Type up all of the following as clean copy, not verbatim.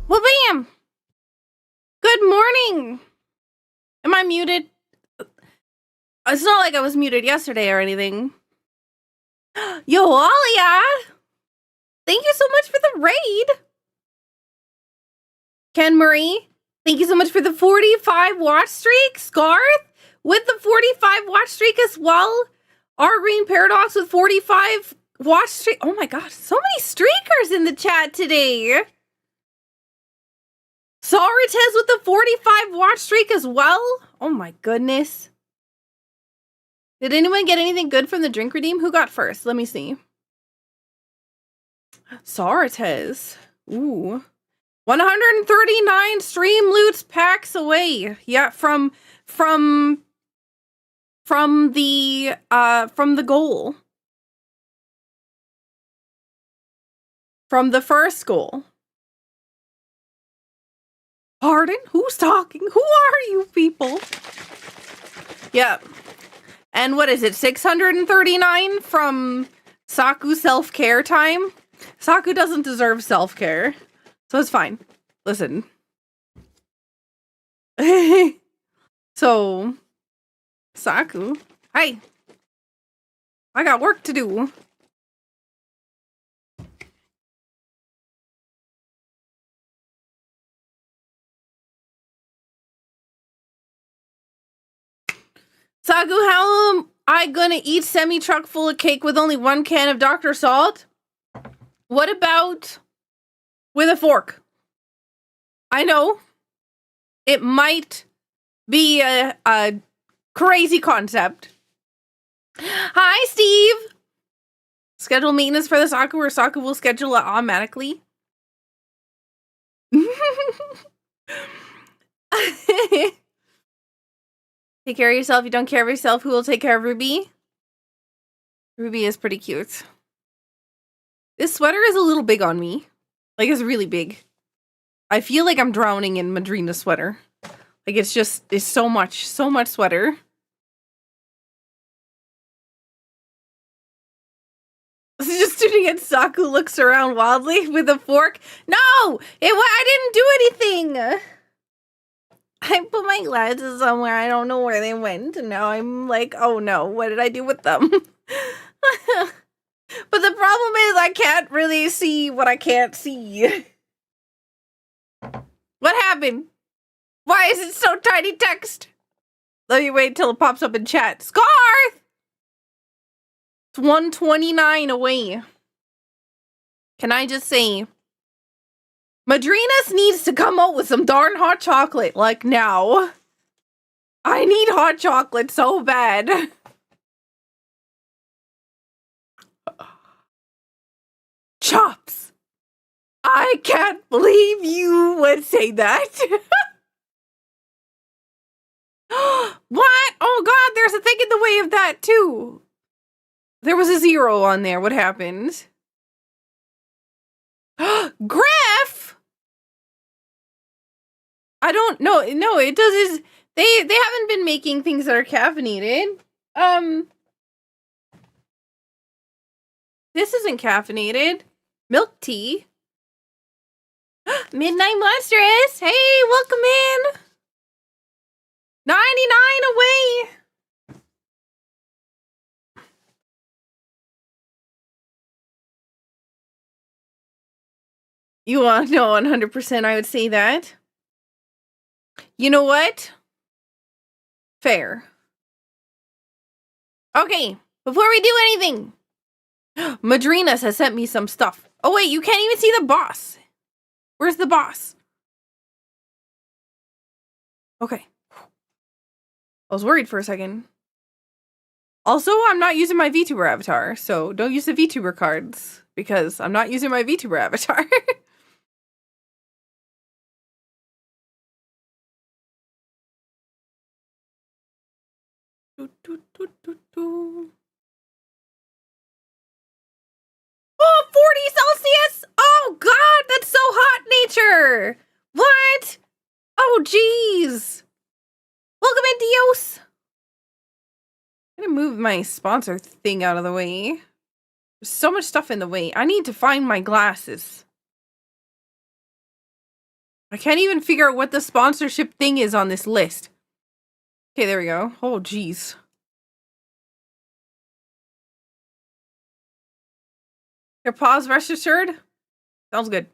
Well, bam! Good morning! Am I muted? It's not like I was muted yesterday or anything. Yo, Alia! Thank you so much for the raid! Ken Marie, thank you so much for the 45 watch streak. Scarth with the 45 watch streak as well. Our Green Paradox with 45 watch streak. Oh my god, so many streakers in the chat today. SakuraTsubasa with the 45 watch streak as well. Oh my goodness. Did anyone get anything good from the drink redeem? Who got first? Let me see. SakuraTsubasa. Ooh. 139 stream loots packs away. Yeah, from the goal. From the first goal. Pardon? Who's talking? Who are you people? Yep. And what is it? 639 from Saku self-care time? Saku doesn't deserve self-care. So it's fine. Listen. So, Saku. Hi. I got work to do. Saku, how am I gonna eat semi-truck full of cake with only one can of Dr. Salt? What about with a fork? I know. It might be a crazy concept. Hi, Steve! Schedule maintenance for the Saku, or Saku will schedule it automatically. Take care of yourself. You don't care of yourself. Who will take care of Ruby? Ruby is pretty cute. This sweater is a little big on me. Like, it's really big. I feel like I'm drowning in Madrina's sweater. Like, it's so much sweater. Just tuning in, Saku looks around wildly with a fork. No! I didn't do anything! I put my glasses somewhere. I don't know where they went. And now I'm like, oh no, what did I do with them? But the problem is I can't really see what I can't see. What happened? Why is it so tiny text? Let me wait till it pops up in chat. Scarth! It's 129 away. Can I just say, Madrinas needs to come out with some darn hot chocolate, like now. I need hot chocolate so bad. Chops! I can't believe you would say that. What? Oh god, there's a thing in the way of that too. There was a 0 on there. What happened? Griff! I don't know. No, it does. They haven't been making things that are caffeinated. This isn't caffeinated. Milk tea. Midnight Monstrous! Hey, welcome in! 99 away! You want no 100%, I would say that. You know what? Fair. Okay, before we do anything, Madrinas has sent me some stuff. Oh wait, you can't even see the boss. Where's the boss? Okay. I was worried for a second. Also, I'm not using my VTuber avatar, so don't use the VTuber cards, because I'm not using my VTuber avatar. Oh, 40 Celsius! Oh god, that's so hot nature! What? Oh jeez! Welcome in, Dios! I'm gonna move my sponsor thing out of the way. There's so much stuff in the way. I need to find my glasses. I can't even figure out what the sponsorship thing is on this list. Okay, there we go. Oh, jeez. Your pause, rest assured? Sounds good.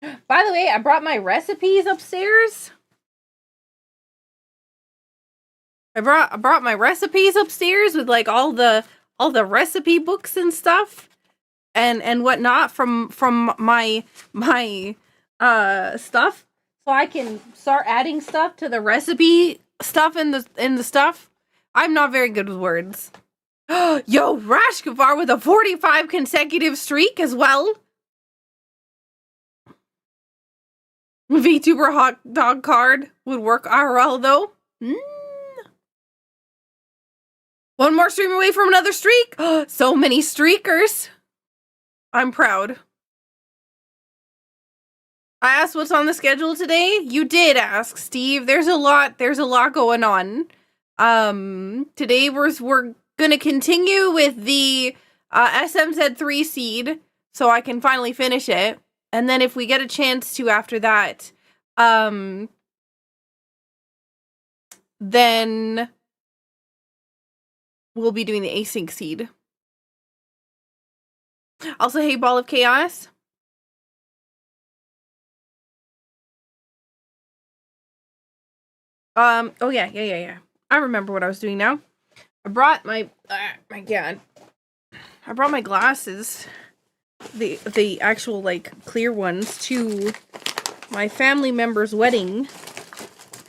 By the way, I brought my recipes upstairs. I brought my recipes upstairs with like all the recipe books and stuff and whatnot from my stuff, so I can start adding stuff to the recipe stuff in the stuff. I'm not very good with words. Yo, Rashkavar with a 45 consecutive streak as well. VTuber hot dog card would work IRL though. One more stream away from another streak. So many streakers. I'm proud. I asked what's on the schedule today. You did ask, Steve. There's a lot going on. Today we're gonna continue with the SMZ3 seed, so I can finally finish it. And then if we get a chance to after that, then we'll be doing the async seed. Also, hey, Ball of Chaos. Oh yeah. I remember what I was doing now. I brought my, my God. I brought my glasses, the actual, like, clear ones, to my family member's wedding.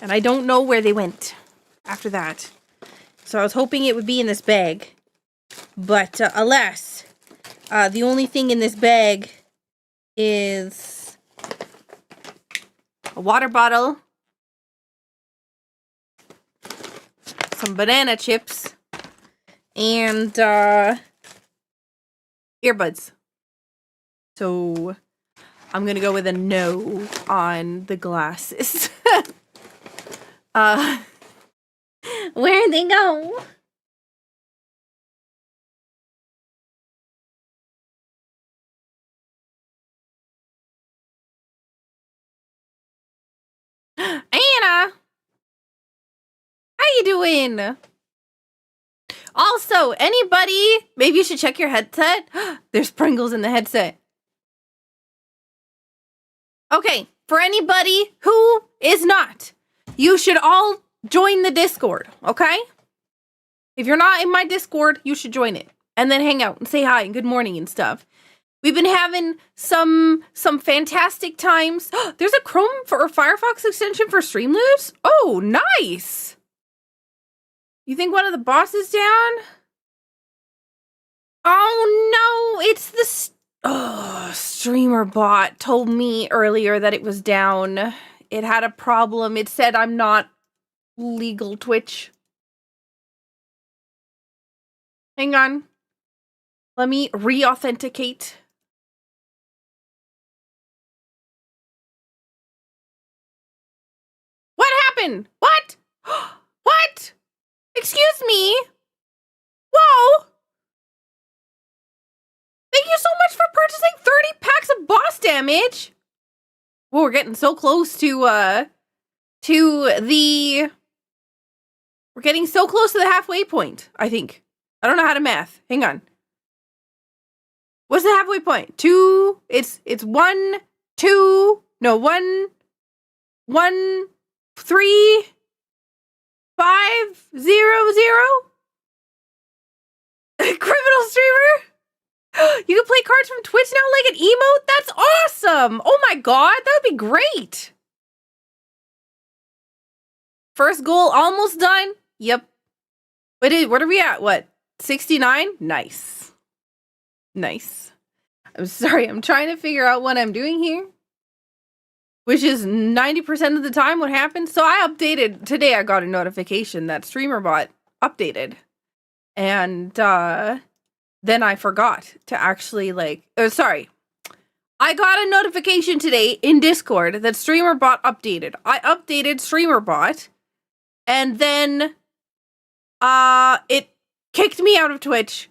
And I don't know where they went after that. So I was hoping it would be in this bag. But, alas, the only thing in this bag is a water bottle, some banana chips, and earbuds. So I'm gonna go with a no on the glasses. Where'd they go? Anna! How you doing? Also, anybody, maybe you should check your headset. There's Pringles in the headset. Okay, for anybody who is not, you should all join the Discord, okay? If you're not in my Discord, you should join it. And then hang out and say hi and good morning and stuff. We've been having some fantastic times. There's a Chrome or Firefox extension for Streamlabs? Oh, nice! You think one of the bosses down? Oh no, it's the streamer bot told me earlier that it was down. It had a problem. It said I'm not legal Twitch. Hang on. Let me re-authenticate. What happened? What? What? Excuse me? Whoa! Thank you so much for purchasing 30 packs of boss damage! Whoa, we're getting so close to the... We're getting so close to the halfway point, I think. I don't know how to math. Hang on. What's the halfway point? 2... It's 1, 2... No, 1... 1... 3... 5, 0, 0? Criminal streamer? You can play cards from Twitch now like an emote? That's awesome! Oh my god, that would be great! First goal almost done? Yep. What are we at? What? 69? Nice. Nice. I'm sorry, I'm trying to figure out what I'm doing here. Which is 90% of the time what happens. So I updated, today I got a notification that StreamerBot updated. And then I forgot to actually I got a notification today in Discord that StreamerBot updated. I updated StreamerBot. And then it kicked me out of Twitch.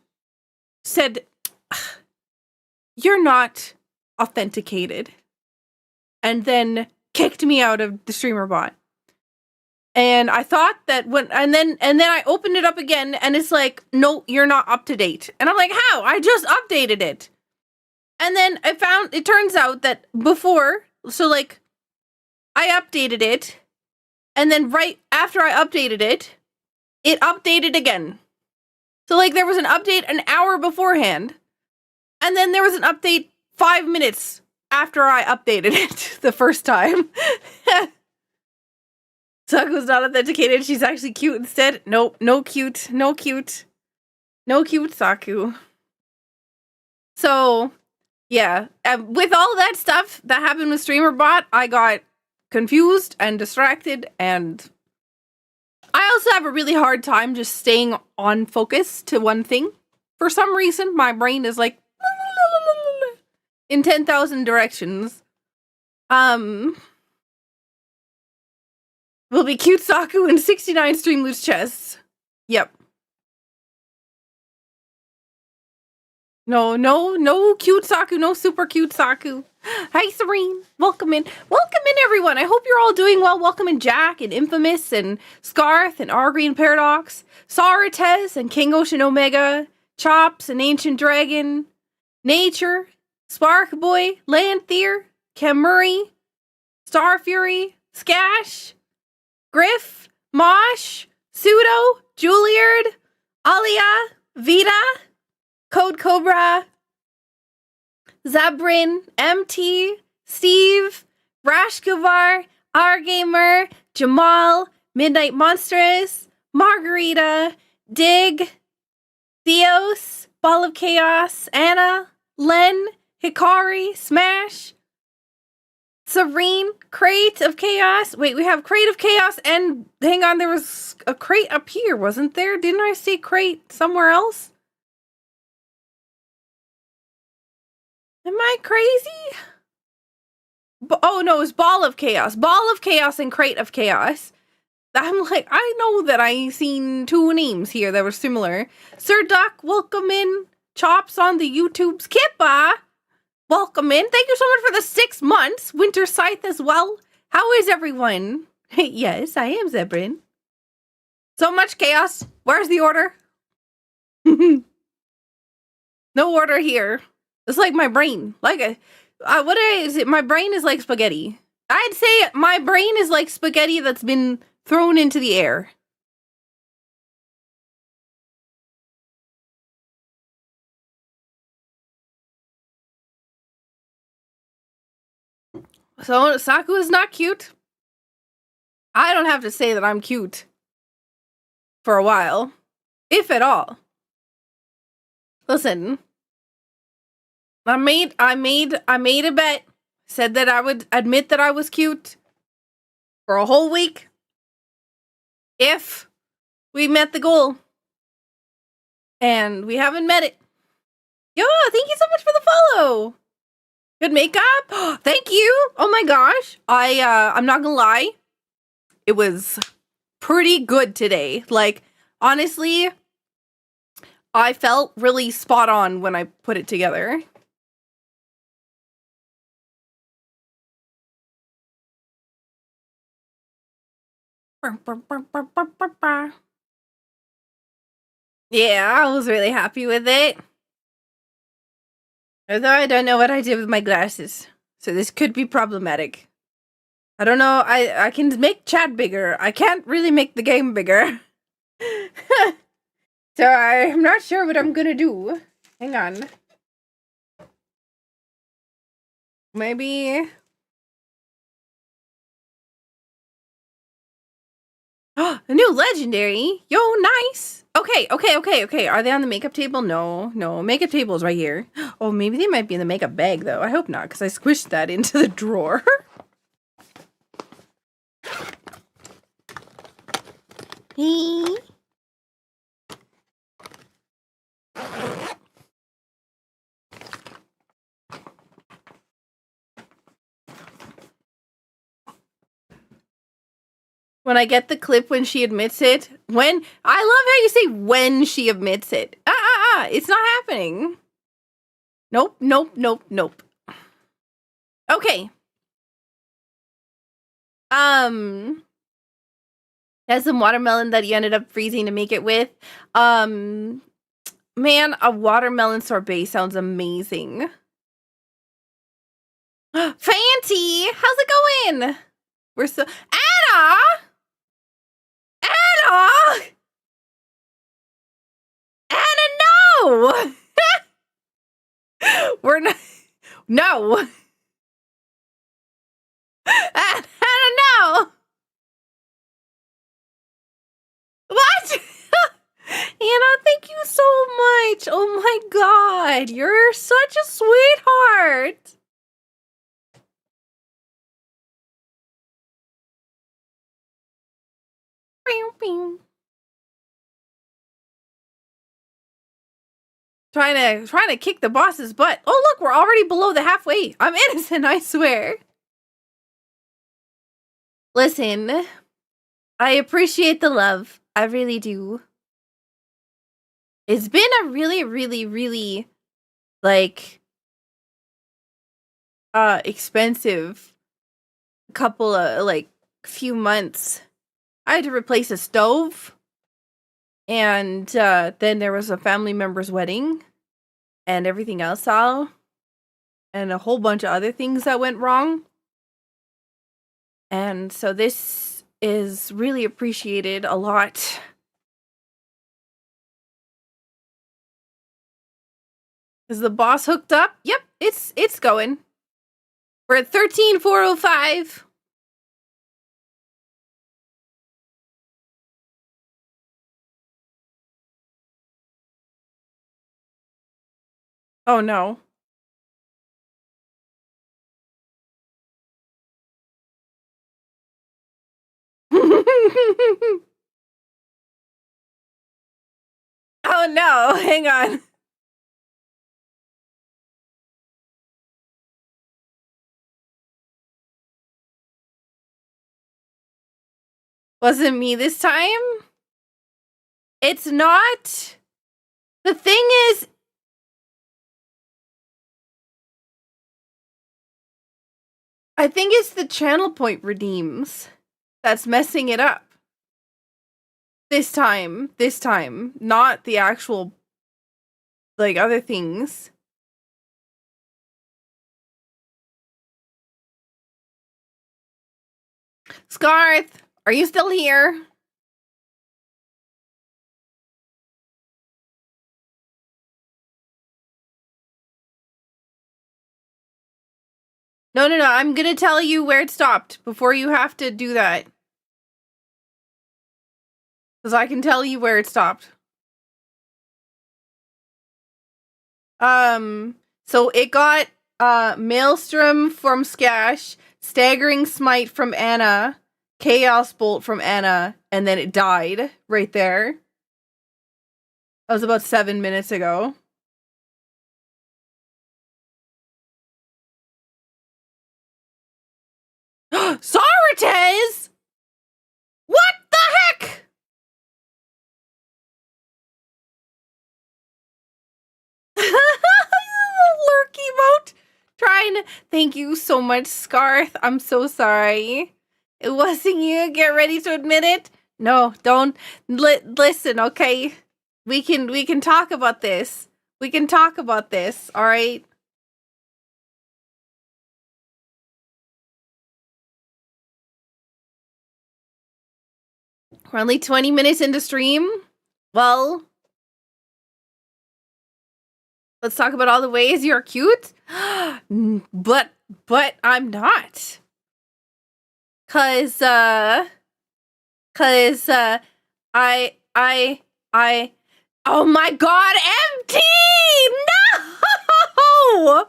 said, "You're not authenticated," and then kicked me out of the streamer bot. And I thought that and then I opened it up again, and it's like, "No, you're not up to date." And I'm like, "How? I just updated it." And then it turns out that before, so like, I updated it, and then right after I updated it, it updated again. So like, there was an update an hour beforehand, and then there was an update 5 minutes after I updated it the first time. Saku's not authenticated. She's actually cute instead. Nope, no cute, no cute. No cute Saku. So, yeah. With all that stuff that happened with StreamerBot, I got confused and distracted, and I also have a really hard time just staying on focus to one thing. For some reason, my brain is like in 10,000 directions. Will be cute Saku and 69 stream loose chests. Yep. No cute Saku, no super cute Saku. Hi Serene, welcome in everyone. I hope you're all doing well. Welcome in Jack and Infamous and Scarth and Argreen Paradox, SakuraTsubasa and King Ocean Omega, Chops and Ancient Dragon, Nature, Spark Boy, Lanthier, Camuri, Star Fury, Skash, Griff, Mosh, Pseudo, Juilliard, Alia, Vita, Code Cobra, Zabrin, MT, Steve, Rashkavar, Gamer, Jamal, Midnight Monstrous, Margarita, Dig, Theos, Ball of Chaos, Anna, Len, Hikari, Smash, Serene, Crate of Chaos. Wait, we have Crate of Chaos and hang on, there was a crate up here, wasn't there? Didn't I see crate somewhere else? Am I crazy? Oh no, it's Ball of Chaos. Ball of Chaos and Crate of Chaos. I'm like, I know that I seen two names here that were similar. Sir Duck, welcome in. Chops on the YouTube's Kippa. Welcome in. Thank you so much for the 6 months. Winter Scythe as well. How is everyone? Yes, I am Zebrin. So much chaos. Where's the order? No order here. It's like my brain. Like my brain is like spaghetti. I'd say my brain is like spaghetti that's been thrown into the air. So Saku is not cute. I don't have to say that I'm cute for a while, if at all. Listen, I made a bet. Said that I would admit that I was cute for a whole week if we met the goal. And we haven't met it. Yo, thank you so much for the follow. Good makeup. Thank you. Oh my gosh. I'm not gonna lie. It was pretty good today. Like, honestly, I felt really spot on when I put it together. Yeah, I was really happy with it. Although I don't know what I did with my glasses. So this could be problematic. I don't know. I can make chat bigger. I can't really make the game bigger. So I'm not sure what I'm gonna do. Hang on. Maybe... Oh, a new legendary. Yo, nice. Okay. Are they on the makeup table? No. Makeup table is right here. Oh, maybe they might be in the makeup bag, though. I hope not, because I squished that into the drawer. Hey. When I get the clip when she admits it. I love how you say when she admits it. Yeah, it's not happening. Nope, nope, nope, nope. Okay. Has some watermelon that you ended up freezing to make it with. Man, a watermelon sorbet sounds amazing. Fancy, how's it going? We're so Anna! Anna! Anna, no! We're not. No. Anna, no. What? Anna, thank you so much. Oh my god, you're such a sweetheart. Trying to kick the boss's butt. Oh look, we're already below the halfway. I'm innocent, I swear. Listen, I appreciate the love. I really do. It's been a really, really, really, like, expensive couple of, like, few months. I had to replace a stove. And, then there was a family member's wedding. And everything else, and a whole bunch of other things that went wrong. And so this is really appreciated a lot. Is the boss hooked up? Yep, it's going. We're at 13,405. Oh no. Oh no, hang on. Wasn't me this time? It's not. The thing is, I think it's the channel point redeems that's messing it up. This time, not the actual, like, other things. Scarth, are you still here? No, I'm gonna tell you where it stopped before you have to do that. Because I can tell you where it stopped. So it got, Maelstrom from Skash, Staggering Smite from Anna, Chaos Bolt from Anna, and then it died right there. That was about 7 minutes ago. SakuraTsubasa! What the heck? Lurk emote. Thank you so much, Scarth. I'm so sorry. It wasn't you. Get ready to admit it. No, don't. Listen, okay? We can talk about this. We can talk about this, all right? We're only 20 minutes into stream. Well, let's talk about all the ways you're cute. but I'm not. Cause I oh my god, empty! No! Oh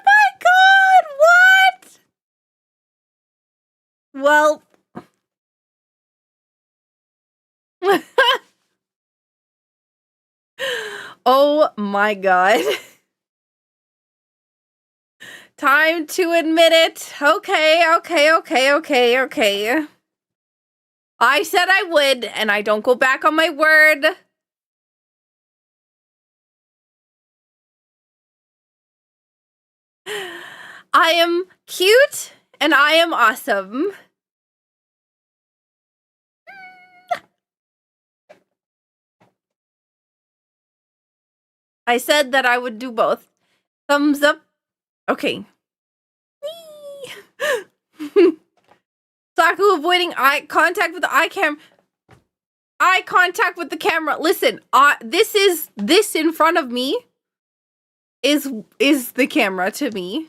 my god, what? Well, oh my god. Time to admit it. Okay. I said I would, and I don't go back on my word. I am cute, and I am awesome. I said that I would do both. Thumbs up. Okay. Saku avoiding eye contact with the eye contact with the camera. Listen, this in front of me is the camera to me.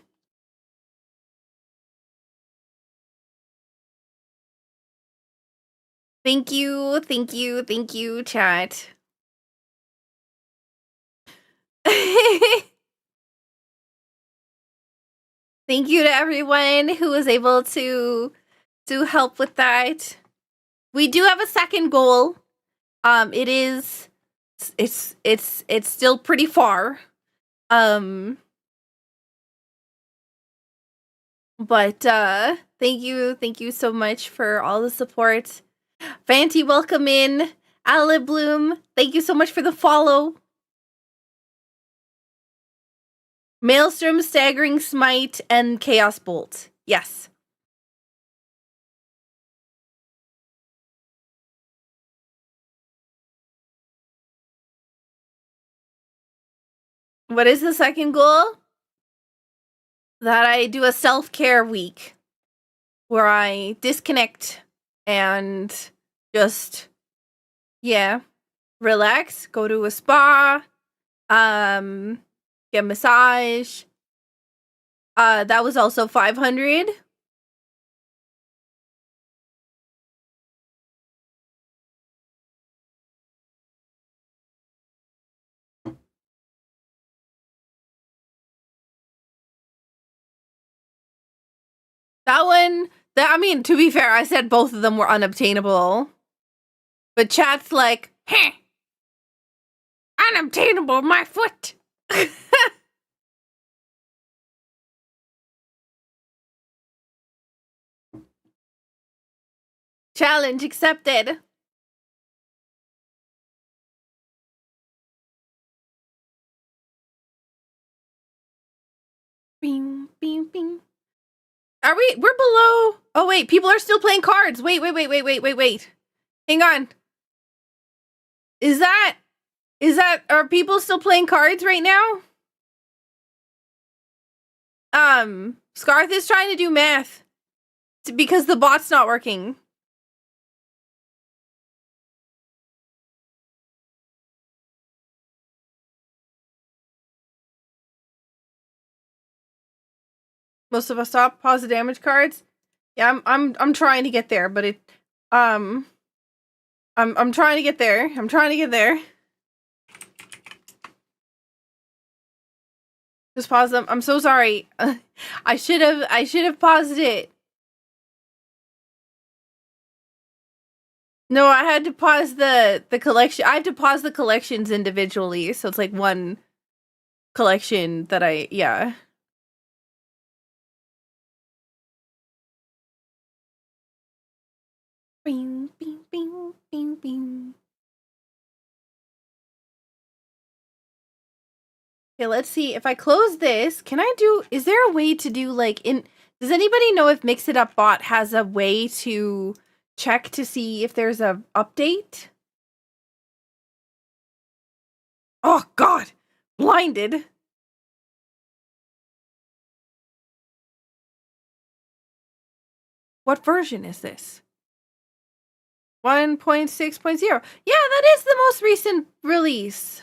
Thank you, chat. Thank you to everyone who was able to help with that. We do have a second goal. It's still pretty far. But thank you so much for all the support. Fanti, welcome in. Alib Bloom, thank you so much for the follow. Maelstrom, Staggering Smite, and Chaos Bolt. Yes. What is the second goal? That I do a self-care week where I disconnect and just, yeah, relax, go to a spa, get a massage. That was also 500. That one, I mean, to be fair, I said both of them were unobtainable. But chat's like, heh, unobtainable, my foot. Challenge accepted. Bing, bing, bing. Are we? We're below. Oh, wait. People are still playing cards. Wait. Hang on. Is that, are people still playing cards right now? Scarth is trying to do math because the bot's not working. Most of us stop, pause the damage cards. Yeah, I'm trying to get there, but it, I'm trying to get there. Just pause them. I'm so sorry. I should have paused it. No, I had to pause the collection. I have to pause the collections individually, so it's like one collection that yeah. Bing, bing, bing, bing, bing. Okay, let's see. If I close this, can I do, is there a way to do like does anybody know if Mix It Up Bot has a way to check to see if there's a update? Oh God, blinded. What version is this? 1.6.0. Yeah, that is the most recent release.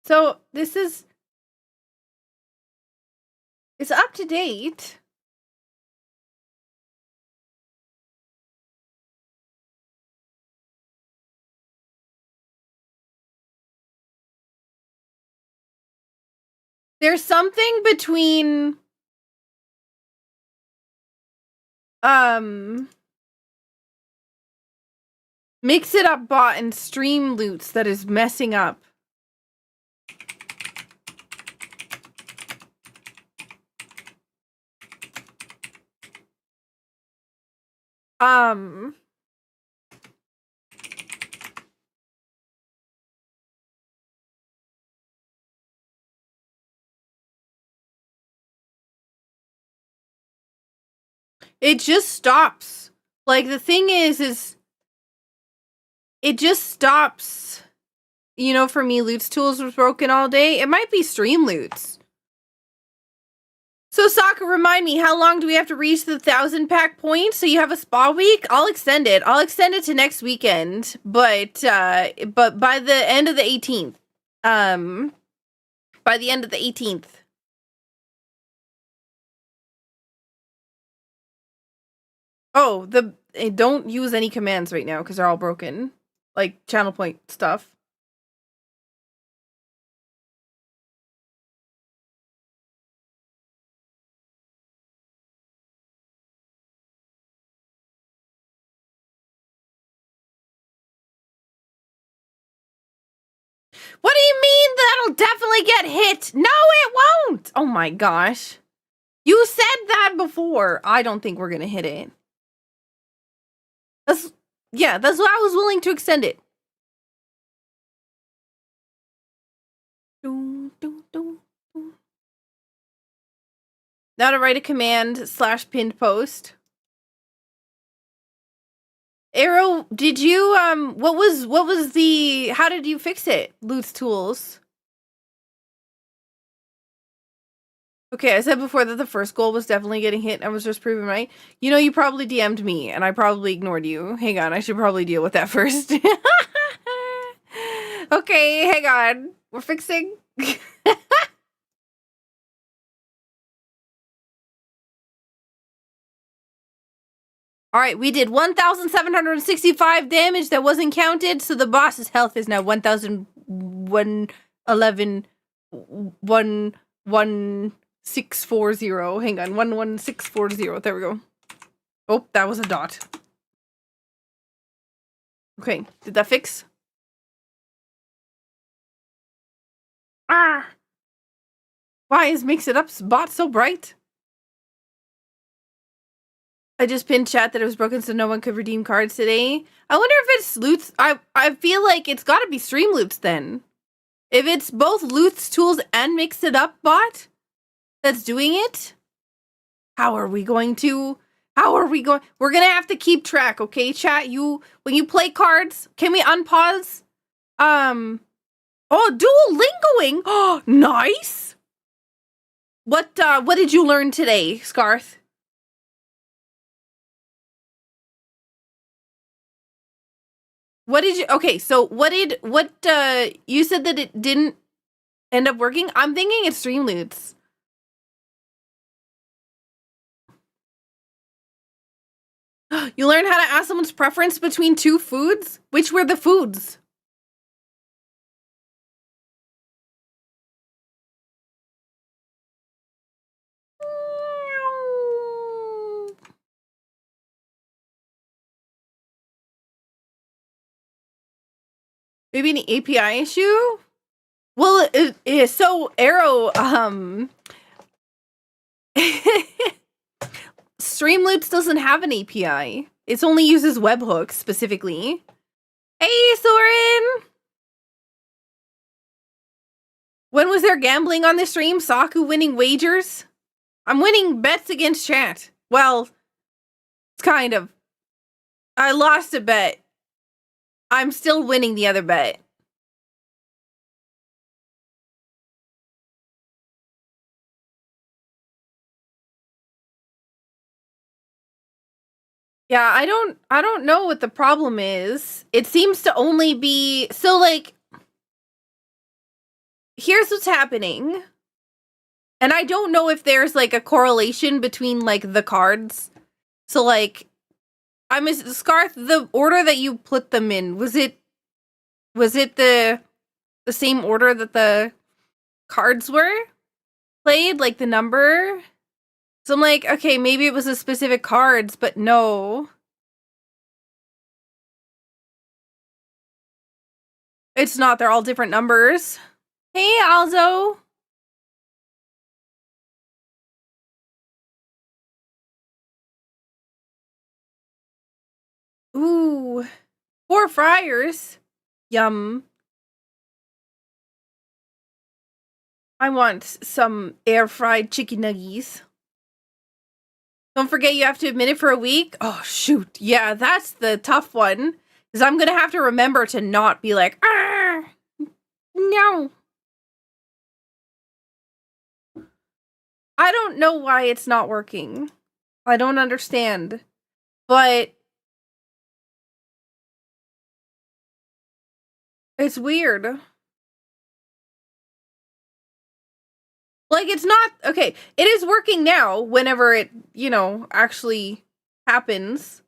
So this is, it's up to date. There's something between Mix It Up Bot and Stream Loots that is messing up. It just stops. Like, the thing is it just stops. You know, for me, Loot's Tools was broken all day. It might be stream loots. So, Sokka, remind me, how long do we have to reach the 1,000 pack point? So you have a spa week? I'll extend it. I'll extend it to next weekend. But by the end of the 18th. By the end of the 18th. Oh, don't use any commands right now because they're all broken. Like channel point stuff. What do you mean that'll definitely get hit? No, it won't. Oh my gosh. You said that before. I don't think we're gonna hit it. That's why I was willing to extend it. Now to write a command / pinned post. Arrow, did you what was the how did you fix it? Loot's Tools. Okay, I said before that the first goal was definitely getting hit. I was just proving right. You know, you probably DM'd me and I probably ignored you. Hang on, I should probably deal with that first. Okay, hang on. We're fixing. Alright, we did 1,765 damage that wasn't counted, so the boss's health is now 1,111 11640. Hang on, 11640. There we go. Oh, that was a dot. Okay, did that fix? Ah! Why is Mix It Up's bot so bright? I just pinned chat that it was broken so no one could redeem cards today. I wonder if it's loots. I feel like it's gotta be stream loots then. If it's both Loot's Tools and Mix It Up bot that's doing it, how are we going to... We're gonna have to keep track, okay, chat? When you play cards, can we unpause? Oh, Duolingoing! Oh, nice! What did you learn today, Scarth? What did you... Okay, so you said that it didn't end up working? I'm thinking it's stream loots. You learned how to ask someone's preference between two foods? Which were the foods? Maybe an API issue? Well, so Arrow, Streamloots doesn't have an API. It only uses webhooks specifically. Hey, Soren! When was there gambling on the stream? Saku winning wagers? I'm winning bets against chat. Well, it's kind of. I lost a bet. I'm still winning the other bet. Yeah, I don't know what the problem is. It seems to only be... So, like... Here's what's happening. And I don't know if there's, like, a correlation between, like, the cards. So, like... Scarth, the order that you put them in, was it the same order that the cards were played? Like, the number? So I'm like, okay, maybe it was a specific cards, but no. It's not, they're all different numbers. Hey, Alzo. Ooh. 4 fryers. Yum. I want some air-fried chicken nuggies. Don't forget you have to admit it for a week. Oh, shoot. Yeah, that's the tough one. Because I'm going to have to remember to not be like, ah, no. I don't know why it's not working. I don't understand. But it's weird. Like, it's not... Okay, it is working now whenever it, you know, actually happens.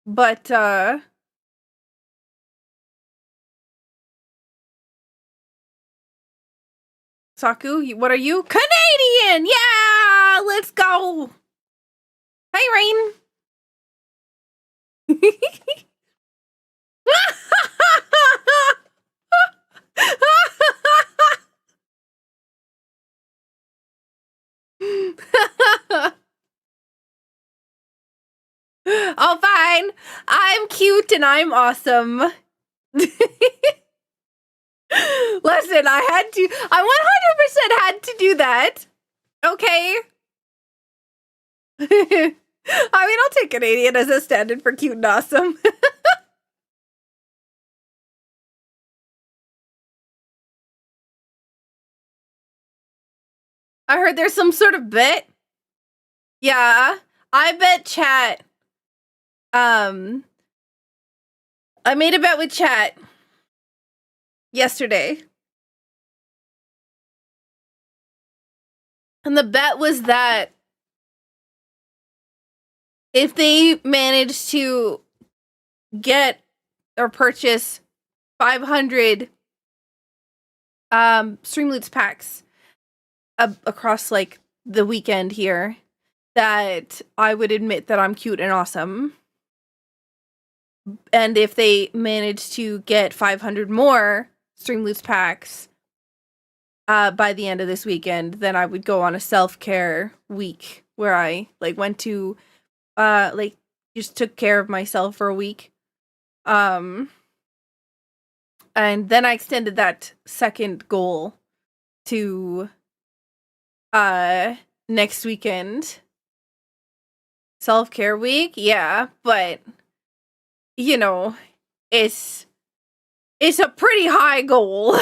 But, Saku, what are you? Canadian! Yeah! Let's go! Hey, Rain! Oh, fine. I'm cute and I'm awesome. Listen, I 100% had to do that. Okay. I mean, I'll take Canadian as a standard for cute and awesome. I heard there's some sort of bet. Yeah, I bet chat. I made a bet with chat yesterday. And the bet was that if they manage to get or purchase 500 Streamloots packs across like the weekend here, that I would admit that I'm cute and awesome. And if they manage to get 500 more Streamloots packs by the end of this weekend, then I would go on a self-care week where I like went to like just took care of myself for a week. And then I extended that second goal to next weekend. Self-care week? Yeah, but you know, it's a pretty high goal.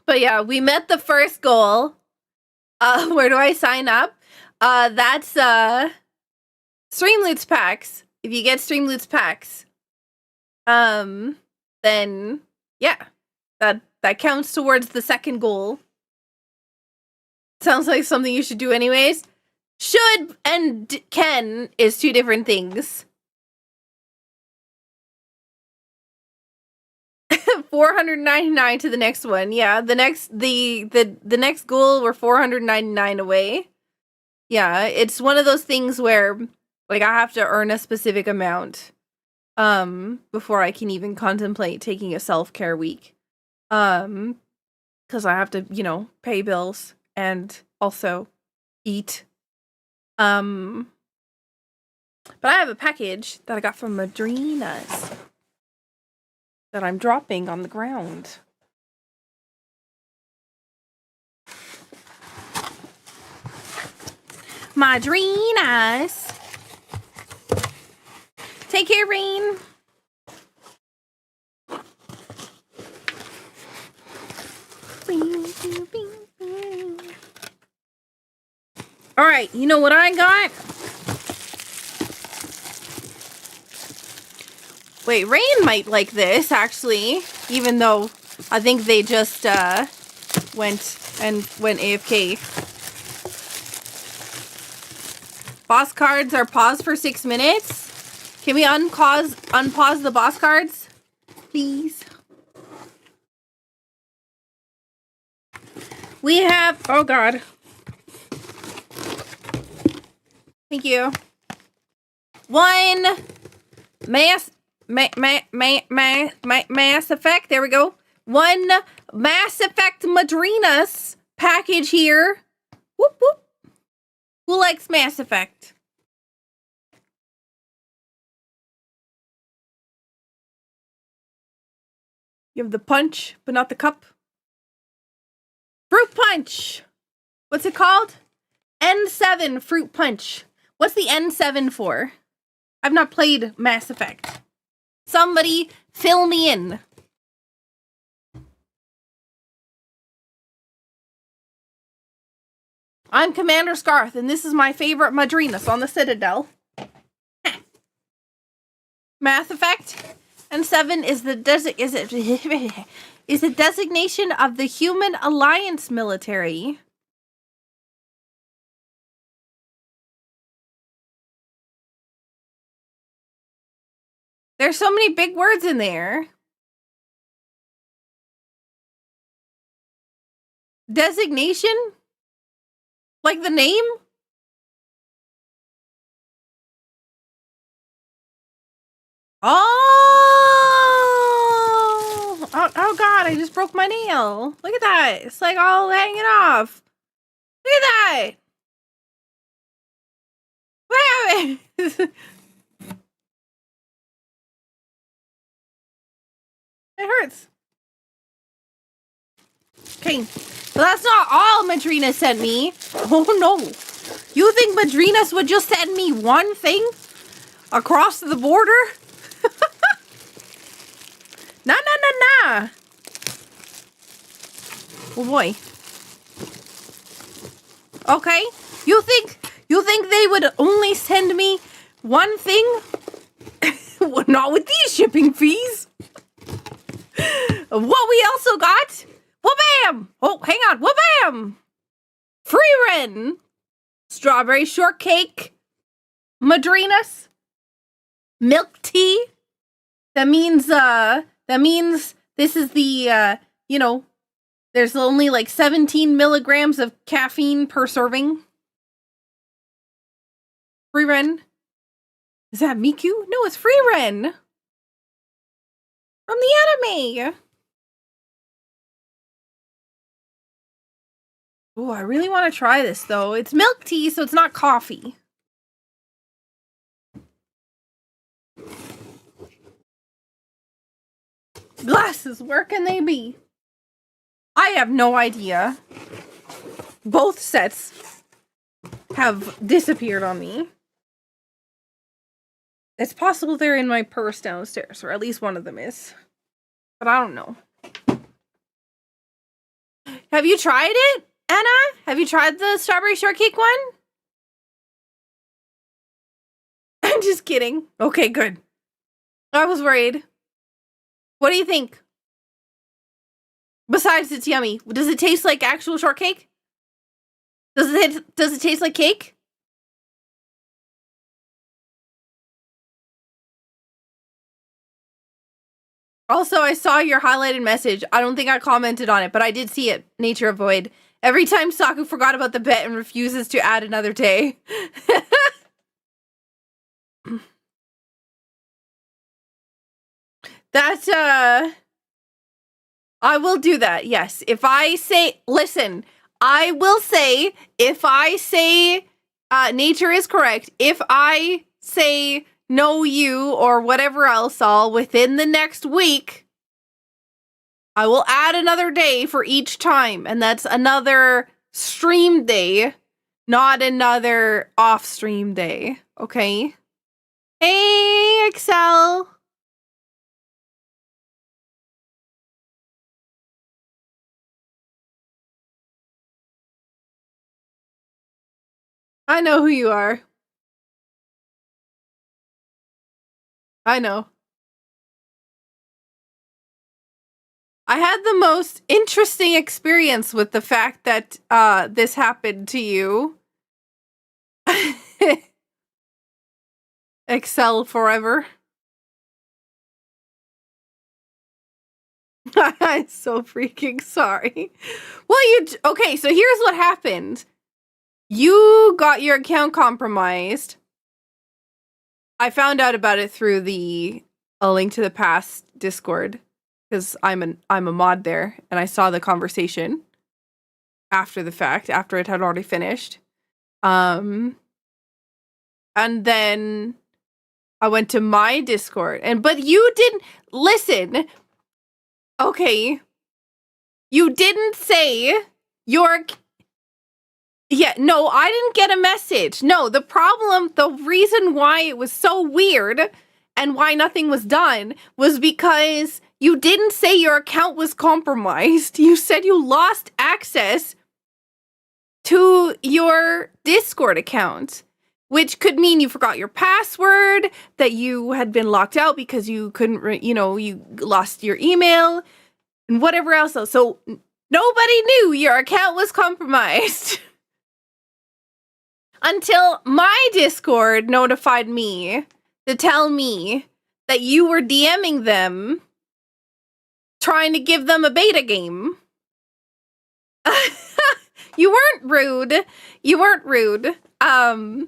But yeah, we met the first goal. Where do I sign up? That's Streamloots packs. If you get Streamloots packs, then yeah, that counts towards the second goal. Sounds like something you should do anyways. Should and can is two different things. 499 to the next one. Yeah, the next goal, we're 499 away. Yeah, it's one of those things where like I have to earn a specific amount before I can even contemplate taking a self-care week. Cuz I have to, you know, pay bills and also eat. But I have a package that I got from Madrina's that I'm dropping on the ground. Madrina's. Take care, Rain. All right, you know what I got? Wait, Rain might like this, actually, even though I think they just went AFK. Boss cards are paused for 6 minutes. Can we unpause the boss cards? Please. We have, oh god. Thank you. One mass Mass Effect. There we go. One Mass Effect Madrinas package here. Whoop whoop. Who likes Mass Effect? You have the punch, but not the cup. Fruit punch. What's it called? N7 fruit punch. What's the N7 for? I've not played Mass Effect. Somebody fill me in. I'm Commander Scarth, and this is my favorite Madrinas on the Citadel. Mass Effect N7 is the designation of the Human Alliance military. There's so many big words in there. Designation? Like the name? Oh God, I just broke my nail. Look at that. It's like all hanging off. Look at that. What happened? It hurts. Okay, but that's not all Madrina sent me. Oh no. You think Madrinas would just send me one thing across the border? Nah. Oh boy. Okay, you think they would only send me one thing? Not with these shipping fees. What we also got? Wha-bam! Oh, hang on. Wha-bam! Free Ren! Strawberry shortcake. Madrinas. Milk tea. That means this is the, there's only like 17 milligrams of caffeine per serving. Free Ren. Is that Miku? No, it's Free Ren. From the anime. Oh, I really want to try this, though. It's milk tea, so it's not coffee. Glasses, where can they be? I have no idea. Both sets have disappeared on me. It's possible they're in my purse downstairs, or at least one of them is. But I don't know. Have you tried it, Anna? Have you tried the strawberry shortcake one? I'm just kidding. Okay, good. I was worried. What do you think? Besides, it's yummy. Does it taste like actual shortcake? Does it taste like cake? Also, I saw your highlighted message. I don't think I commented on it, but I did see it. Nature of Void. Every time Saku forgot about the bet and refuses to add another day. That's, I will do that, yes. If I say, listen, I will say, if I say nature is correct, if I say no you or whatever else all within the next week, I will add another day for each time, and that's another stream day, not another off-stream day, okay? Hey, Excel! I know who you are. I know. I had the most interesting experience with the fact that this happened to you. Excel forever. I'm so freaking sorry. Well, okay, so here's what happened. You got your account compromised. I found out about it through the a Link to the Past Discord because I'm a mod there, and I saw the conversation after the fact, after it had already finished. And then I went to my Discord, but you didn't listen. Okay, you didn't say your. Yeah, no, I didn't get a message. No, the reason why it was so weird and why nothing was done was because you didn't say your account was compromised. You said you lost access to your Discord account, which could mean you forgot your password, that you had been locked out because you couldn't, you lost your email and whatever else. So nobody knew your account was compromised. Until my Discord notified me to tell me that you were DMing them, trying to give them a beta game. You weren't rude. You weren't rude. The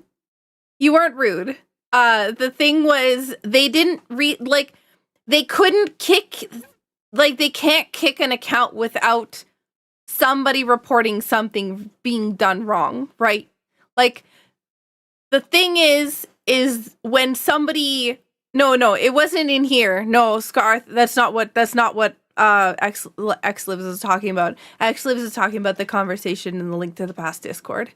thing was, they didn't they couldn't kick, they can't kick an account without somebody reporting something being done wrong, right? Like, the thing is when somebody, no, it wasn't in here. No, Scar, that's not what Xlibs is talking about. Xlibs is talking about the conversation in the Link to the Past Discord.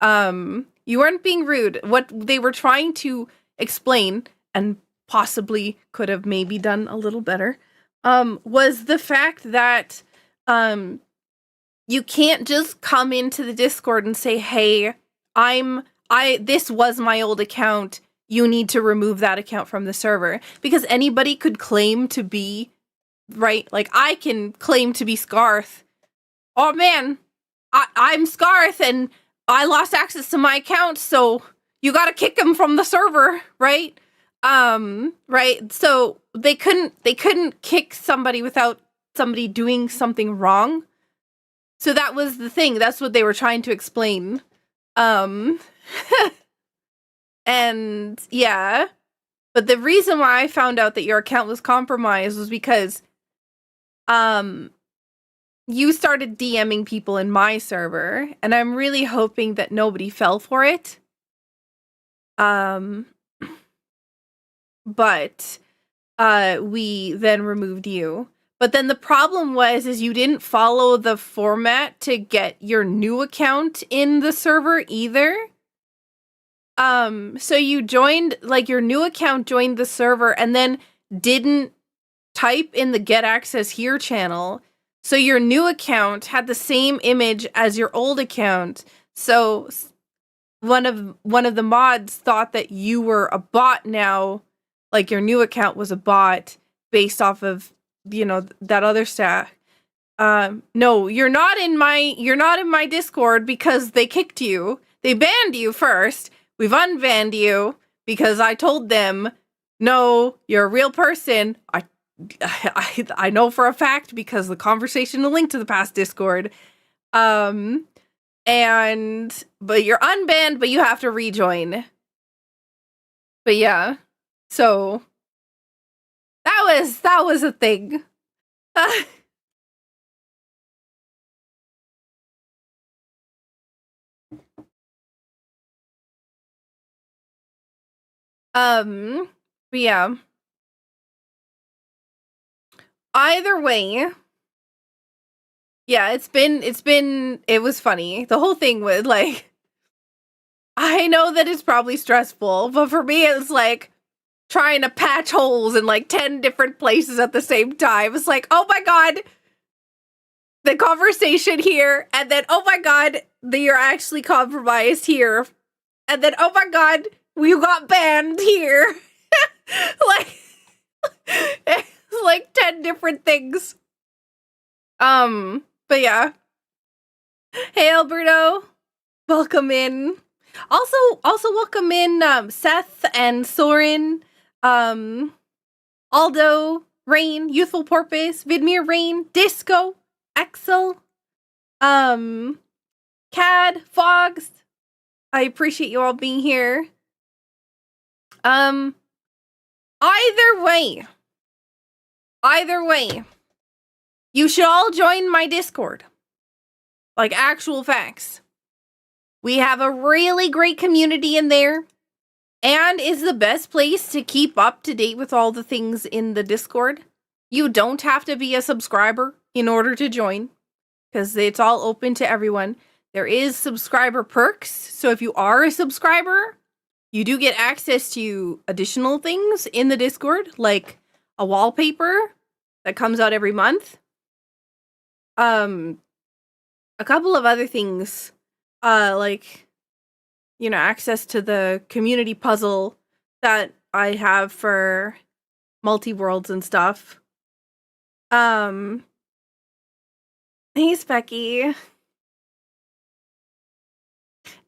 You weren't being rude. What they were trying to explain, and possibly could have maybe done a little better, was the fact that, you can't just come into the Discord and say, hey, this was my old account. You need to remove that account from the server, because anybody could claim to be, right? Like, I can claim to be Scarth. Oh man, I'm Scarth and I lost access to my account, so you gotta kick him from the server, right? Right? So they couldn't kick somebody without somebody doing something wrong. So that was the thing. That's what they were trying to explain. And yeah, but the reason why I found out that your account was compromised was because, you started DMing people in my server, and I'm really hoping that nobody fell for it. But, we then removed you. But then the problem is you didn't follow the format to get your new account in the server either. So you joined, your new account joined the server and then didn't type in the Get Access Here channel. So your new account had the same image as your old account. So one of the mods thought that you were a bot now, like your new account was a bot based off of, that other stat. No, you're not in my Discord because they kicked you. They banned you first. We've unbanned you because I told them, no, you're a real person. I know for a fact because the conversation will link to the Past Discord. But you're unbanned, but you have to rejoin. But yeah, so that was a thing. But yeah. Either way, yeah, it was funny. The whole thing was I know that it's probably stressful, but for me, it's trying to patch holes in 10 different places at the same time. It's oh my god, the conversation here, and then oh my god, you're actually compromised here, and then oh my god, we got banned here. It's 10 different things. But yeah. Hey Alberto, welcome in. Also welcome in Seth and Soren, Aldo, Rain, Youthful Porpoise, Vidmir, Rain, Disco, Axel, Cad, Fogs. I appreciate you all being here. Either way, Either way, you should all join my Discord. Like, actual facts. We have a really great community in there, and is the best place to keep up to date with all the things in the Discord. You don't have to be a subscriber in order to join, because it's all open to everyone. There is subscriber perks, so if you are a subscriber, you do get access to additional things in the Discord, like a wallpaper that comes out every month. A couple of other things, like, you know, access to the community puzzle that I have for multi-worlds and stuff. Hey, Specky.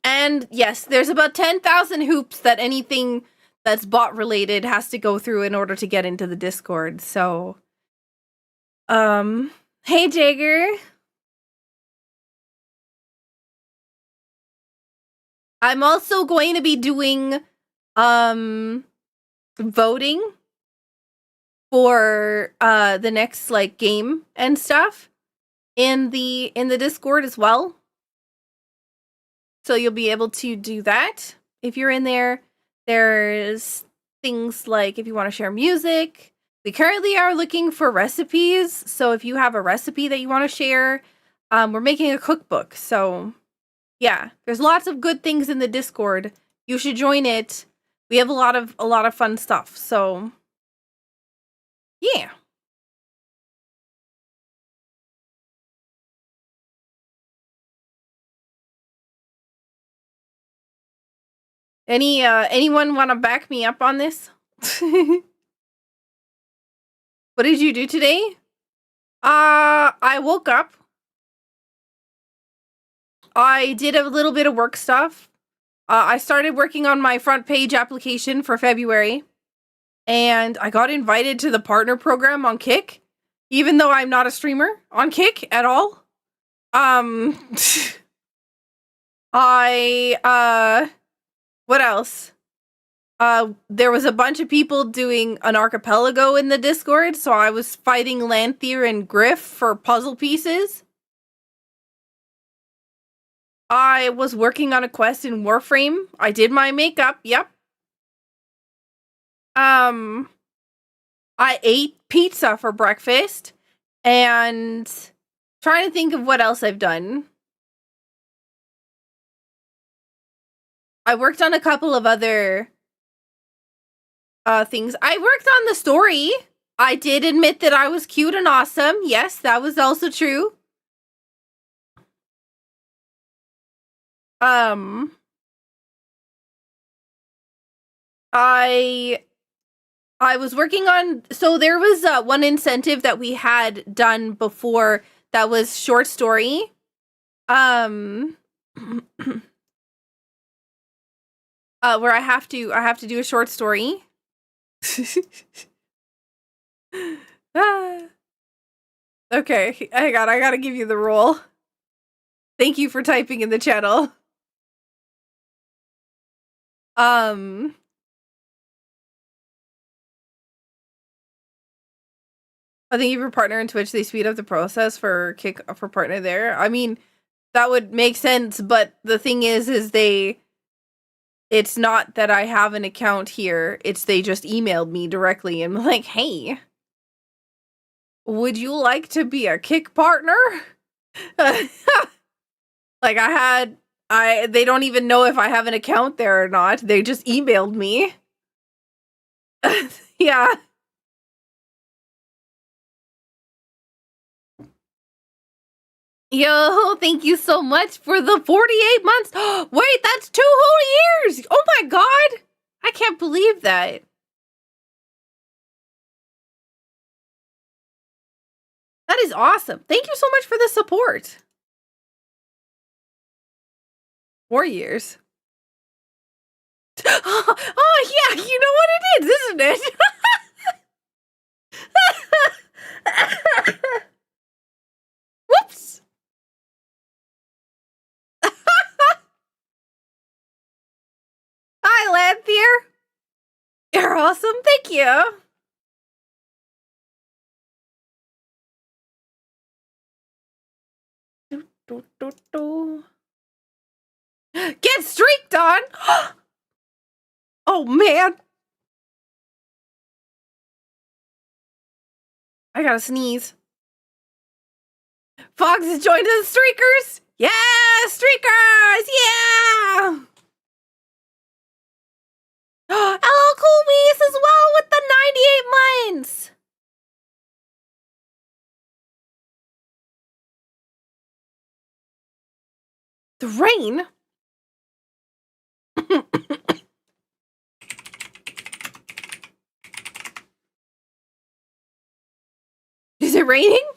And yes, there's about 10,000 hoops that anything that's bot related has to go through in order to get into the Discord. So, hey, Jagger. I'm also going to be doing, voting for, the next, like, game and stuff in the Discord as well. So you'll be able to do that if you're in there. There's things like if you want to share music. We currently are looking for recipes. So if you have a recipe that you want to share, we're making a cookbook. So yeah, there's lots of good things in the Discord. You should join it. We have a lot of fun stuff. So yeah. Anyone want to back me up on this? What did you do today? I woke up. I did a little bit of work stuff. I started working on my front page application for February, and I got invited to the partner program on Kick, even though I'm not a streamer on Kick at all. What else? There was a bunch of people doing an archipelago in the Discord, so I was fighting Lanthier and Griff for puzzle pieces. I was working on a quest in Warframe. I did my makeup, yep. I ate pizza for breakfast, and trying to think of what else I've done. I worked on a couple of other things. I worked on the story. I did admit that I was cute and awesome. Yes, that was also true. I was working on, so there was one incentive that we had done before that was short story. Where I have to do a short story. Okay, I gotta give you the role. Thank you for typing in the channel. I think if you're partner in Twitch, they speed up the process for Kick for partner there. I mean, that would make sense, but the thing is it's not that I have an account here. It's they just emailed me directly and like, hey, would you like to be a Kick partner? Like they don't even know if I have an account there or not. They just emailed me. Yeah. Yo, thank you so much for the 48 months. Wait, that's 2 whole years. Oh my god. I can't believe that. That is awesome. Thank you so much for the support. 4 years. Oh, yeah, you know what it is, isn't it? Whoops. Hi, Lanthier. You're awesome. Thank you. Get streaked on! Oh, man. I gotta sneeze. Fox has joined the streakers! Yeah! Streakers! Yeah! Hello, Cool Beast as well with the 98 months! The rain? Is it raining?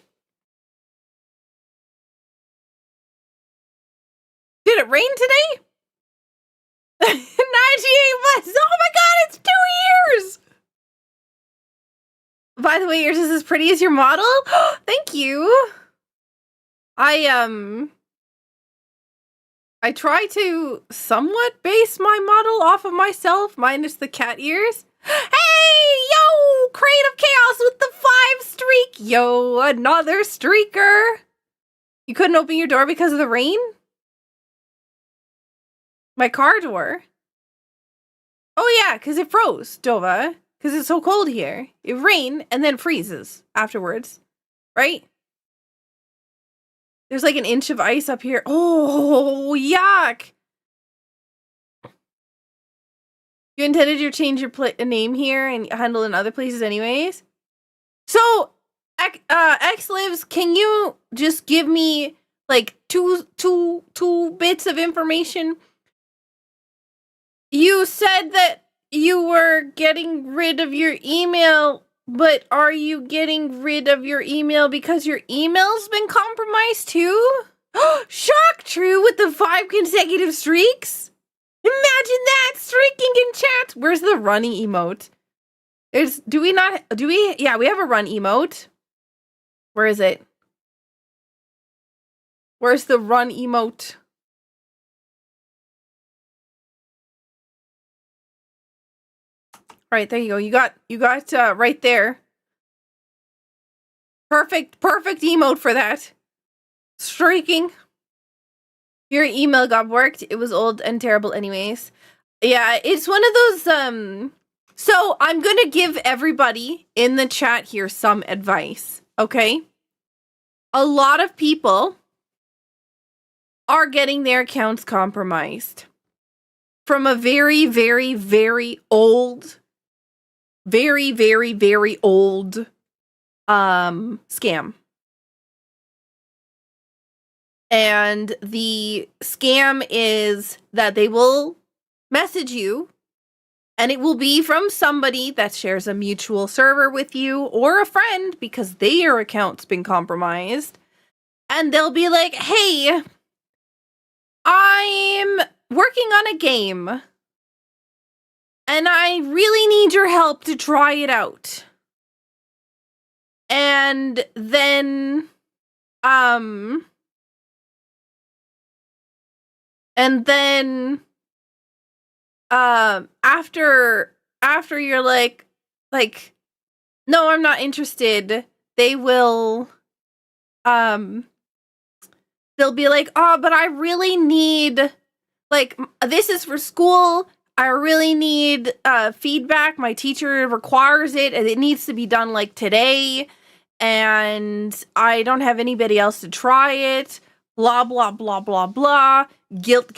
Did it rain today? 98 months! Oh my god, it's 2 years! By the way, yours is as pretty as your model? Thank you! I try to somewhat base my model off of myself, minus the cat ears. Hey! Yo! Crate of Chaos with the 5 streak! Yo, another streaker! You couldn't open your door because of the rain? My car door? Oh yeah, because it froze, Dova. Because it's so cold here. It rains and then freezes afterwards. Right? There's like an inch of ice up here. Oh, yuck! You intended to change your name here and handle in other places anyways? So, X-Lives, can you just give me like two bits of information? You said that you were getting rid of your email, but are you getting rid of your email because your email's been compromised too? Shock True with the 5 consecutive streaks? Imagine that! Streaking in chat! Where's the running emote? Yeah, we have a run emote. Where is it? Where's the run emote? Right, there you go. You got right there. Perfect emote for that. Streaking. Your email got worked. It was old and terrible anyways. Yeah, it's one of those, so I'm gonna give everybody in the chat here some advice, okay? A lot of people are getting their accounts compromised from a very, very, very old, scam. And the scam is that they will message you, and it will be from somebody that shares a mutual server with you or a friend because their account's been compromised. And they'll be like, hey, I'm working on a game and I really need your help to try it out. And then, after you're like, no, I'm not interested, they will, they'll be like, oh, but I really need, like, this is for school, I really need feedback, my teacher requires it, and it needs to be done, like, today, and I don't have anybody else to try it, blah, blah, blah, blah, blah, guilt,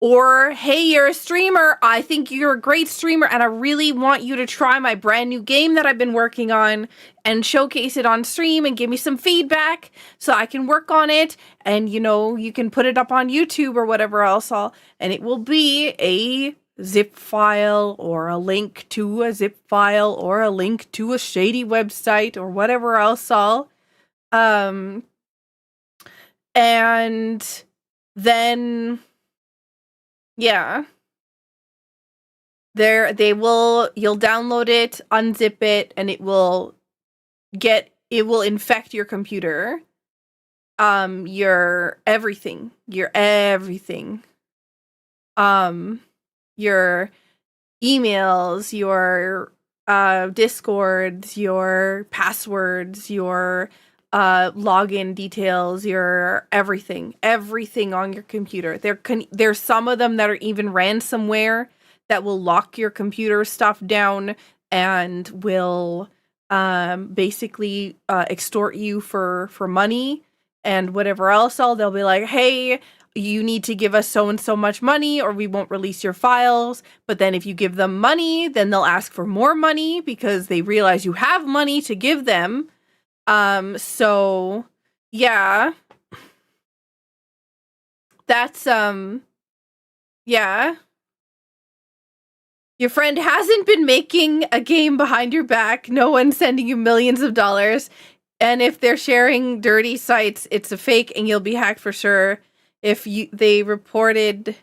or, hey, you're a streamer, I think you're a great streamer, and I really want you to try my brand new game that I've been working on, and showcase it on stream, and give me some feedback, so I can work on it, and, you know, you can put it up on YouTube, or whatever else, and it will be a zip file, or a link to a zip file, or a link to a shady website, or whatever else, and then, yeah, you'll download it, unzip it, and it will infect your computer, your everything, your emails, your discords, your passwords, your login details, your everything on your computer. There's some of them that are even ransomware that will lock your computer stuff down and will basically extort you for money and whatever else. They'll be like, hey, you need to give us so and so much money or we won't release your files. But then if you give them money, then they'll ask for more money because they realize you have money to give them. So yeah. That's yeah. Your friend hasn't been making a game behind your back. No one's sending you millions of dollars. And if they're sharing dirty sites, it's a fake and you'll be hacked for sure. If they reported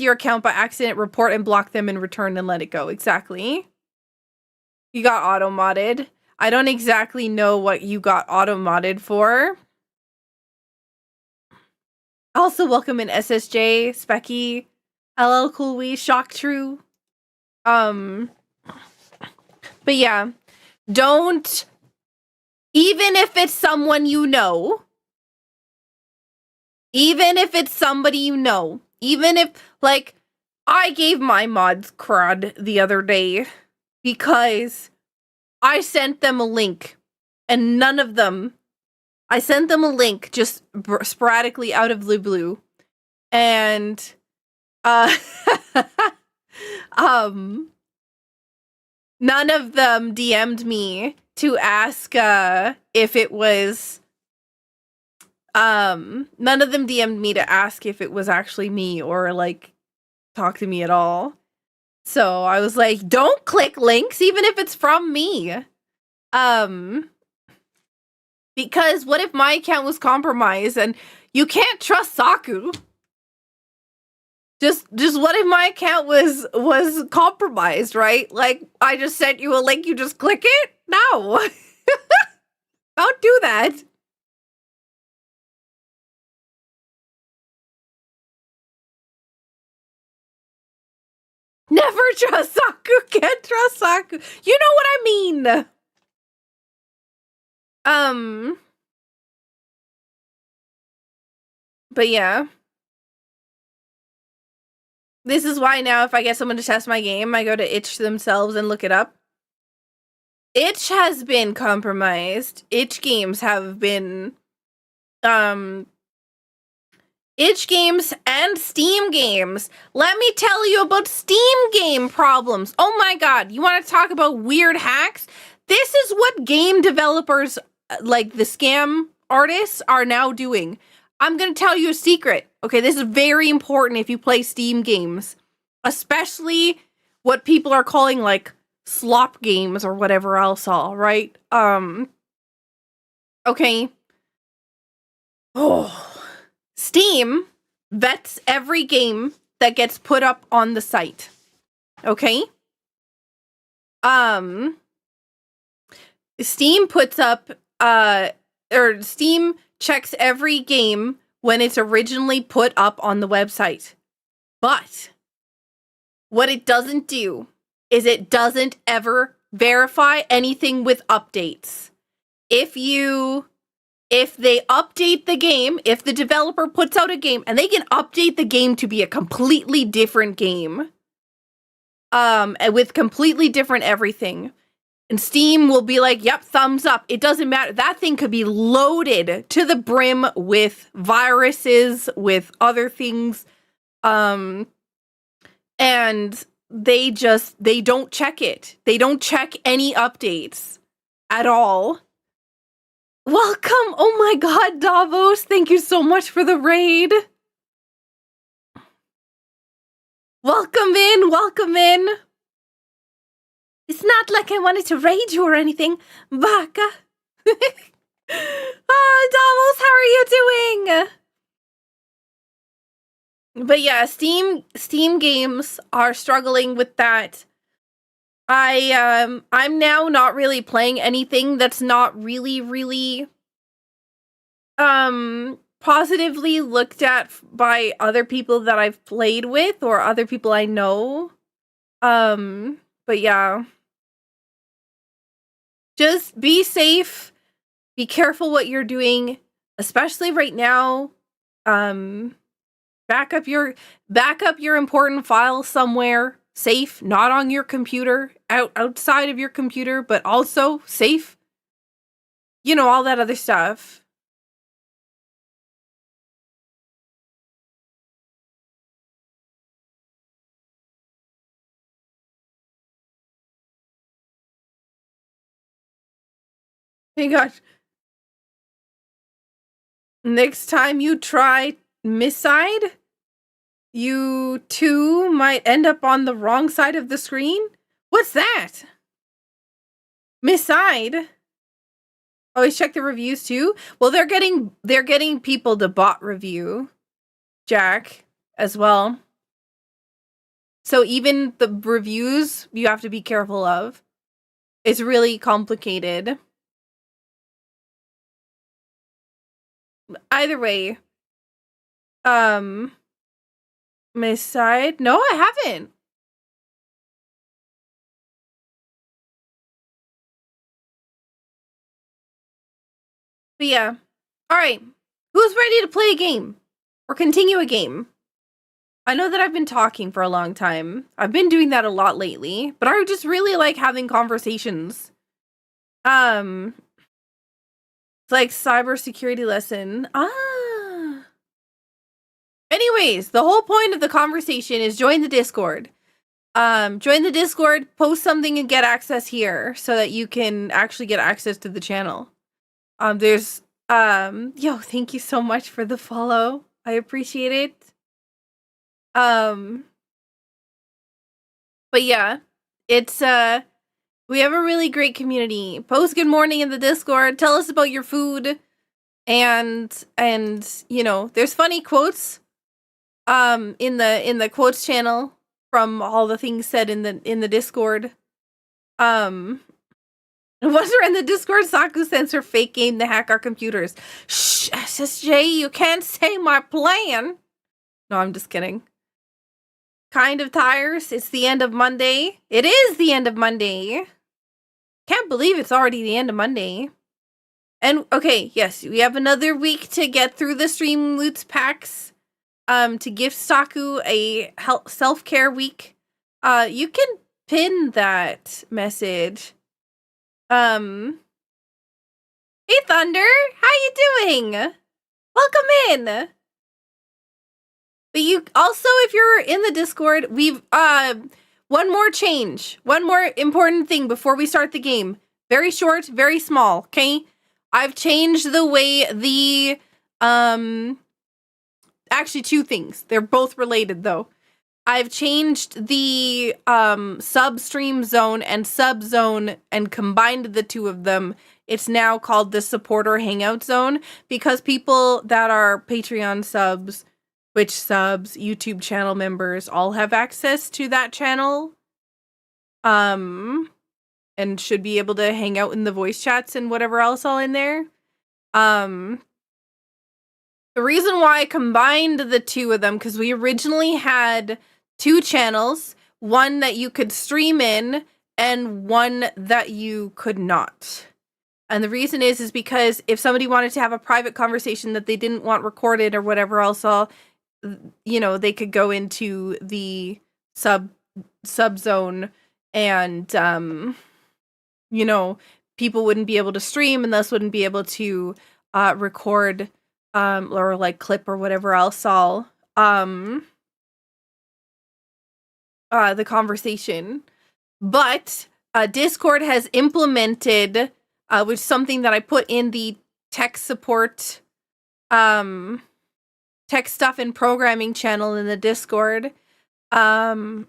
your account by accident, report and block them in return and let it go. Exactly. You got auto-modded. I don't exactly know what you got auto-modded for. Also, welcome in SSJ, Specky, LL Cool Wee, Shock True. But yeah, don't, even if it's someone you know, even if it's somebody you know, even if, like, I gave my mods crud the other day because I sent them a link and none of them, I sent them a link just sporadically out of the blue and none of them DM'd me to ask if it was none of them DM'd me to ask if it was actually me or like talk to me at all. So I was like, don't click links even if it's from me. Because what if my account was compromised and you can't trust Saku? Just what if my account was compromised, right? Like, I just sent you a link, you just click it? No. Don't do that. Never trust Saku. Can't trust Saku. You know what I mean. But yeah. This is why now if I get someone to test my game, I go to itch themselves and look it up. Itch has been compromised. Itch games have been itch games and Steam games. Let me tell you about Steam game problems. Oh my god, you want to talk about weird hacks? This is what game developers, like the scam artists, are now doing. I'm going to tell you a secret. Okay, this is very important if you play Steam games. Especially what people are calling, like, slop games or whatever else all, right? Okay. Oh. Steam vets every game that gets put up on the site. Okay? Steam puts up, or Steam checks every game when it's originally put up on the website. But what it doesn't do is it doesn't ever verify anything with updates. If they update the game, if the developer puts out a game and they can update the game to be a completely different game, with completely different everything, and Steam will be like, yep, thumbs up. It doesn't matter. That thing could be loaded to the brim with viruses, with other things. And they don't check it. They don't check any updates at all. Welcome. Oh my god, Davos. Thank you so much for the raid. Welcome in. Welcome in. It's not like I wanted to raid you or anything, Baka. Davos, how are you doing? But yeah, Steam games are struggling with that. I'm now not really playing anything that's not really positively looked at by other people that I've played with or other people I know. But yeah. Just be safe. Be careful what you're doing, especially right now. Back up your important files somewhere safe, not on your computer, outside of your computer, but also safe. You know, all that other stuff. Hey gosh. Next time you try Misside, you too might end up on the wrong side of the screen? What's that? Misside? Always check the reviews too? Well, they're getting people to bot review Jack as well. So even the reviews you have to be careful of. It's really complicated. Either way, Misside? No, I haven't. But yeah. Alright. Who's ready to play a game? Or continue a game? I know that I've been talking for a long time. I've been doing that a lot lately. But I just really like having conversations. It's like cybersecurity lesson. Anyways, the whole point of the conversation is join the Discord. Join the Discord, post something and get access here so that you can actually get access to the channel. There's, thank you so much for the follow. I appreciate it. But yeah, it's, we have a really great community. Post good morning in the Discord. Tell us about your food. And, you know, there's funny quotes, in the quotes channel from all the things said in the Discord. Was there in the Discord? Saku sends her fake game to hack our computers. Shh, SSJ, you can't say my plan. No, I'm just kidding. Kind of tires. It's the end of Monday. It is the end of Monday. Can't believe it's already the end of Monday. And, okay, yes, we have another week to get through the stream loots packs. To gift Saku a self-care week. You can pin that message. Hey Thunder, how you doing? Welcome in. But you also, if you're in the Discord, we've one more change. One more important thing before we start the game. Very short, very small, okay? I've changed the way the actually two things. They're both related though. I've changed the sub-stream zone and sub-zone and combined the two of them. It's now called the supporter hangout zone because people that are Patreon subs, Twitch subs, YouTube channel members all have access to that channel. And should be able to hang out in the voice chats and whatever else all in there. The reason why I combined the two of them, because we originally had two channels, one that you could stream in and one that you could not. And the reason is because if somebody wanted to have a private conversation that they didn't want recorded or whatever else, you know, they could go into the sub zone and, you know, people wouldn't be able to stream and thus wouldn't be able to record or like clip or whatever else the conversation. But Discord has implemented, which is something that I put in the tech support, tech stuff and programming channel in the Discord, that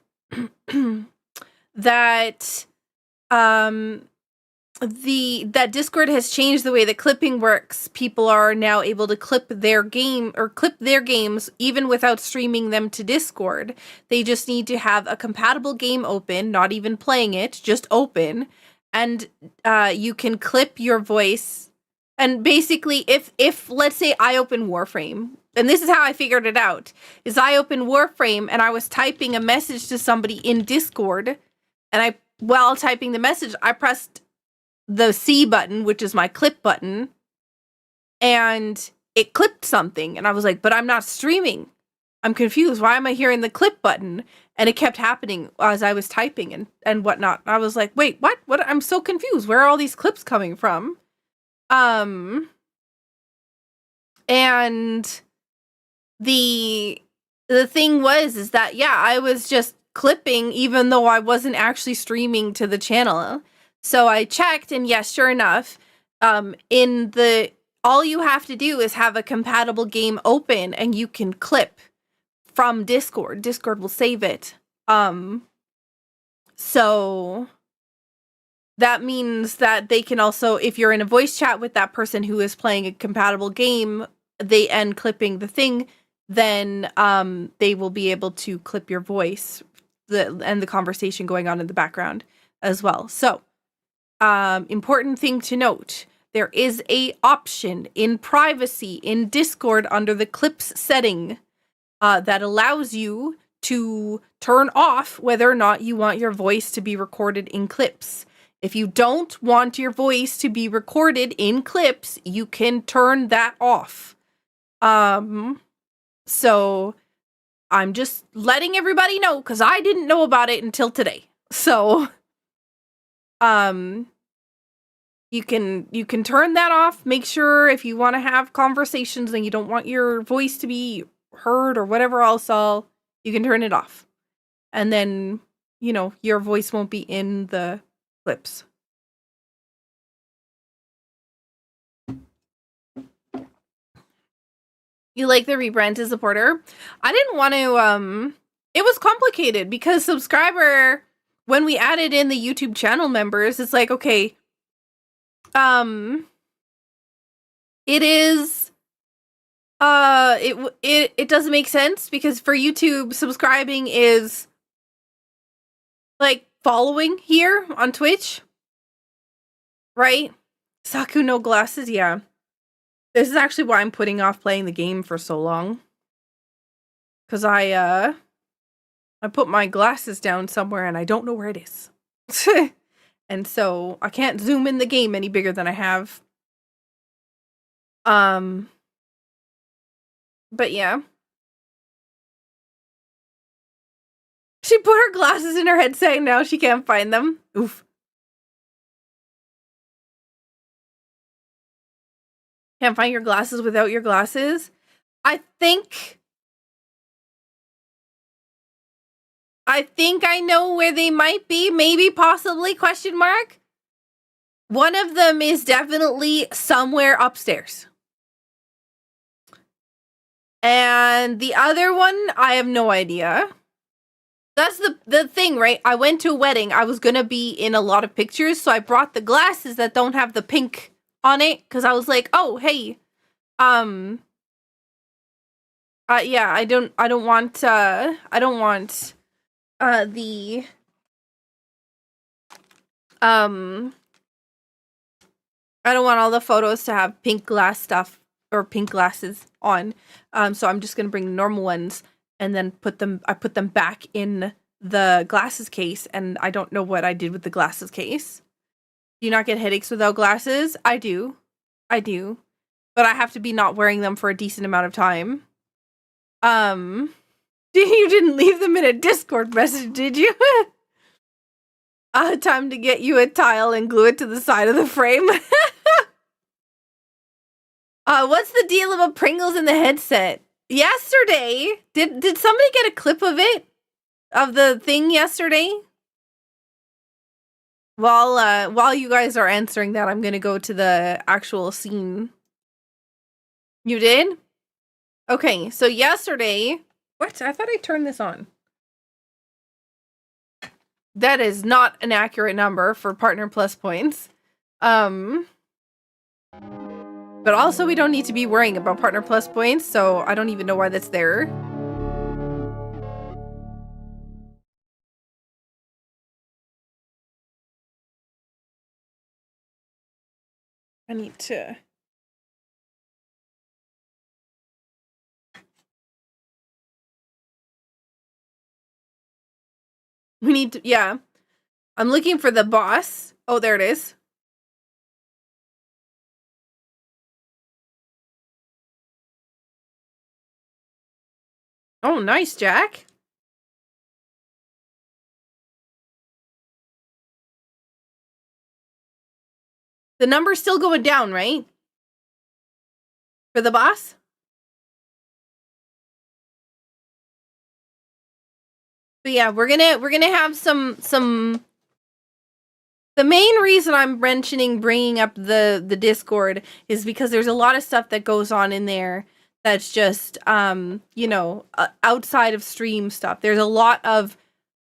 that Discord has changed the way that clipping works. People are now able to clip their games even without streaming them to Discord. They just need to have a compatible game open, not even playing it, just open, and you can clip your voice. And basically, if let's say I open Warframe, and this is how I figured it out, is I opened Warframe and I was typing a message to somebody in Discord, and while typing the message, I pressed the C button, which is my clip button, and it clipped something. And I was like, but I'm not streaming. I'm confused. Why am I hearing the clip button? And it kept happening as I was typing and whatnot. I was like, wait, what? What? I'm so confused. Where are all these clips coming from? And the thing is that, yeah, I was just clipping even though I wasn't actually streaming to the channel. So I checked, and yes, sure enough, all you have to do is have a compatible game open and you can clip from Discord. Discord will save it. So that means that they can also, if you're in a voice chat with that person who is playing a compatible game, they end clipping the thing, then they will be able to clip your voice and the conversation going on in the background as well. So, important thing to note, there is a option in privacy in Discord under the clips setting that allows you to turn off whether or not you want your voice to be recorded in clips. If you don't want your voice to be recorded in clips, you can turn that off. So I'm just letting everybody know, because I didn't know about it until today. So you can turn that off. Make sure if you want to have conversations and you don't want your voice to be heard or whatever else, you can turn it off. And then, your voice won't be in the clips. You like the rebrand to supporter? I didn't want to, it was complicated because subscriber, when we added in the YouTube channel members, it's like, okay, it is, it doesn't make sense because for YouTube, subscribing is like following here on Twitch, right? Saku no glasses, yeah. This is actually why I'm putting off playing the game for so long. Because I put my glasses down somewhere and I don't know where it is. And so I can't zoom in the game any bigger than I have. But yeah. She put her glasses in her headset and now she can't find them. Oof. Can't find your glasses without your glasses? I think I know where they might be. Maybe, possibly, question mark. One of them is definitely somewhere upstairs. And the other one, I have no idea. That's the thing, right? I went to a wedding. I was gonna be in a lot of pictures, so I brought the glasses that don't have the pink on it, because I was like, oh, hey, yeah, I don't want the, I don't want all the photos to have pink glass stuff or pink glasses on. So I'm just gonna bring the normal ones and then I put them back in the glasses case, and I don't know what I did with the glasses case. Do you not get headaches without glasses? I do. But I have to be not wearing them for a decent amount of time. You didn't leave them in a Discord message, did you? Time to get you a tile and glue it to the side of the frame. What's the deal about Pringles in the headset? Yesterday, did somebody get a clip of it? Of the thing yesterday? While you guys are answering that, I'm gonna go to the actual scene. You did? Okay, so yesterday... What? I thought I turned this on. That is not an accurate number for Partner Plus points. But also we don't need to be worrying about Partner Plus points, so I don't even know why that's there. I need to... We need to... Yeah. I'm looking for the boss. Oh, there it is. Oh, nice, Jack. The number's still going down, right? For the boss? But yeah, we're gonna have some. The main reason I'm mentioning bringing up the Discord is because there's a lot of stuff that goes on in there that's just you know, outside of stream stuff. There's a lot of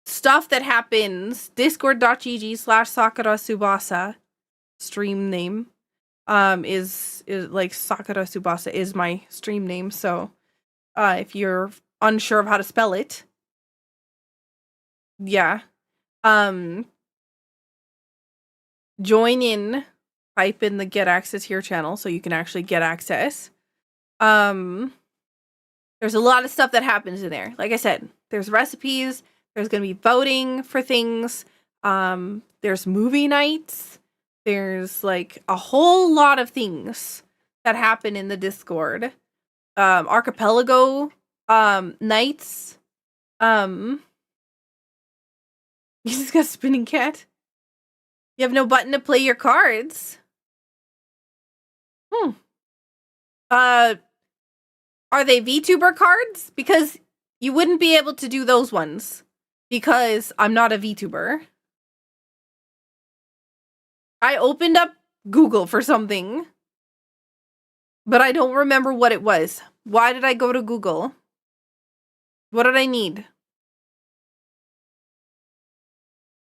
stuff that happens. Discord.gg/SakuraTsubasa stream name is like SakuraTsubasa is my stream name. So if you're unsure of how to spell it, yeah, join in, type in the get access here channel so you can actually get access. There's a lot of stuff that happens in there. Like I said, there's recipes, there's gonna be voting for things, there's movie nights, there's like a whole lot of things that happen in the Discord. Archipelago nights. You just got a spinning cat. You have no button to play your cards. Are they VTuber cards? Because you wouldn't be able to do those ones. Because I'm not a VTuber. I opened up Google for something. But I don't remember what it was. Why did I go to Google? What did I need?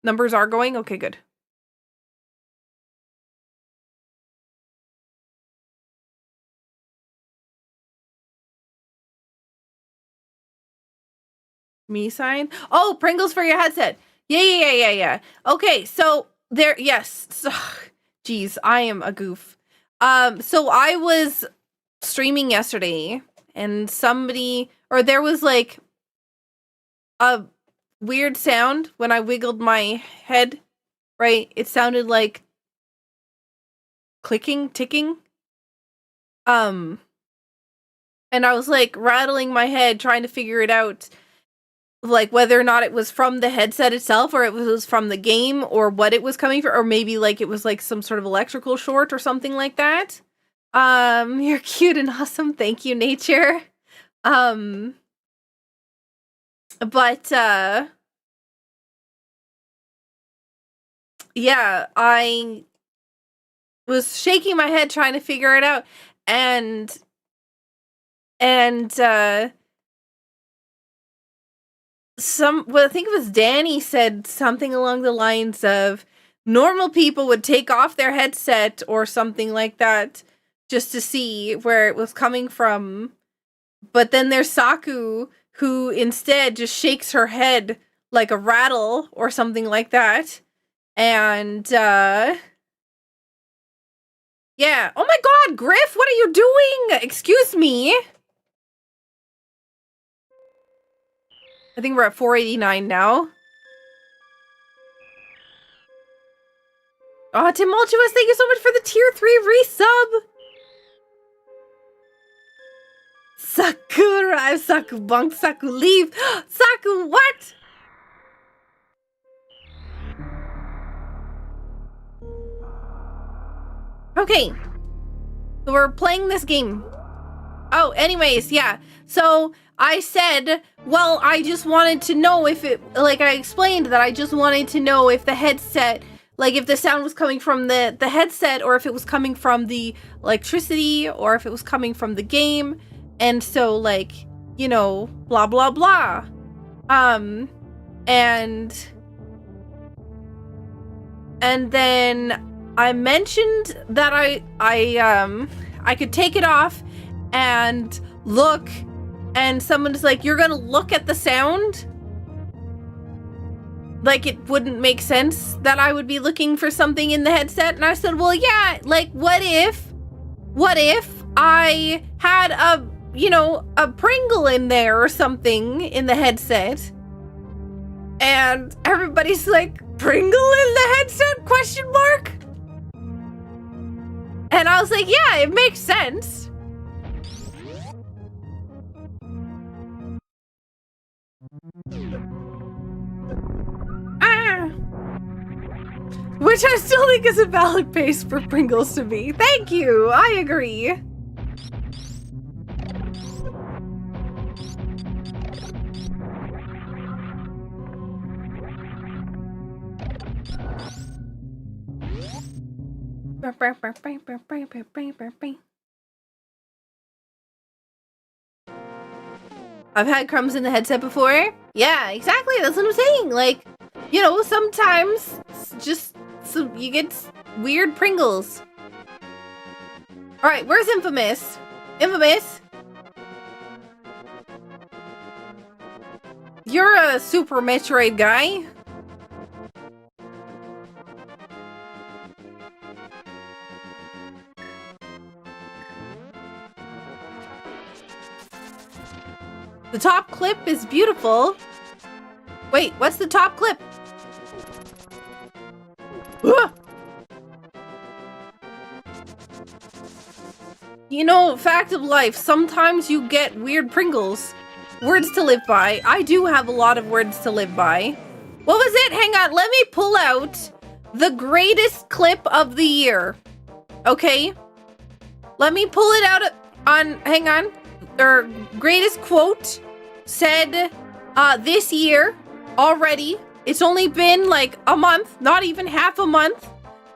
Numbers are going? Okay, good. Me sign? Oh, Pringles for your headset. Yeah. Okay, so there, yes. So, geez, I am a goof. So I was streaming yesterday and there was like a weird sound when I wiggled my head, right? It sounded like clicking, ticking. And I was like rattling my head trying to figure it out, like whether or not it was from the headset itself or it was from the game or what it was coming from, or maybe like it was like some sort of electrical short or something like that. You're cute and awesome. Thank you, nature. But yeah, I was shaking my head trying to figure it out, and I think it was Danny said something along the lines of normal people would take off their headset or something like that just to see where it was coming from. But then there's Saku, who instead just shakes her head like a rattle or something like that. And yeah. Oh my god, Griff, what are you doing? Excuse me. I think we're at 489 now. Oh, Tumultuous, thank you so much for the tier 3 resub. Sakura, Saku bunk, Saku leave. Saku, what? Okay. So we're playing this game. Oh, anyways, yeah. So I said, well, I just wanted to know if it, like I explained that I just wanted to know if the headset, like if the sound was coming from the headset or if it was coming from the electricity or if it was coming from the game. And so like, you know, blah, blah, blah. And then I mentioned that I could take it off and look, and someone's like, you're gonna look at the sound? Like, it wouldn't make sense that I would be looking for something in the headset. And I said, well, yeah, like, what if I had a Pringle in there or something in the headset? And everybody's like, Pringle in the headset? Question mark? And I was like, yeah, it makes sense. Which I still think is a valid pace for Pringles to be. Thank you, I agree. I've had crumbs in the headset before. Yeah, exactly. That's what I'm saying. Like, you know, sometimes just you get weird Pringles. All right, where's Infamous? Infamous? You're a Super Metroid guy. The top clip is beautiful. Wait, what's the top clip? Ugh. You know, fact of life, sometimes you get weird Pringles. Words to live by. I do have a lot of words to live by. What was it? Hang on, let me pull out the greatest clip of the year. Okay? Let me pull it out on, hang on. Or greatest quote said this year already. It's only been like a month, not even half a month.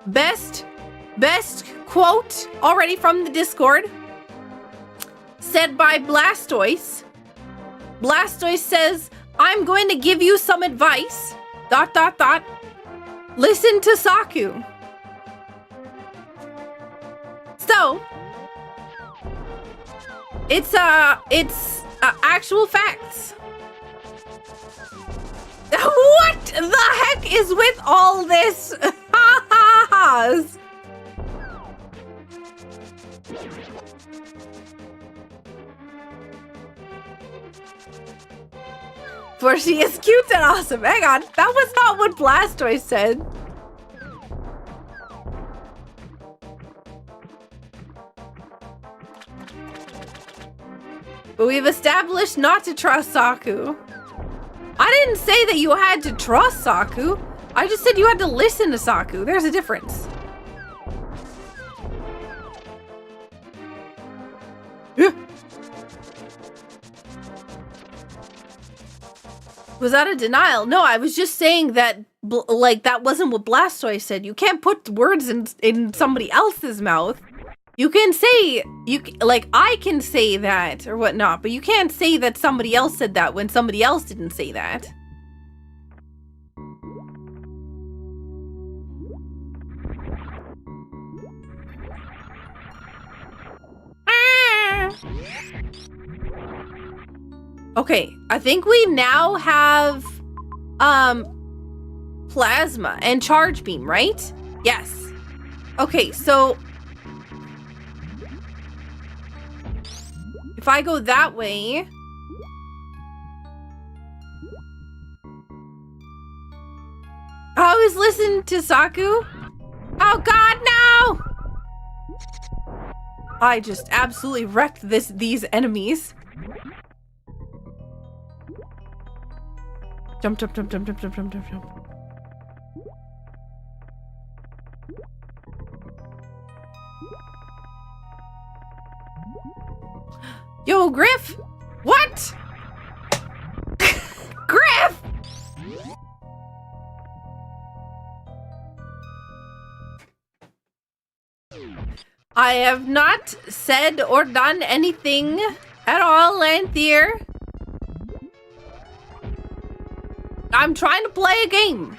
Best quote already from the Discord said by Blastoise. Blastoise says, I'm going to give you some advice. ... Listen to Saku. So it's actual facts. What the heck is with all this? Ha-ha-has. For she is cute and awesome. Hang on, that was not what Blastoise said. But we've established not to trust Saku. I didn't say that you had to trust Saku. I just said you had to listen to Saku. There's a difference. Was that a denial? No, I was just saying that, like, that wasn't what Blastoise said. You can't put words in somebody else's mouth. You can say, like, I can say that or whatnot, but you can't say that somebody else said that when somebody else didn't say that. Okay, I think we now have plasma and charge beam, right? Yes. Okay, so if I go that way, I always listen to Saku. Oh God, no! I just absolutely wrecked these enemies. Jump, jump, jump, jump, jump, jump, jump, jump, jump. Yo, Griff! What? Griff! I have not said or done anything at all, Lanthier. I'm trying to play a game.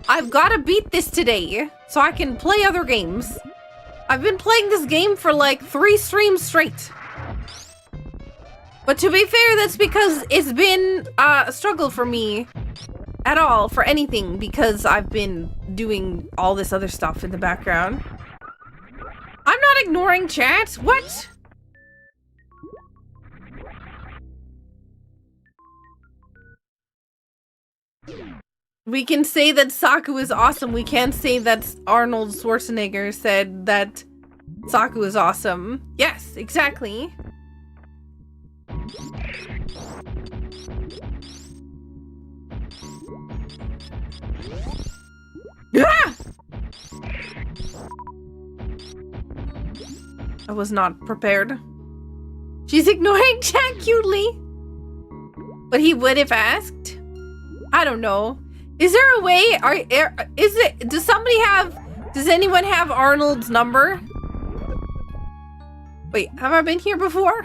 I've got to beat this today so I can play other games. I've been playing this game for like 3 streams straight. But to be fair, that's because it's been a struggle for me at all for anything because I've been doing all this other stuff in the background. I'm not ignoring chat. What? We can say that Saku is awesome. We can't say that Arnold Schwarzenegger said that Saku is awesome. Yes, exactly. Ah! was not prepared. She's ignoring Jack cutely. But he would have asked. I don't know. Is there a way? Does anyone have Arnold's number? Wait, have I been here before?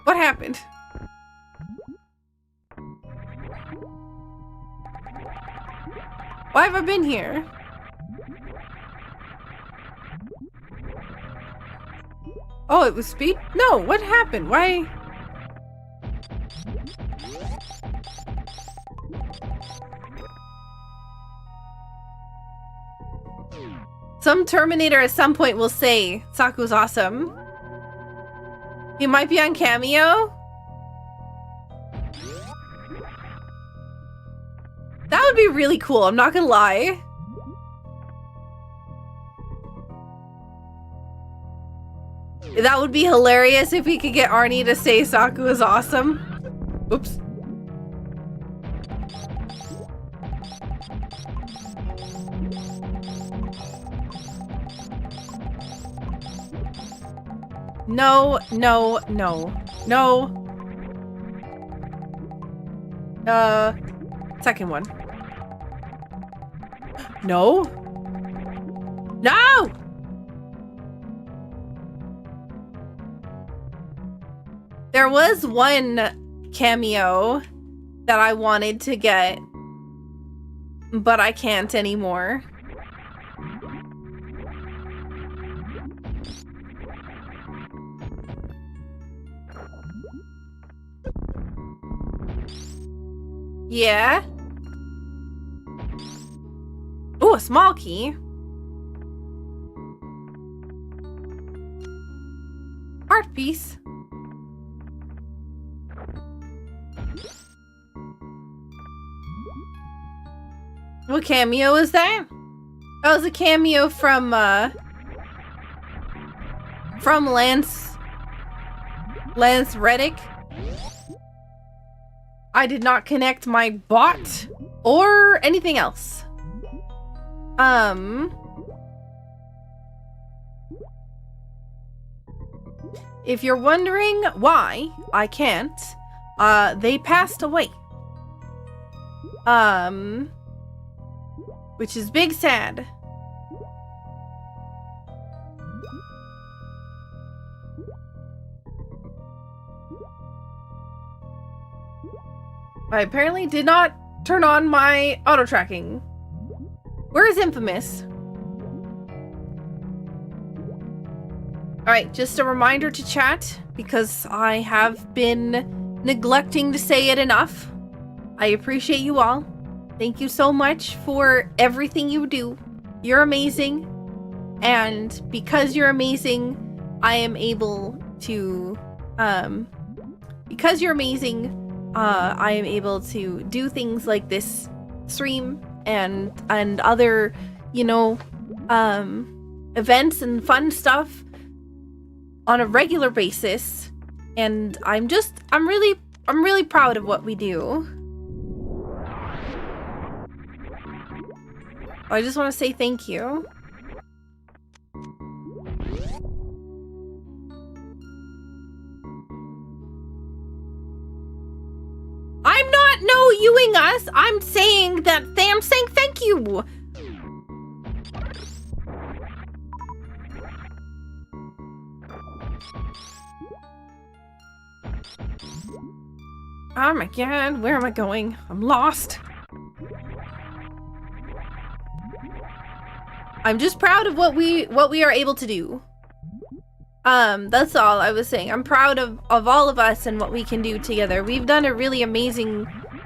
What happened? Why have I been here? Oh, it was speed? No, what happened? Why? Some Terminator at some point will say, Saku's awesome. He might be on Cameo. That would be really cool, I'm not gonna lie. That would be hilarious if we could get Arnie to say Saku is awesome. Oops. No, no, no, no. Second one. No. No! There was one cameo that I wanted to get, but I can't anymore. Yeah. Oh, a small key. Art piece. What cameo is that? That was a cameo from Lance Reddick. I did not connect my bot or anything else. If you're wondering why I can't, they passed away. Which is big sad. I apparently did not turn on my auto tracking. Where is Infamous? Alright, just a reminder to chat, because I have been neglecting to say it enough. I appreciate you all. Thank you so much for everything you do. You're amazing. And because you're amazing, I am able to, because you're amazing, I am able to do things like this stream and other, you know, events and fun stuff on a regular basis. And I'm really proud of what we do. I just want to say thank you. I'm not no-youing us. I'm saying thank you. Oh my god, where am I going? I'm lost. I'm just proud of what we are able to do. That's all I was saying. I'm proud of all of us and what we can do together. We've done a really amazing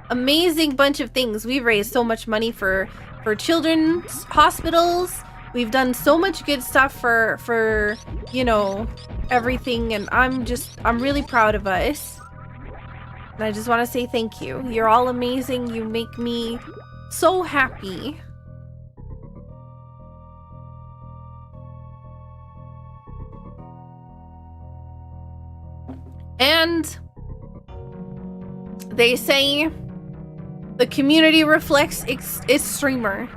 bunch of things. We've raised so much money for children's hospitals. We've done so much good stuff for you know, everything, and I'm really proud of us. And I just want to say thank you. You're all amazing. You make me so happy. And they say the community reflects its streamer.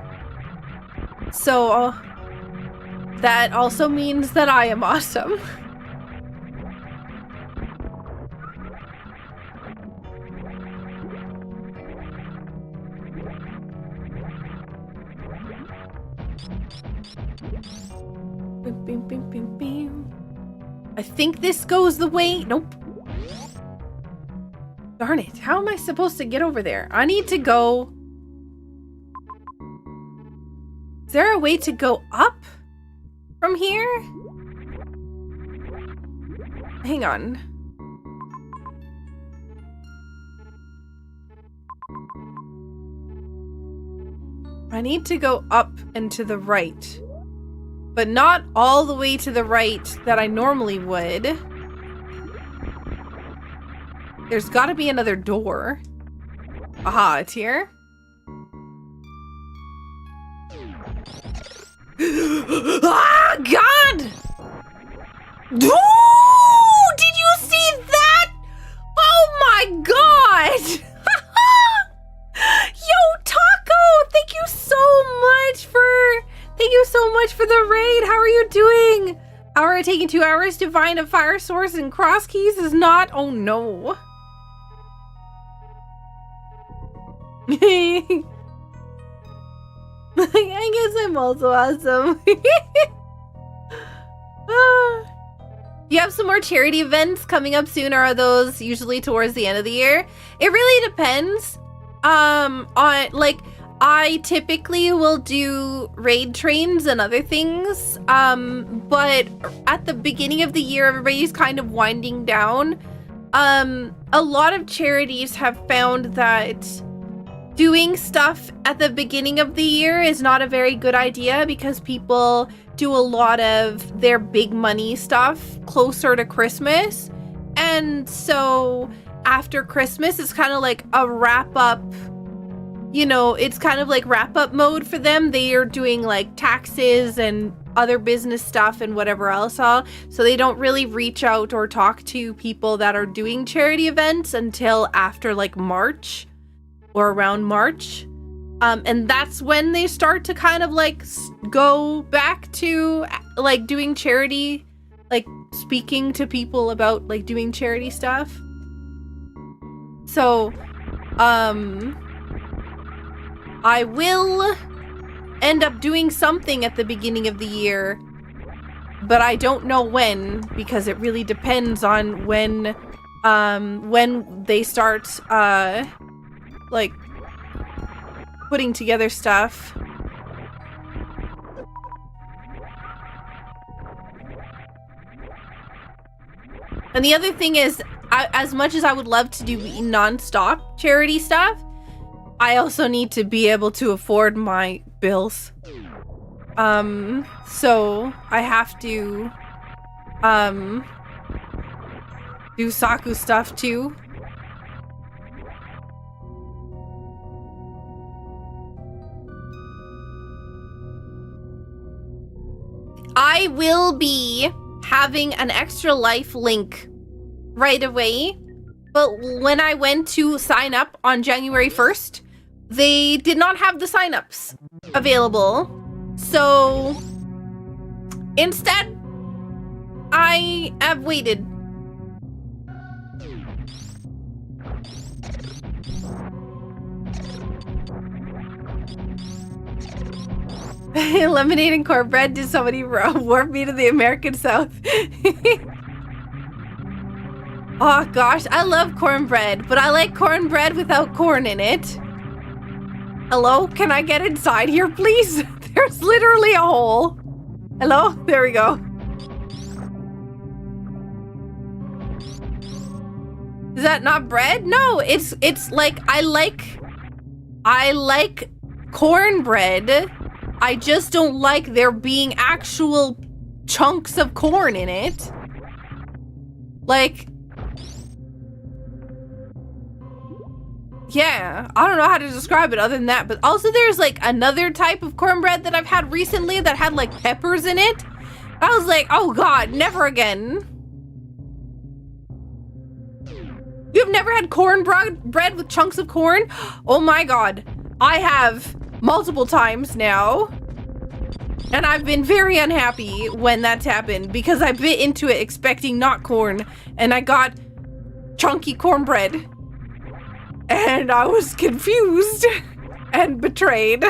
So that also means that I am awesome. Bing, bing, bing, bing. I think this goes the way. Nope. Darn it. How am I supposed to get over there? I need to go. Is there a way to go up from here? Hang on. I need to go up and to the right. But not all the way to the right that I normally would. There's gotta be another door. Aha, it's here. Ah, God! Ooh, did you see that? Oh my God! Yo, Taco, thank you so much for the raid. How are you doing? Hour taking 2 hours to find a fire source and cross keys is not. Oh no. I guess I'm also awesome. You have some more charity events coming up soon, or are those usually towards the end of the year? It really depends. On like, I typically will do raid trains and other things. But at the beginning of the year, everybody's kind of winding down. A lot of charities have found that doing stuff at the beginning of the year is not a very good idea because people do a lot of their big money stuff closer to Christmas. And so after Christmas, it's kind of like a wrap up, you know, it's kind of like wrap up mode for them. They are doing like taxes and other business stuff and whatever else. So they don't really reach out or talk to people that are doing charity events until after like March. Or around March. And that's when they start to kind of like go back to like doing charity, like speaking to people about like doing charity stuff. So, I will end up doing something at the beginning of the year, but I don't know when because it really depends on when they start, like putting together stuff. And the other thing is, as much as I would love to do non-stop charity stuff, I also need to be able to afford my bills. So I have to do Saku stuff too. I will be having an extra life link right away, but when I went to sign up on January 1st, they did not have the signups available. So instead, I have waited. Lemonade and cornbread. Did somebody warp me to the American South? Oh gosh, I love cornbread, but I like cornbread without corn in it. Hello? Can I get inside here, please? There's literally a hole. Hello? There we go. Is that not bread? No, it's like I like cornbread. I just don't like there being actual chunks of corn in it. Like, yeah, I don't know how to describe it other than that. But also there's like another type of cornbread that I've had recently that had like peppers in it. I was like, oh God, never again. You've never had cornbread with chunks of corn? Oh my God, I have multiple times now. And I've been very unhappy when that's happened because I bit into it expecting not corn and I got chunky cornbread. And I was confused and betrayed.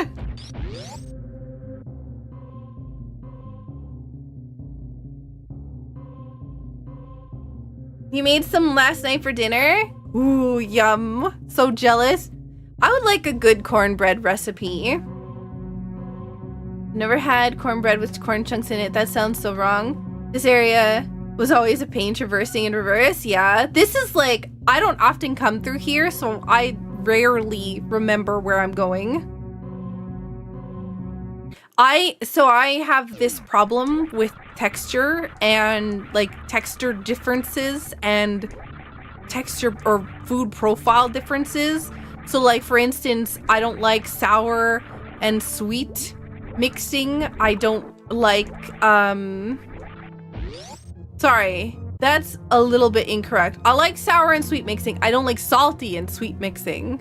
You made some last night for dinner? Ooh, yum. So jealous. I would like a good cornbread recipe. Never had cornbread with corn chunks in it. That sounds so wrong. This area was always a pain traversing in reverse. Yeah, this is like, I don't often come through here, so I rarely remember where I'm going. I have this problem with texture and like texture differences and texture or food profile differences. So like, for instance, I don't like sour and sweet mixing. I don't like, sorry, that's a little bit incorrect. I like sour and sweet mixing. I don't like salty and sweet mixing.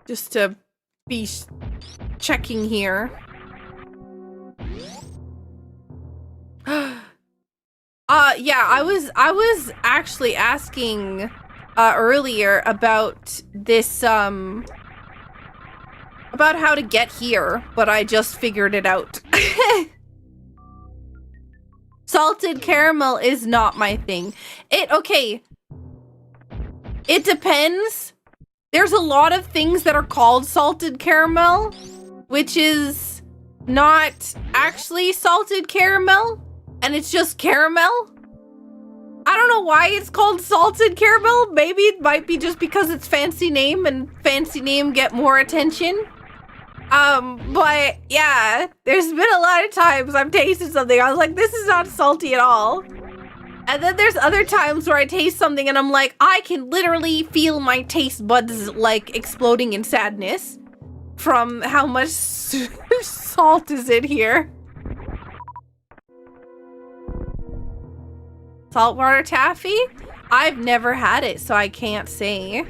Just to be checking here. Yeah, I was actually asking earlier about this about how to get here, but I just figured it out. Salted caramel is not my thing. Okay. It depends. There's a lot of things that are called salted caramel, which is not actually salted caramel, and it's just caramel. I don't know why it's called salted caramel. Maybe it might be just because it's fancy name and fancy name get more attention. But yeah, there's been a lot of times I've tasted something, I was like, this is not salty at all. And then there's other times where I taste something and I'm like, I can literally feel my taste buds like exploding in sadness from how much salt is in here. Saltwater taffy? I've never had it, so I can't say.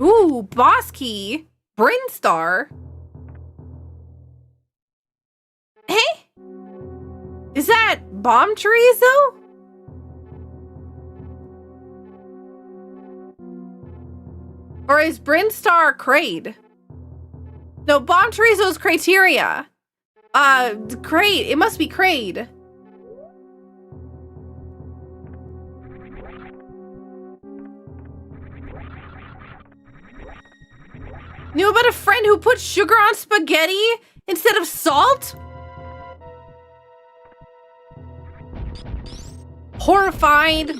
Ooh, boss key. Brinstar. Hey? Is that bomb chorizo? Or is Brinstar Crade? No, bomb chorizo is Criteria. Crade. It must be Crade. Knew about a friend who put sugar on spaghetti instead of salt? Horrified.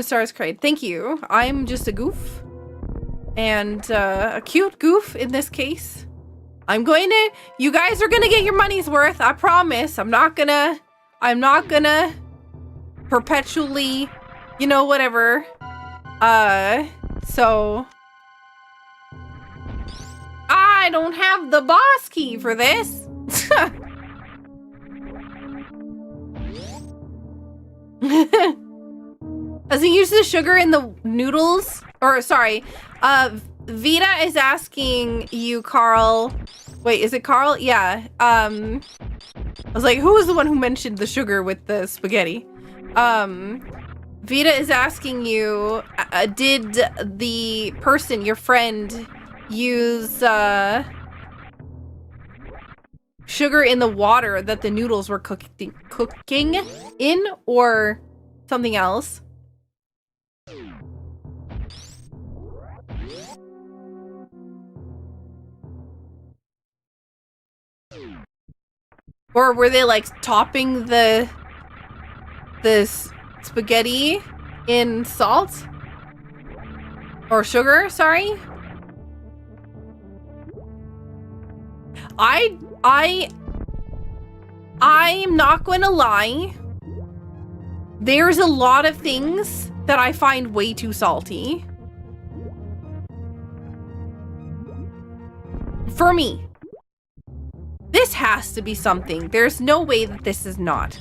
Stars Crate. Thank you. I'm just a goof. And a cute goof in this case. You guys are gonna get your money's worth. I promise. I'm not gonna perpetually, you know, whatever. So I don't have the boss key for this. Does he use the sugar in the noodles? Or sorry, Vita is asking you, Carl. Wait, is it Carl? Yeah. I was like, who was the one who mentioned the sugar with the spaghetti? Vita is asking you, did the person, your friend, use sugar in the water that the noodles were cooking in, or something else? Or were they like topping the spaghetti in salt? Or sugar, sorry? I'm not gonna lie. There's a lot of things that I find way too salty. For me. This has to be something. There's no way that this is not.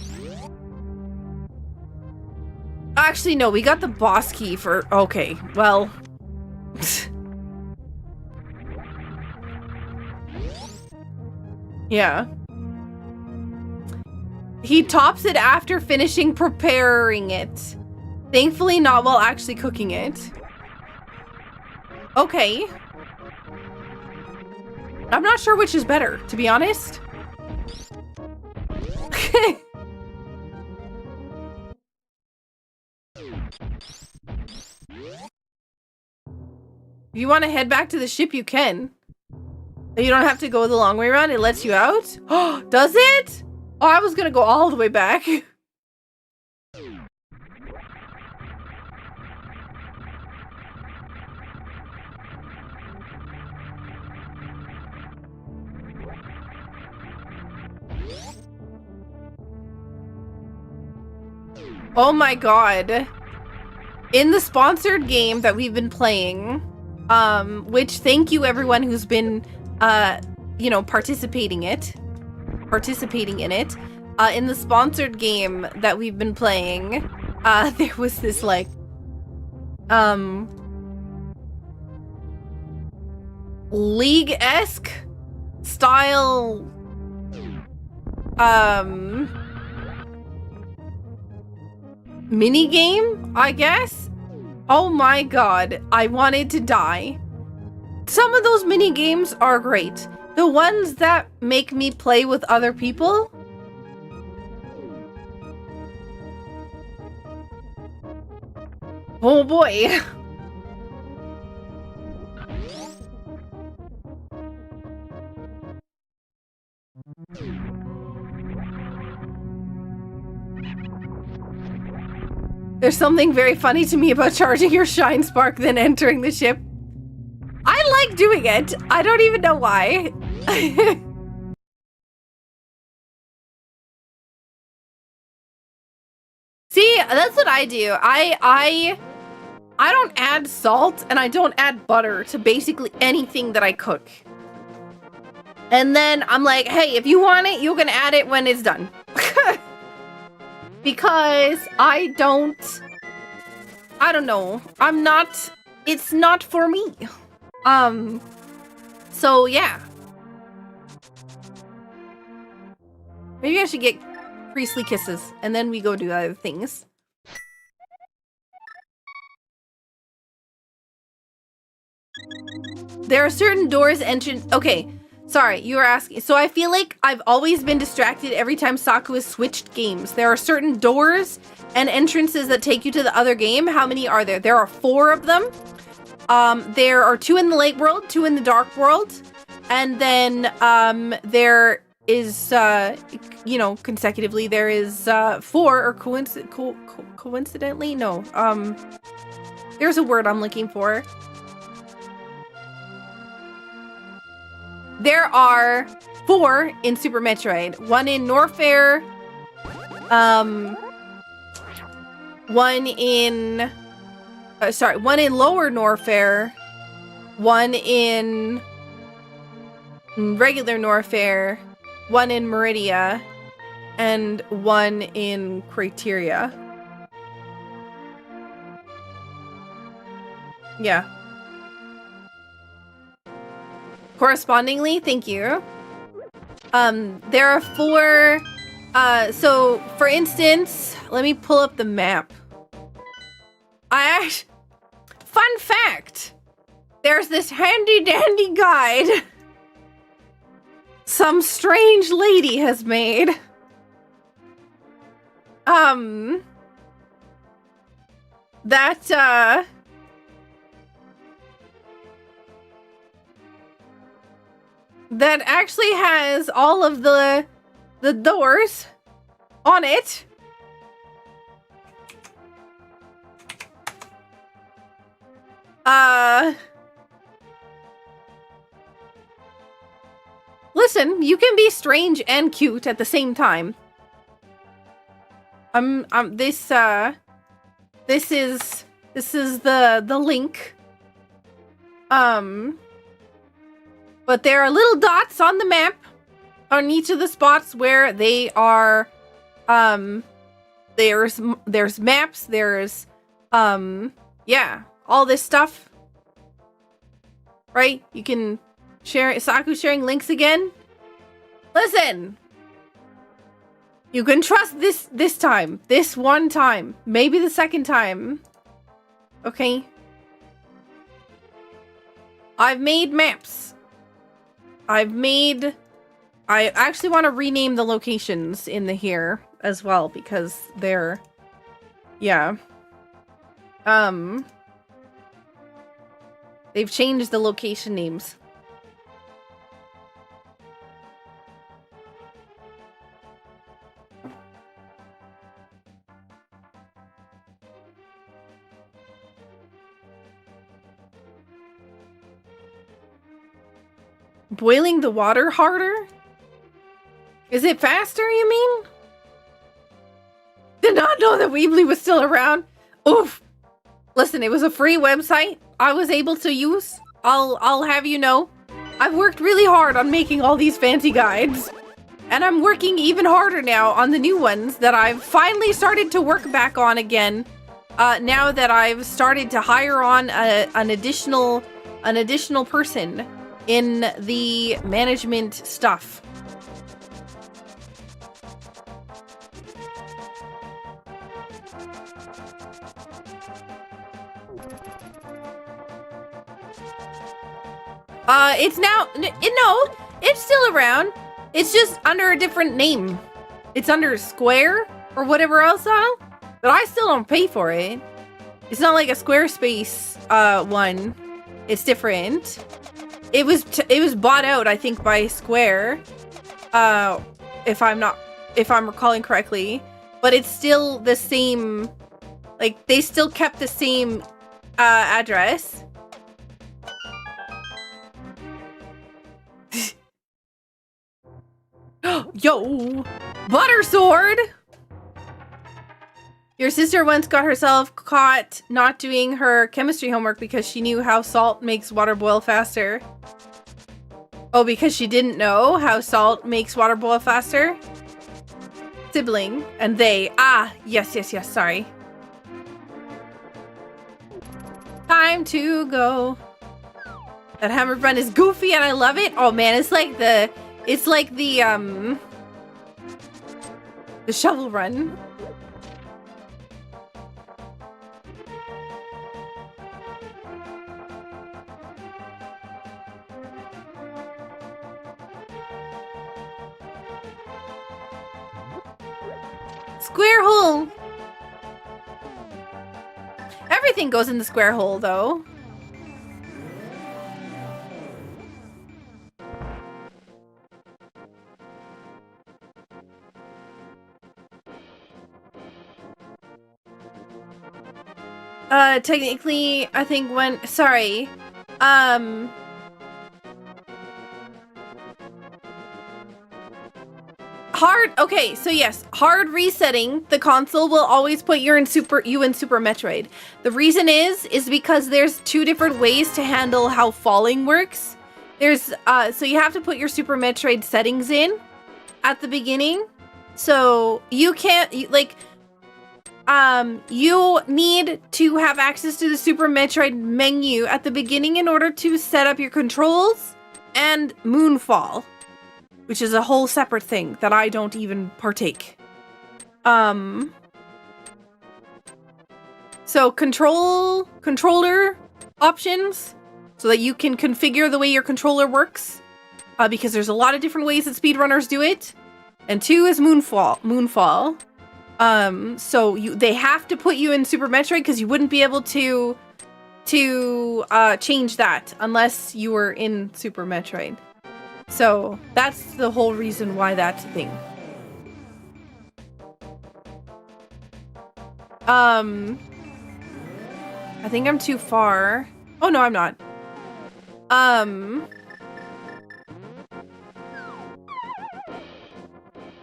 Actually, no, we got the boss key for... Okay, well... yeah. He tops it after finishing preparing it. Thankfully, not while actually cooking it. Okay. I'm not sure which is better, to be honest. If you want to head back to the ship, you can. You don't have to go the long way around. It lets you out. Oh, does it? Oh, I was gonna go all the way back. Oh my god. In the sponsored game that we've been playing, which thank you everyone who's been, you know, participating in it. In the sponsored game that we've been playing, there was this, like, League-esque style, mini game, I guess. Oh my god, I wanted to die. Some of those mini games are great. The ones that make me play with other people. Oh boy. There's something very funny to me about charging your Shine Spark then entering the ship. I like doing it. I don't even know why. See, that's what I do. I don't add salt and I don't add butter to basically anything that I cook. And then I'm like, hey, if you want it, you can add it when it's done. Because I don't know. It's not for me. So yeah. Maybe I should get priestly kisses and then we go do other things. There are certain doors entrance. Okay. Sorry, you were asking. So I feel like I've always been distracted every time Saku has switched games. There are certain doors and entrances that take you to the other game. How many are there? There are 4 of them. There are 2 in the light world, 2 in the dark world. And then there is, you know, consecutively, there is 4 or coincidentally? No. There's a word I'm looking for. There are 4 in Super Metroid. 1 in Norfair. 1 in... sorry, 1 in Lower Norfair. 1 in regular Norfair. 1 in Meridia. And 1 in Criteria. Yeah. Correspondingly, thank you. There are 4, so for instance, let me pull up the map. Fun fact, there's this handy dandy guide some strange lady has made. That actually has all of the doors on it. Listen, you can be strange and cute at the same time. This is the link. But there are little dots on the map. on each of the spots where they are, there's maps, there's, yeah, all this stuff. Right? You can share, Saku sharing links again. Listen! You can trust this time. This one time. Maybe the second time. Okay? I've made maps. I actually want to rename the locations in the here as well because they're, yeah. They've changed the location names. Boiling the water harder? Is it faster, you mean? Did not know that Weebly was still around. Oof. Listen, it was a free website I was able to use. I'll have you know. I've worked really hard on making all these fancy guides. And I'm working even harder now on the new ones that I've finally started to work back on again. Now that I've started to hire on an additional person in the management stuff. It's now, no, it's still around. It's just under a different name. It's under Square or whatever else on, but I still don't pay for it. It's not like a Squarespace one. It's different. It was bought out, I think, by Square. If I'm recalling correctly, but it's still the same. Like they still kept the same address. Yo, Butter Sword! Your sister once got herself caught not doing her chemistry homework because she knew how salt makes water boil faster. Oh, because she didn't know how salt makes water boil faster? Sibling and they. Ah, yes, sorry. Time to go. That hammer run is goofy and I love it. Oh man, it's like the shovel run. Square hole. Everything goes in the square hole though. Technically, I think when, sorry, hard, okay, so yes, hard resetting the console will always put you in Super Metroid. The reason is because there's two different ways to handle how falling works. There's, so you have to put your Super Metroid settings in at the beginning. So you can't, you need to have access to the Super Metroid menu at the beginning in order to set up your controls and Moonfall, which is a whole separate thing that I don't even partake. So controller options so that you can configure the way your controller works, because there's a lot of different ways that speedrunners do it. And 2 is Moonfall. So they have to put you in Super Metroid because you wouldn't be able to change that unless you were in Super Metroid. So that's the whole reason why that's a thing. I think I'm too far. Oh no, I'm not.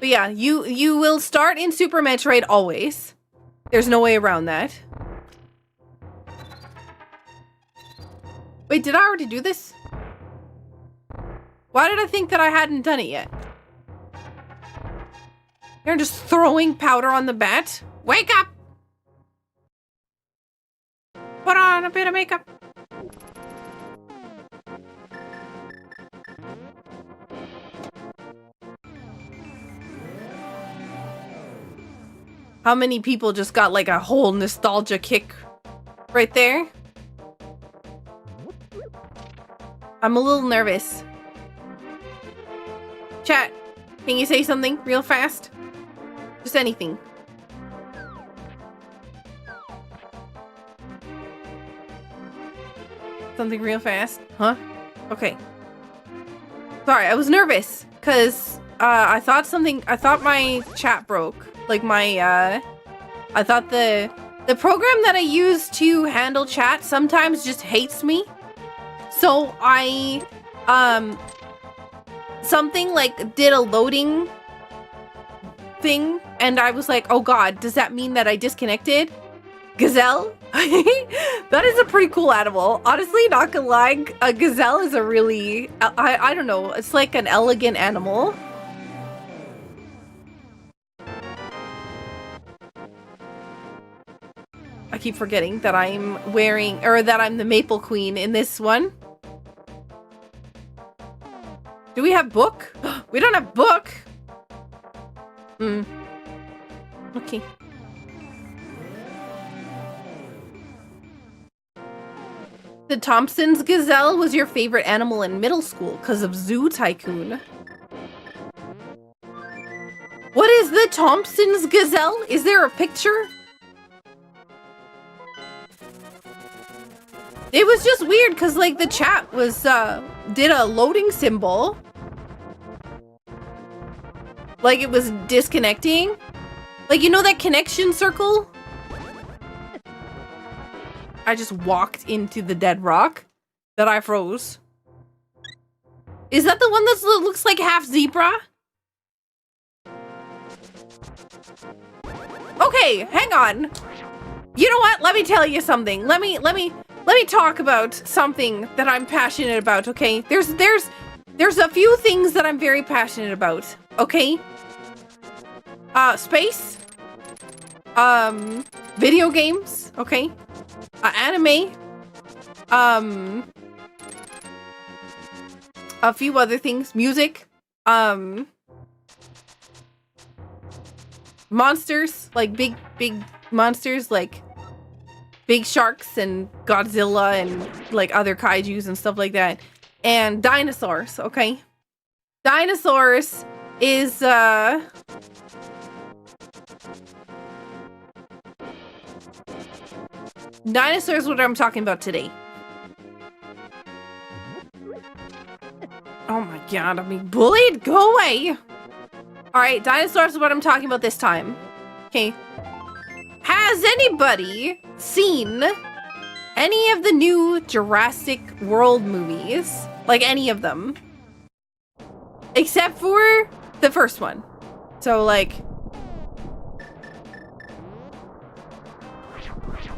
But yeah, you will start in Super Metroid always. There's no way around that. Wait, did I already do this? Why did I think that I hadn't done it yet? They're just throwing powder on the bat. Wake up! Put on a bit of makeup. How many people just got like a whole nostalgia kick right there? I'm a little nervous. Chat, can you say something real fast? Just anything. Something real fast? Huh? Okay. Sorry, I was nervous because I thought my chat broke. Like my I thought the program that I use to handle chat sometimes just hates me. So I something like did a loading thing and I was like, oh god, does that mean that I disconnected? Gazelle? That is a pretty cool animal. Honestly, not gonna lie, a gazelle is a really, I don't know, it's like an elegant animal. I keep forgetting that I'm wearing, or that I'm the Maple Queen in this one. Do we have book? We don't have book. Okay. The Thompson's gazelle was your favorite animal in middle school because of Zoo Tycoon. What is the Thompson's gazelle? Is there a picture? It was just weird because like the chat was did a loading symbol. Like it was disconnecting. Like, you know that connection circle? I just walked into the dead rock that I froze. Is that the one that looks like half zebra? Okay, hang on. You know what? Let me tell you something. Let me talk about something that I'm passionate about, okay? There's a few things that I'm very passionate about, okay? Space. Video games, okay? Anime. A few other things. Music. Monsters. Like big monsters, like big sharks and Godzilla and like other kaijus and stuff like that. And dinosaurs, okay? Dinosaurs is dinosaurs what I'm talking about today. Oh my god, I'm being bullied? Go away! Alright, dinosaurs is what I'm talking about this time. Okay. Has anybody seen any of the new Jurassic World movies? Like any of them? Except for the first one. So like...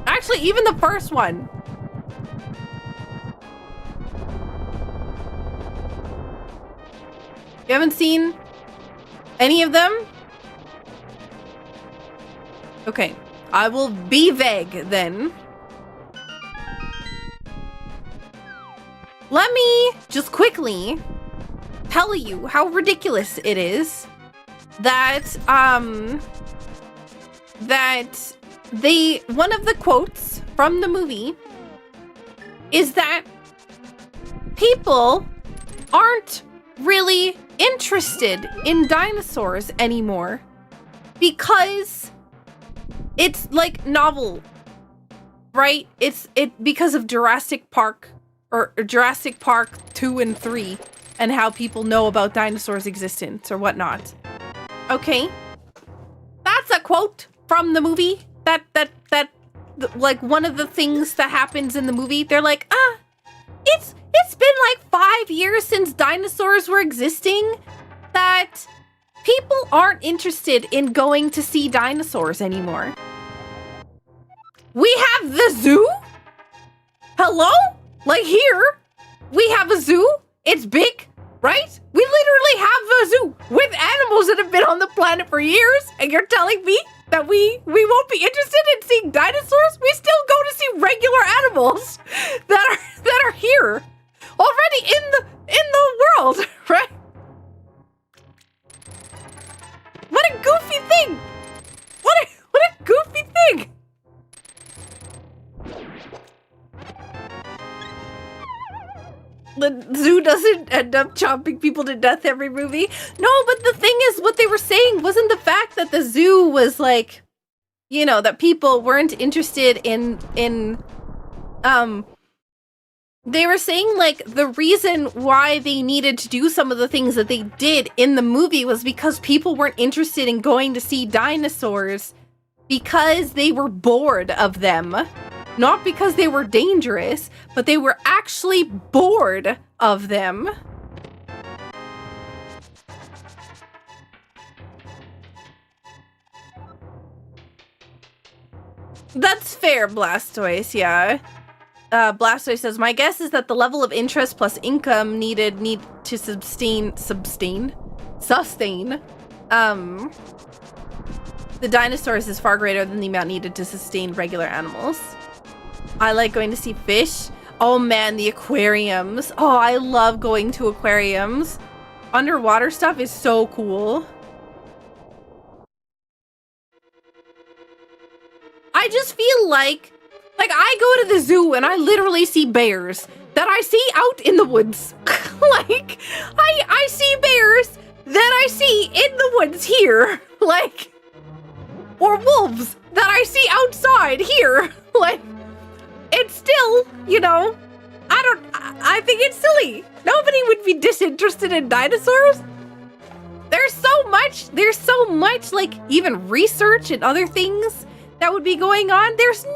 Actually, even the first one. You haven't seen any of them? Okay. I will be vague then. Let me just quickly tell you how ridiculous it is that, one of the quotes from the movie is that people aren't really interested in dinosaurs anymore because it's like novel, right? It's because of Jurassic Park or Jurassic Park 2 and 3 and how people know about dinosaurs' existence or whatnot. Okay, that's a quote from the movie. That like one of the things that happens in the movie. They're like, it's been like 5 years since dinosaurs were existing, that people aren't interested in going to see dinosaurs anymore. We have the zoo? Hello? Like here, we have a zoo. It's big, right? We literally have a zoo with animals that have been on the planet for years, and you're telling me that we won't be interested in seeing dinosaurs? We still go to see regular animals that are here already in the world, right? What a goofy thing! What a goofy thing! The zoo doesn't end up chopping people to death every movie. No, but the thing is, what they were saying wasn't the fact that the zoo was like, you know, that people weren't interested in they were saying like the reason why they needed to do some of the things that they did in the movie was because people weren't interested in going to see dinosaurs because they were bored of them. Not because they were dangerous, but they were actually bored of them. That's fair, Blastoise, yeah. Blastoise says, my guess is that the level of interest plus income need to sustain the dinosaurs is far greater than the amount needed to sustain regular animals. I like going to see fish. Oh man, the aquariums. Oh, I love going to aquariums. Underwater stuff is so cool. I just feel like I go to the zoo and I literally see bears that I see out in the woods. Like, I see bears that I see in the woods here. Like, or wolves that I see outside here. Like, it's still, you know, I think it's silly. Nobody would be disinterested in dinosaurs. There's so much, like, even research and other things that would be going on. There's no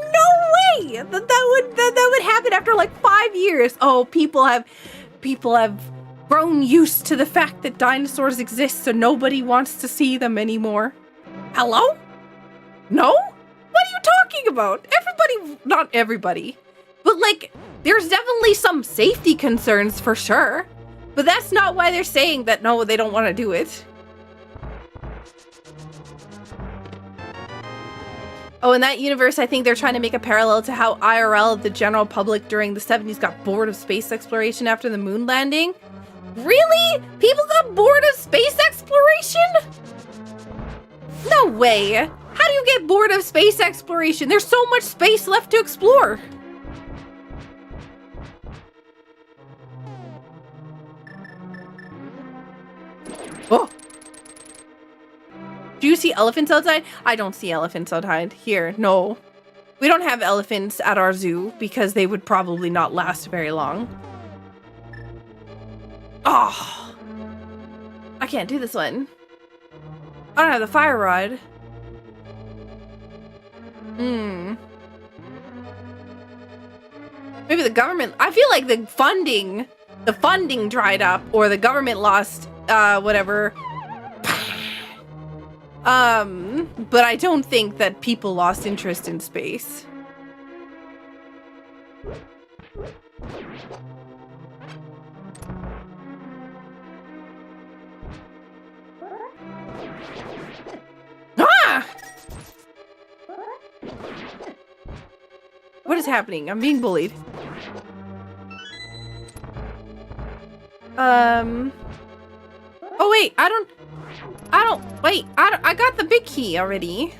way that would happen after like 5 years. Oh, people have grown used to the fact that dinosaurs exist, so nobody wants to see them anymore. Hello? No? What are you talking about? Everybody, not everybody, but like, there's definitely some safety concerns for sure. But that's not why they're saying that no, they don't want to do it. Oh, in that universe, I think they're trying to make a parallel to how IRL, the general public during the 70s, got bored of space exploration after the moon landing. Really? People got bored of space exploration? No way. How do you get bored of space exploration? There's so much space left to explore. Oh. Do you see elephants outside? I don't see elephants outside here. No. We don't have elephants at our zoo because they would probably not last very long. Oh. I can't do this one. I don't have the fire rod. Maybe the government, I feel like the funding dried up, or the government lost, whatever. But I don't think that people lost interest in space. Ah! What is happening? I'm being bullied. Oh wait, I got the big key already.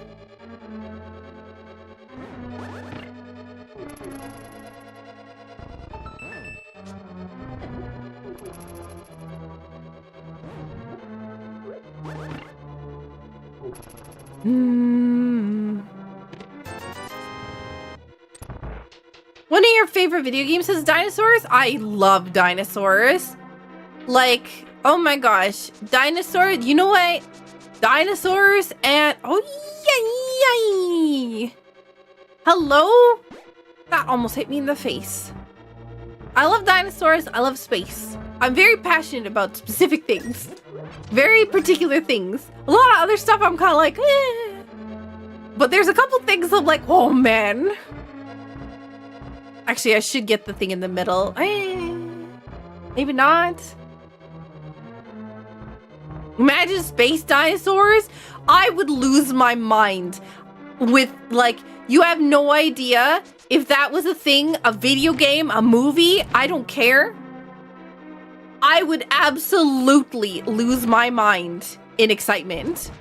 One of your favorite video games is dinosaurs? I love dinosaurs. Like, oh my gosh, dinosaurs, you know what? Dinosaurs and, oh yay! Hello? That almost hit me in the face. I love dinosaurs, I love space. I'm very passionate about specific things. Very particular things. A lot of other stuff I'm kind of like, eh. But there's a couple things I'm like, oh man. Actually, I should get the thing in the middle. Maybe not. Imagine space dinosaurs. I would lose my mind with, like, you have no idea if that was a thing, a video game, a movie, I don't care. I would absolutely lose my mind in excitement.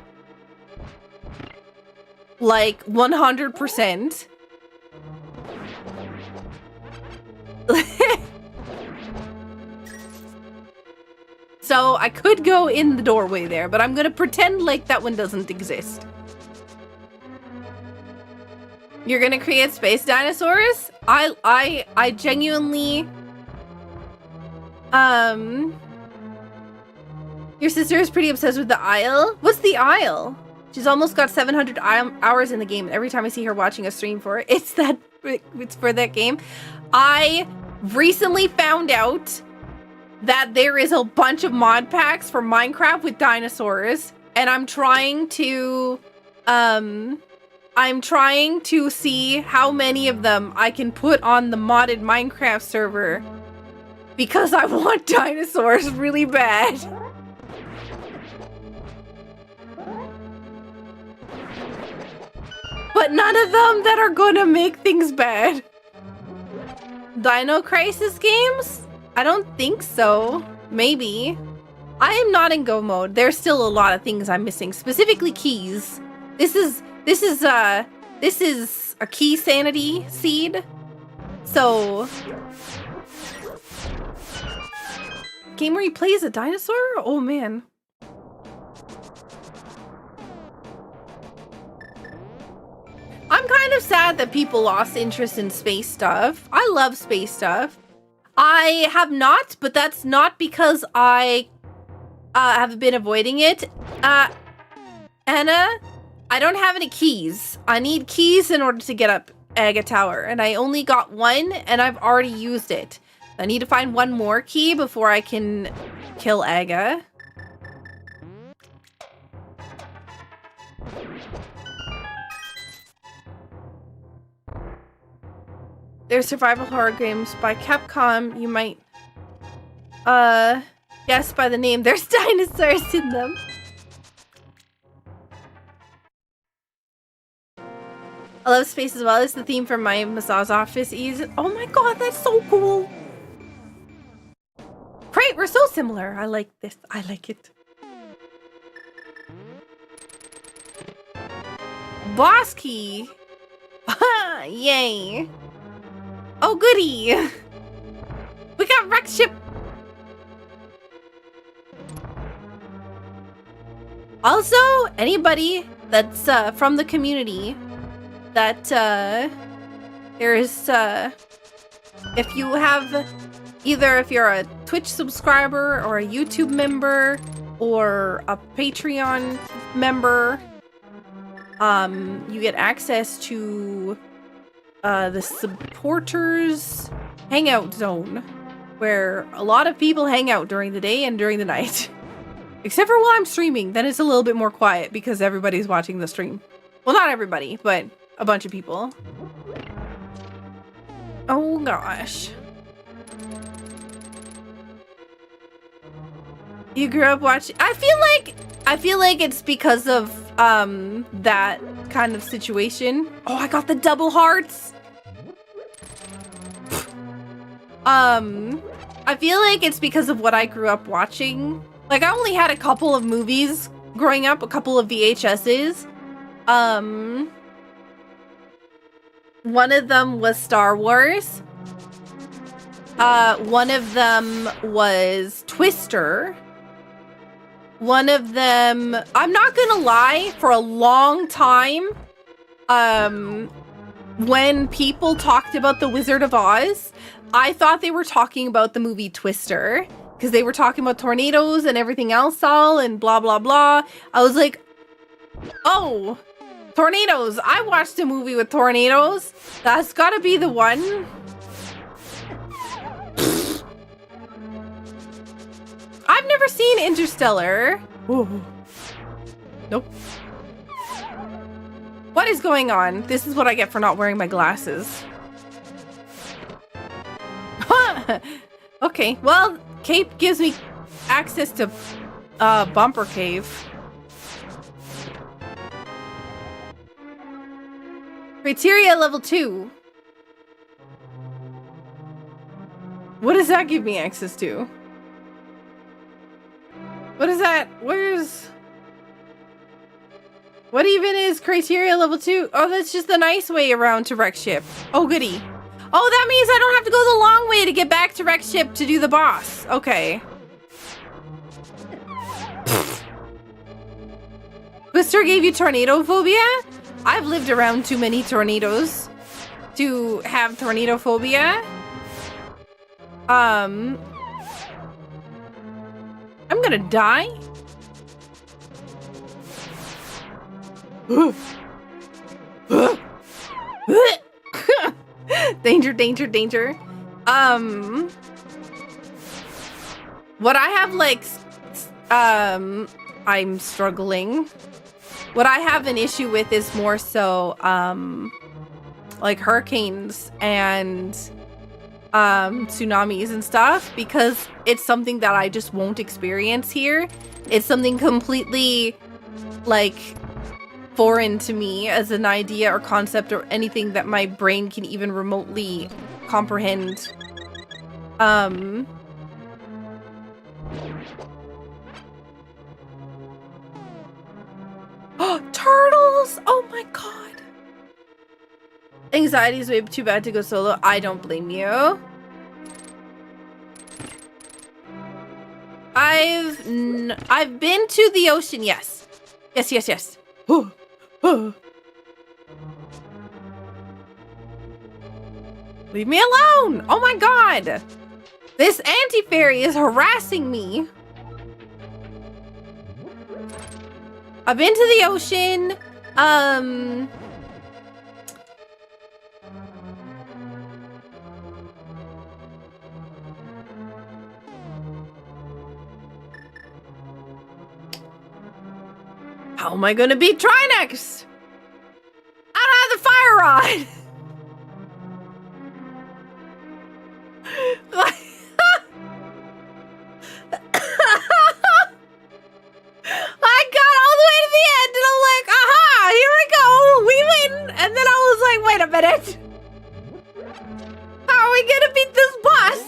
Like, 100%. So I could go in the doorway there, but I'm gonna pretend like that one doesn't exist. You're gonna create space dinosaurs? I genuinely... Your sister is pretty obsessed with the Isle? What's the Isle? She's almost got 700 hours in the game. Every time I see her watching a stream for it, it's for that game. I recently found out that there is a bunch of mod packs for Minecraft with dinosaurs, and I'm trying to see how many of them I can put on the modded Minecraft server because I want dinosaurs really bad. But none of them that are gonna make things bad. Dino Crisis games? I don't think so. Maybe. I am not in go mode. There's still a lot of things I'm missing, specifically keys. This is a key sanity seed. So game where he plays a dinosaur? Oh man. I'm kind of sad that people lost interest in space stuff. I love space stuff. I have not, but that's not because I have been avoiding it. Anna, I don't have any keys. I need keys in order to get up Aga Tower, and I only got one, and I've already used it. I need to find one more key before I can kill Aga. There's survival horror games by Capcom. You might guess by the name. There's dinosaurs in them. I love space as well. It's the theme for my massage office. Oh my god, that's so cool. Great, we're so similar. I like this. I like it. Boss key. Yay. Oh goody. We got wreck ship. Also, anybody that's from the community that there's if you have either if you're a Twitch subscriber or a YouTube member or a Patreon member, you get access to the supporters hangout zone, where a lot of people hang out during the day and during the night. Except for while I'm streaming, then it's a little bit more quiet because everybody's watching the stream. Well, not everybody, but a bunch of people. Oh gosh. You grew up watching... I feel like it's because of that kind of situation. Oh, I got the double hearts. I feel like it's because of what I grew up watching. Like, I only had a couple of movies growing up, a couple of VHSs. One of them was Star Wars. One of them was Twister. One of them, I'm not gonna lie, for a long time, when people talked about The Wizard of Oz, I thought they were talking about the movie Twister, because they were talking about tornadoes and everything else all, and blah, blah, blah. I was like, oh, tornadoes. I watched a movie with tornadoes. That's gotta be the one. I've never seen Interstellar. Ooh. Nope. What is going on? This is what I get for not wearing my glasses. Okay, well, Cape gives me access to bumper cave. Criteria level 2. What does that give me access to? What is that? What even is criteria level 2? Oh, that's just the nice way around to wreck ship. Oh, goody. Oh, that means I don't have to go the long way to get back to wreck ship to do the boss. Okay. Twister gave you tornado phobia? I've lived around too many tornadoes to have tornado phobia. I'm gonna die. Danger, danger, danger. What I have, like, I'm struggling. What I have an issue with is more so, like hurricanes and, tsunamis and stuff, because it's something that I just won't experience here. It's something completely, like, foreign to me as an idea or concept or anything that my brain can even remotely comprehend. Oh, turtles! Oh my god! Anxiety is way too bad to go solo. I don't blame you. I've been to the ocean, yes. Yes, yes, yes. Leave me alone! Oh my god! This anti-fairy is harassing me. I've been to the ocean. How am I gonna beat Trinex? I don't have the fire rod. I got all the way to the end and I'm like, aha, here we go, we win. And then I was like, wait a minute. How are we gonna beat this boss?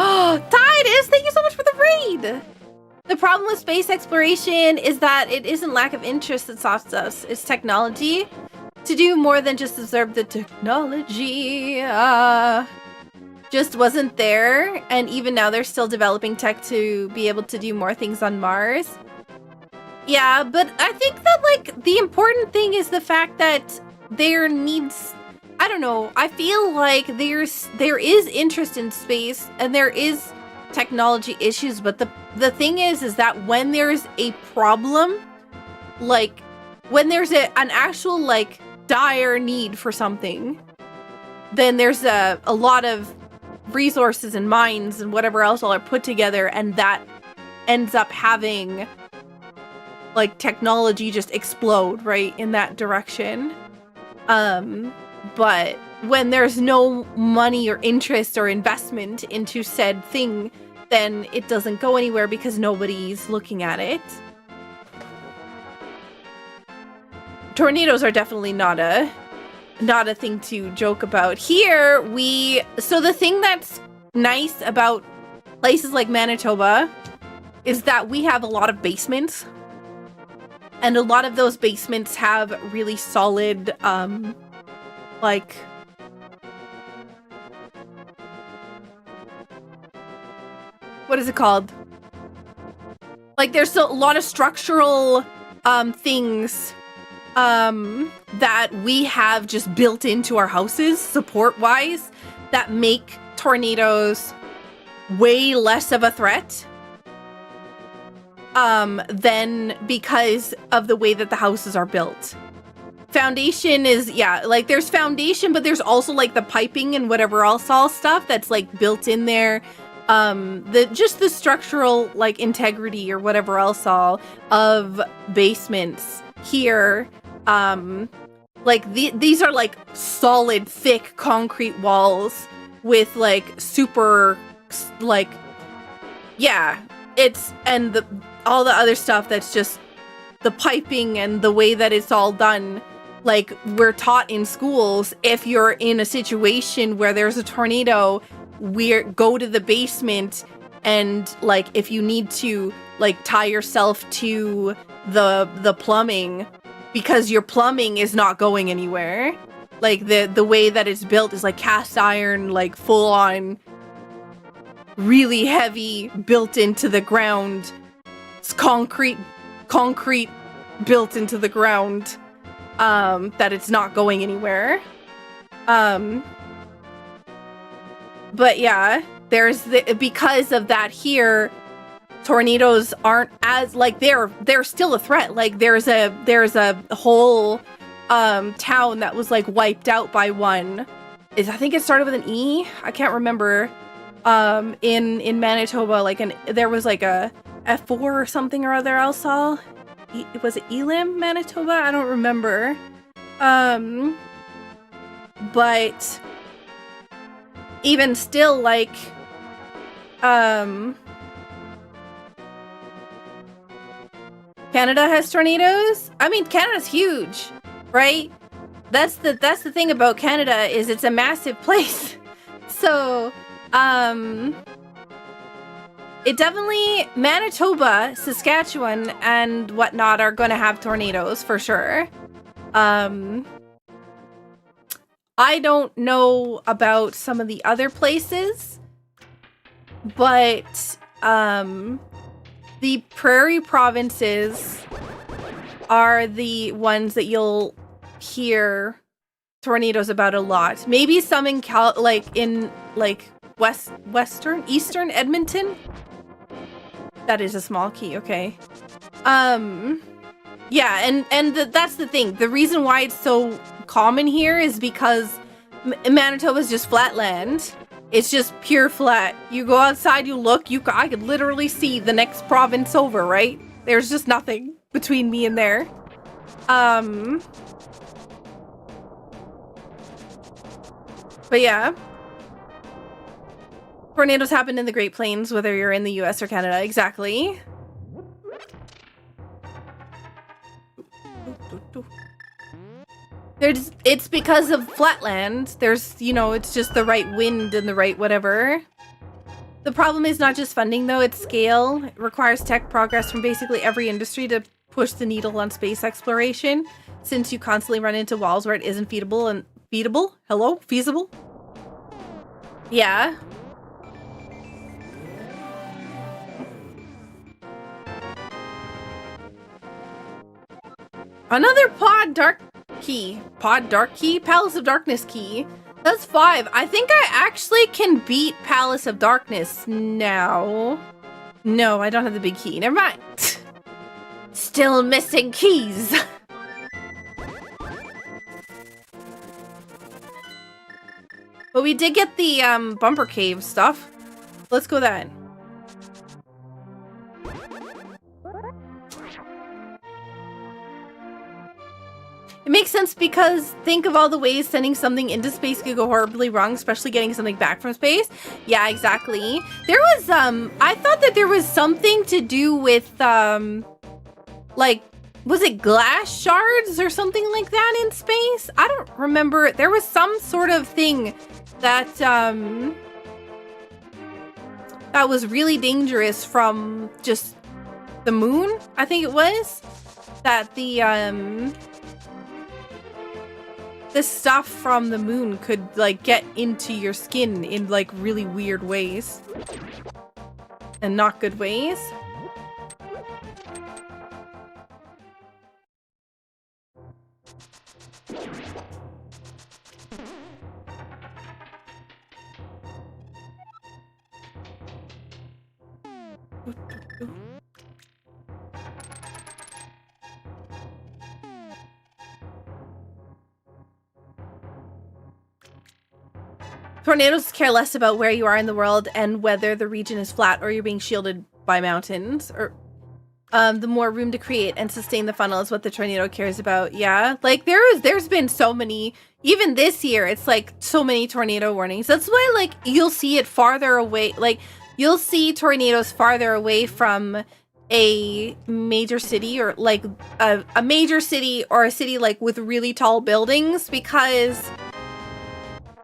Oh, Titus, thank you so much for the raid. The problem with space exploration is that it isn't lack of interest that stops us. It's technology. To do more than just observe the technology just wasn't there. And even now they're still developing tech to be able to do more things on Mars. Yeah, but I think that, like, the important thing is the fact that there needs... I don't know. I feel like there is interest in space and there is technology issues, but the thing is that when there's a problem, like when there's an actual, like, dire need for something, then there's a lot of resources and minds and whatever else all are put together, and that ends up having, like, technology just explode right in that direction. But when there's no money or interest or investment into said thing, then it doesn't go anywhere because nobody's looking at it. Tornadoes are definitely not a thing to joke about. Here, so the thing that's nice about places like Manitoba is that we have a lot of basements. And a lot of those basements have really solid, like, what is it called? Like, there's a lot of structural things that we have just built into our houses, support-wise, that make tornadoes way less of a threat than because of the way that the houses are built. Foundation is, yeah, like, there's foundation, but there's also, like, the piping and whatever else all stuff that's, like, built in there. Just the structural, like, integrity or whatever else all of basements here Like these are like solid, thick concrete walls with like super, like, yeah, it's, and all the other stuff that's just the piping and the way that it's all done. Like, we're taught in schools, if you're in a situation where there's a tornado, go to the basement, and like if you need to like tie yourself to the plumbing, because your plumbing is not going anywhere. Like the way that it's built is like cast iron, like full on, really heavy, built into the ground. It's concrete built into the ground, that it's not going anywhere. But yeah, there's because of that here, tornadoes aren't as, like, they're still a threat. Like there's a whole town that was like wiped out by one. I think it started with an E. I can't remember. In Manitoba, like there was like a F4 or something or other. I saw. Was it Elam, Manitoba? I don't remember. But even still, like, Canada has tornadoes. I mean, Canada's huge, right? That's the thing about Canada, is it's a massive place. So, it definitely, Manitoba, Saskatchewan, and whatnot are going to have tornadoes for sure. I don't know about some of the other places, but the prairie provinces are the ones that you'll hear tornadoes about a lot. Maybe some in eastern Edmonton. That is a small key, okay. Yeah, and that's the thing. The reason why it's so common here is because Manitoba is just flat land. It's just pure flat. You go outside, you look, I could literally see the next province over, right? There's just nothing between me and there. But yeah. Tornadoes happen in the Great Plains, whether you're in the US or Canada. Exactly. It's because of flatland. There's, it's just the right wind and the right whatever. The problem is not just funding, though, it's scale. It requires tech progress from basically every industry to push the needle on space exploration, since you constantly run into walls where it isn't feasible. Hello? Feasible? Yeah. Another Pod Dark Key? Palace of Darkness key. That's 5. I think I actually can beat Palace of Darkness now. No, I don't have the big key. Never mind. Still missing keys. But we did get the bumper cave stuff. Let's go then. It makes sense because think of all the ways sending something into space could go horribly wrong, especially getting something back from space. Yeah, exactly. There was, I thought that there was something to do with, like, was it glass shards or something like that in space? I don't remember. There was some sort of thing that, that was really dangerous from just the moon, I think it was. That the stuff from the moon could, like, get into your skin in, like, really weird ways. And not good ways. Tornadoes care less about where you are in the world and whether the region is flat or you're being shielded by mountains. Or The more room to create and sustain the funnel is what the tornado cares about. Yeah, like there's been so many, even this year, it's like so many tornado warnings. That's why like you'll see it farther away. Like you'll see tornadoes farther away from a major city, or like a major city, or a city like with really tall buildings, because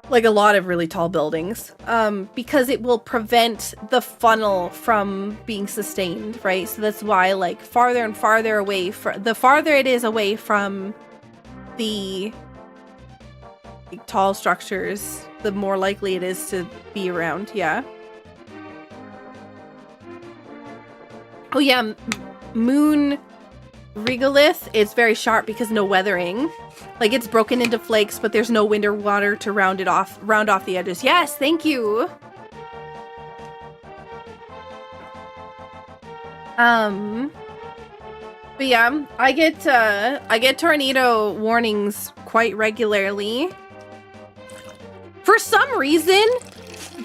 like a lot of really tall buildings, because it will prevent the funnel from being sustained, right? So that's why like farther and farther away, the farther it is away from the like, tall structures, the more likely it is to be around. Yeah. Oh yeah, moon regolith is very sharp because no weathering. Like it's broken into flakes, but there's no wind or water to round off the edges. Yes, thank you. But yeah, I get tornado warnings quite regularly. For some reason,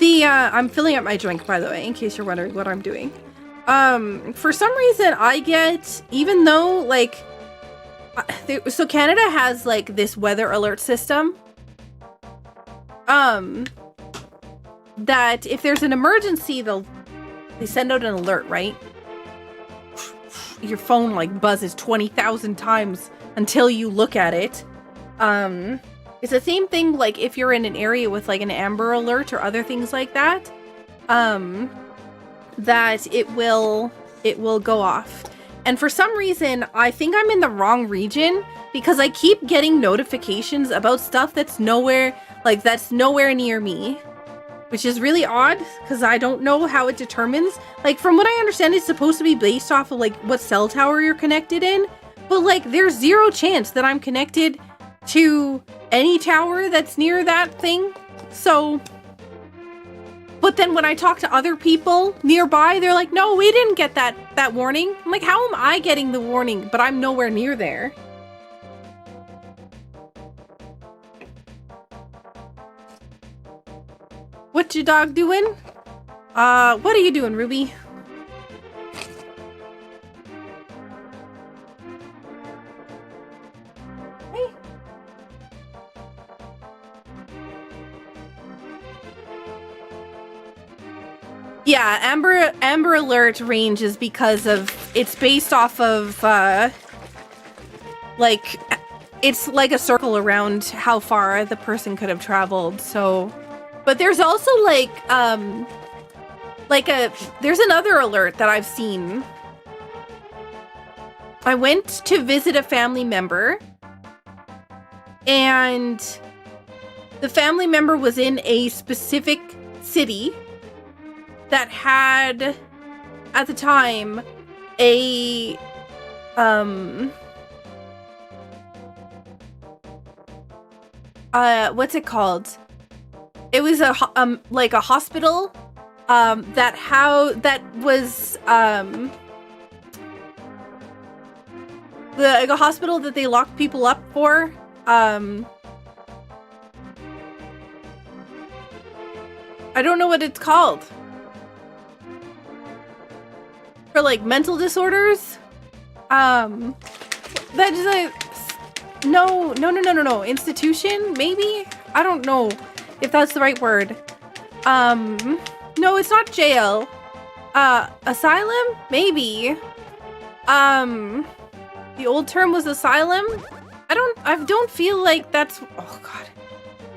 I'm filling up my drink, by the way, in case you're wondering what I'm doing. For some reason I get, even though like, so Canada has like this weather alert system, that if there's an emergency, they send out an alert, right? Your phone like buzzes 20,000 times until you look at it. It's the same thing like if you're in an area with like an Amber Alert or other things like that, that it will go off. And for some reason, I think I'm in the wrong region because I keep getting notifications about stuff that's nowhere near me, which is really odd because I don't know how it determines. Like, from what I understand, it's supposed to be based off of like what cell tower you're connected in, but like there's zero chance that I'm connected to any tower that's near that thing. So, but then when I talk to other people nearby, they're like, no, we didn't get that warning. I'm like, how am I getting the warning, but I'm nowhere near there? What your dog doing? What are you doing, Ruby? Hey. Yeah, Amber Alert range is because of, it's based off of, like, it's like a circle around how far the person could have traveled, so. But there's also like there's another alert that I've seen. I went to visit a family member, and the family member was in a specific city that had, at the time, a what's it called? It was a like a hospital that was like a hospital that they locked people up for. I don't know what it's called. For like mental disorders. That is a no institution, maybe? I don't know if that's the right word. No, it's not jail. Asylum? Maybe. The old term was asylum? I don't feel like that's, oh god.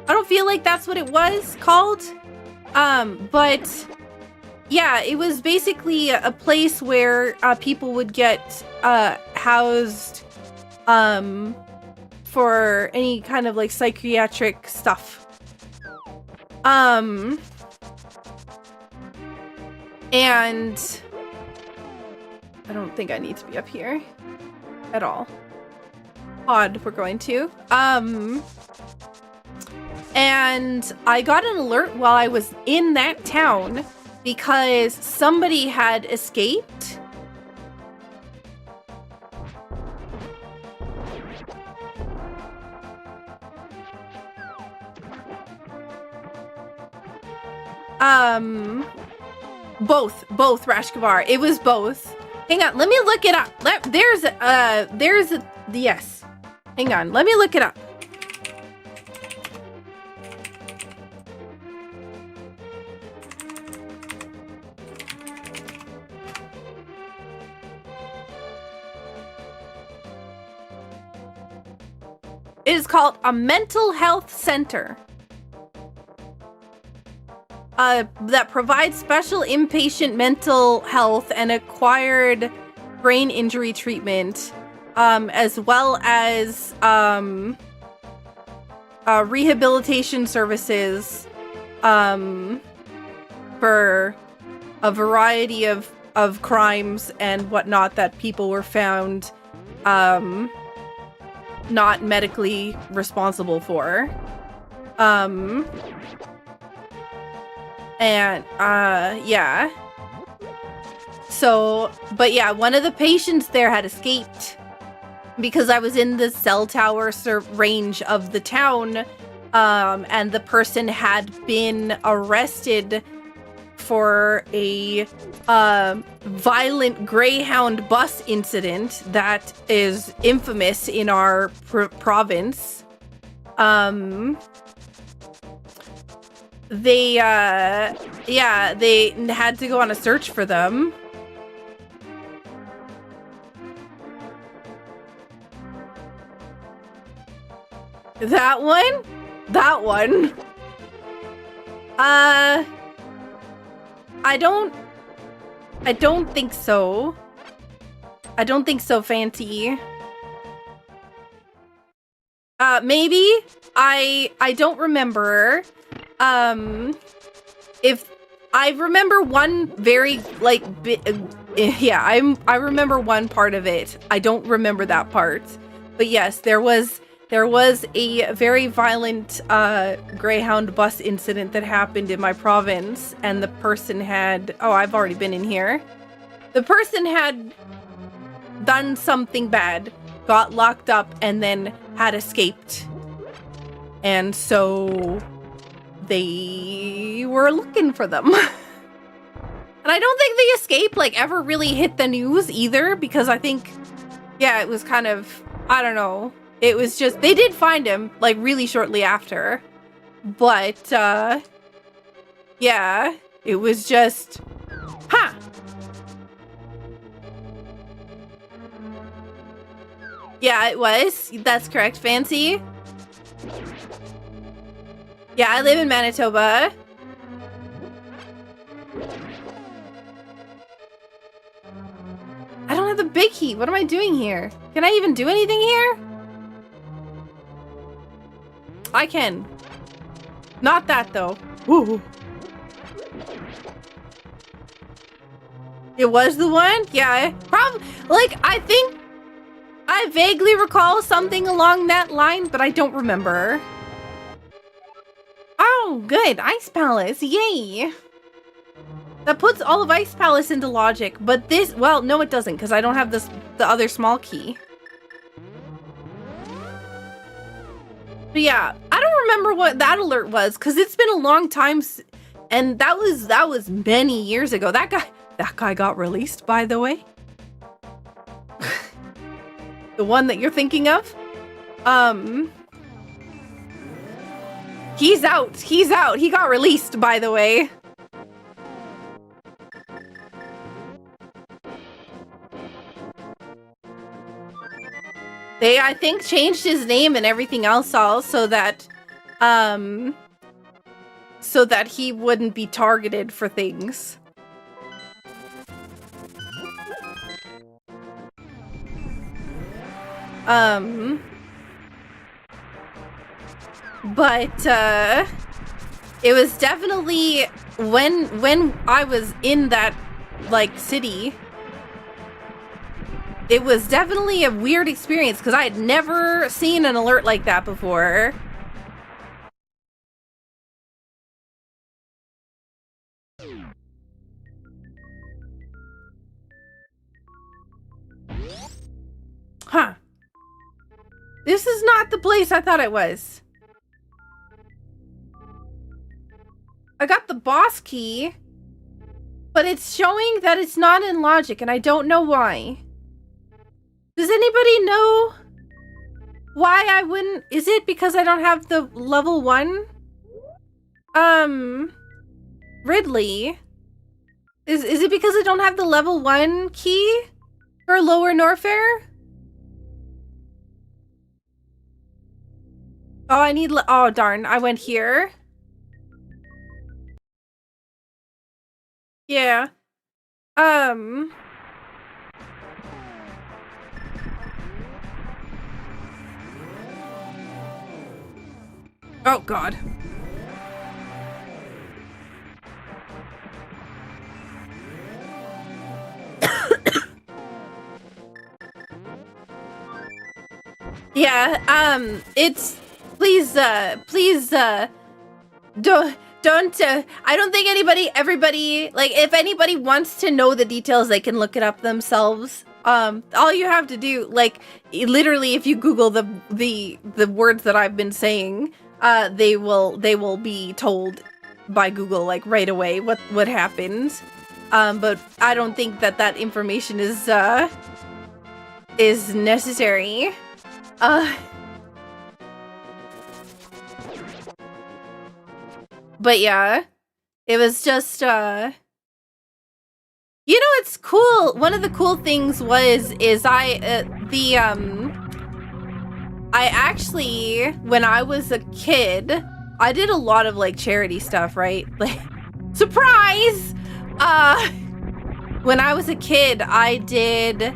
I don't feel like that's what it was called. But yeah, it was basically a place where people would get housed for any kind of like psychiatric stuff. And I don't think I need to be up here at all. Odd, we're going to. And I got an alert while I was in that town because somebody had escaped. Both Rashkavar. It was both. Hang on, let me look it up. Yes. Hang on, let me look it up. It is called a mental health center that provides special inpatient mental health and acquired brain injury treatment, as well as rehabilitation services for a variety of crimes and whatnot that people were found not medically responsible for. Yeah. So, but yeah, one of the patients there had escaped because I was in the cell tower range of the town, and the person had been arrested for a violent Greyhound bus incident that is infamous in our province. They had to go on a search for them. That one? That one. I don't think so. I don't think so, Fancy. Maybe? I don't remember. If I remember one very, like, yeah, I remember one part of it. I don't remember that part. But yes, there was a very violent Greyhound bus incident that happened in my province, and the person had... Oh, I've already been in here. The person had done something bad, got locked up, and then had escaped. And so they were looking for them. And I don't think the escape, like, ever really hit the news either, because I think, yeah, it was kind of... I don't know. It was just, they did find him, like, really shortly after. But, yeah, it was just, huh. Yeah, it was. That's correct, Fancy. Yeah, I live in Manitoba. I don't have the big key. What am I doing here? Can I even do anything here? I can. Not that, though. Woo. It was the one? Yeah. Probably. Like, I think I vaguely recall something along that line, but I don't remember. Oh, good. Ice Palace. Yay. That puts all of Ice Palace into logic, but this... Well, no, it doesn't, because I don't have the other small key. But yeah, I don't remember what that alert was, because it's been a long time, and that was many years ago. That guy got released, by the way. The one that you're thinking of? He's out. He's out. He got released, by the way. They, I think, changed his name and everything else all so that he wouldn't be targeted for things. But it was definitely when I was in that, like, city. It was definitely a weird experience because I had never seen an alert like that before. Huh. This is not the place I thought it was. I got the boss key. But it's showing that it's not in logic, and I don't know why. Does anybody know why I wouldn't? Is it because I don't have the level 1? Ridley? Is it because I don't have the level 1 key for Lower Norfair? Oh, I need oh darn, I went here. Yeah. Oh god. Yeah, it's please don't I don't think everybody like if anybody wants to know the details, they can look it up themselves. All you have to do, like literally if you Google the words that I've been saying, they will be told by Google like right away what happened. But I don't think that information is necessary. But yeah, it was just, you know, it's cool. One of the cool things is I actually, when I was a kid, I did a lot of like charity stuff, right? Like, surprise! When I was a kid, I did,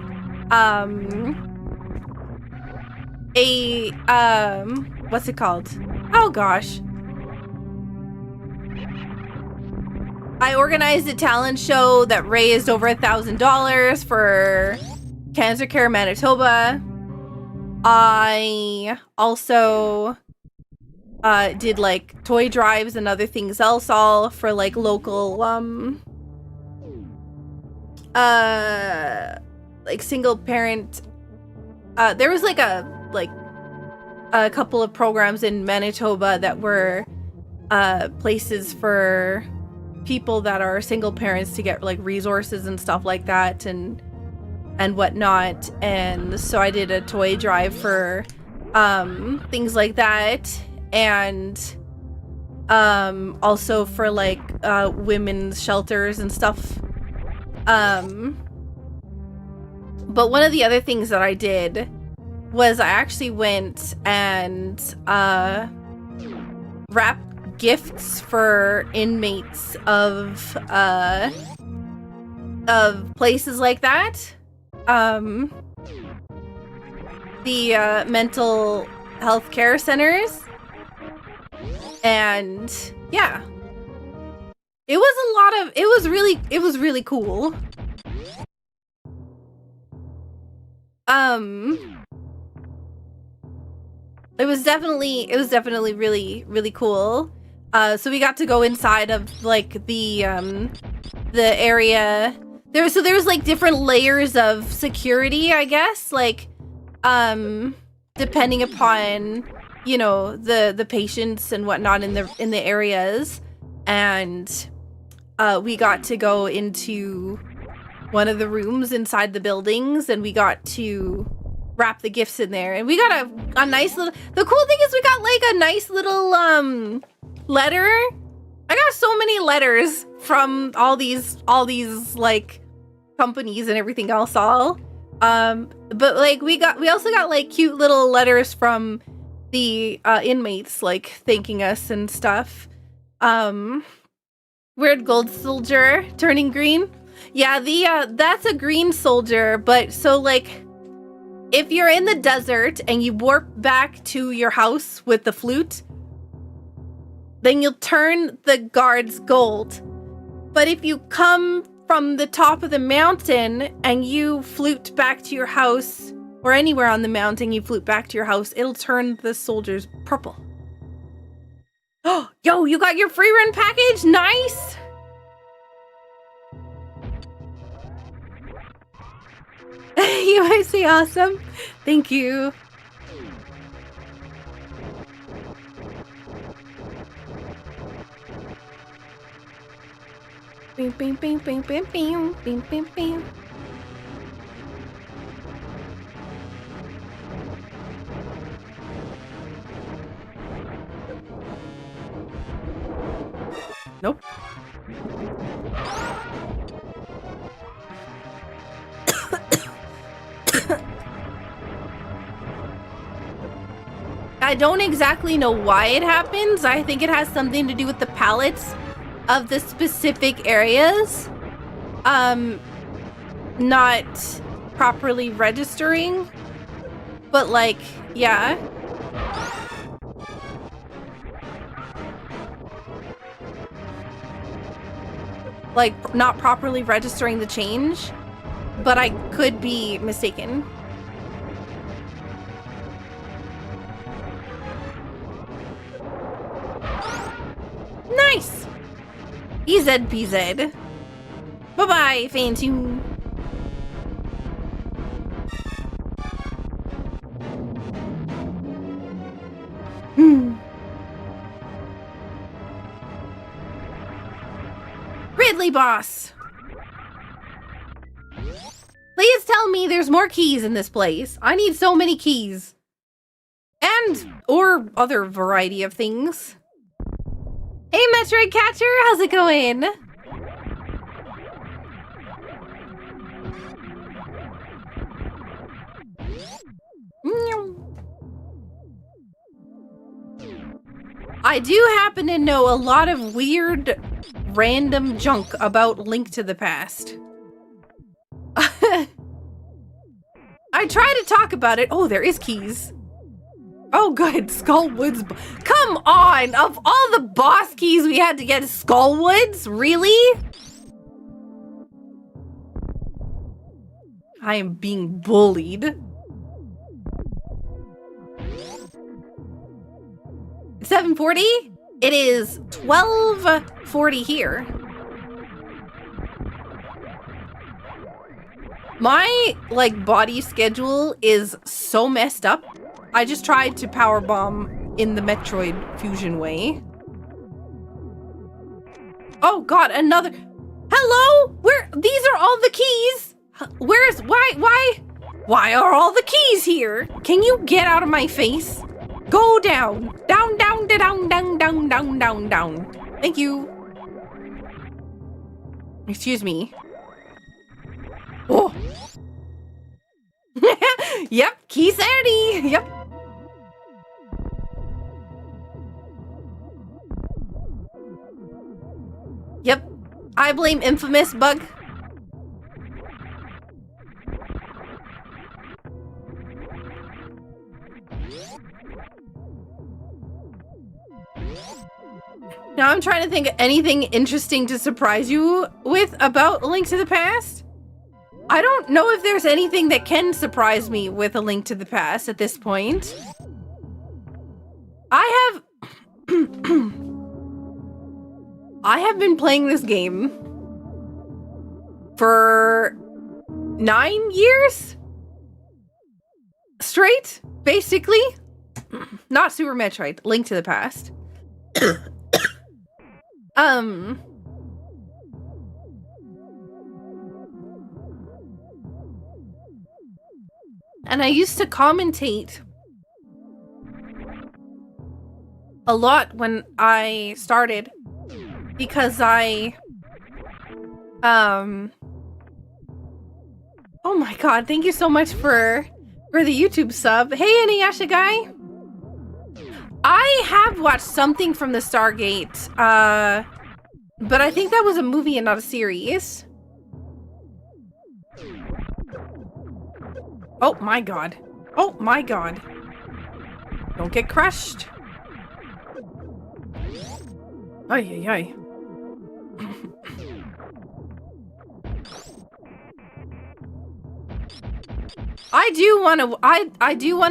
what's it called? Oh gosh. I organized a talent show that raised over $1,000 for Cancer Care Manitoba. I also did like toy drives and other things else all for like local like single parent. There was like a couple of programs in Manitoba that were places for people that are single parents to get like resources and stuff like that and whatnot. And so I did a toy drive for things like that, and also for like women's shelters and stuff. But one of the other things that I did was I actually went and wrapped gifts for inmates of places like that, the mental health care centers, and yeah, it was really cool. It was definitely really cool. So we got to go inside of like the area. There was like different layers of security, I guess, like depending upon, you know, the patients and whatnot in the areas. And we got to go into one of the rooms inside the buildings, and we got to wrap the gifts in there, and we got a nice little, the cool thing is we got like a nice little letter. I got so many letters from all these like companies and everything else all. But like we also got like cute little letters from the inmates like thanking us and stuff. Weird gold soldier turning green. Yeah, that's a green soldier, but so like if you're in the desert and you warp back to your house with the flute, then you'll turn the guards gold. But if you come from the top of the mountain and you flute back to your house, or anywhere on the mountain you flute back to your house, it'll turn the soldiers purple. Oh, yo, you got your free run package? Nice! You might say awesome. Thank you. Bing, bing, bing, bing, bing, bing, bing, bing, bing. Nope. I don't exactly know why it happens. I think it has something to do with the palettes of the specific areas. Not properly registering. But like, yeah. Like, not properly registering the change. But I could be mistaken. Nice! EZPZ. Bye-bye, Fantoon. Ridley boss! Please tell me there's more keys in this place. I need so many keys. And, or other variety of things. Hey, Metroid Catcher, how's it going? I do happen to know a lot of weird, random junk about Link to the Past. I try to talk about it. Oh, there is keys. Oh, good. Skullwoods. Come on! Of all the boss keys we had to get Skullwoods? Really? I am being bullied. 7:40? It is 12:40 here. My, like, body schedule is so messed up. I just tried to powerbomb in the Metroid fusion way. Oh god, another... Hello? Where... These are all the keys? Where's... Why are all the keys here? Can you get out of my face? Go down. Down, down, down, down, down, down, down, down. Thank you. Excuse me. Oh. Yep, key sanity. Yep. Yep. I blame Infamous Bug. Now I'm trying to think of anything interesting to surprise you with about A Link to the Past. I don't know if there's anything that can surprise me with A Link to the Past at this point. I have been playing this game for 9 years straight, basically. Not Super Metroid, Link to the Past. And I used to commentate a lot when I started because oh my god, thank you so much for the YouTube sub. Hey, Inuyasha guy. I have watched something from the Stargate, but I think that was a movie and not a series. Oh my god. Oh my god. Don't get crushed. Ay, ay, ay. I do want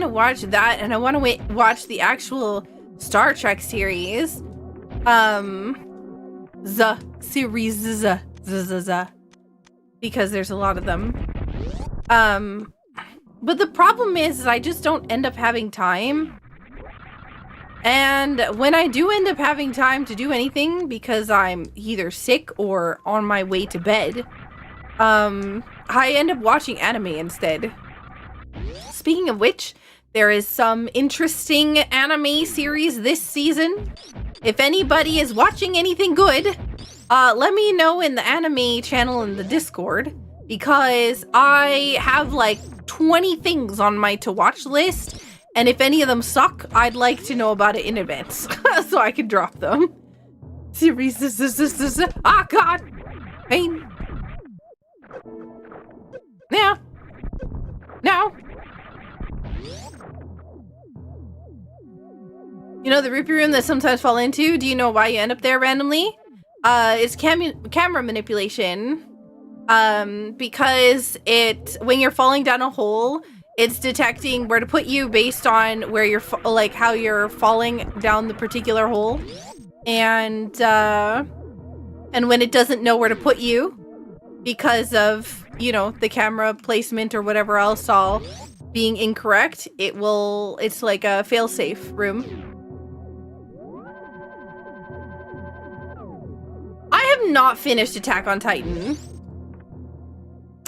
to watch that, and I want to watch the actual Star Trek series. The series, because there's a lot of them. But the problem is I just don't end up having time. And when I do end up having time to do anything because I'm either sick or on my way to bed, I end up watching anime instead. Speaking of which, there is some interesting anime series this season. If anybody is watching anything good, let me know in the anime channel in the Discord, because I have like 20 things on my to watch list, and if any of them suck, I'd like to know about it in advance so I can drop them. Series, ah, God, pain. Now. You know the rupee room that sometimes fall into? Do you know why you end up there randomly? It's camera manipulation. Because when you're falling down a hole, it's detecting where to put you based on where you're, like, how you're falling down the particular hole. And when it doesn't know where to put you, because of, you know, the camera placement or whatever else all being incorrect, it's like a fail-safe room. I have not finished Attack on Titan.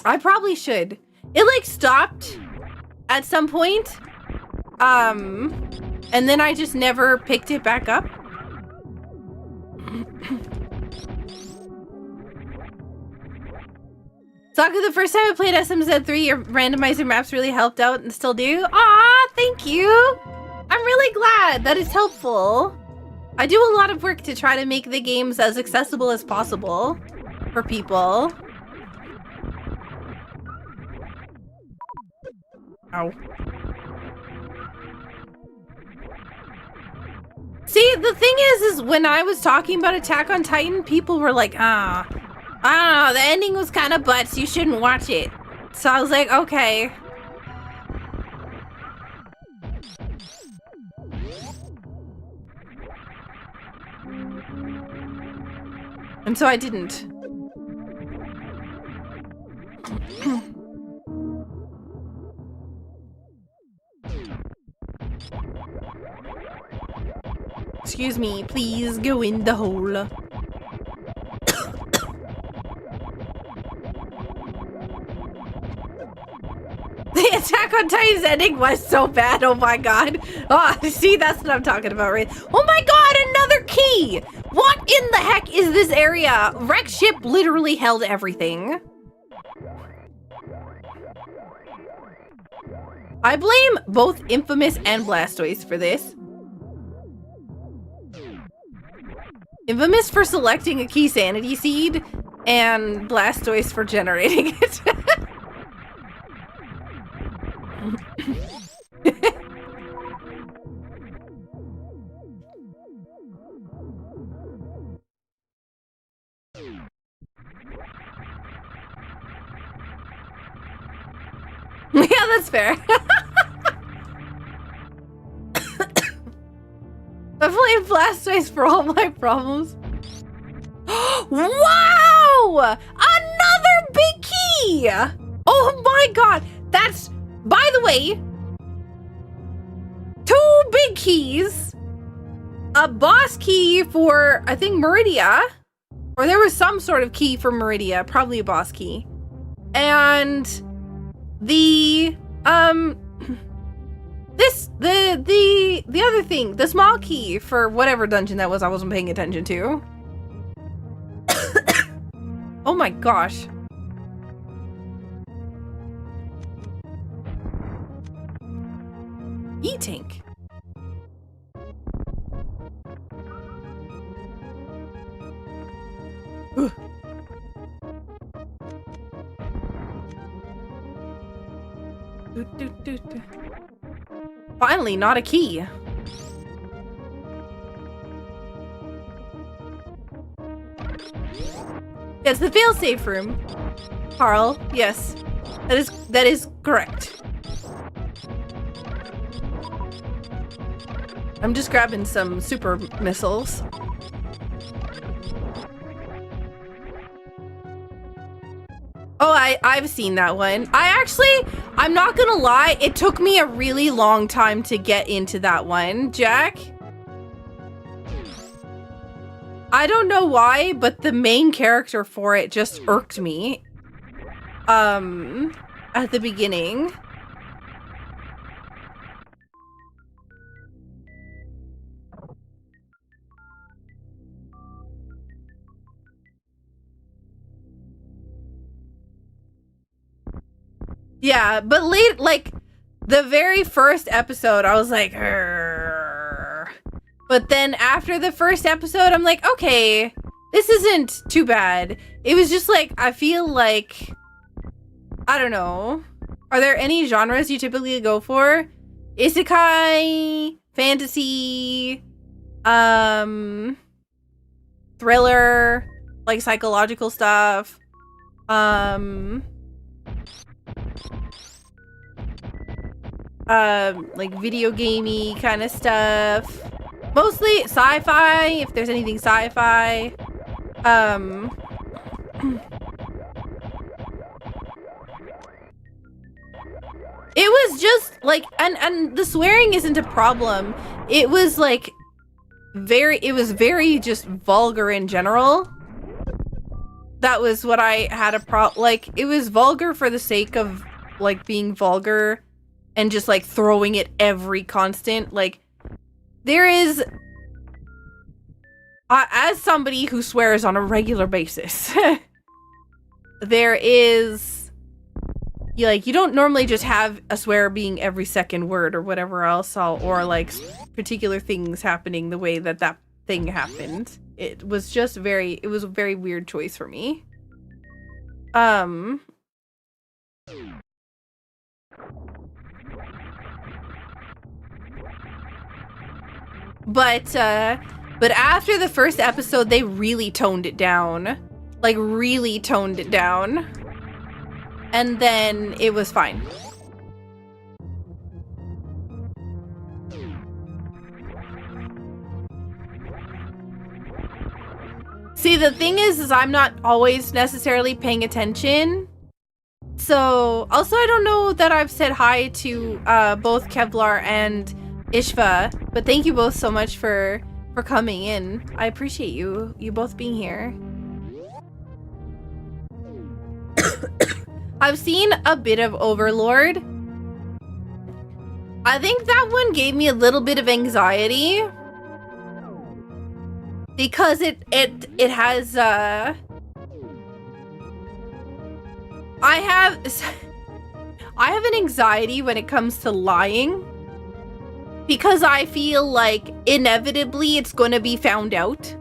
I probably should. It like stopped at some point. And then I just never picked it back up. Saku, the first time I played SMZ3, your randomizer maps really helped out and still do. Aw, thank you. I'm really glad that is helpful. I do a lot of work to try to make the games as accessible as possible for people. Ow. See, the thing is when I was talking about Attack on Titan, people were like, I don't know, the ending was kind of butts, you shouldn't watch it. So I was like, okay. And so I didn't. Excuse me, please go in the hole. The Attack on Titan's ending was so bad, oh my god. Oh, see, that's what I'm talking about, right? Oh my god, another key! What in the heck is this area? Wreck ship literally held everything. I blame both Infamous and Blastoise for this. Infamous for selecting a key sanity seed, and Blastoise for generating it. Yeah, that's fair. I blame Blastoise for all my problems. Wow! Another big key! Oh my god! That's, by the way, 2 big keys. A boss key for, I think, Meridia. Or there was some sort of key for Meridia, probably a boss key. And the the other thing, the small key for whatever dungeon that was I wasn't paying attention to. Oh my gosh. E-Tank. Finally, not a key. It's the failsafe room. Carl, yes. That is correct. I'm just grabbing some super missiles. Oh, I've seen that one. I'm not gonna lie, it took me a really long time to get into that one. Jack, I don't know why, but the main character for it just irked me. At the beginning. Yeah, but late, like, the very first episode, I was like, "Arr." But then after the first episode, I'm like, okay, this isn't too bad. It was just like, I feel like, I don't know. Are there any genres you typically go for? Isekai, fantasy, thriller, like psychological stuff, like video gamey kind of stuff. Mostly sci-fi, if there's anything sci-fi. It was just like, and the swearing isn't a problem. It was like it was very just vulgar in general. That was what I had like, it was vulgar for the sake of like being vulgar and just like throwing it every constant. Like, there is, as somebody who swears on a regular basis, there is, you don't normally just have a swear being every second word or whatever else, or like particular things happening the way that that thing happened. It was just it was a very weird choice for me. But after the first episode, they really toned it down. Like, really toned it down. And then it was fine. See, the thing is I'm not always necessarily paying attention. So, also, I don't know that I've said hi to both Kevlar and Ishva, but thank you both so much for coming in. I appreciate you both being here. I've seen a bit of Overlord. I think that one gave me a little bit of anxiety because it has I have an anxiety when it comes to lying, because I feel like inevitably it's going to be found out.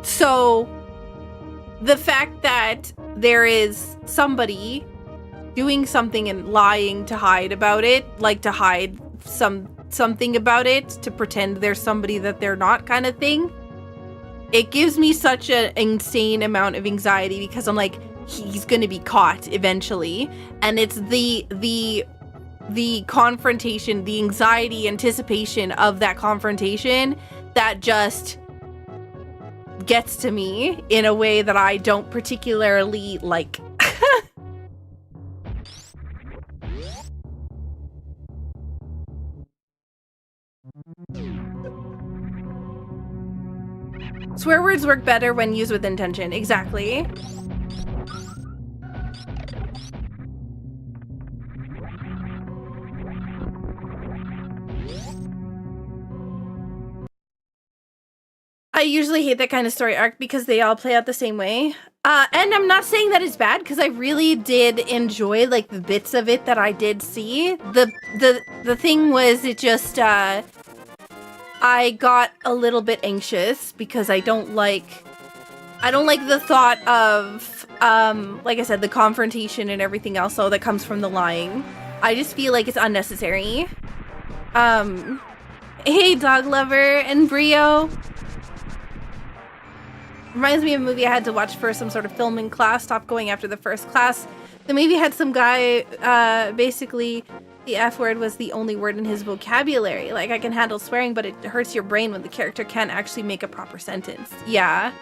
So the fact that there is somebody doing something and lying to hide about it, like to hide something about it, to pretend there's somebody that they're not, kind of thing, it gives me such an insane amount of anxiety, because I'm like, he's gonna be caught eventually, and it's the confrontation, the anxiety, anticipation of that confrontation that just gets to me in a way that I don't particularly like. Swear words work better when used with intention. Exactly. I usually hate that kind of story arc because they all play out the same way. And I'm not saying that it's bad, because I really did enjoy like the bits of it that I did see. The thing was, it just I got a little bit anxious because I don't like the thought of like I said, the confrontation and everything else that comes from the lying. I just feel like it's unnecessary. Hey, dog lover and Brio. Reminds me of a movie I had to watch for some sort of filming class. Stopped going after the first class. The movie had some guy, basically, the F word was the only word in his vocabulary. Like, I can handle swearing, but it hurts your brain when the character can't actually make a proper sentence. Yeah.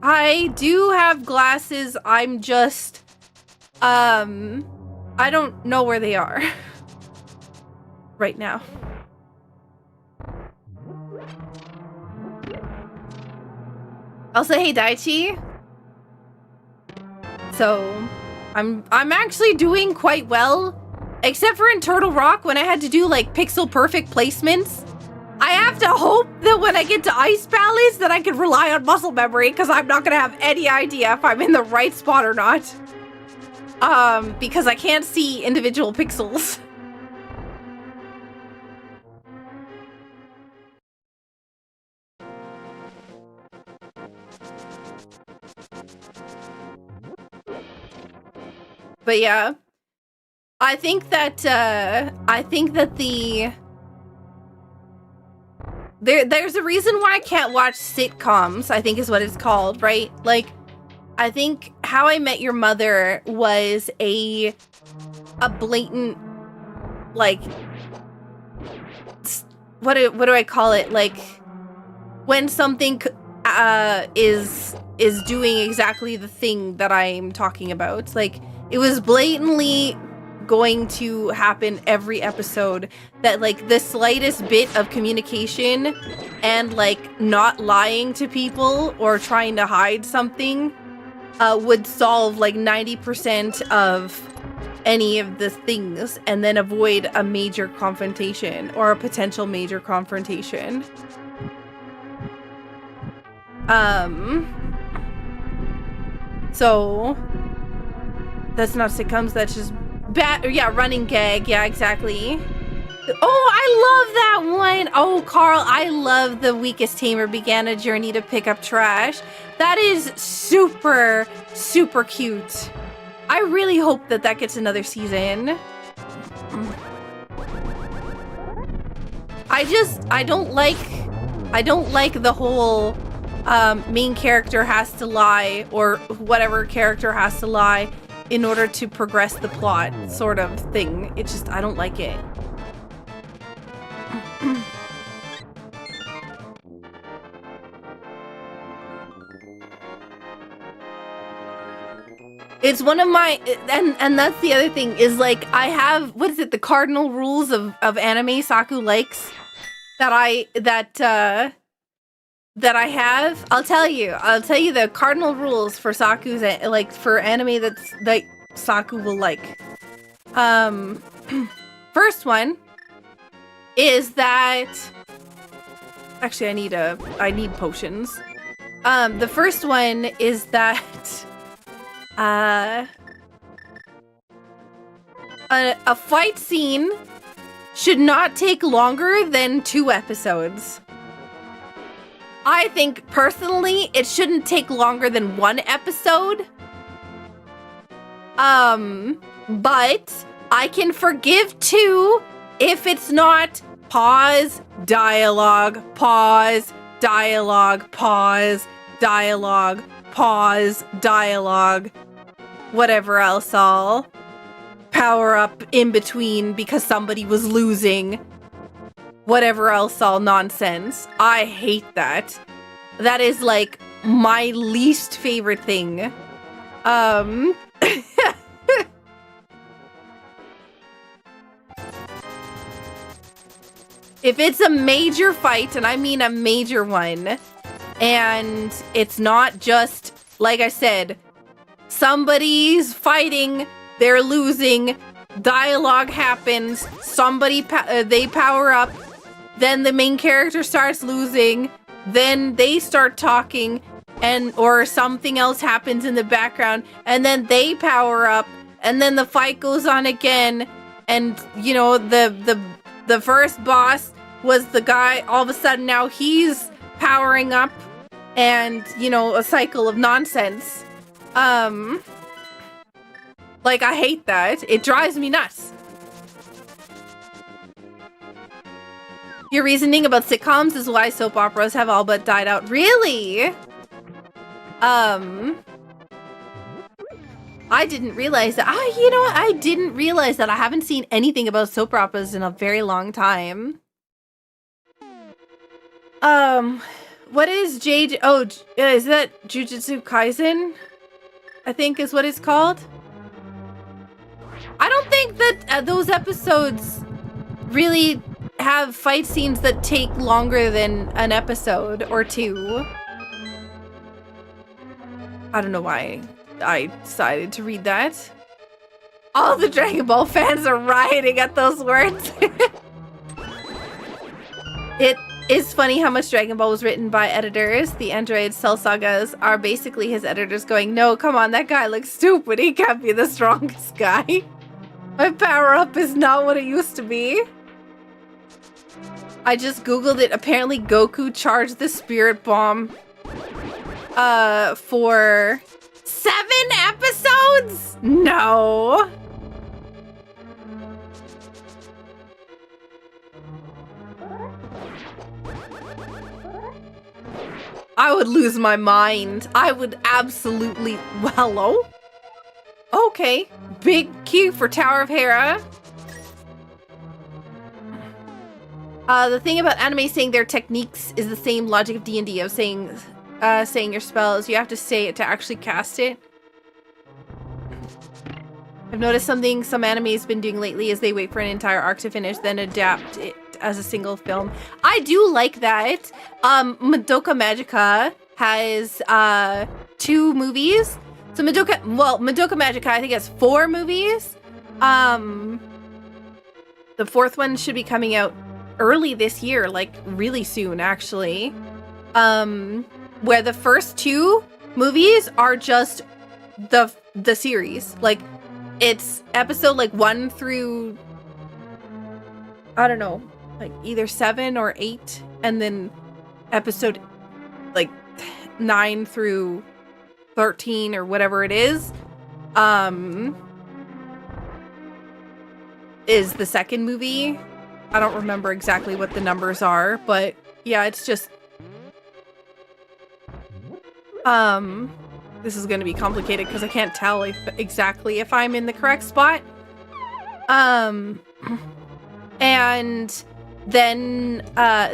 I do have glasses. I'm just, I I don't know where they are right now. I'll say hey Daichi. So I'm actually doing quite well, except for in Turtle Rock when I had to do like pixel perfect placements. I have to hope that when I get to Ice Valleys that I can rely on muscle memory, because I'm not gonna have any idea if I'm in the right spot or not. Because I can't see individual pixels. But yeah, I think that there's a reason why I can't watch sitcoms, I think is what it's called, right? Like, I think How I Met Your Mother was a blatant, like, what do I call it? Like, when something is doing exactly the thing that I'm talking about. Like, it was blatantly going to happen every episode that, like, the slightest bit of communication and, like, not lying to people or trying to hide something would solve, like, 90% of any of the things and then avoid a major confrontation or a potential major confrontation. So that's not sitcoms, that's just running gag. Yeah, exactly. Oh, I love that one. Oh, Carl, I love The Weakest Tamer Began a Journey to Pick Up Trash. That is super, super cute. I really hope that that gets another season. I don't like the whole main character has to lie, or whatever character has to lie in order to progress the plot sort of thing. It's just, I don't like it. It's one of my, and that's the other thing, is like, I have, what is it, the cardinal rules of anime Saku likes that I have. I'll tell you the cardinal rules for Saku's, like, for anime that Saku will like. First one is that, actually I need potions. The first one is that a fight scene should not take longer than 2 episodes. I think, personally, it shouldn't take longer than 1 episode. But I can forgive 2 if it's not pause, dialogue, pause, dialogue, pause, dialogue, pause, dialogue, whatever else, all power up in between because somebody was losing, whatever else, all nonsense. I hate that. That is, like, my least favorite thing. If it's a major fight, and I mean a major one, and it's not just, like I said, somebody's fighting, they're losing, dialogue happens, somebody, they power up, then the main character starts losing, then they start talking, or something else happens in the background, and then they power up, and then the fight goes on again, and, you know, the first boss was the guy, all of a sudden now he's powering up, and, you know, a cycle of nonsense. Like, I hate that. It drives me nuts. Your reasoning about sitcoms is why soap operas have all but died out. Really? I didn't realize that. You know what? I didn't realize that. I haven't seen anything about soap operas in a very long time. What is JJ? Oh, is that Jujutsu Kaisen? I think is what it's called. I don't think that those episodes really have fight scenes that take longer than an episode or two. I don't know why I decided to read that. All the Dragon Ball fans are rioting at those words. It is funny how much Dragon Ball was written by editors. The android Cell Sagas are basically his editors going, no, come on, that guy looks stupid. He can't be the strongest guy. My power-up is not what it used to be. I just googled it. Apparently Goku charged the spirit bomb for 7 episodes? No. I would lose my mind. I would absolutely... Hello? Okay. Big Q for Tower of Hera. The thing about anime saying their techniques is the same logic of D&D, of saying your spells. You have to say it to actually cast it. I've noticed something some anime has been doing lately is they wait for an entire arc to finish, then adapt it as a single film. I do like that. Madoka Magica has 2 movies. So Madoka Magica I think has 4 movies. The 4th one should be coming out early this year, like really soon actually. Where the first 2 movies are just the series. Like it's episode like 1 through, I don't know, like either 7 or 8, and then episode like 9 through 13 or whatever it is the second movie. I don't remember exactly what the numbers are, but yeah, it's just this is going to be complicated because I can't tell exactly if I'm in the correct spot. And then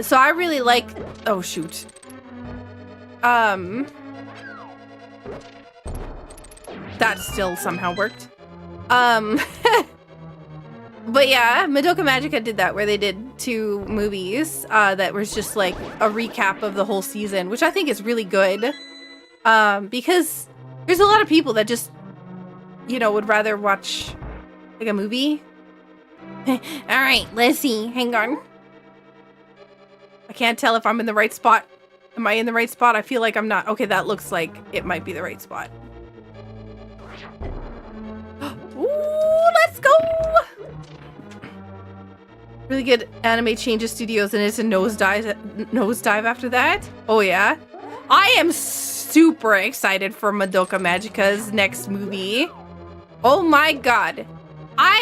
so I really like, oh shoot. That still somehow worked. But yeah, Madoka Magica did that, where they did 2 movies that was just like a recap of the whole season, which I think is really good. Because there's a lot of people that just, you know, would rather watch like a movie. All right, let's see. Hang on. I can't tell if I'm in the right spot. Am I in the right spot? I feel like I'm not. Okay, that looks like it might be the right spot. Ooh, let's go! Really good anime changes studios, and it's a nosedive after that. Oh yeah, I am super excited for Madoka Magica's next movie. Oh my god,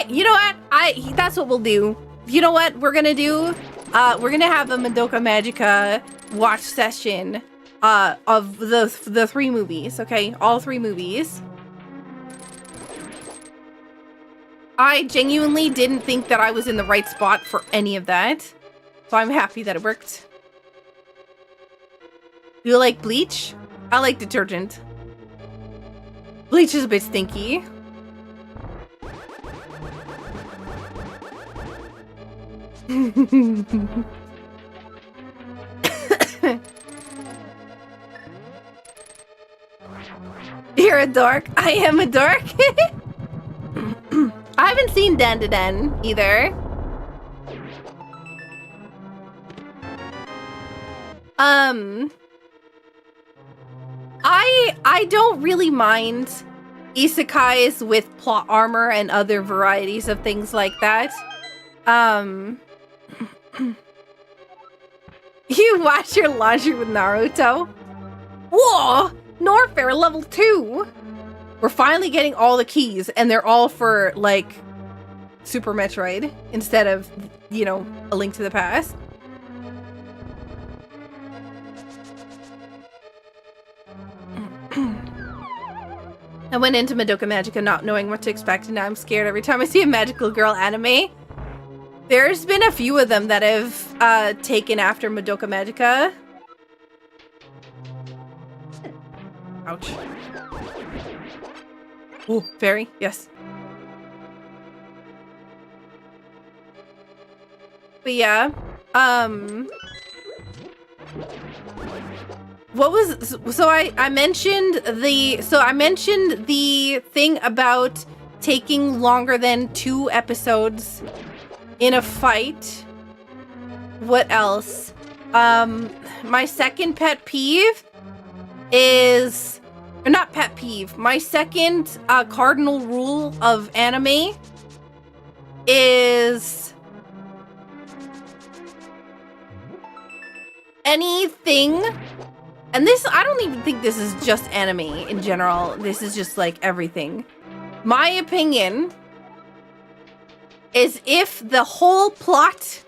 you know what? That's what we'll do. You know what we're gonna do? We're gonna have a Madoka Magica watch session of the 3 movies. Okay, all 3 movies. I genuinely didn't think that I was in the right spot for any of that. So I'm happy that it worked. You like bleach? I like detergent. Bleach is a bit stinky. You're a dork. I am a dork. I haven't seen Dan to Dan either. I don't really mind isekais with plot armor and other varieties of things like that. You wash your laundry with Naruto? Whoa! Norfair level 2! We're finally getting all the keys, and they're all for, like, Super Metroid, instead of, you know, A Link to the Past. I went into Madoka Magica not knowing what to expect, and now I'm scared every time I see a magical girl anime. There's been a few of them that have taken after Madoka Magica. Ouch. Oh, fairy, yes. But yeah, what was, so I mentioned the thing about taking longer than 2 episodes in a fight. What else? My second pet peeve is, or not pet peeve, my second cardinal rule of anime is anything, and this, I don't even think this is just anime in general, this is just like everything. My opinion is if the whole plot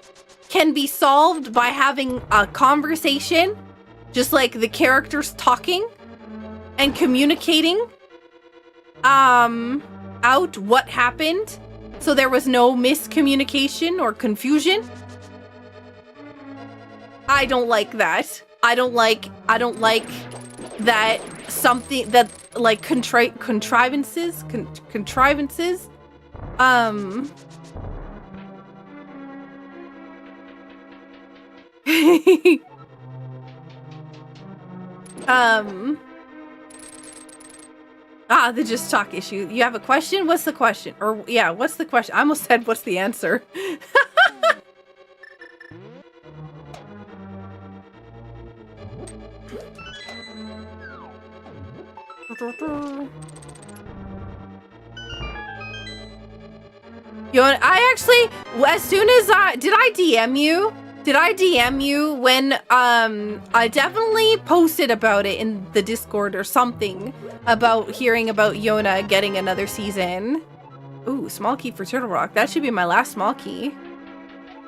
can be solved by having a conversation, just like the characters talking and communicating out what happened, so there was no miscommunication or confusion. I don't like that. I don't like that something that like contrivances. The just talk issue. You have a question? What's the question? Or yeah, what's the question? I almost said what's the answer. Yo, I actually, as soon as did I DM you? Did I DM you when I definitely posted about it in the Discord or something about hearing about Yona getting another season? Ooh, small key for Turtle Rock. That should be my last small key.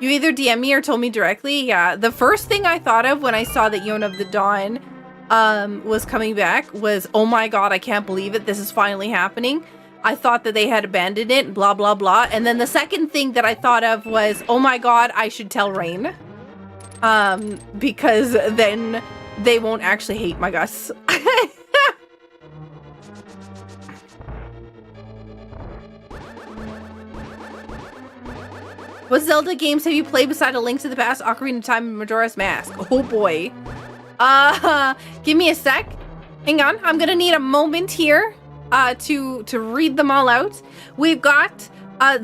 You either DM me or told me directly. Yeah, the first thing I thought of when I saw that Yona of the Dawn was coming back was, oh my god, I can't believe it. This is finally happening. I thought that they had abandoned it, blah, blah, blah. And then the second thing that I thought of was, oh my god, I should tell Rain. Because then they won't actually hate my guts. What Zelda games have you played beside A Link to the Past, Ocarina of Time, and Majora's Mask? Oh boy. Give me a sec. Hang on, I'm gonna need a moment here to read them all out. We've got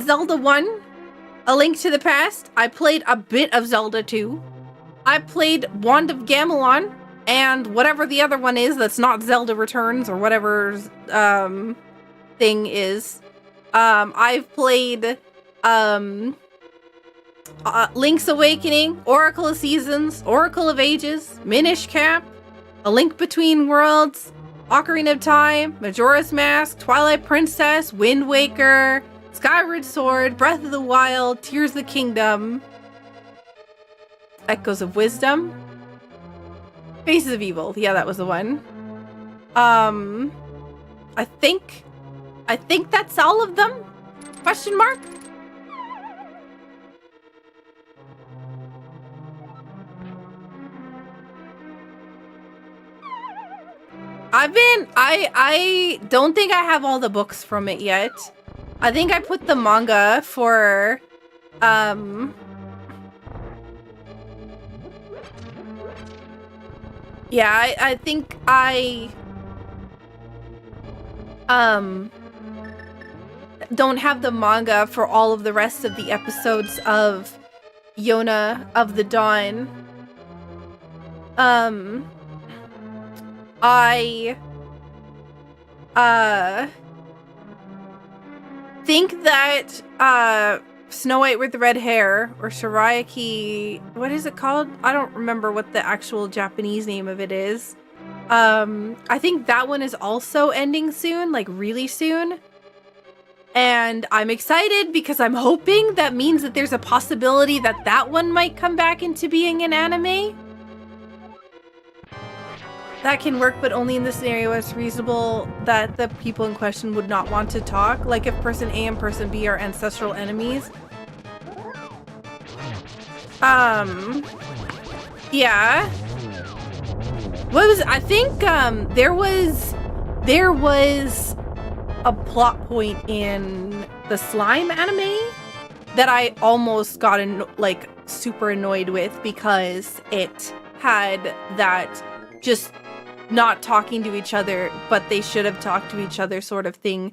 Zelda 1, A Link to the Past. I played a bit of Zelda 2. I played Wand of Gamelon, and whatever the other one is that's not Zelda Returns or whatever thing is. I've played Link's Awakening, Oracle of Seasons, Oracle of Ages, Minish Cap, A Link Between Worlds, Ocarina of Time, Majora's Mask, Twilight Princess, Wind Waker, Skyward Sword, Breath of the Wild, Tears of the Kingdom, Echoes of Wisdom, Faces of Evil. Yeah, that was the one. I think that's all of them? Question mark? I don't think I have all the books from it yet. I think I put the manga for, yeah, I think I, don't have the manga for all of the rest of the episodes of Yona of the Dawn. I think that Snow White with the Red Hair, or Shirayaki, what is it called? I don't remember what the actual Japanese name of it is. I think that one is also ending soon, like really soon. And I'm excited because I'm hoping that means that there's a possibility that that one might come back into being an anime. That can work, but only in the scenario where it's reasonable that the people in question would not want to talk. Like if person A and person B are ancestral enemies. Yeah. What was, I think, there was a plot point in the slime anime that I almost got super annoyed with because it had that just not talking to each other, but they should have talked to each other sort of thing.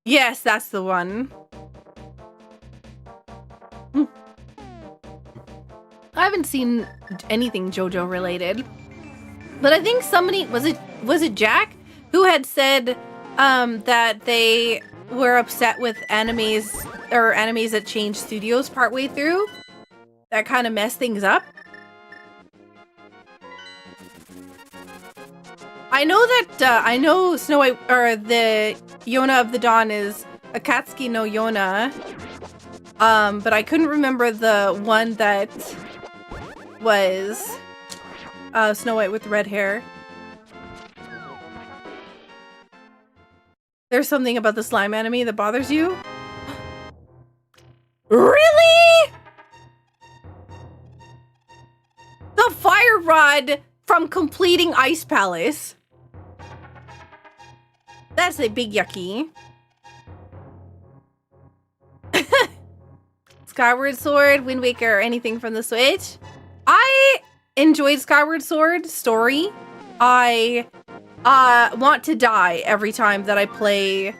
Yes, that's the one. I haven't seen anything JoJo related. But I think somebody, was it Jack, who had said that they were upset with animes that changed studios partway through? That kind of messed things up. I know that, I know Snow White, or the Yona of the Dawn is Akatsuki no Yona. But I couldn't remember the one that was Snow White with red hair. There's something about the slime anime that bothers you? Really? The fire rod from completing Ice Palace. That's a big yucky. Skyward Sword, Wind Waker, or anything from the Switch? I enjoyed Skyward Sword story. I want to die every time that I play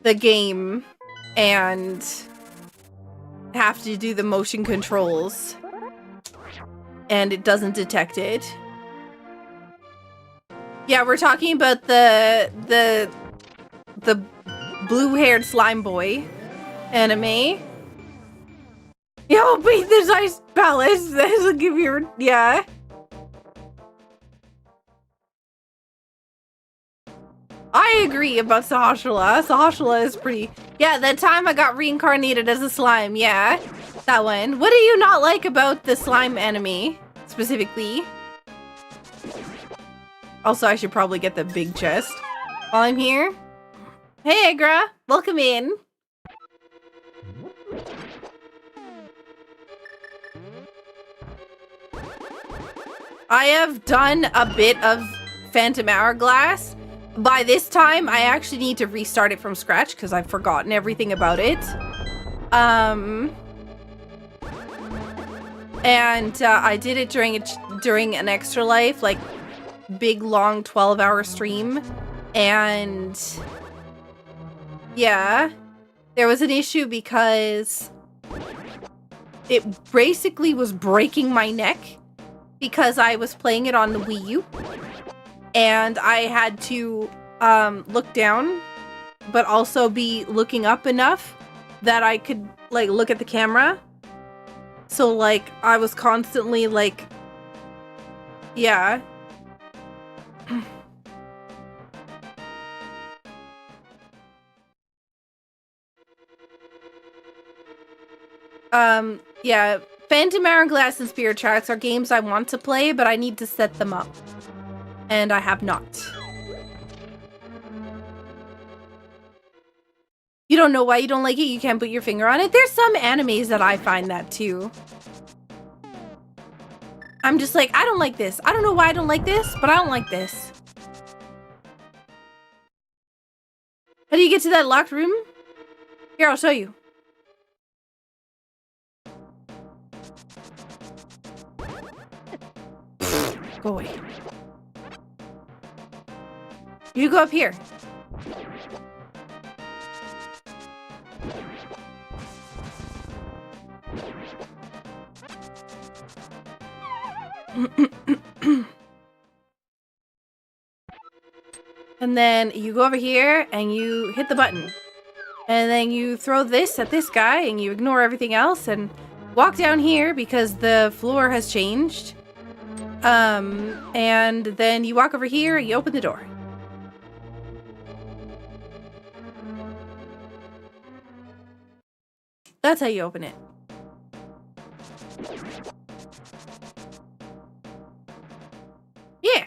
the game and have to do the motion controls and it doesn't detect it. Yeah, we're talking about the blue-haired slime boy anime. Yo, beat this Ice Palace. This'll give you, yeah. I agree about Sahashala. Sahashala is pretty. Yeah, that time I got reincarnated as a slime. Yeah, that one. What do you not like about the slime anime specifically? Also, I should probably get the big chest while I'm here. Hey, Agra, welcome in. I have done a bit of Phantom Hourglass. By this time, I actually need to restart it from scratch because I've forgotten everything about it. And I did it during an Extra Life, like big long 12-hour stream, and yeah, there was an issue because it basically was breaking my neck because I was playing it on the Wii U and I had to look down but also be looking up enough that I could like look at the camera. So like I was constantly like, yeah. Yeah, Phantom Hourglass and Spirit Tracks are games I want to play, but I need to set them up. And I have not. You don't know why you don't like it? You can't put your finger on it? There's some animes that I find that too. I'm just like, I don't like this. I don't know why I don't like this, but I don't like this. How do you get to that locked room? Here, I'll show you. Go away. You go up here. And then you go over here and you hit the button. And then you throw this at this guy and you ignore everything else and walk down here because the floor has changed. And then you walk over here and you open the door. That's how you open it. Yeah.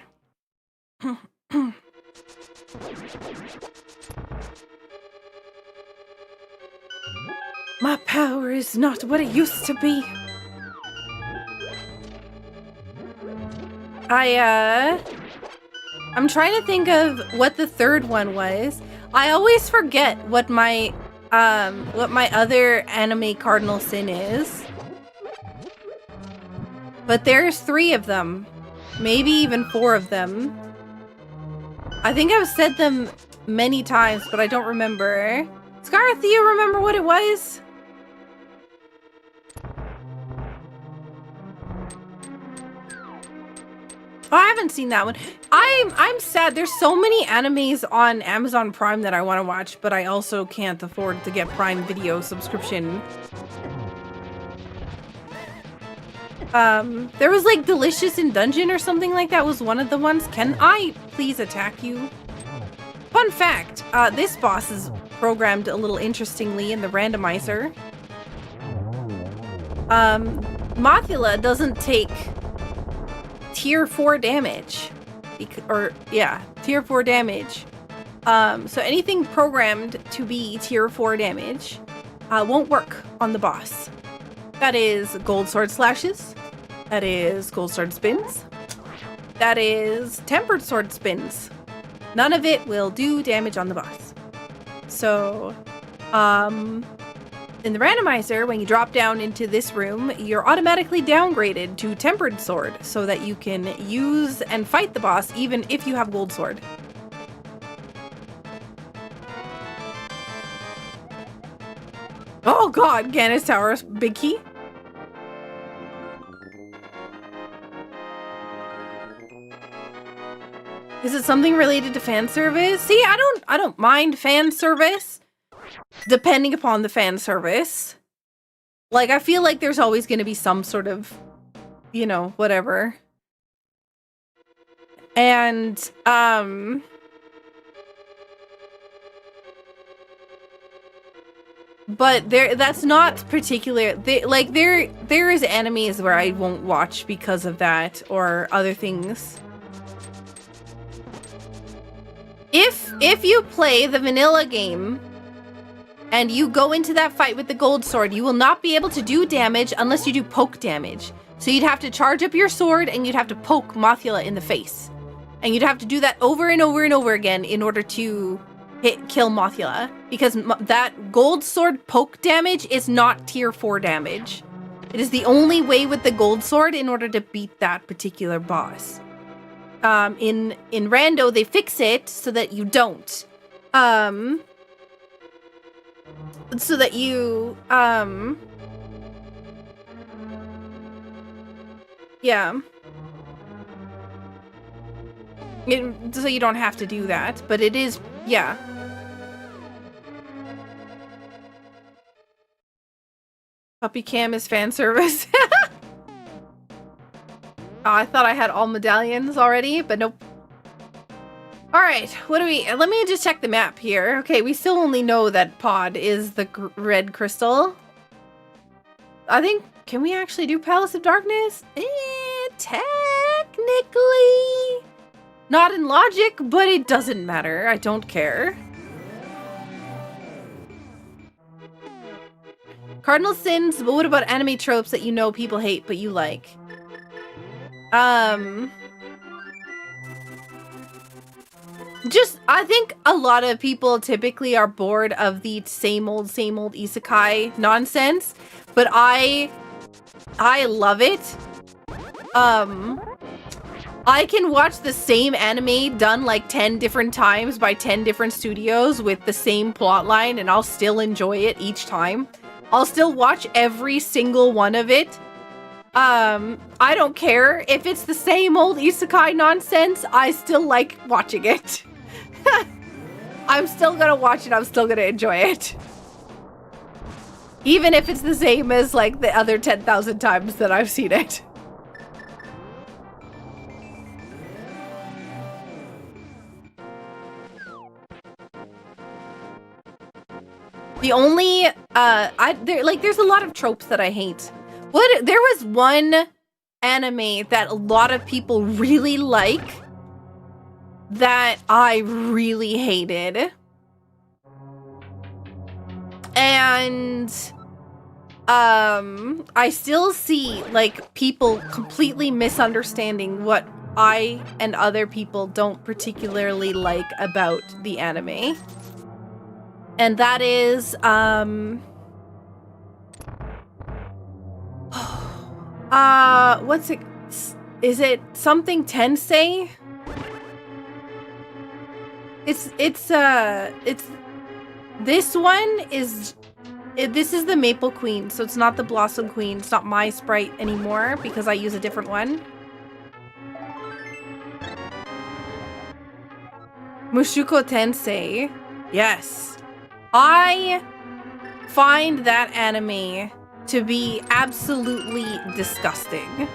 My power is not what it used to be. I'm trying to think of what the third one was. I always forget what my other anime cardinal sin is. But there's 3 of them. Maybe even 4 of them. I think I've said them many times, but I don't remember. Scarth, do you remember what it was? Oh, I haven't seen that one. I'm sad. There's so many animes on Amazon Prime that I want to watch, but I also can't afford to get Prime Video subscription. There was like Delicious in Dungeon or something like that was one of the ones. Can I please attack you? Fun fact, this boss is programmed a little interestingly in the randomizer. Mothula doesn't take tier 4 damage. Tier 4 damage. So anything programmed to be tier 4 damage won't work on the boss. That is gold sword slashes. That is gold sword spins. That is tempered sword spins. None of it will do damage on the boss. So, in the randomizer, when you drop down into this room, you're automatically downgraded to tempered sword so that you can use and fight the boss even if you have gold sword. Oh god, Ganis Tower's big key. Is it something related to fan service? See, I don't mind fan service, depending upon the fan service. Like, I feel like there's always going to be some sort of, you know, whatever. And, but that's not particular. There is animes where I won't watch because of that or other things. If you play the vanilla game and you go into that fight with the gold sword, you will not be able to do damage unless you do poke damage. So you'd have to charge up your sword and you'd have to poke Mothula in the face. And you'd have to do that over and over and over again in order to kill Mothula. Because that gold sword poke damage is not tier 4 damage. It is the only way with the gold sword in order to beat that particular boss. In Rando, they fix it so that you don't. So that you, yeah. So you don't have to do that, but it is, yeah. Puppy cam is fan service. Oh, I thought I had all medallions already, but nope. Alright, what do we... Let me just check the map here. Okay, we still only know that Pod is the red crystal. I think... Can we actually do Palace of Darkness? Technically... Not in logic, but it doesn't matter. I don't care. Cardinal sins, but what about anime tropes that you know people hate but you like? I think a lot of people typically are bored of the same old isekai nonsense, but I love it. I can watch the same anime done like 10 different times by 10 different studios with the same plotline, and I'll still enjoy it each time. I'll still watch every single one of it. I don't care if it's the same old isekai nonsense, I still like watching it. I'm still gonna watch it, I'm still gonna enjoy it. Even if it's the same as like the other 10,000 times that I've seen it. The only, there's a lot of tropes that I hate. There was one anime that a lot of people really like that I really hated. And, I still see, like, people completely misunderstanding what I and other people don't particularly like about the anime. And that is, what's it? Is it something Tensei? It's this one is, this is the Maple Queen, so it's not the Blossom Queen. It's not my sprite anymore because I use a different one. Mushoku Tensei. Yes. I find that anime to be absolutely disgusting.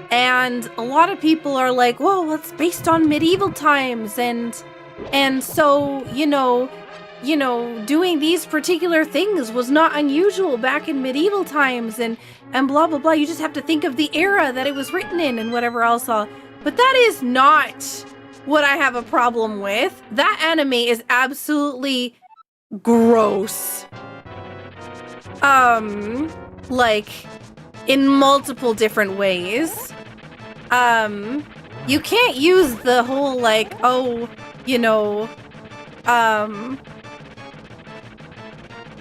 And a lot of people are like, well, it's based on medieval times and so, you know, doing these particular things was not unusual back in medieval times and blah, blah, blah. You just have to think of the era that it was written in and whatever else. But that is not what I have a problem with. That anime is absolutely gross. Like, in multiple different ways. You can't use the whole, like, oh, you know,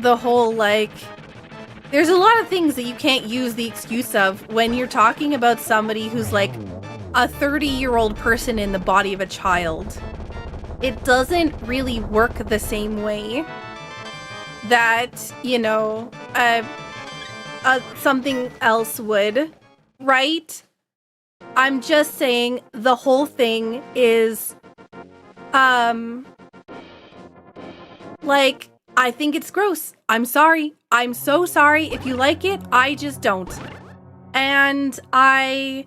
the whole, like, there's a lot of things that you can't use the excuse of when you're talking about somebody who's, like, a 30-year-old person in the body of a child. It doesn't really work the same way that, you know, something else would, right? I'm just saying the whole thing is, like, I think it's gross. I'm sorry. I'm so sorry. If you like it, I just don't. And I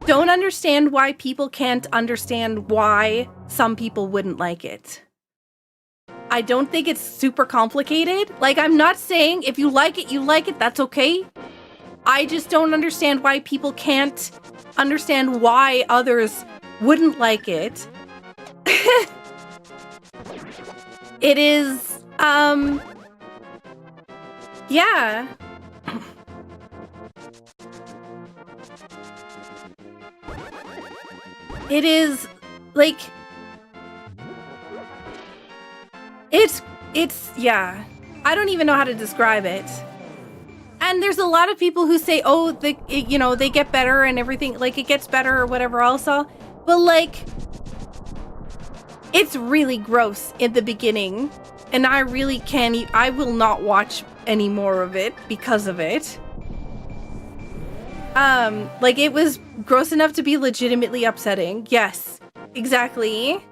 don't understand why people can't understand why some people wouldn't like it. I don't think it's super complicated. Like, I'm not saying if you like it, you like it. That's okay. I just don't understand why people can't understand why others wouldn't like it. It is, yeah. It is, like, it's, yeah. I don't even know how to describe it. And there's a lot of people who say, oh, you know, they get better and everything, like, it gets better or whatever else. But, like, it's really gross in the beginning. And I really can't, I will not watch any more of it because of it. Like, it was gross enough to be legitimately upsetting. Yes, exactly.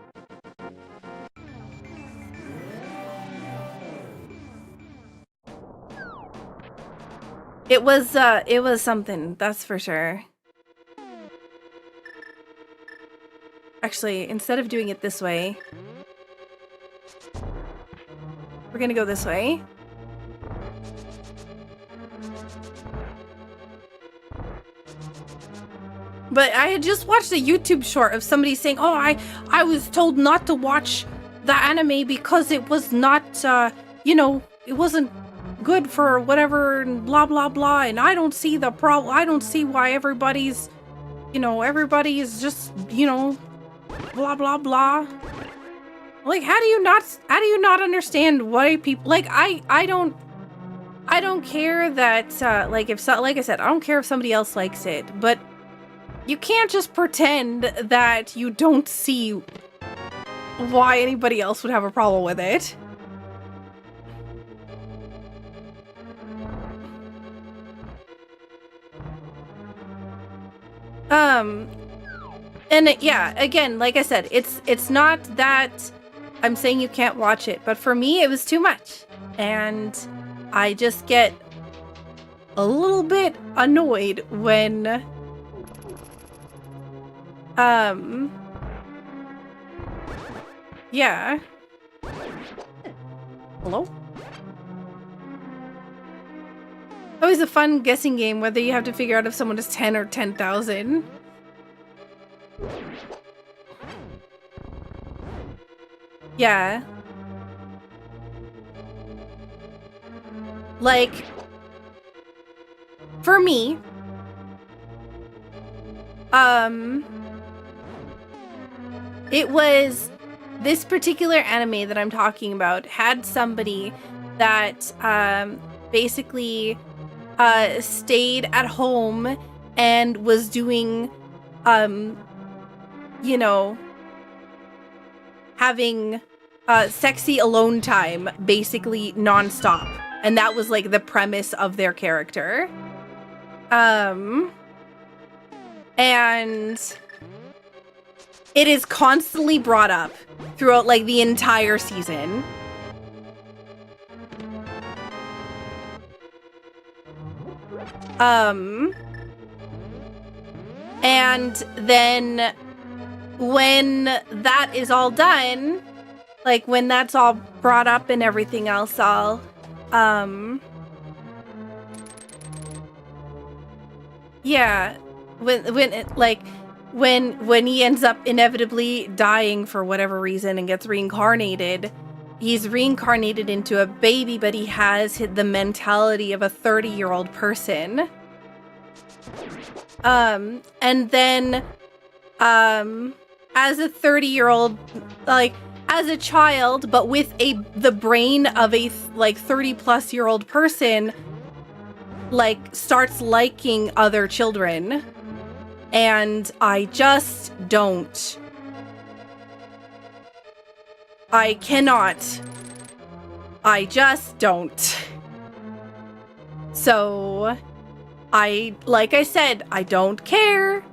It was something, that's for sure. Actually, instead of doing it this way, we're gonna go this way. But I had just watched a YouTube short of somebody saying, oh, I was told not to watch the anime because it was not, you know, it wasn't good for whatever and blah, blah, blah. And I don't see the problem. I don't see why everybody's, you know, everybody is just, you know, blah, blah, blah. Like, how do you not understand why people, like, I don't care that, like, if so, like I said, I don't care if somebody else likes it, but you can't just pretend that you don't see why anybody else would have a problem with it. And yeah, again, like I said, it's not that I'm saying you can't watch it, but for me, it was too much. And I just get a little bit annoyed when yeah. Hello? Always a fun guessing game, whether you have to figure out if someone is 10 or 10,000. Yeah. Like, for me, it was this particular anime that I'm talking about had somebody that basically stayed at home and was doing, you know, having sexy alone time basically nonstop. And that was like the premise of their character. And it is constantly brought up throughout like the entire season. And then when that is all done, like when that's all brought up and everything else all, yeah, when he ends up inevitably dying for whatever reason and gets reincarnated, he's reincarnated into a baby, but he has the mentality of a 30-year-old person. And then, as a 30-year-old, like, as a child, but with the brain of a, 30-plus-year-old person, like, starts liking other children. And I just don't. I cannot. I just don't. So, like I said, I don't care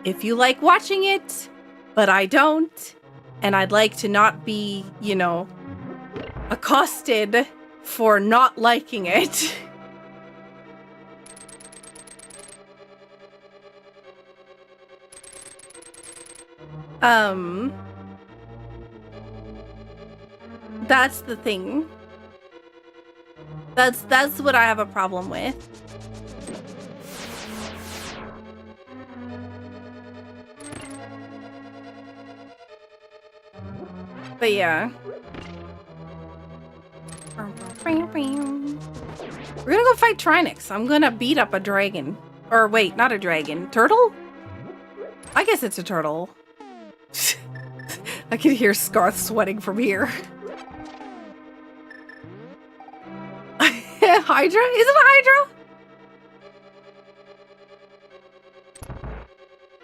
if you like watching it, but I don't. And I'd like to not be, you know, accosted for not liking it. That's the thing. That's what I have a problem with. But yeah. We're gonna go fight Trinix. I'm gonna beat up a dragon. Or wait, not a dragon. Turtle? I guess it's a turtle. I can hear Scarth sweating from here. Hydra? Is it a Hydra?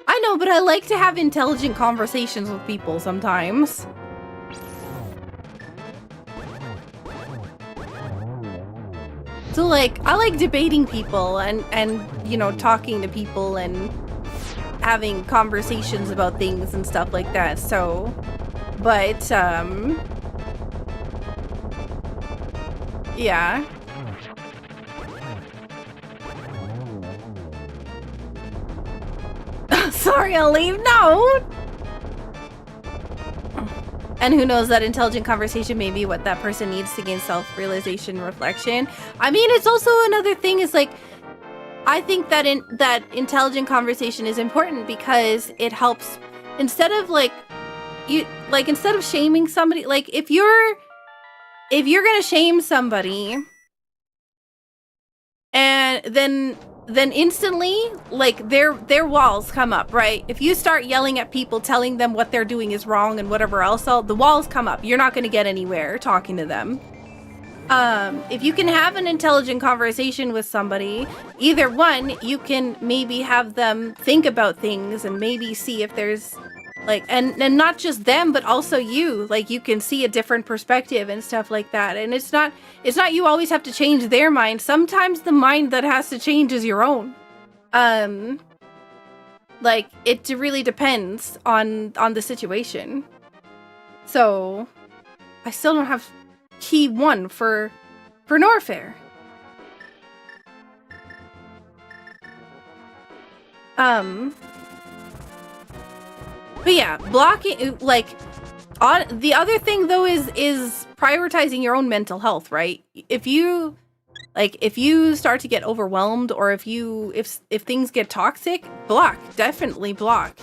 I know, but I like to have intelligent conversations with people sometimes. So, like, I like debating people and you know, talking to people and having conversations about things and stuff like that. So, but, yeah. Sorry, I'll leave. No! And who knows, that intelligent conversation may be what that person needs to gain self-realization, reflection. I mean, it's also another thing is like, I think that that intelligent conversation is important because it helps, instead of instead of shaming somebody, like if you're gonna shame somebody and then instantly, like, their walls come up, right? If you start yelling at people, telling them what they're doing is wrong and whatever else, the walls come up. You're not going to get anywhere talking to them. If you can have an intelligent conversation with somebody, either one, you can maybe have them think about things and maybe see if there's, like, and not just them, but also you, like, you can see a different perspective and stuff like that. And it's not you always have to change their mind. Sometimes the mind that has to change is your own. Like, it really depends on the situation. So, I still don't have key 1 for Norfair. But yeah, blocking, like, the other thing though is prioritizing your own mental health, right? If you start to get overwhelmed, or if things get toxic, block, definitely block.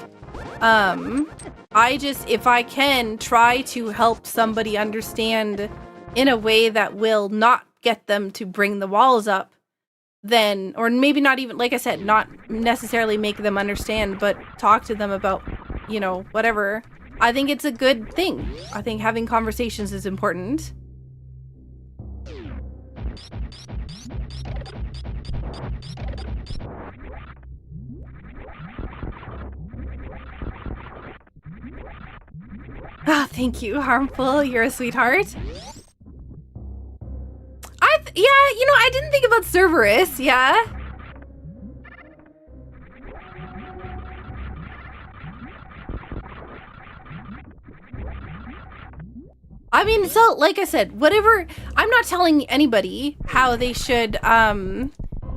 If I can try to help somebody understand in a way that will not get them to bring the walls up, then, or maybe not even, like I said, not necessarily make them understand, but talk to them about, you know, whatever, I think it's a good thing. I think having conversations is important. Ah, thank you, Harmful. You're a sweetheart. Yeah, you know, I didn't think about Cerberus, yeah. I mean, so, like I said, whatever, I'm not telling anybody how they should,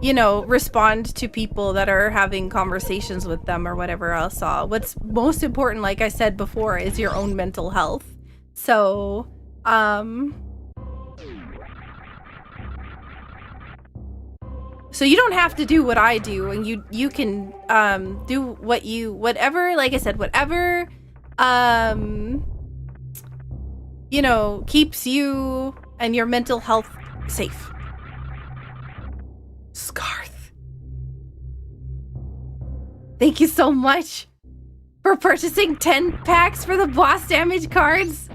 you know, respond to people that are having conversations with them or whatever else. What's most important, like I said before, is your own mental health. So, so you don't have to do what I do, and you can, do whatever, like I said, whatever, you know, keeps you and your mental health safe. Scarth. Thank you so much for purchasing 10 packs for the boss damage cards.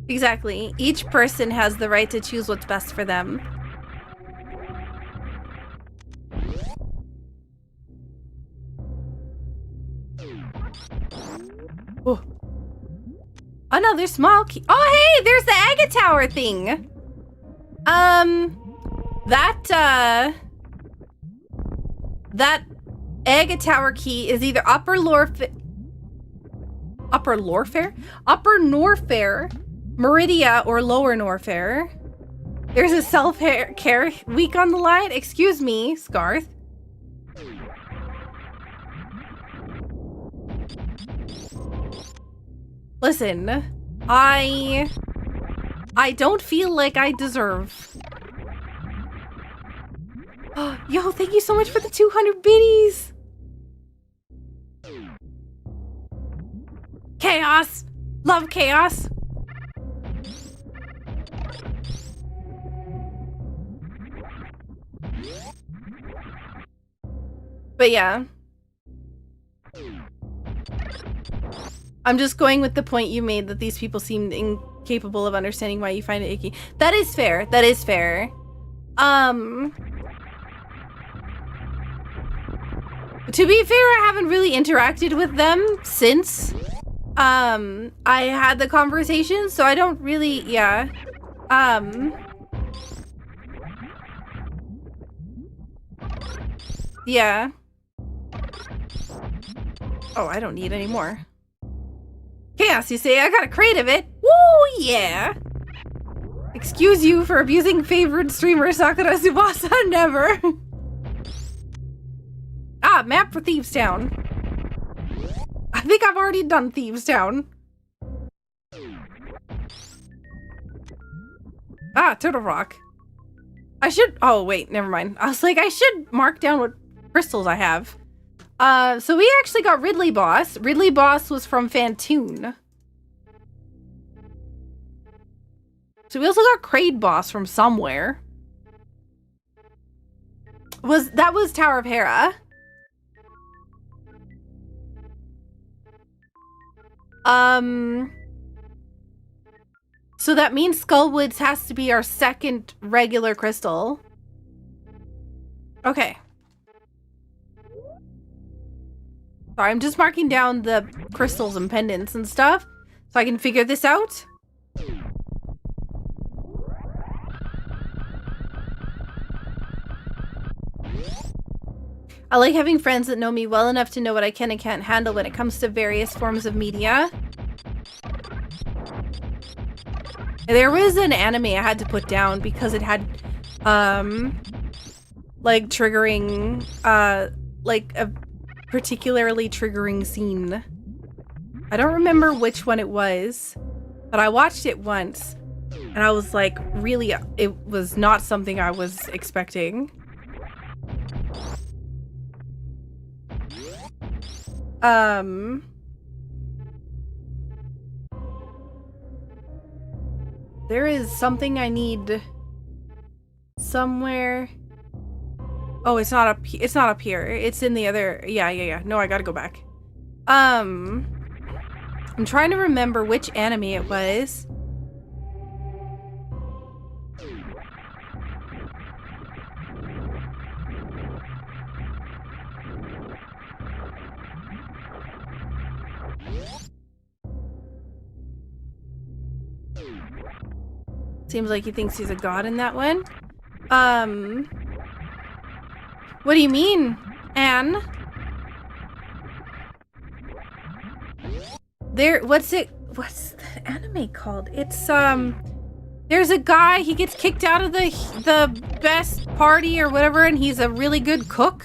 Exactly. Each person has the right to choose what's best for them. Oh. Another small key. Oh, hey, there's the Agate Tower thing. That Agate Tower key is either Upper Norfair, Meridia, or Lower Norfair. There's a self-care week on the line. Excuse me, Scarth. Listen, I don't feel like I deserve. Yo, thank you so much for the 200 biddies. Chaos. Love chaos. But yeah. I'm just going with the point you made that these people seemed incapable of understanding why you find it icky. That is fair. That is fair. To be fair, I haven't really interacted with them since I had the conversation, so I don't really, yeah. Yeah. Oh, I don't need any more. Chaos, you say? I got a crate of it. Woo, yeah. Excuse you for abusing favorite streamer SakuraTsubasa. Never. Ah, map for Thieves Town. I think I've already done Thieves Town. Ah, Turtle Rock. I should, oh wait, never mind. I was like, I should mark down what crystals I have. So we actually got Ridley Boss. Ridley Boss was from Fantoon. So we also got Kraid Boss from somewhere. That was Tower of Hera. So that means Skullwoods has to be our second regular crystal. Okay. Sorry, I'm just marking down the crystals and pendants and stuff so I can figure this out. I like having friends that know me well enough to know what I can and can't handle when it comes to various forms of media. There was an anime I had to put down because it had, like triggering, like a particularly triggering scene. I don't remember which one it was, but I watched it once and I was like, really, it was not something I was expecting. There is something I need somewhere. Oh, it's not up here. It's in the other. Yeah. No, I gotta go back. I'm trying to remember which anime it was. Seems like he thinks he's a god in that one. What do you mean, Anne? What's the anime called? It's, there's a guy, he gets kicked out of the best party or whatever, and he's a really good cook.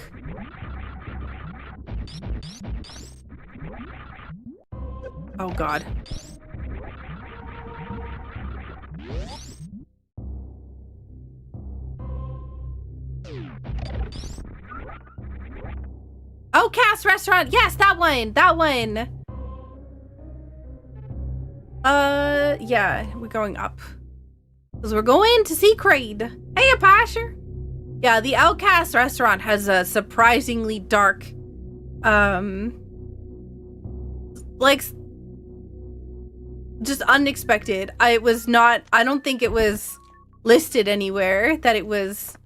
Oh, God. Outcast Restaurant! Yes, that one! That one! Yeah, we're going up. Because we're going to see Kraid. Hey, Apasher! Yeah, the Outcast Restaurant has a surprisingly dark, like, just unexpected. I don't think it was listed anywhere that it was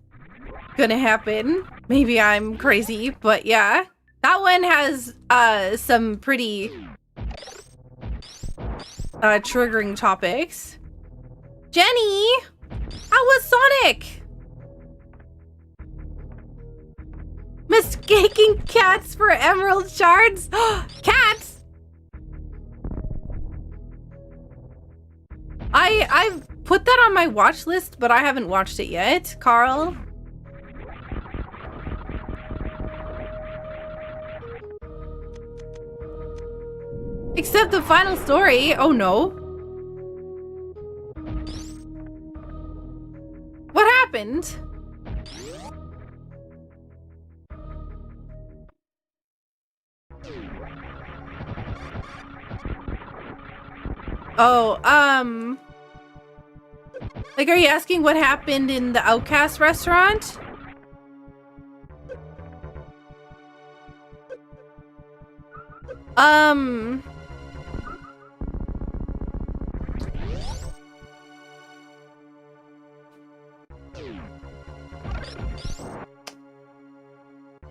gonna happen. Maybe I'm crazy, but yeah. That one has, some pretty, triggering topics. Jenny! How was Sonic? Mistaking cats for emerald shards? Cats! I've put that on my watch list, but I haven't watched it yet. Carl? Except the final story. Oh no. What happened? Oh, like, are you asking what happened in the Outcast Restaurant?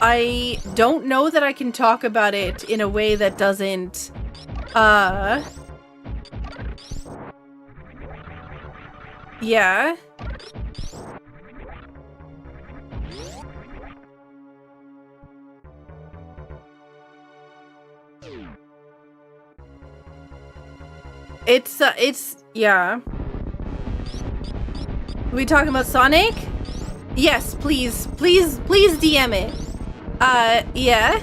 I don't know that I can talk about it in a way that doesn't, yeah. Yeah. Are we talking about Sonic? Yes, please DM it. Yeah.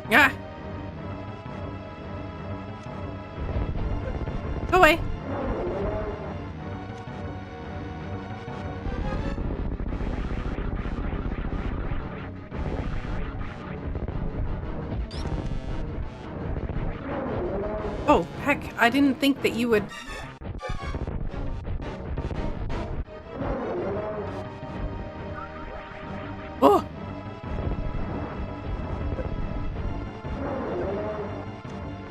Yeah. Go away. Oh, heck, I didn't think that you would... Oh!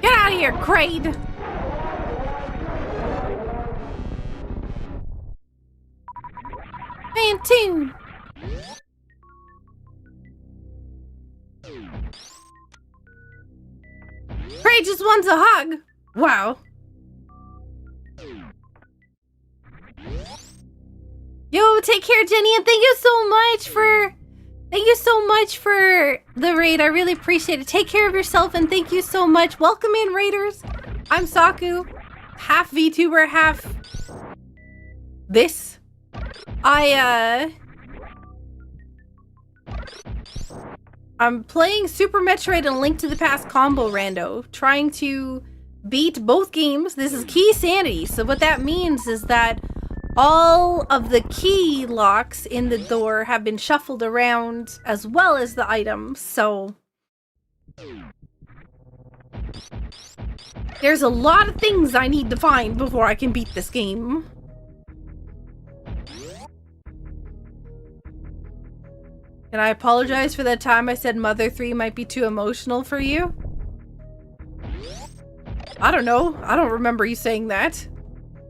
Get out of here, Kraid! Phantoon! Kraid just wants a hug! Wow. Yo, take care, Jenny, and thank you so much for the raid. I really appreciate it. Take care of yourself, and thank you so much. Welcome in, raiders. I'm Saku, half VTuber, half this. I'm playing Super Metroid and Link to the Past combo rando, trying to beat both games. This is key sanity, so what that means is that all of the key locks in the door have been shuffled around, as well as the items, so there's a lot of things I need to find before I can beat this game. And I apologize for that time I said Mother 3 might be too emotional for you. I don't know. I don't remember you saying that,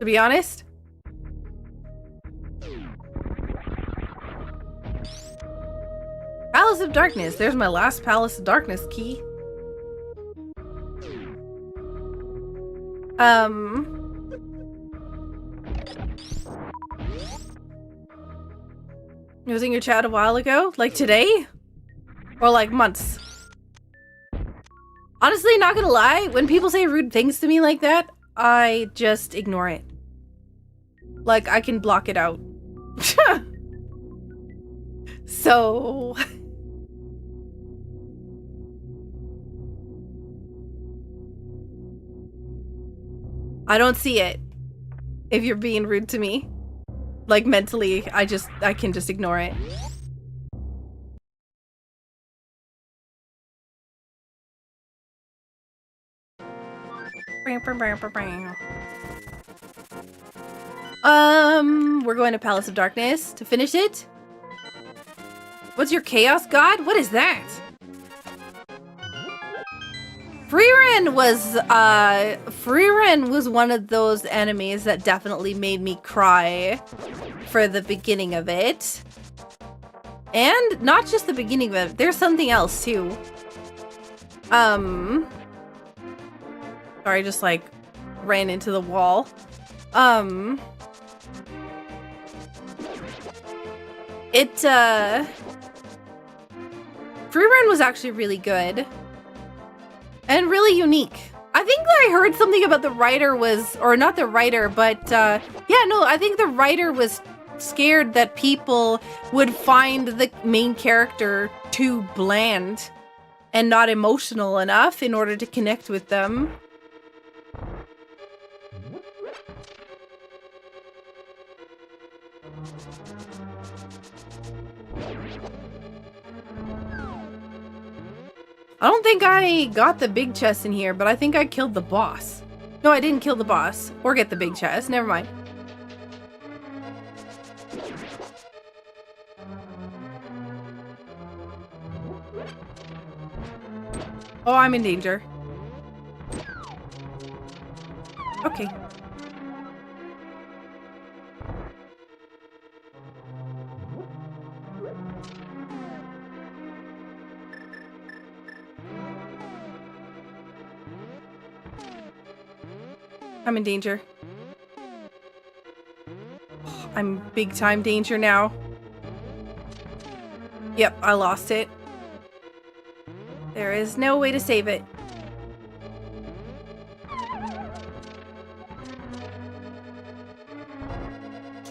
to be honest. Palace of Darkness. There's my last Palace of Darkness key. It was in your chat a while ago? Like today? Or like months? Honestly, not gonna lie, when people say rude things to me like that, I just ignore it. Like, I can block it out. So... I don't see it if you're being rude to me. Like, mentally, I can just ignore it. We're going to Palace of Darkness to finish it. What's your Chaos God? What is that? Freeren was one of those enemies that definitely made me cry for the beginning of it. And not just the beginning of it, there's something else too. Sorry, I just like ran into the wall. Freeren was actually really good. And really unique. I think that I heard something about the writer was, or not the writer, but yeah, no, I think the writer was scared that people would find the main character too bland and not emotional enough in order to connect with them. I don't think I got the big chest in here, but I think I killed the boss. No, I didn't kill the boss or get the big chest. Never mind. Oh, I'm in danger. Okay. I'm in danger. Oh, I'm big time danger now. Yep, I lost it. There is no way to save it.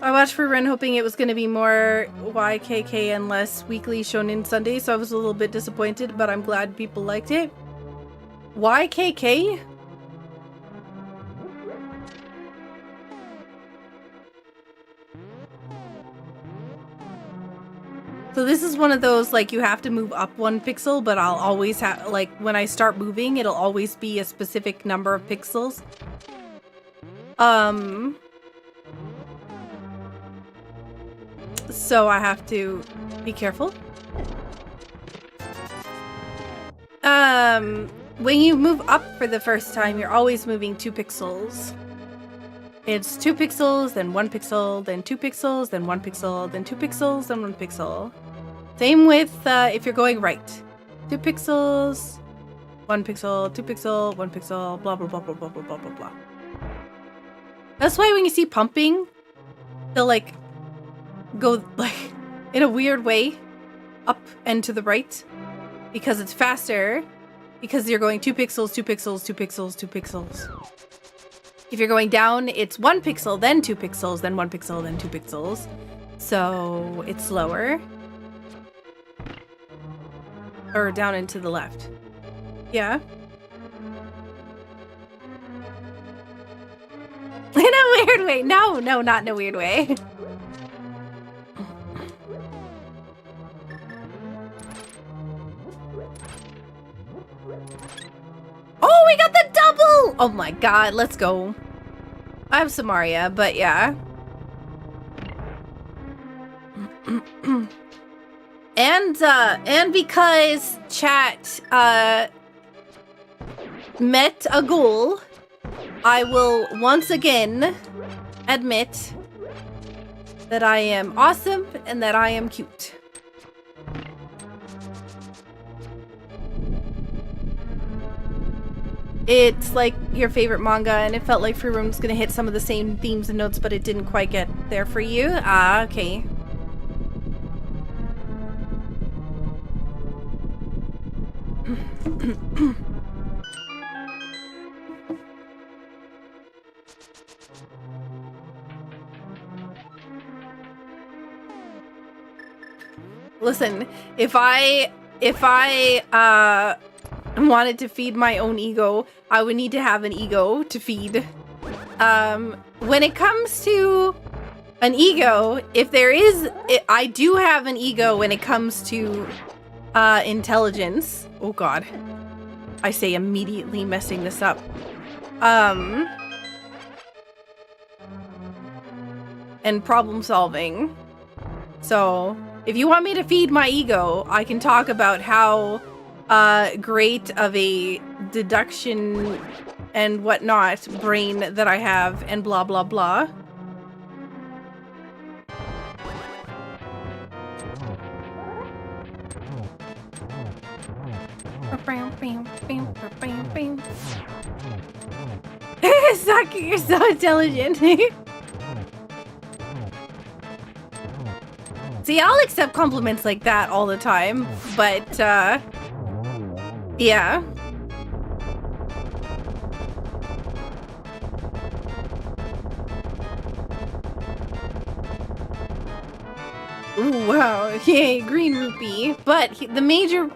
I watched Freeren hoping it was going to be more YKK and less weekly Shonen Sunday, so I was a little bit disappointed, but I'm glad people liked it. YKK? So this is one of those, like, you have to move up 1 pixel, but I'll always have, like, when I start moving, it'll always be a specific number of pixels. So I have to be careful. When you move up for the first time, you're always moving 2 pixels. It's 2 pixels, then 1 pixel, then 2 pixels, then 1 pixel, then 2 pixels, then 1 pixel. Same with if you're going right. 2 pixels, 1 pixel, 2 pixel, 1 pixel, blah, blah, blah, blah, blah, blah, blah, blah, blah. That's why when you see pumping, they'll like go like in a weird way up and to the right because it's faster because you're going 2 pixels, 2 pixels, 2 pixels, 2 pixels. If you're going down, it's 1 pixel, then 2 pixels, then 1 pixel, then 2 pixels. So it's slower. Or down and to the left. Yeah. In a weird way. No, not in a weird way. Oh, we got the double! Oh my god, let's go. I have Samaria, but yeah. And because chat met a goal, I will once again admit that I am awesome and that I am cute. It's like your favorite manga, and it felt like Free Roam was gonna hit some of the same themes and notes, but it didn't quite get there for you. Ah, okay. Listen, if I wanted to feed my own ego, I would need to have an ego to feed. When it comes to an ego, if there is, I do have an ego when it comes to intelligence. Oh god. I say immediately messing this up. And problem solving. So, if you want me to feed my ego, I can talk about how great of a deduction and whatnot brain that I have and blah blah blah. Saki, you're so intelligent. See, I'll accept compliments like that all the time, but, yeah. Ooh, wow, yay, green rupee. But the major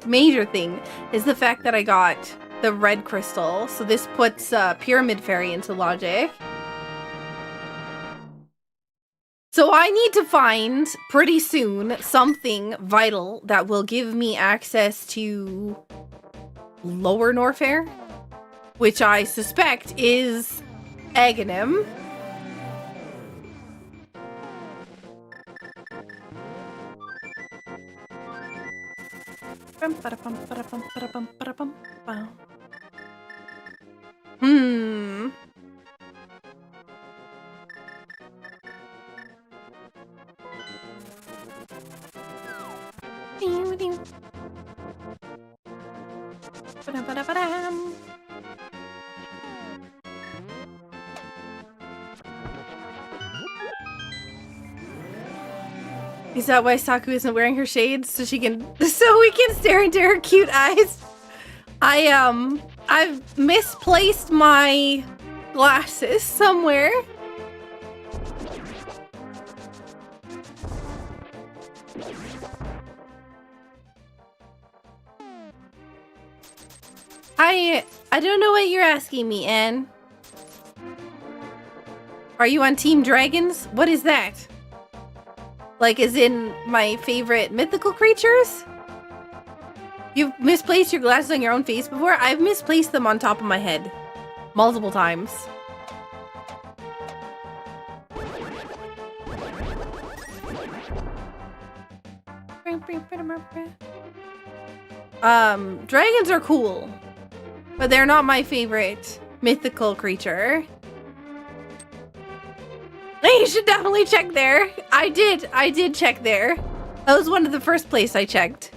thing is the fact that I got the red crystal, so this puts Pyramid Fairy into logic. So I need to find, pretty soon, something vital that will give me access to Lower Norfair, which I suspect is Aghanim. Is that why Saku isn't wearing her shades so we can stare into her cute eyes? I've misplaced my glasses somewhere. I don't know what you're asking me, Anne. Are you on Team Dragons? What is that? Like, as in my favorite mythical creatures? You've misplaced your glasses on your own face before? I've misplaced them on top of my head. Multiple times. Dragons are cool. But they're not my favorite mythical creature. You should definitely check there. I did check there. That was one of the first place I checked.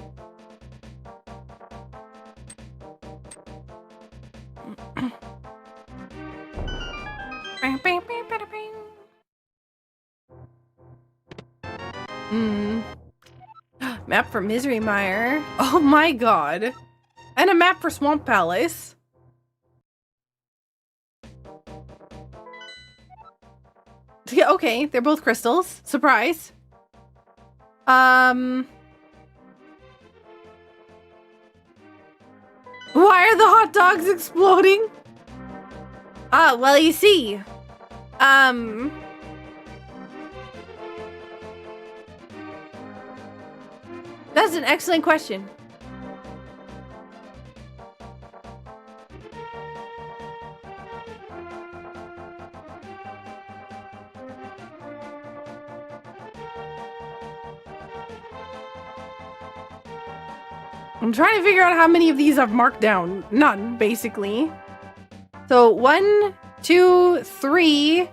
Map for Misery Mire. Oh my god. And a map for Swamp Palace. Yeah, okay, they're both crystals. Surprise. Why are the hot dogs exploding? Ah, well, you see. That's an excellent question. I'm trying to figure out how many of these I've marked down. None, basically. So 1, 2, 3.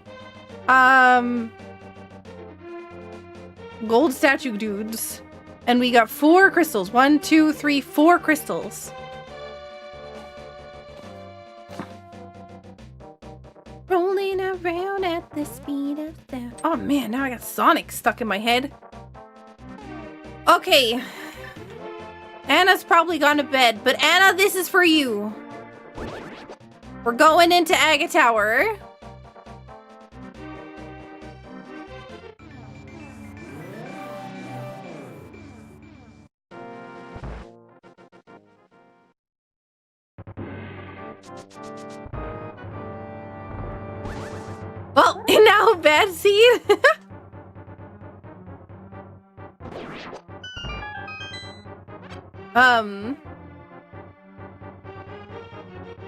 Gold statue dudes. And we got 4 crystals. 1, 2, 3, 4 crystals. Rolling around at the speed of sound. Oh man, now I got Sonic stuck in my head. Okay. Anna's probably gone to bed, but Anna, this is for you. We're going into Aga Tower. Well, now bad seed.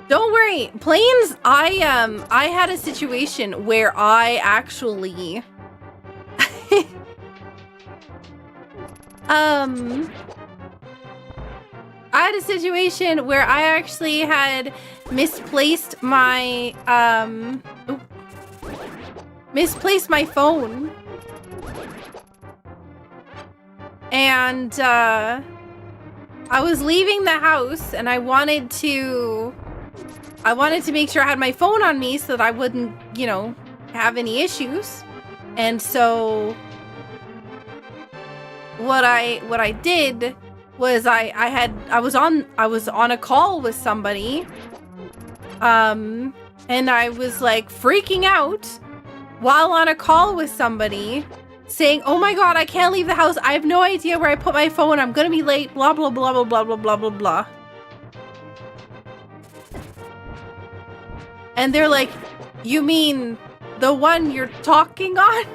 Don't worry, Planes, I had a situation where I actually had misplaced my phone. And I was leaving the house and I wanted to make sure I had my phone on me so that I wouldn't, you know, have any issues. And so what I did was I was on a call with somebody. And I was like freaking out while on a call with somebody, saying, "Oh my god, I can't leave the house. I have no idea where I put my phone. I'm gonna be late, blah blah blah blah blah blah blah blah blah." And they're like, "You mean the one you're talking on?"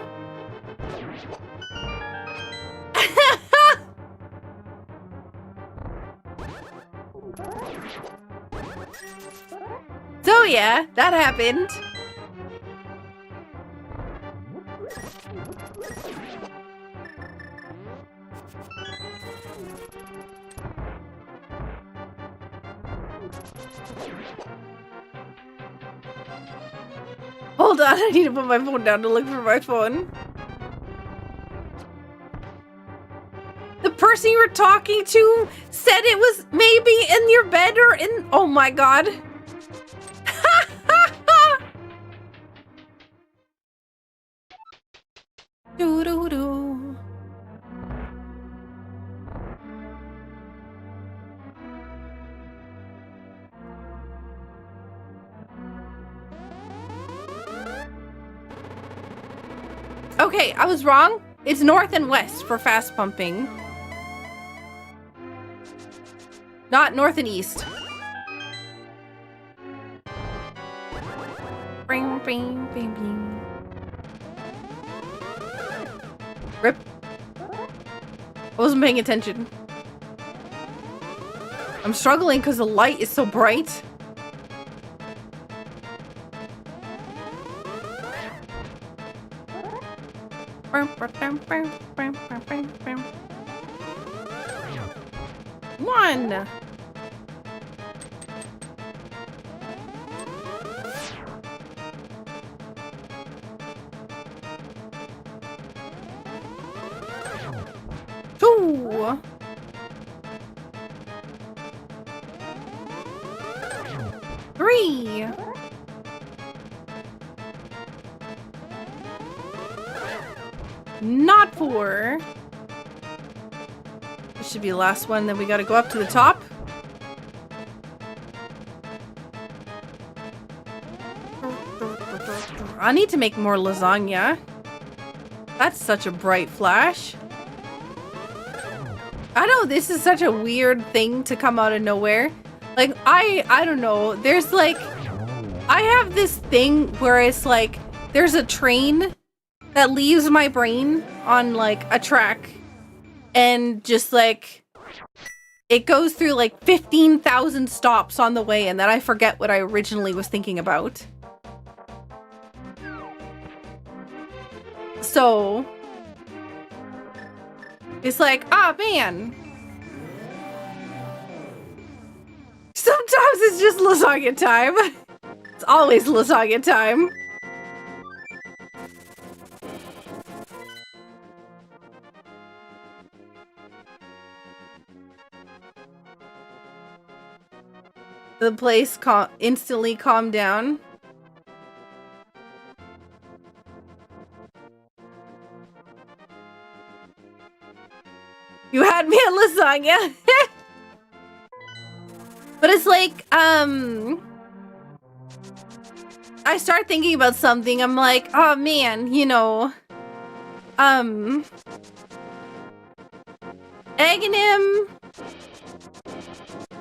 So yeah, that happened. Hold on, I need to put my phone down to look for my phone. The person you were talking to said it was maybe in your bed or in... Oh my god. Doo-doo-doo. Okay, I was wrong. It's north and west for fast pumping. Not north and east. Bing, bing, bing, bing. Rip. I wasn't paying attention. I'm struggling because the light is so bright. One. Two. Three. Not 4. This should be the last one. Then we gotta go up to the top. I need to make more lasagna. That's such a bright flash. I know this is such a weird thing to come out of nowhere. Like, I don't know. There's like, I have this thing where it's like, there's a train that leaves my brain on like a track and just like it goes through like 15,000 stops on the way, and then I forget what I originally was thinking about. So it's like, ah man, Sometimes it's just lasagna time. It's always lasagna time. The place instantly calmed down. You had me at lasagna. But it's like, I start thinking about something. I'm like, oh man, you know, Aghanim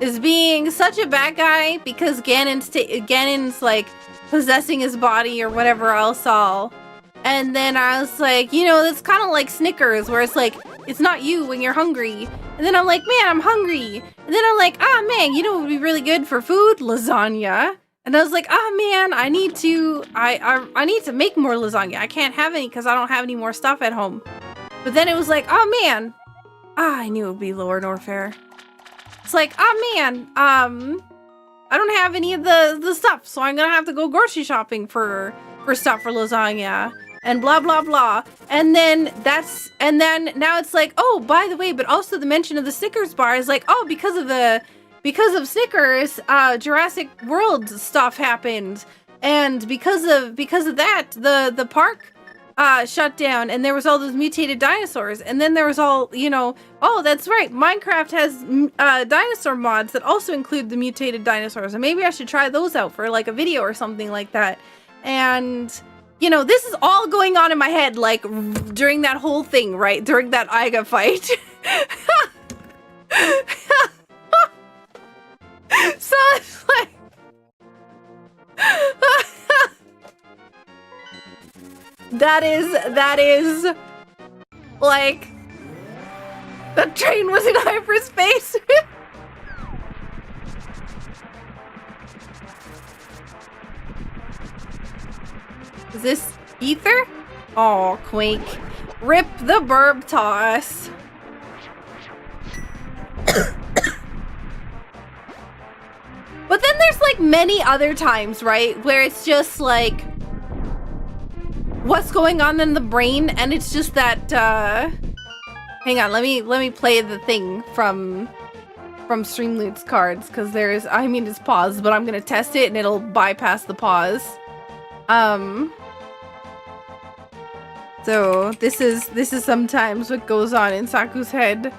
is being such a bad guy because Ganon's like possessing his body or whatever else all. And then I was like, you know, that's kind of like Snickers, where it's like, it's not you when you're hungry. And then I'm like, man, I'm hungry. And then I'm like, ah, man, you know what would be really good for food? Lasagna. And I was like, ah, man, I need to make more lasagna. I can't have any because I don't have any more stuff at home. But then it was like, oh, man. Ah, I knew it would be Lower Norfair. It's like, oh, man, I don't have any of the stuff, so I'm gonna have to go grocery shopping for stuff for lasagna. And blah, blah, blah. And then now it's like, oh, by the way, but also the mention of the Snickers bar is like, oh, because of Snickers, Jurassic World stuff happened. And because of that, the park shut down, and there was all those mutated dinosaurs. And then there was all, you know, oh, that's right, Minecraft has dinosaur mods that also include the mutated dinosaurs. And maybe I should try those out for like a video or something like that. And you know, this is all going on in my head, like, during that whole thing, right? During that Aiga fight. So it's like... That is... Like... The train was in hyperspace! Is this ether? Oh, Quake. Rip the burb toss. But then there's like many other times, right? Where it's just like, what's going on in the brain? And it's just that, hang on, let me play the thing from Streamloot's cards. Cause I mean, it's paused, but I'm gonna test it and it'll bypass the pause. So this is sometimes what goes on in Saku's head.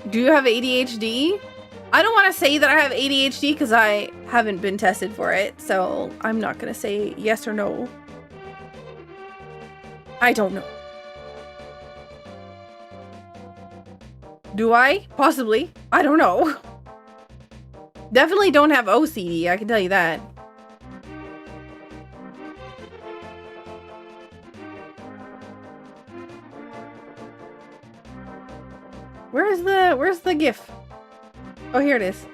Do you have ADHD? I don't want to say that I have ADHD because I haven't been tested for it, so I'm not gonna say yes or no. I don't know. Do I? Possibly. I don't know. Definitely don't have OCD, I can tell you that. Where's the GIF? Oh, here it is.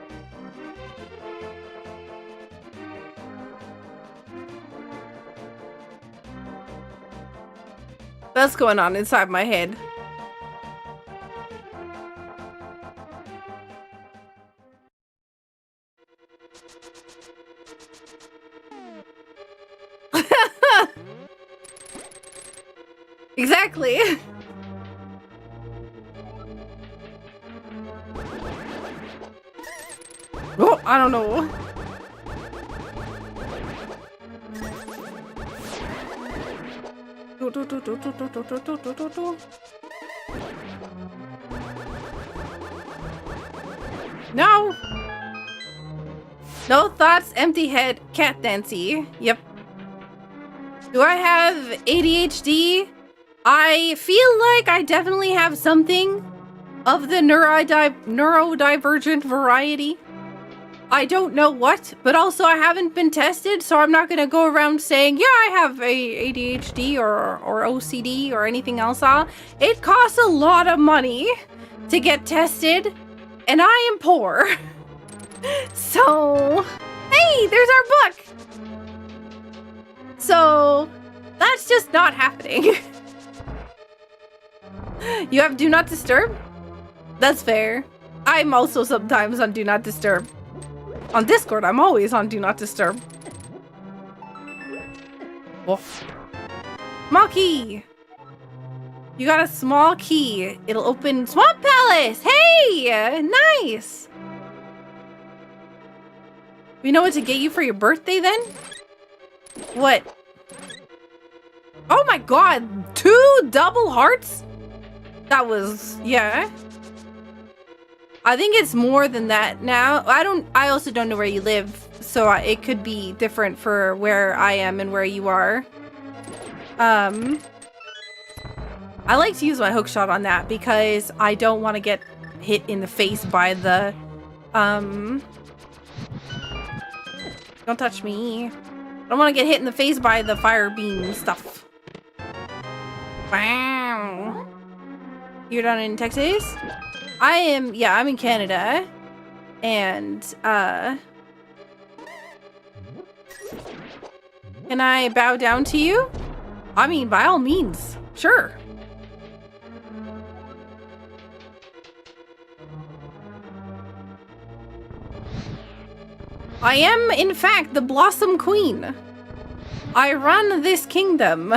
That's going on inside my head. Exactly. Oh, I don't know. No. No thoughts, empty head, cat dancy. Yep. Do I have ADHD? I feel like I definitely have something of the neurodivergent variety. I don't know what, but also I haven't been tested, so I'm not gonna go around saying, yeah, I have a ADHD or OCD or anything else. It costs a lot of money to get tested, and I am poor. So, hey, there's our book. So, that's just not happening. You have Do Not Disturb? That's fair. I'm also sometimes on Do Not Disturb. On Discord, I'm always on Do Not Disturb. Woof. Small key! You got a small key. It'll open Swamp Palace! Hey! Nice! We know what to get you for your birthday then? What? Oh my god! 2 double hearts? That was... yeah. I think it's more than that now. I also don't know where you live, so it could be different for where I am and where you are. I like to use my hook shot on that because I don't want to get hit in the face by the, don't touch me. I don't want to get hit in the face by the fire beam stuff. Wow. You're down in Texas? I'm in Canada. And, can I bow down to you? I mean, by all means. Sure. I am, in fact, the Blossom Queen. I run this kingdom.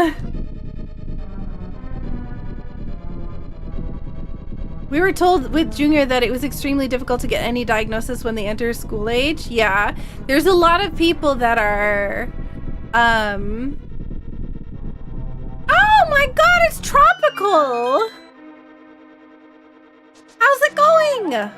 We were told with Junior that it was extremely difficult to get any diagnosis when they enter school age. Yeah, there's a lot of people that are, oh my god, it's tropical! How's it going?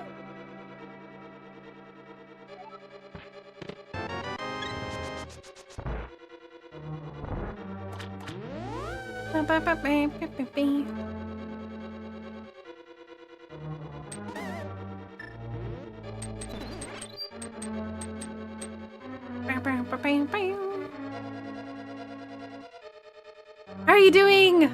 How are you doing?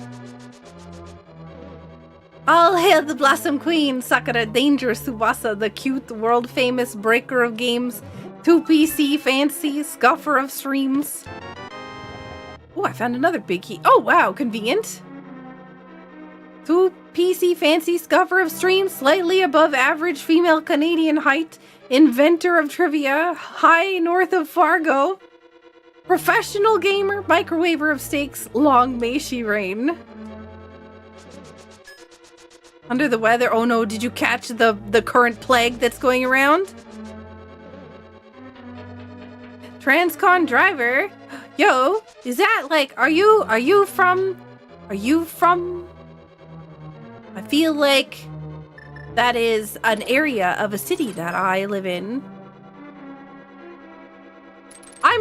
All hail the Blossom Queen, SakuraTsubasa, the cute, world-famous breaker of games, 2PC fancy, scuffer of streams. Oh, I found another big key. Oh, wow, convenient. 2PC fancy, scuffer of streams, slightly above average female Canadian height, inventor of trivia, high north of Fargo, professional gamer, microwaver of steaks, long may she reign. Under the weather? Oh no, did you catch the current plague that's going around? Transcon driver? Yo, is that like, are you from? I feel like that is an area of a city that I live in.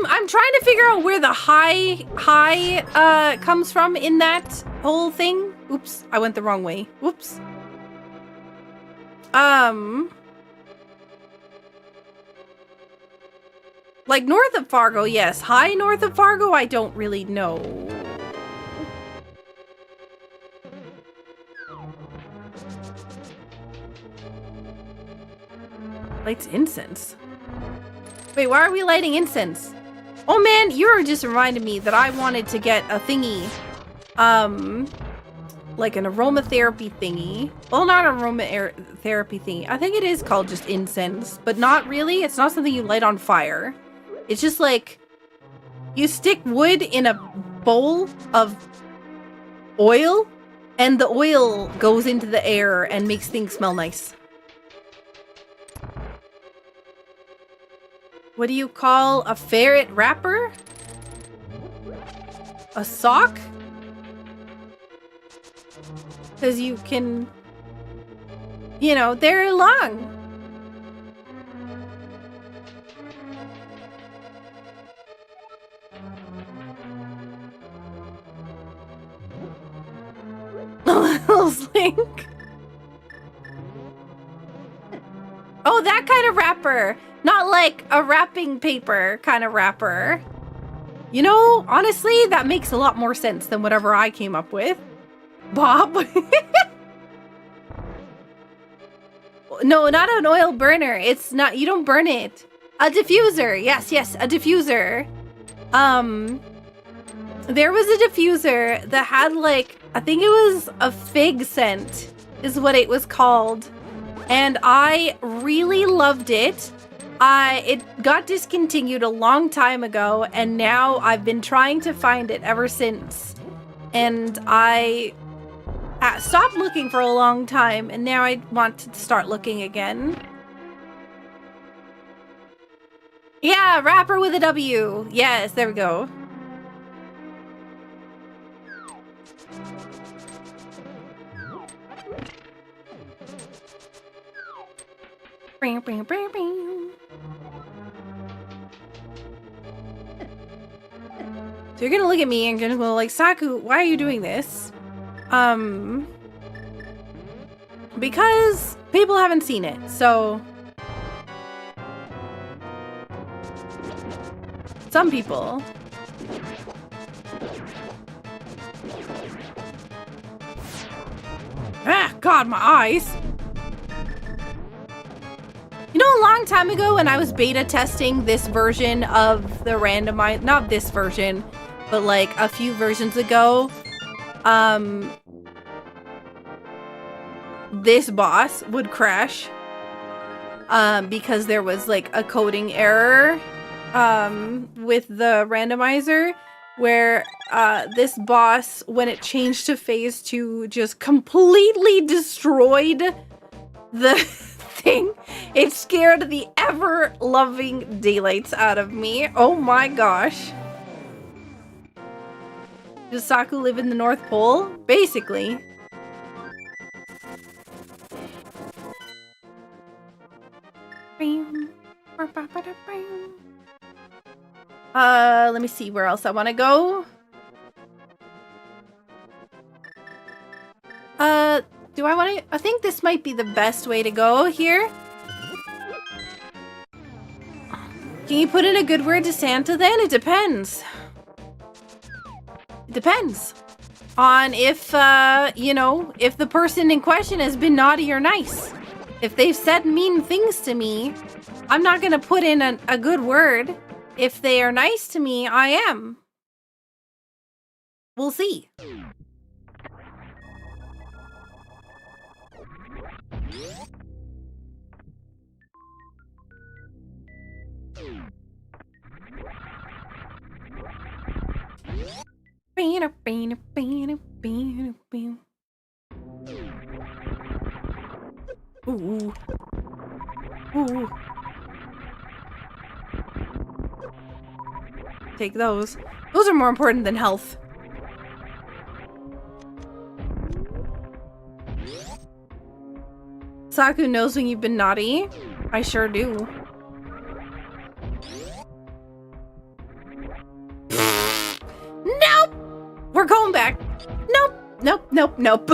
I'm trying to figure out where the high comes from in that whole thing. Oops, I went the wrong way. Whoops. Like north of Fargo, yes. High north of Fargo, I don't really know. Lights incense. Wait, why are we lighting incense? Oh man, you're just reminding me that I wanted to get a thingy. Like an aromatherapy thingy. Well, not aromatherapy thingy. I think it is called just incense, but not really. It's not something you light on fire. It's just like you stick wood in a bowl of oil and the oil goes into the air and makes things smell nice. What do you call a ferret wrapper? A sock? Because you can, you know, they're long. Little slink. Oh, that kind of wrapper. Not like a wrapping paper kind of wrapper. You know, honestly, that makes a lot more sense than whatever I came up with. Bob? No, not an oil burner. It's not, you don't burn it. A diffuser. Yes, yes, a diffuser. There was a diffuser that had like, I think it was a fig scent is what it was called. and I really loved it. It got discontinued a long time ago, and now I've been trying to find it ever since. And I stopped looking for a long time, and now I want to start looking again. Yeah, rapper with a W. Yes, there we go. So you're gonna look at me and gonna go like, Saku, why are you doing this? Because people haven't seen it, so some people. Ah, God, my eyes. You know, a long time ago when I was beta testing this version of the randomizer, not this version, but like a few versions ago, this boss would crash because there was like a coding error with the randomizer where this boss, when it changed to phase 2, just completely destroyed the thing. It scared the ever-loving daylights out of me. Oh my gosh. Does Saku live in the North Pole? Basically. Let me see where else I want to go. Do I want to? I think this might be the best way to go here. Can you put in a good word to Santa then? It depends. It depends on if, you know, if the person in question has been naughty or nice. If they've said mean things to me, I'm not gonna put in a good word. If they are nice to me, I am. We'll see. Ooh. Ooh. Take those. Those are more important than health. Saku knows when you've been naughty. I sure do. Nope! We're going back. Nope. Nope, nope, nope.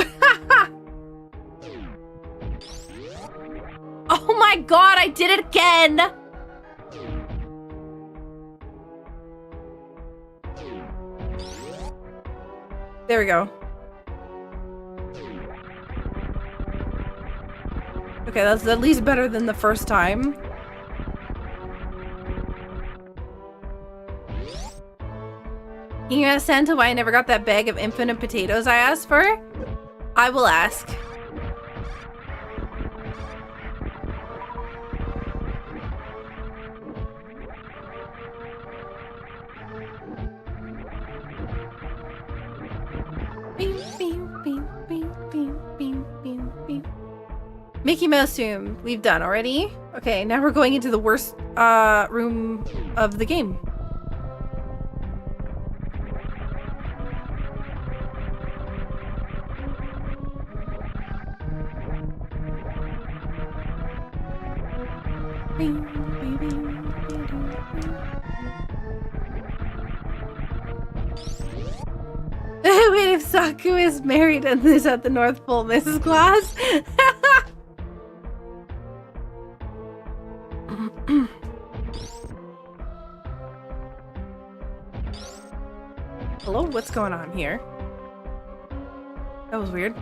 Oh my god, I did it again! There we go. Okay, that's at least better than the first time. You can ask Santa why I never got that bag of infinite potatoes I asked for? I will ask. Mickey Mouse room. We've done already. Okay, now we're going into the worst room of the game. Wait, if Saku is married and is at the North Pole, Mrs. Claus? Hello, what's going on here? That was weird.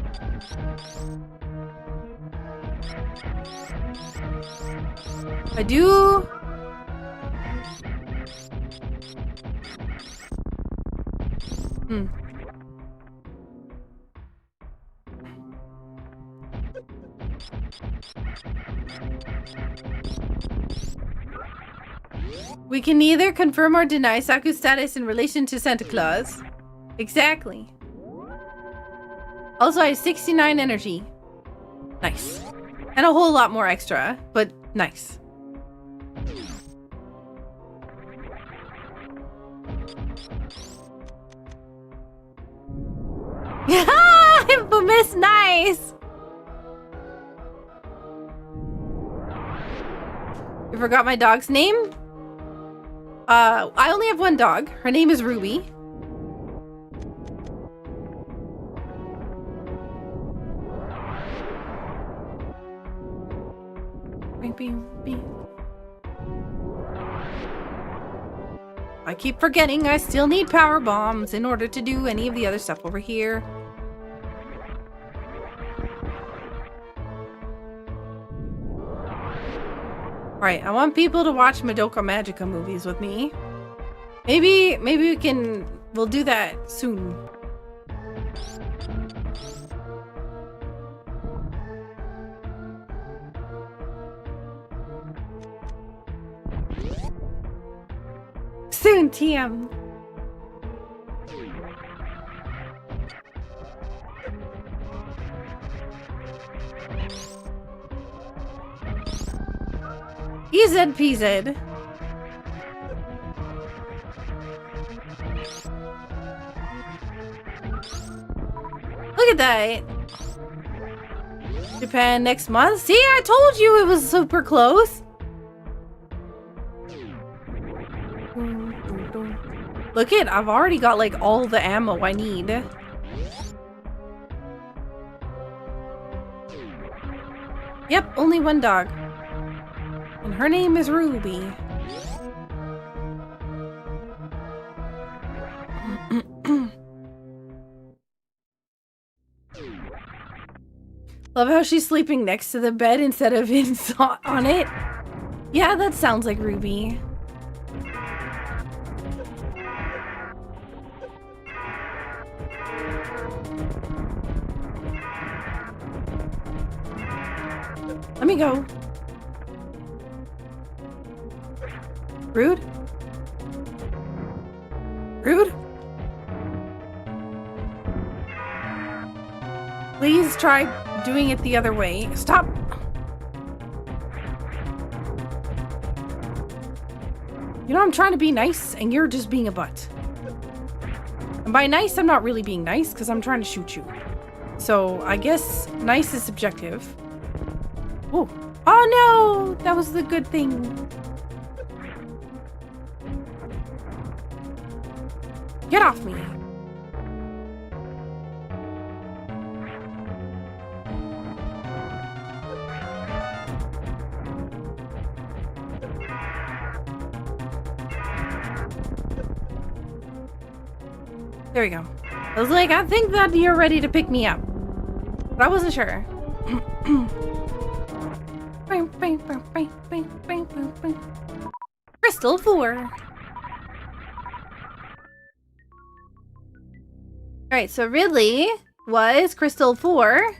I do. We can neither confirm or deny Saku's status in relation to Santa Claus. Exactly. Also, I have 69 energy. Nice. And a whole lot more extra, but nice. Infamous, nice! You forgot my dog's name? I only have one dog. Her name is Ruby. Bing, bing, bing. I keep forgetting I still need power bombs in order to do any of the other stuff over here. Alright, I want people to watch Madoka Magica movies with me. Maybe we'll do that soon. Soon, TM. EZPZ. Look at that. Japan next month. See, I told you it was super close. Look it, I've already got like all the ammo I need. Yep, only one dog. And her name is Ruby. Love how she's sleeping next to the bed instead of on it. Yeah, that sounds like Ruby. Let me go. Rude? Rude? Please try doing it the other way. Stop! You know, I'm trying to be nice, and you're just being a butt. And by nice, I'm not really being nice, because I'm trying to shoot you. So, I guess nice is subjective. Oh. Oh no! That was the good thing. Get off me. There we go. I was like, I think that you're ready to pick me up. But I wasn't sure. Crystal 4. Alright, so Ridley was Crystal 4.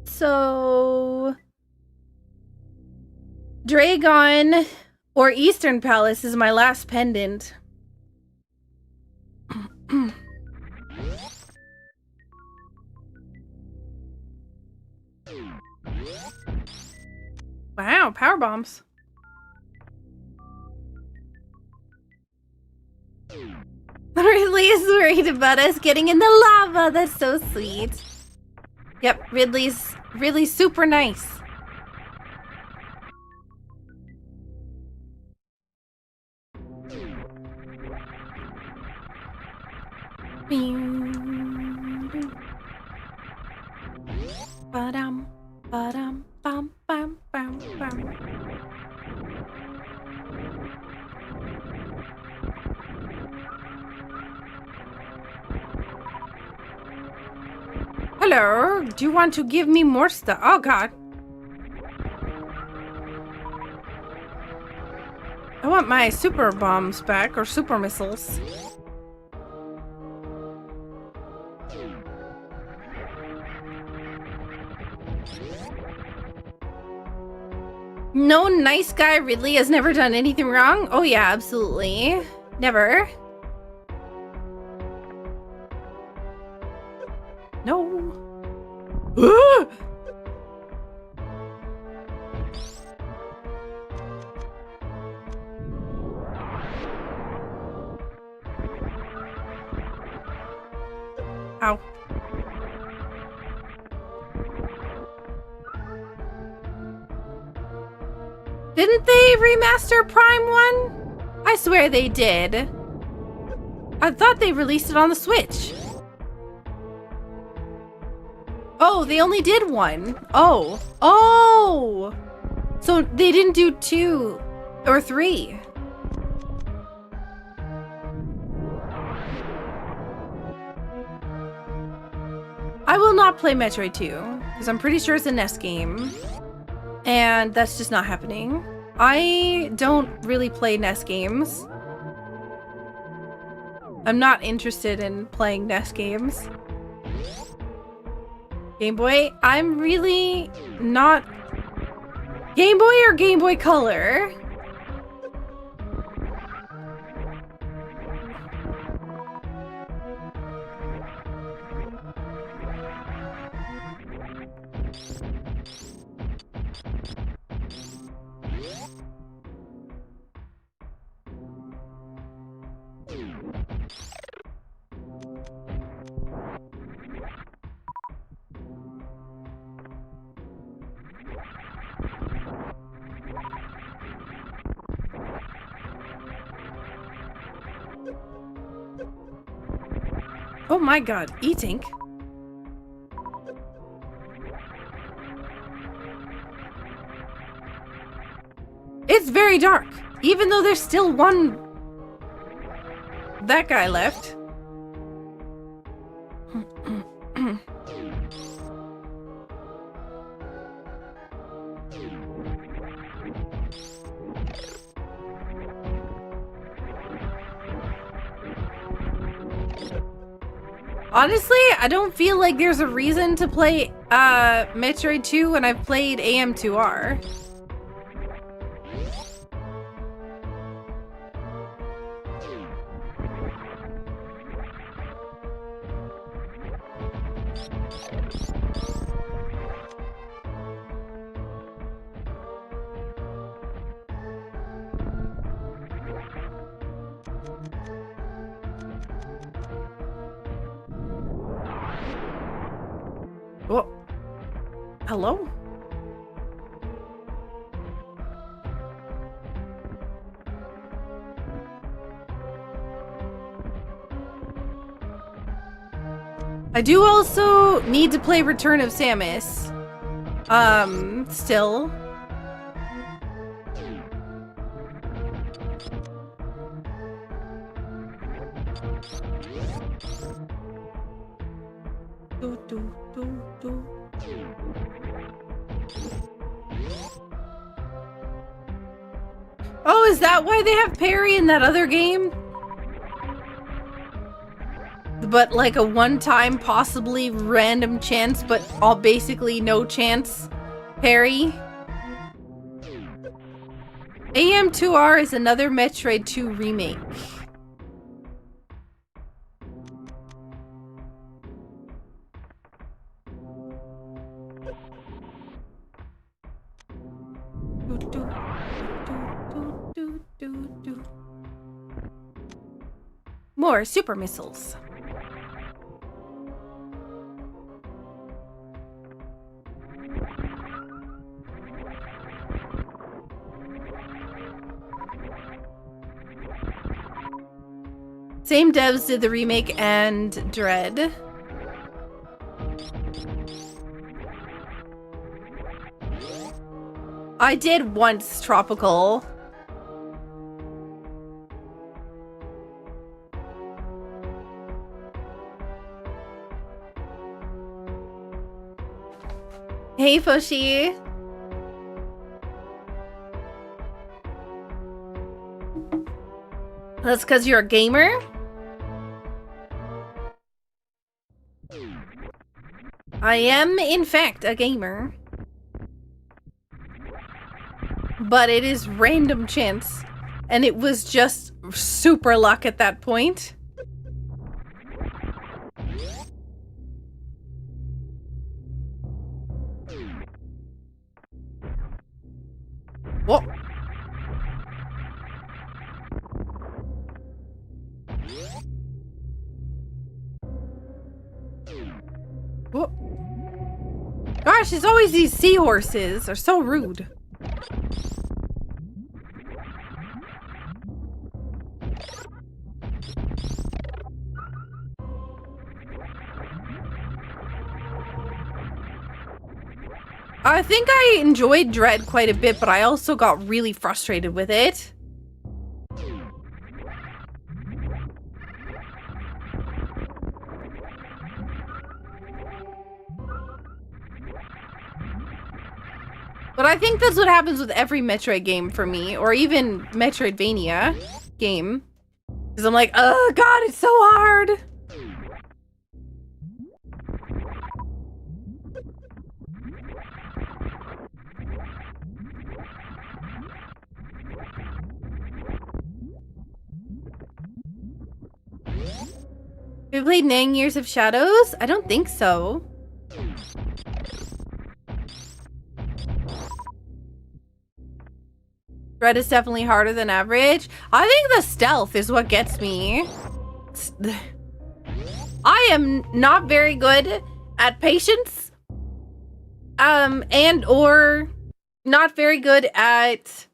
So Dragon or Eastern Palace is my last pendant. Wow, power bombs. Ridley is worried about us getting in the lava. That's so sweet. Yep, Ridley's super nice. Ba-dum, ba-dum, bum, bum, bum, bum. Hello, do you want to give me more stuff? Oh god. I want my super bombs back, or super missiles. No nice guy Ridley has never done anything wrong? Oh yeah, absolutely. Never. No. Ow. Didn't they remaster Prime 1? I swear they did. I thought they released it on the Switch. Oh, they only did one. Oh. Oh! So they didn't do 2 or 3. I will not play Metroid 2, because I'm pretty sure it's a NES game. And that's just not happening. I don't really play NES games. I'm not interested in playing NES games. Game Boy? I'm really not... Game Boy or Game Boy Color? Oh my god, eating. It's very dark, even though there's still one... That guy left. Honestly, I don't feel like there's a reason to play Metroid 2 when I've played AM2R. Oh, hello? I do also need to play Return of Samus. Still. Oh, is that why they have parry in that other game? But like a one-time, possibly random chance, but all basically no chance parry? AM2R is another Metroid 2 remake. More super missiles. Same devs did the remake and Dread. I did once Tropical. Hey, Foshi. That's because you're a gamer? I am, in fact, a gamer. but it is random chance. And it was just super luck at that point. Whoa. Whoa. Gosh, it's always these seahorses. They're so rude. I think I enjoyed Dread quite a bit, but I also got really frustrated with it. But I think that's what happens with every Metroid game for me, or even Metroidvania game. Because I'm like, oh god, it's so hard! Have you played 9 Years of Shadows? I don't think so. Red is definitely harder than average. I think the stealth is what gets me. I am not very good at patience. And or not very good at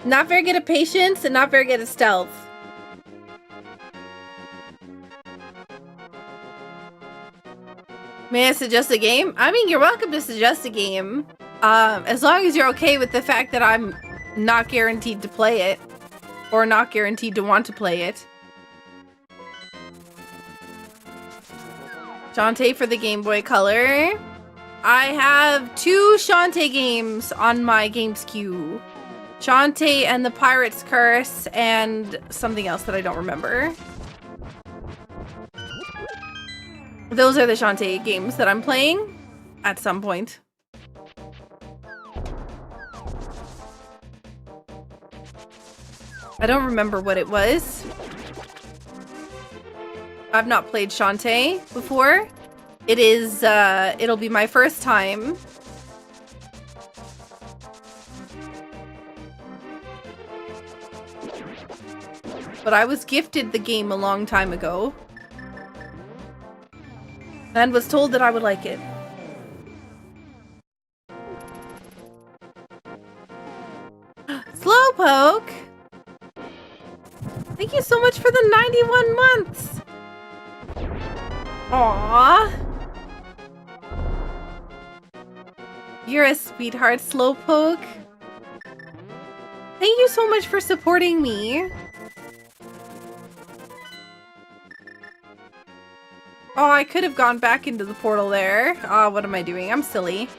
not very good at patience and not very good at stealth. May I suggest a game? I mean, you're welcome to suggest a game. As long as you're okay with the fact that I'm not guaranteed to play it. Or not guaranteed to want to play it. Shantae for the Game Boy Color. I have 2 Shantae games on my games queue. Shantae and the Pirate's Curse, and something else that I don't remember. Those are the Shantae games that I'm playing at some point. I don't remember what it was. I've not played Shantae before. It is, it'll be my first time. But I was gifted the game a long time ago. And was told that I would like it. Slowpoke! Thank you so much for the 91 months! Aww! You're a sweetheart, Slowpoke. Thank you so much for supporting me. Oh, I could have gone back into the portal there. Oh, what am I doing? I'm silly.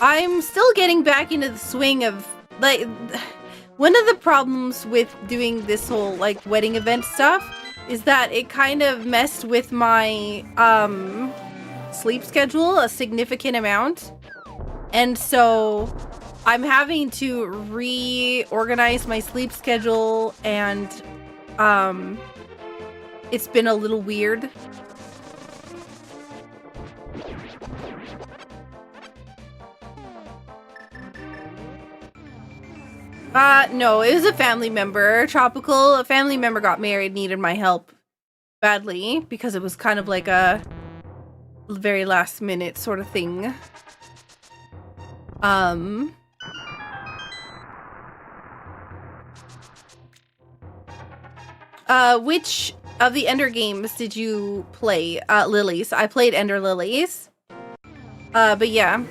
I'm still getting back into the swing of, like, one of the problems with doing this whole, like, wedding event stuff is that it kind of messed with my, sleep schedule a significant amount. And so I'm having to reorganize my sleep schedule and, it's been a little weird. No, it was a family member. Tropical, a family member got married, needed my help badly because it was kind of like a very last minute sort of thing. Which of the Ender games did you play? Lilies. I played Ender Lilies. But yeah.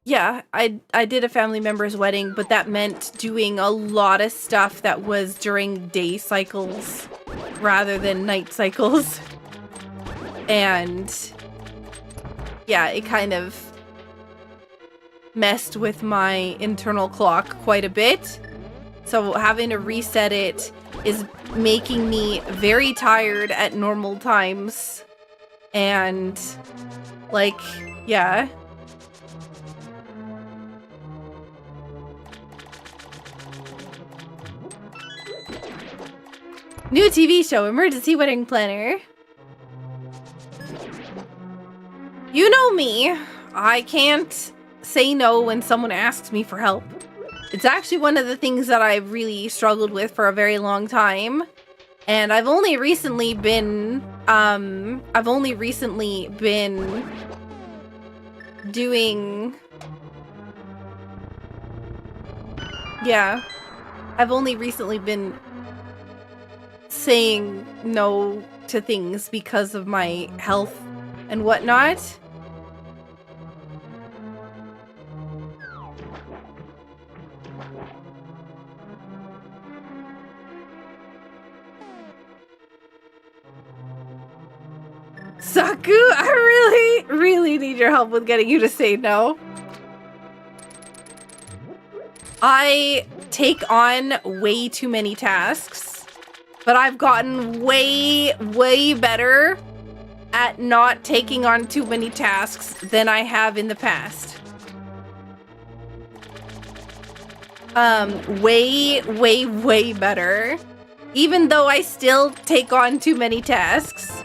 Yeah, I did a family member's wedding, but that meant doing a lot of stuff that was during day cycles rather than night cycles. And yeah, it kind of messed with my internal clock quite a bit. So having to reset it is making me very tired at normal times. And, like, yeah. New TV show, Emergency Wedding Planner. You know me. I can't say no when someone asks me for help. It's actually one of the things that I've really struggled with for a very long time. And I've only recently been doing... Yeah. I've only recently been saying no to things because of my health and whatnot. Saku, I really need your help with getting you to say no. I take on way too many tasks, but I've gotten way better at not taking on too many tasks than I have in the past. Way better. Even though I still take on too many tasks.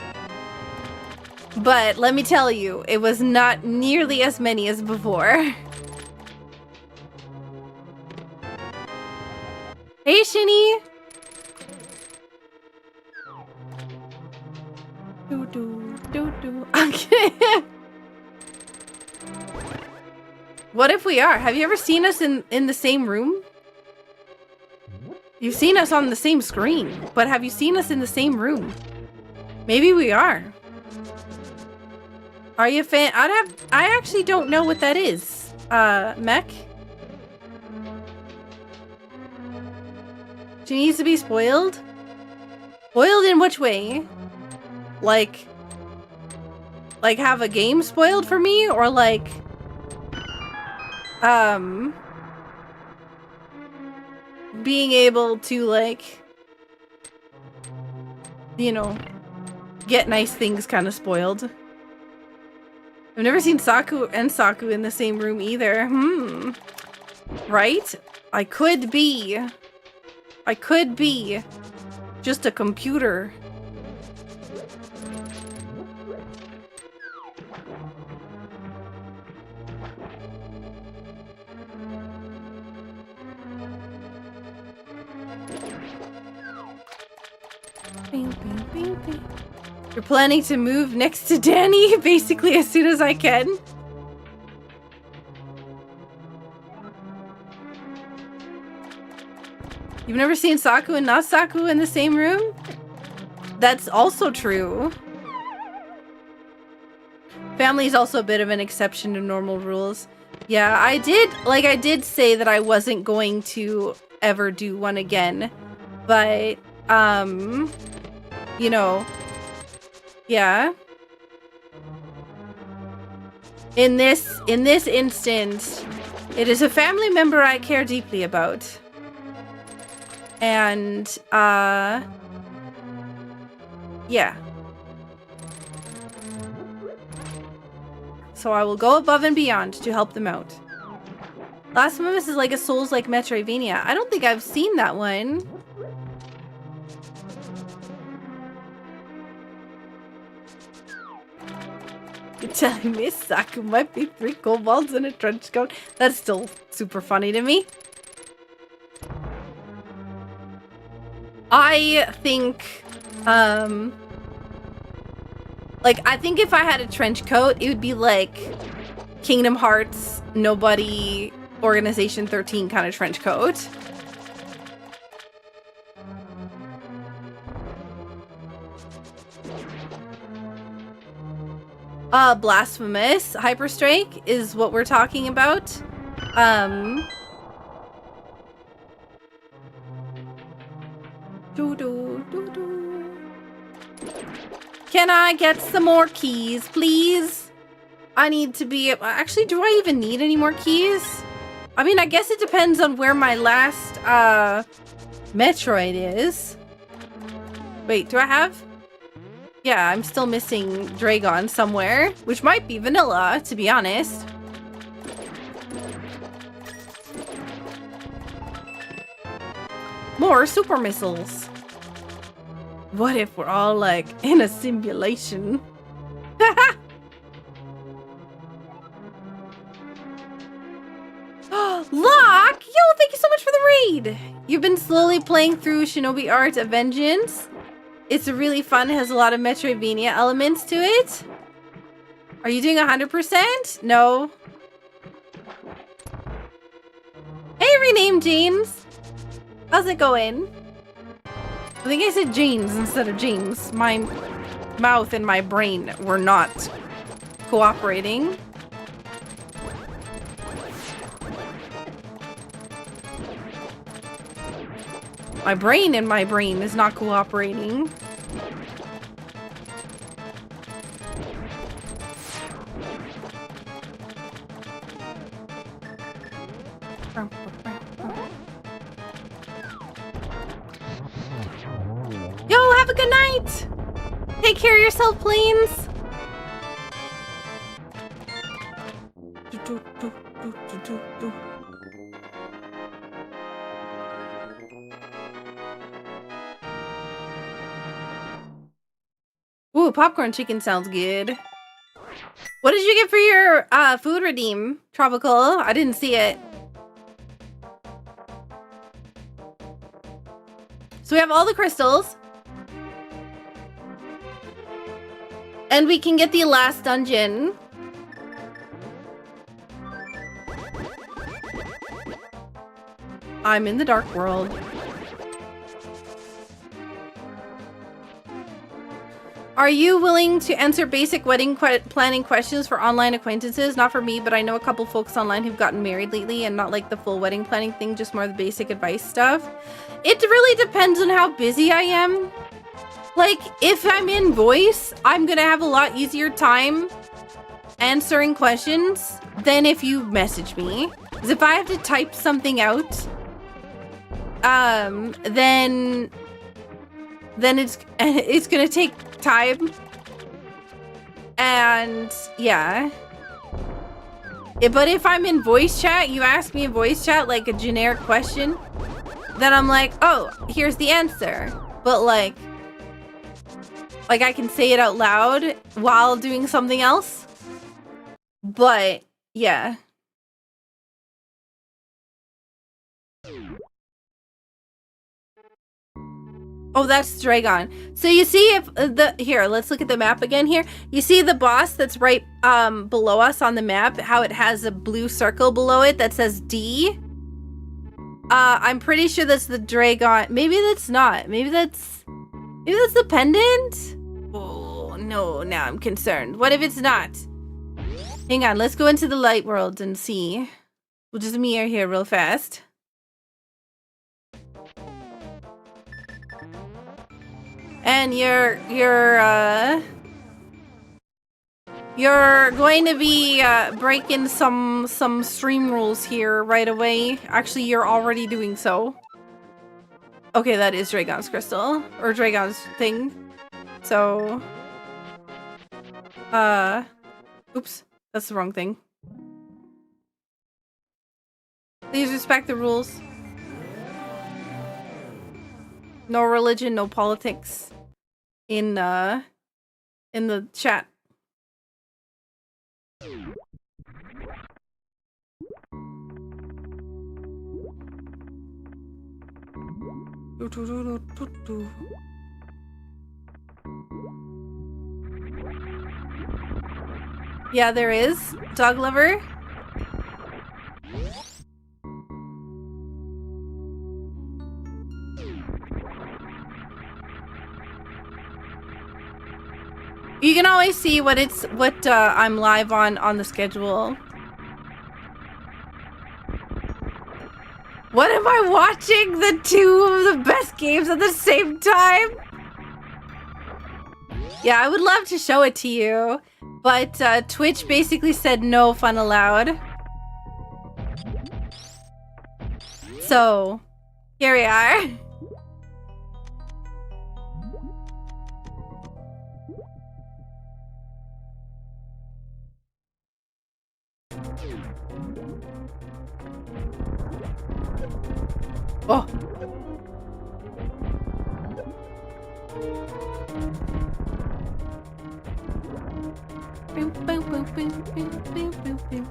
But let me tell you, it was not nearly as many as before. Hey, Shinny! Okay. What if we are? Have you ever seen us in the same room? You've seen us on the same screen, but have you seen us in the same room? Maybe we are. Are you a fan? I actually don't know what that is. Mech? She needs to be spoiled? Spoiled in which way? Like have a game spoiled for me? Or like, being able to, like, you know, get nice things kind of spoiled. I've never seen Saku and Saku in the same room either. Right? I could be just a computer. You're planning to move next to Danny basically as soon as I can? You've never seen Saku and not Saku in the same room? That's also true. Family is also a bit of an exception to normal rules. Yeah, I did say that I wasn't going to ever do one again. But, you know, yeah. In this instance, it is a family member I care deeply about. And, yeah. So I will go above and beyond to help them out. Last of Us is like a Souls-like Metroidvania. I don't think I've seen that one. You're telling me Saku might be 3 kobolds in a trench coat? That's still super funny to me. I think, like, I think if I had a trench coat, it would be like Kingdom Hearts, Nobody, Organization 13 kind of trench coat. Blasphemous Hyperstrike is what we're talking about. Can I get some more keys, please? I need to be... Actually, do I even need any more keys? I mean, I guess it depends on where my last, Metroid is. Wait, do I have... Yeah, I'm still missing Dragon somewhere, which might be vanilla, to be honest. More super missiles. What if we're all, like, in a simulation? Haha! Lock! Yo, thank you so much for the raid! You've been slowly playing through Shinobi Art of Vengeance. It's really fun. It has a lot of Metroidvania elements to it. Are you doing 100%? No. Hey, renamed James. How's it going? I think I said James instead of James. My mouth and my brain were not cooperating. My brain is not cooperating. Yo, have a good night! Take care of yourself, planes! Ooh, popcorn chicken sounds good. What did you get for your food redeem, Tropical? I didn't see it. So we have all the crystals. And we can get the last dungeon. I'm in the dark world. Are you willing to answer basic wedding planning questions for online acquaintances? Not for me, but I know a couple folks online who've gotten married lately, and not like the full wedding planning thing, just more the basic advice stuff. It really depends on how busy I am. Like, if I'm in voice, I'm gonna have a lot easier time answering questions than if you message me. Because if I have to type something out, then it's gonna take time. And yeah. But if I'm in voice chat, you ask me in voice chat like a generic question, then I'm like, oh, here's the answer. But like I can say it out loud while doing something else. But yeah. Oh, that's Dragon. So you see if here, let's look at the map again here. You see the boss that's right below us on the map, how it has a blue circle below it that says D? I'm pretty sure that's the Dragon. Maybe that's not. Maybe that's the pendant? Oh, no, now I'm concerned. What if it's not? Hang on, let's go into the light world and see. We'll just mirror here real fast. And you're going to be breaking some stream rules here right away. Actually, you're already doing so. Okay, that is Dragon's crystal or Dragon's thing. So, oops, that's the wrong thing. Please respect the rules. No religion, no politics in the chat. Yeah, there is. Dog lover. You can always see what I'm live on the schedule. What am I watching? The two of the best games at the same time? Yeah, I would love to show it to you, But Twitch basically said no fun allowed. So, here we are. Oh. Boom, boom, boom, boom, boom, boom, boom, boom.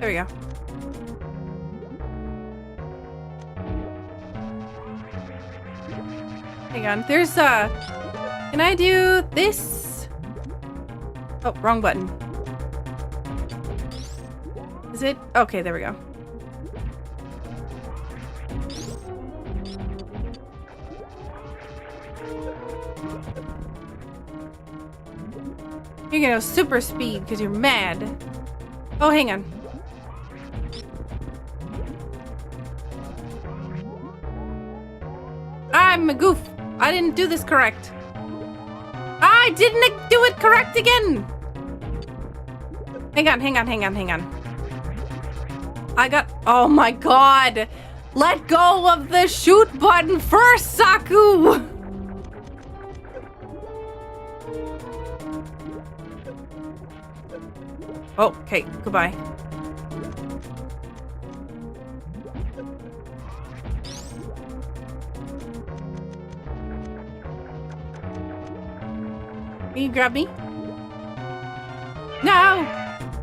There we go. Hang on. There's can I do this? Oh, wrong button. Is it? Okay, there we go. You're gonna go super speed because you're mad. Oh, hang on. I'm a goof. I didn't do this correct. I didn't do it correct again. Hang on, hang on, hang on, hang on. I got... Oh my god. Let go of the shoot button first, Saku. Oh, okay. Goodbye. Can you grab me? No!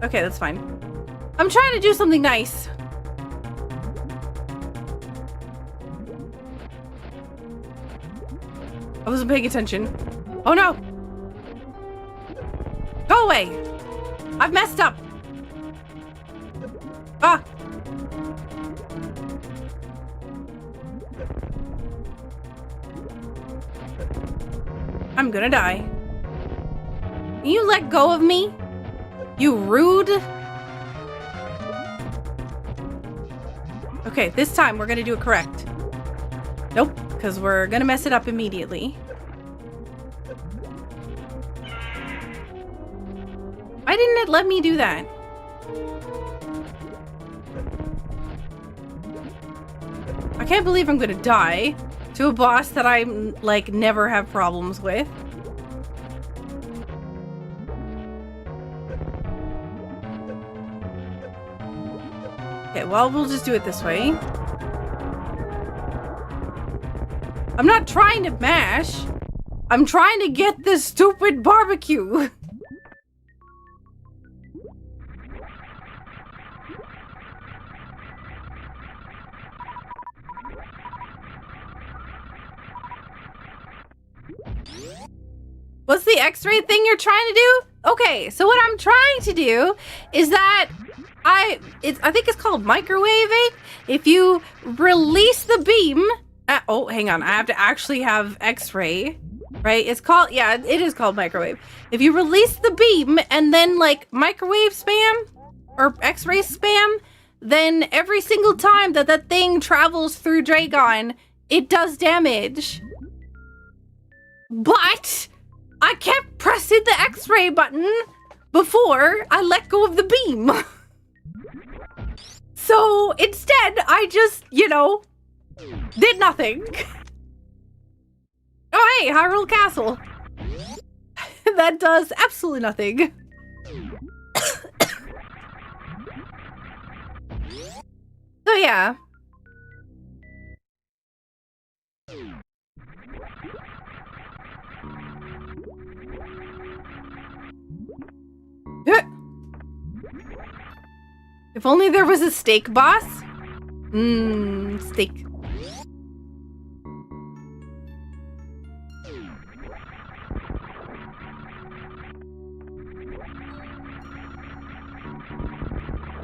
Okay, that's fine. I'm trying to do something nice. I wasn't paying attention. Oh no! Go away! I've messed up! Ah! I'm gonna die. Can you let go of me? You rude! Okay, this time we're gonna do it correct. Nope, because we're gonna mess it up immediately. Why didn't it let me do that? I can't believe I'm gonna die to a boss that I'm, like, never have problems with. Okay, well, we'll just do it this way. I'm not trying to mash. I'm trying to get this stupid barbecue. What's the X-ray thing you're trying to do? Okay, so what I'm trying to do is that I think it's called microwaving. If you release the beam, oh, hang on, I have to actually have X-ray, right? It's called, yeah, it is called microwave. If you release the beam and then like microwave spam or X-ray spam, then every single time that that thing travels through Dragon, it does damage. But I kept pressing the X-ray button before I let go of the beam. So instead, I just, you know, did nothing. Oh, hey, Hyrule Castle. That does absolutely nothing. So yeah. If only there was a steak boss. Steak.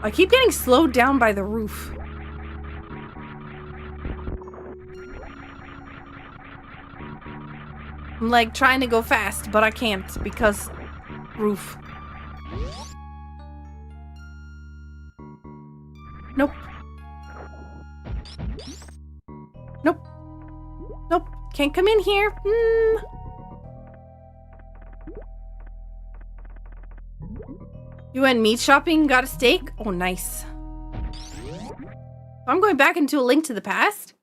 I keep getting slowed down by the roof. I'm like trying to go fast, but I can't because roof. Nope. Nope. Nope. Can't come in here. You went meat shopping, got a steak? Oh, nice. I'm going back into A Link to the Past.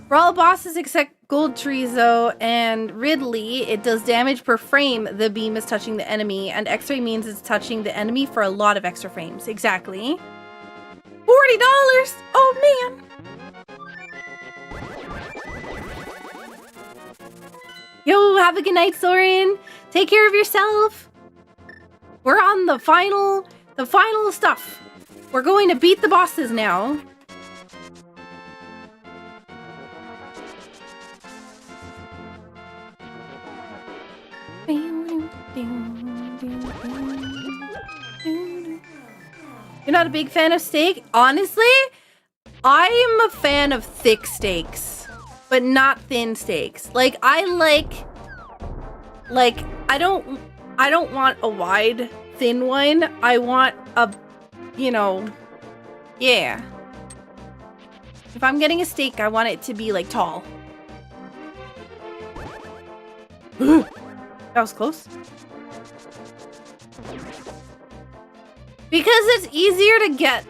For all bosses except Gold Chorizo and Ridley, it does damage per frame the beam is touching the enemy, and X-ray means it's touching the enemy for a lot of extra frames. Exactly. $40! Oh, man! Yo, have a good night, Soren. Take care of yourself. We're on the final stuff. We're going to beat the bosses now. You're not a big fan of steak? Honestly, I'm a fan of thick steaks, but not thin steaks. Like, I don't want a wide, thin one. I want a, you know, yeah. If I'm getting a steak, I want it to be, like, tall. That was close. Because it's easier to get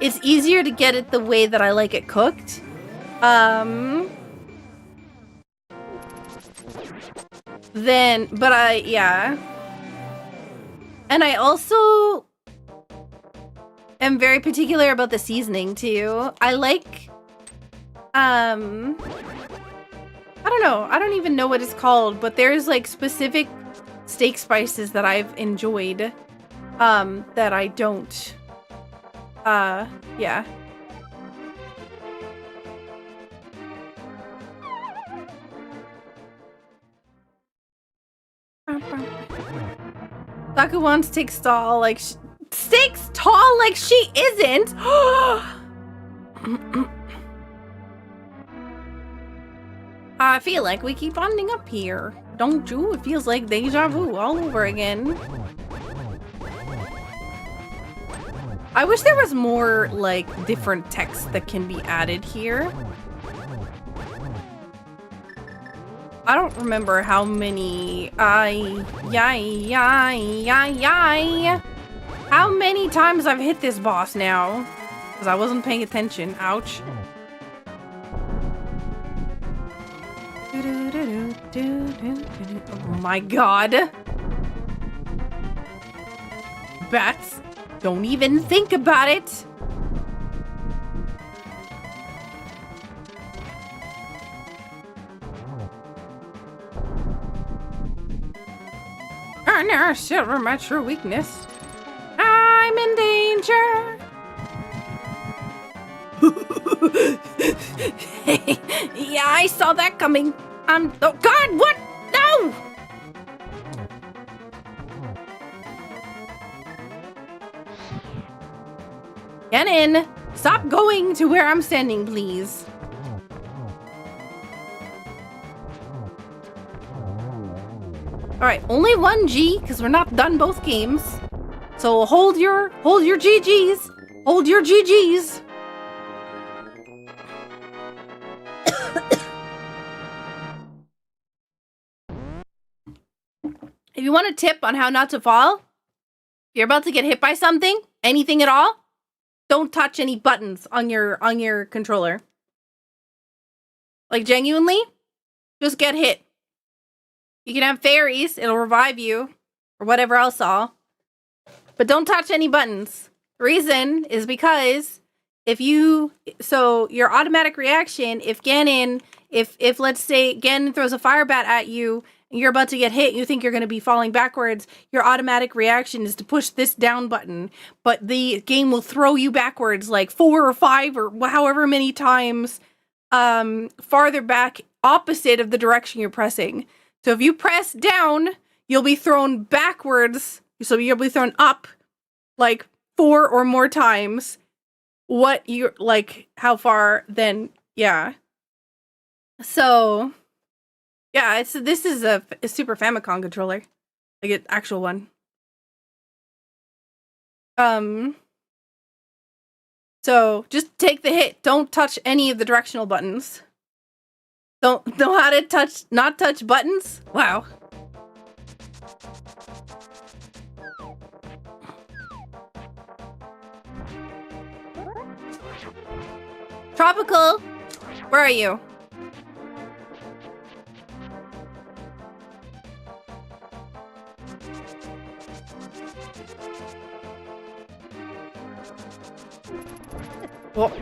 it's easier to get it the way that I like it cooked. Yeah. And I also am very particular about the seasoning too. I like, I don't know. I don't even know what it's called, but there's like specific steak spices that I've enjoyed, that I don't, yeah. Saku wants to take stall like steaks tall like she isn't. I feel like we keep ending up here. Don't you? It feels like deja vu all over again. I wish there was more, like, different text that can be added here. I don't remember how many... How many times I've hit this boss now? Because I wasn't paying attention. Ouch. Oh my god. Bats, don't even think about it. I never silver match your weakness. I'm in danger. Yeah, I saw that coming. Oh god, what? No! Get in. Stop going to where I'm standing, please. Alright, only one G, because we're not done both games. So hold your GGs. Hold your GGs. If you want a tip on how not to fall, if you're about to get hit by something, anything at all, don't touch any buttons on your controller. Like, genuinely, just get hit. You can have fairies, it'll revive you, or whatever else all. But don't touch any buttons. The reason is because your automatic reaction, if let's say Ganon throws a fire bat at you, and you're about to get hit, you think you're going to be falling backwards, your automatic reaction is to push this down button, but the game will throw you backwards like 4 or 5 or however many times farther back opposite of the direction you're pressing. So if you press down, you'll be thrown backwards, so you'll be thrown up like 4 or more times what you're, like, how far then, yeah. So... yeah, this is a Super Famicom controller. Like an actual one. So just take the hit. Don't touch any of the directional buttons. Don't know how to not touch buttons? Wow. Tropical, where are you? Whoa.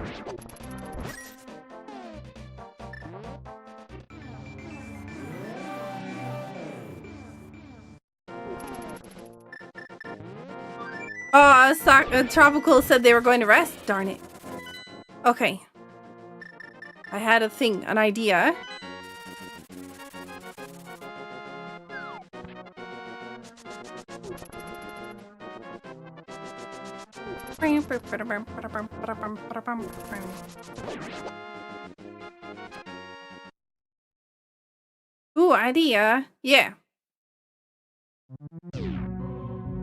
Tropical said they were going to rest. Darn it. Okay. I had an idea. Ooh, idea. Yeah.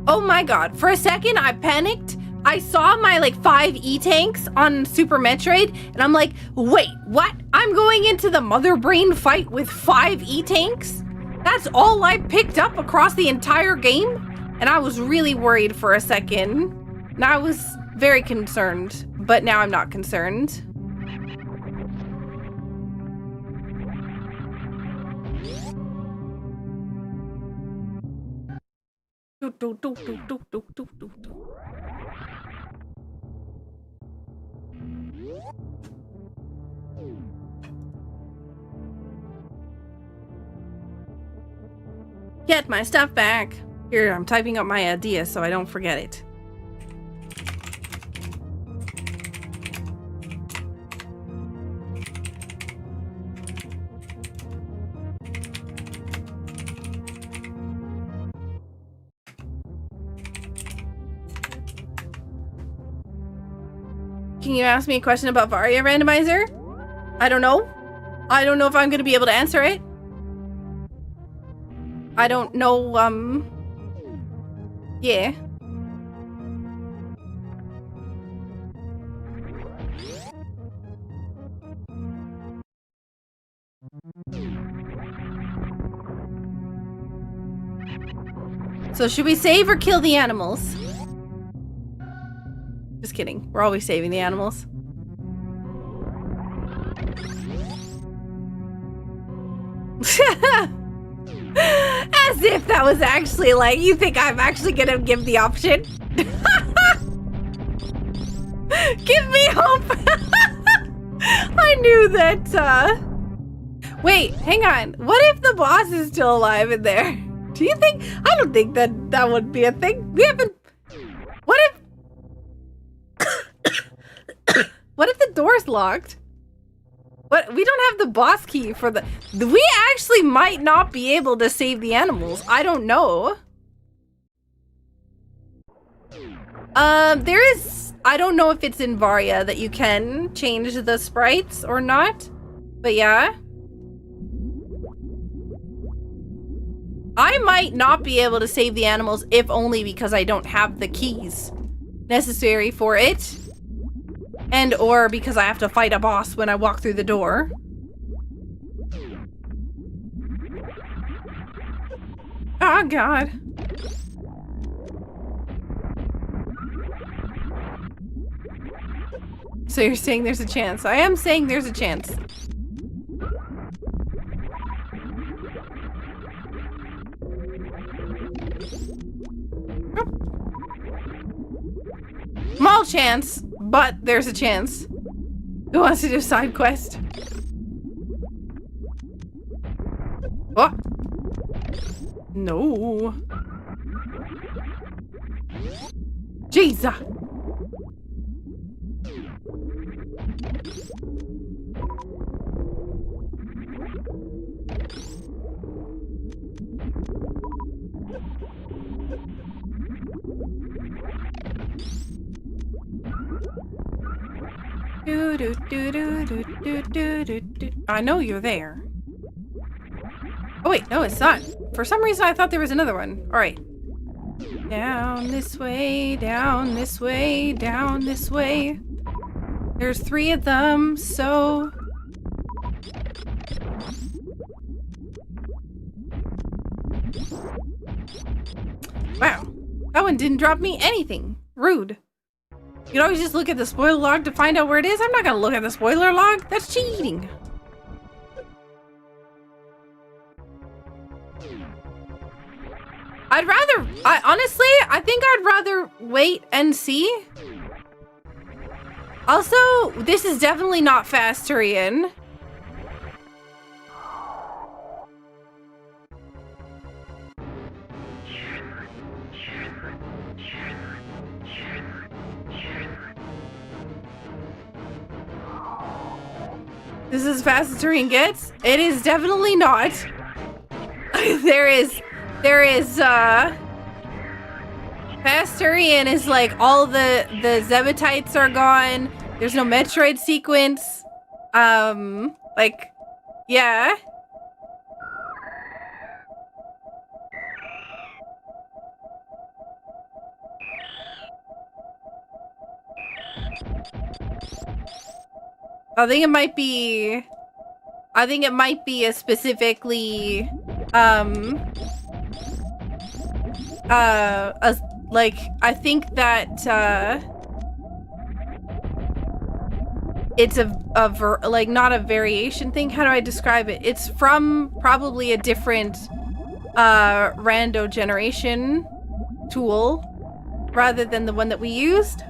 Oh my god. For a second, I panicked. I saw my, like, 5 E-tanks on Super Metroid, and I'm like, wait, what? I'm going into the Mother Brain fight with 5 E-tanks? That's all I picked up across the entire game? And I was really worried for a second. And I was very concerned, but now I'm not concerned. Get my stuff back. Here, I'm typing up my idea so I don't forget it. Can you ask me a question about Varia Randomizer? I don't know. I don't know if I'm going to be able to answer it. I don't know, yeah. So should we save or kill the animals? Just kidding. We're always saving the animals. As if that was actually like, you think I'm actually gonna give the option? Give me hope! I knew that, Wait, hang on. What if the boss is still alive in there? Do you think? I don't think that would be a thing. We haven't... What if... What if the door's locked? What? We don't have the boss key for the... We actually might not be able to save the animals. I don't know. There is... I don't know if it's in Varia that you can change the sprites or not. But yeah. I might not be able to save the animals if only because I don't have the keys necessary for it. And or because I have to fight a boss when I walk through the door. Oh god. So you're saying there's a chance. I am saying there's a chance. Small chance, but there's a chance. Who wants to do a side quest? What? No. Jesus. I know you're there. Oh wait, no, it's not. For some reason I thought there was another one. Alright. Down this way, down this way, down this way. There's 3 of them, so... Wow. That one didn't drop me anything. Rude. You'd always just look at the spoiler log to find out where it is. I'm not gonna look at the spoiler log. That's cheating. Honestly, I think I'd rather wait and see. Also, this is definitely not fast Turian. This is as fast as Turian gets? It is definitely not. There is Fast Turian is like all the Zebatites are gone. There's no Metroid sequence. Like, yeah. I think it might be a specifically, I think that, it's not a variation thing. How do I describe it? It's from probably a different, rando generation tool rather than the one that we used.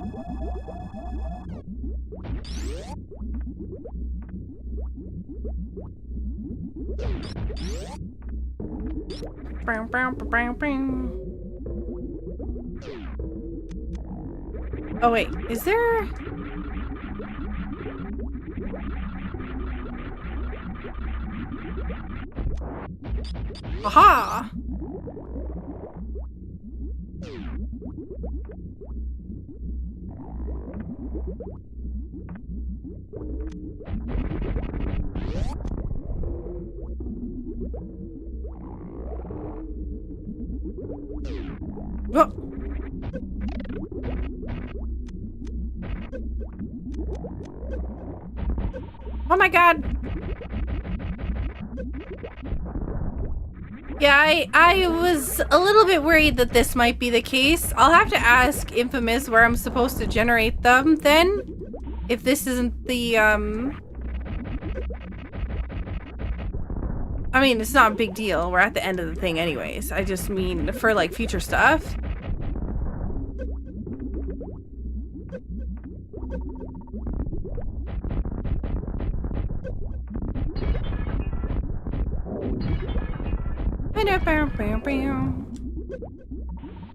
Oh wait, is there... Aha! Oh. Oh my god. Yeah, I was a little bit worried that this might be the case. I'll have to ask Infamous where I'm supposed to generate them then. If this isn't the, I mean, it's not a big deal. We're at the end of the thing anyways. I just mean for, like, future stuff.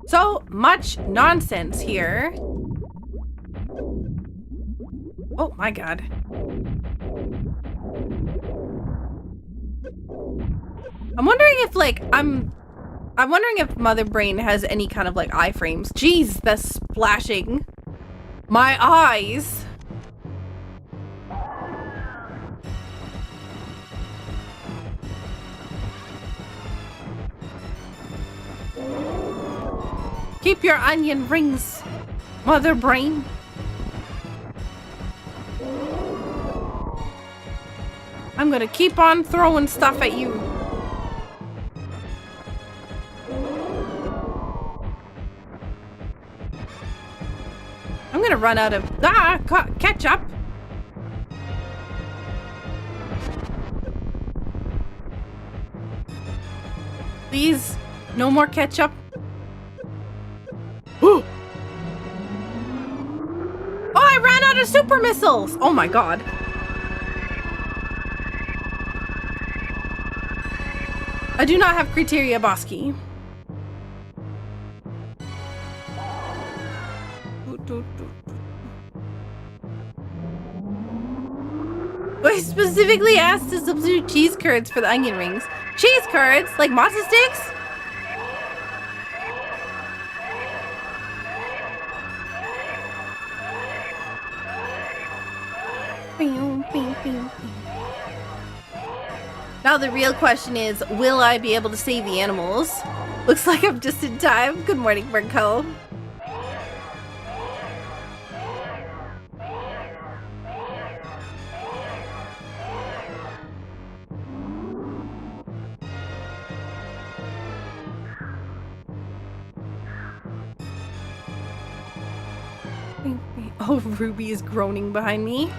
So much nonsense here. Oh my god. I'm wondering if, like, I'm wondering if Mother Brain has any kind of, like, iframes. Jeez, that's splashing. My eyes. Keep your onion rings, Mother Brain. I'm gonna keep on throwing stuff at you. I'm gonna run out of ketchup. Please, no more ketchup. Oh, I ran out of super missiles. Oh my god. I do not have criteria Bosky. I specifically asked to substitute cheese curds for the onion rings. Cheese curds? Like matzo sticks? Now the real question is, will I be able to save the animals? Looks like I'm just in time. Good morning, Burnco. Oh, Ruby is groaning behind me.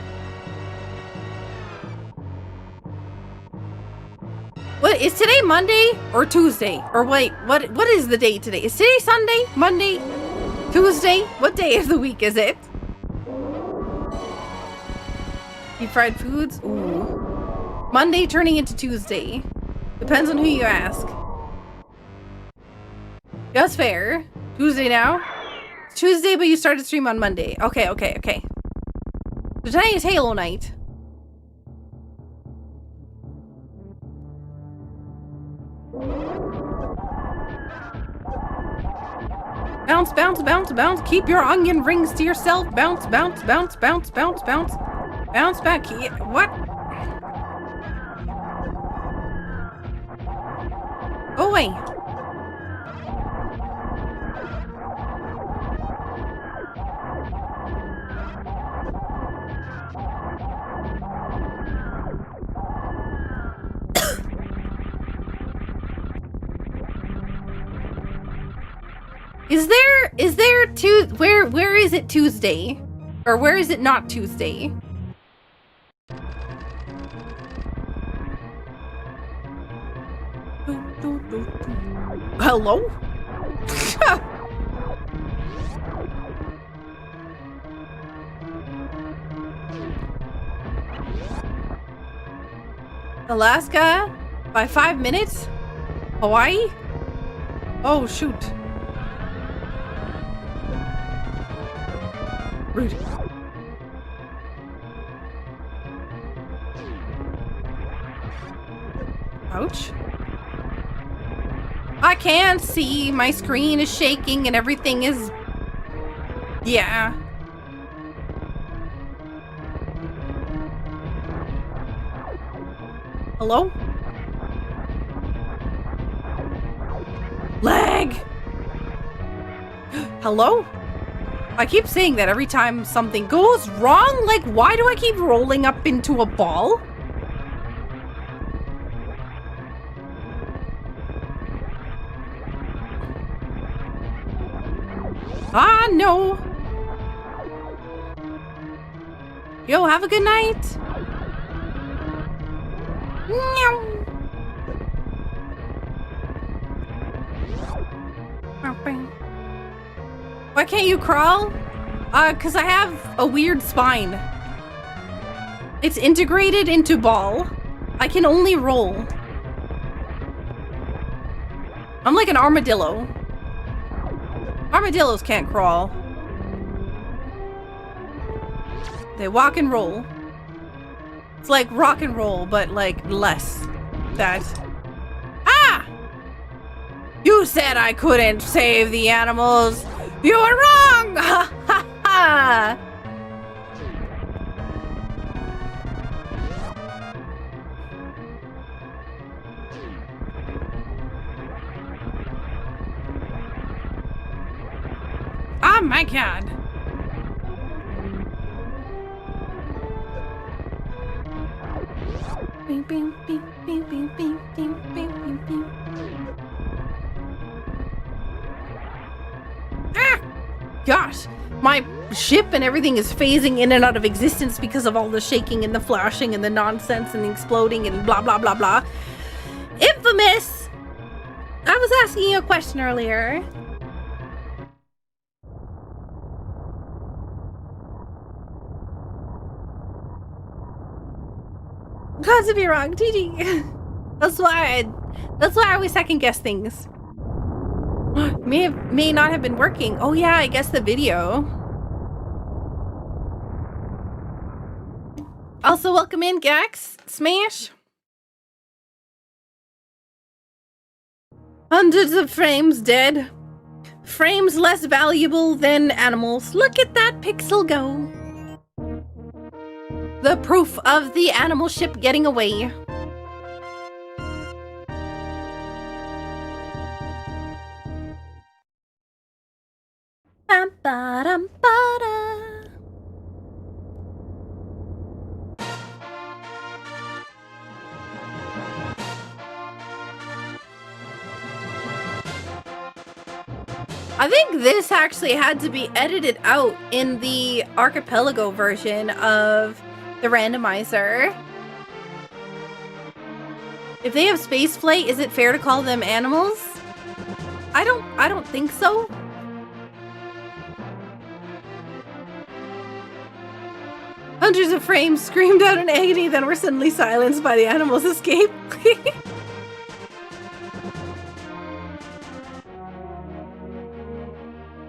What is today? Monday or Tuesday? Or wait, what is the day today? Is today Sunday? Monday? Tuesday? What day of the week is it? Deep fried foods? Ooh. Monday turning into Tuesday. Depends on who you ask. That's fair. Tuesday now? It's Tuesday, but you started stream on Monday. Okay, okay, okay. So tonight is Halo night. Bounce, bounce, bounce, bounce. Keep your onion rings to yourself. Bounce, bounce, bounce, bounce, bounce, bounce. Bounce back. What? Go away. Is there where is it Tuesday? Or where is it not Tuesday? Hello? Alaska by 5 minutes? Hawaii? Oh shoot. Rude. Ouch. I can't see. My screen is shaking and everything is... Yeah. Hello? Lag! Hello? I keep saying that every time something goes wrong. Like, why do I keep rolling up into a ball? Ah, no. Yo, have a good night. Meow. Why can't you crawl? Cause I have a weird spine. It's integrated into ball. I can only roll. I'm like an armadillo. Armadillos can't crawl. They walk and roll. It's like rock and roll, but like less. That. Ah! You said I couldn't save the animals. You were wrong! Ha ha ha! Oh my god. Bing, bing, bing, bing, bing, bing, bing, bing, bing. Ah! Gosh, my ship and everything is phasing in and out of existence because of all the shaking and the flashing and the nonsense and the exploding and blah blah blah blah. Infamous! I was asking you a question earlier. Gods to be wrong, GG. That's why I always second guess things. May not have been working. Oh yeah, I guess the video. Also, welcome in, Gax. Smash. Hundreds of frames dead. Frames less valuable than animals. Look at that pixel go. The proof of the animal ship getting away. Bam, ba-dum, ba-da. I think this actually had to be edited out in the archipelago version of the randomizer. If they have space flight, is it fair to call them animals? I don't think so. Hundreds of frames screamed out in agony, then were suddenly silenced by the animals' escape.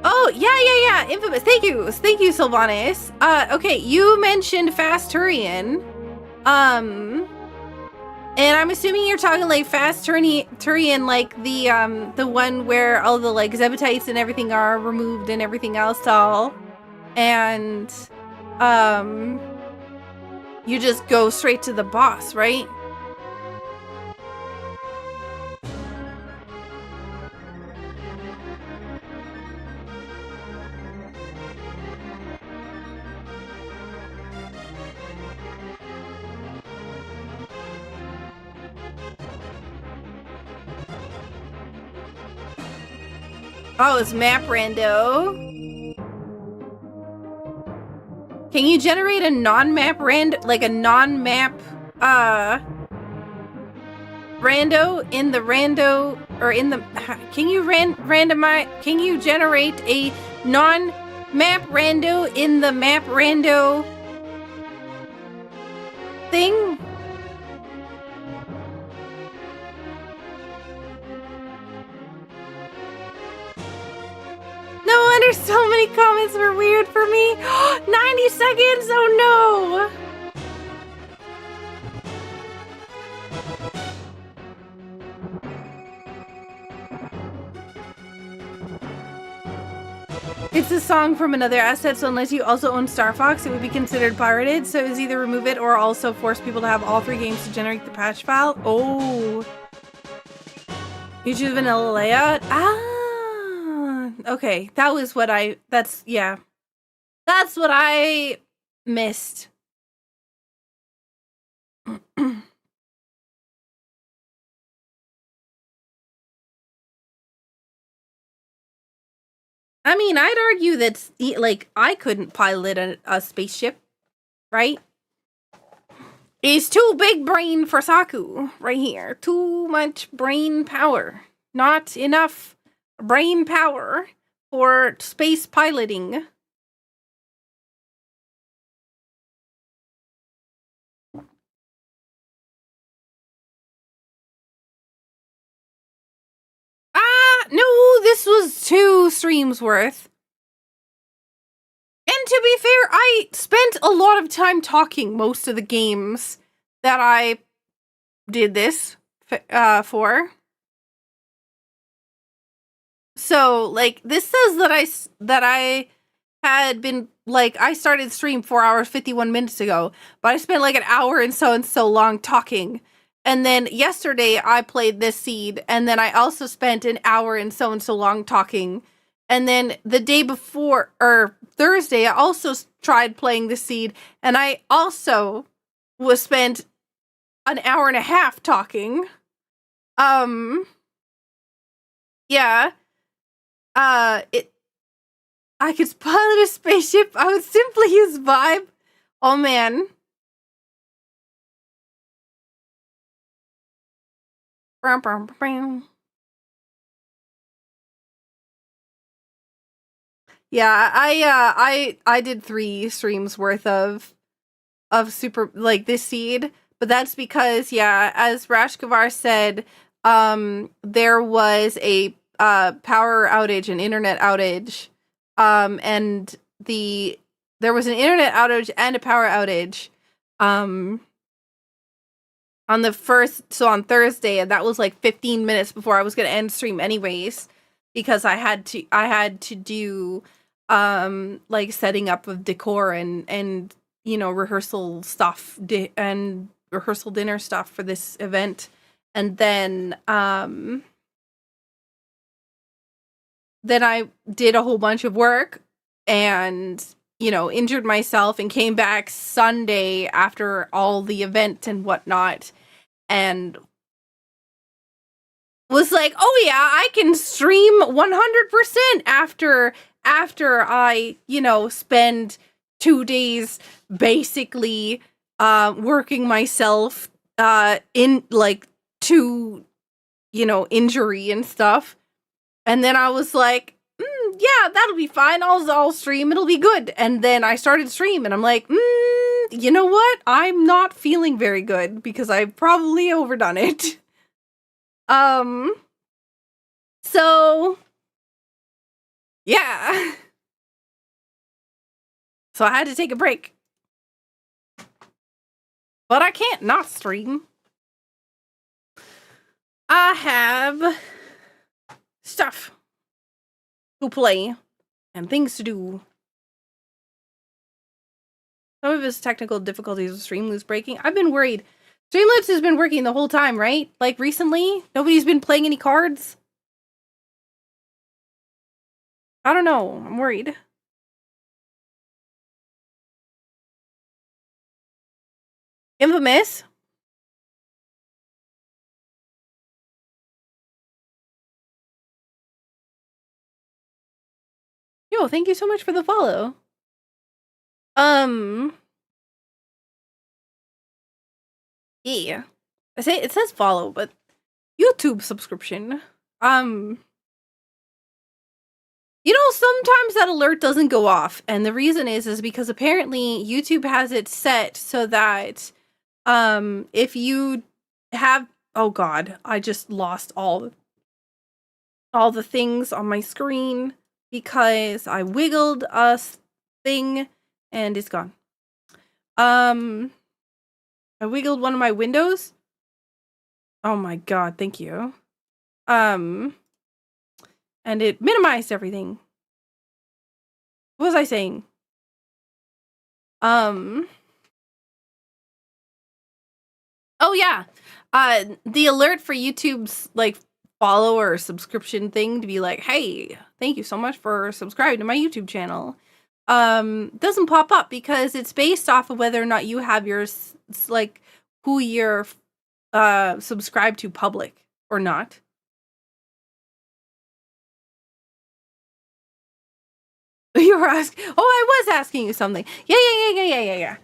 Oh, yeah, Infamous. Thank you, Sylvanas. Okay, you mentioned Fast Turian. And I'm assuming you're talking like Fast Turian, like the one where all the like Zebatites and everything are removed and everything else all. And, you just go straight to the boss, right? Oh, it's map rando. Can you generate a non-map like a non-map rando in the rando or in the can you can you generate a non-map rando in the map rando thing? No wonder so many comments were weird for me. 90 seconds? Oh no! It's a song from another asset, so unless you also own Star Fox, it would be considered pirated. So it's either remove it or also force people to have all 3 games to generate the patch file. Oh. You choose vanilla layout? Ah. Okay, that was what that's what I missed. I mean, I'd argue that, like, I couldn't pilot a spaceship, right? It's too big brain for Saku, right here. Too much brain power. Not enough brain power for space piloting. No, this was 2 streams worth. And to be fair, I spent a lot of time talking most of the games that I did this for. So, like, this says that I had been, like, I started stream 4 hours, 51 minutes ago, but I spent like an hour and so long talking. And then yesterday I played this seed, and then I also spent an hour and so long talking. And then the day before, or Thursday, I also tried playing the seed, and I also was spent an hour and a half talking. Yeah. I could pilot a spaceship. I would simply use Vibe. Oh man. Yeah, I did 3 streams worth of super, like, this seed, but that's because, yeah, as Rashkavar said, there was a power outage, an internet outage, and there was an internet outage and a power outage, on Thursday, and that was like 15 minutes before I was gonna end stream anyways, because I had to do like setting up of decor and you know, rehearsal stuff and rehearsal dinner stuff for this event, and then I did a whole bunch of work and, you know, injured myself and came back Sunday after all the event and whatnot, and was like, oh yeah, I can stream 100% after I, spend 2 days basically working myself in like to, injury and stuff. And then I was like, yeah, that'll be fine. I'll stream. It'll be good. And then I started stream and I'm like, you know what? I'm not feeling very good because I've probably overdone it. So yeah. So I had to take a break. But I can't not stream. I have stuff to play and things to do. Some of his technical difficulties with Streamloots breaking. I've been worried. Streamloots has been working the whole time, right? Like recently? Nobody's been playing any cards? I don't know. I'm worried. Infamous? Yo, thank you so much for the follow. Yeah. It says follow, but YouTube subscription. Sometimes that alert doesn't go off, and the reason is because apparently YouTube has it set so that if you have, oh god, I just lost all the things on my screen because I wiggled a thing and it's gone. I wiggled one of my windows. Oh my god, thank you. And it minimized everything. What was I saying? Oh yeah. The alert for YouTube's like follower subscription thing to be like, hey, thank you so much for subscribing to my YouTube channel. Doesn't pop up because it's based off of whether or not you have your like who you're subscribed to public or not. You were asking. Oh, I was asking you something. Yeah.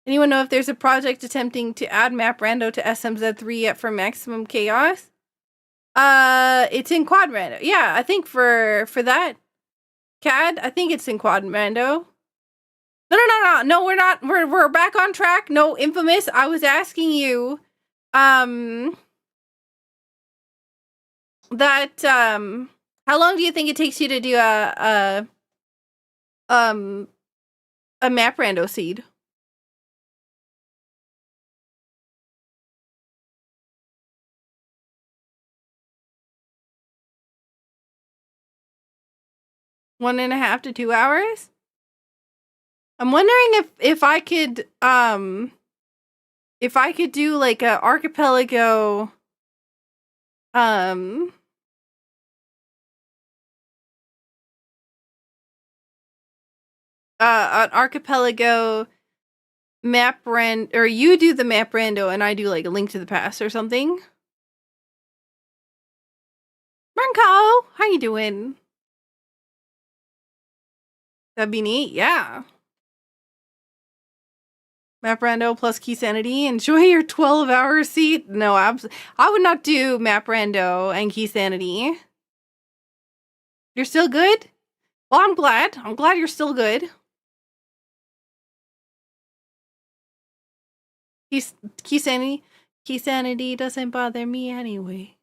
Anyone know if there's a project attempting to add map rando to SMZ3 yet for maximum chaos? It's in quad rando. Yeah, I think for that CAD, I think it's in quad rando. No, we're not. We're back on track. No, Infamous. I was asking you that how long do you think it takes you to do a map rando seed? One and a half to 2 hours? I'm wondering if I could do like a archipelago an archipelago map rand, or you do the map rando and I do like a Link to the Past or something. Branko, how you doing? That'd be neat, yeah. Map rando plus key sanity. Enjoy your 12-hour seat. No, I would not do map rando and key sanity. You're still good? Well, I'm glad. I'm glad you're still good. Key sanity doesn't bother me anyway.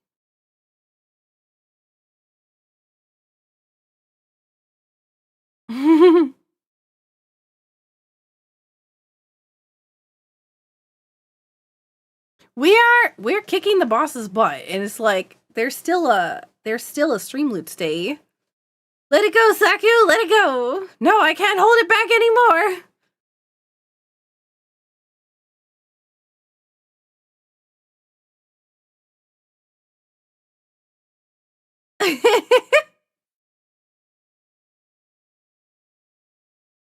We're kicking the boss's butt, and it's like there's still a Streamloots day. Let it go, Saku, let it go. No, I can't hold it back anymore.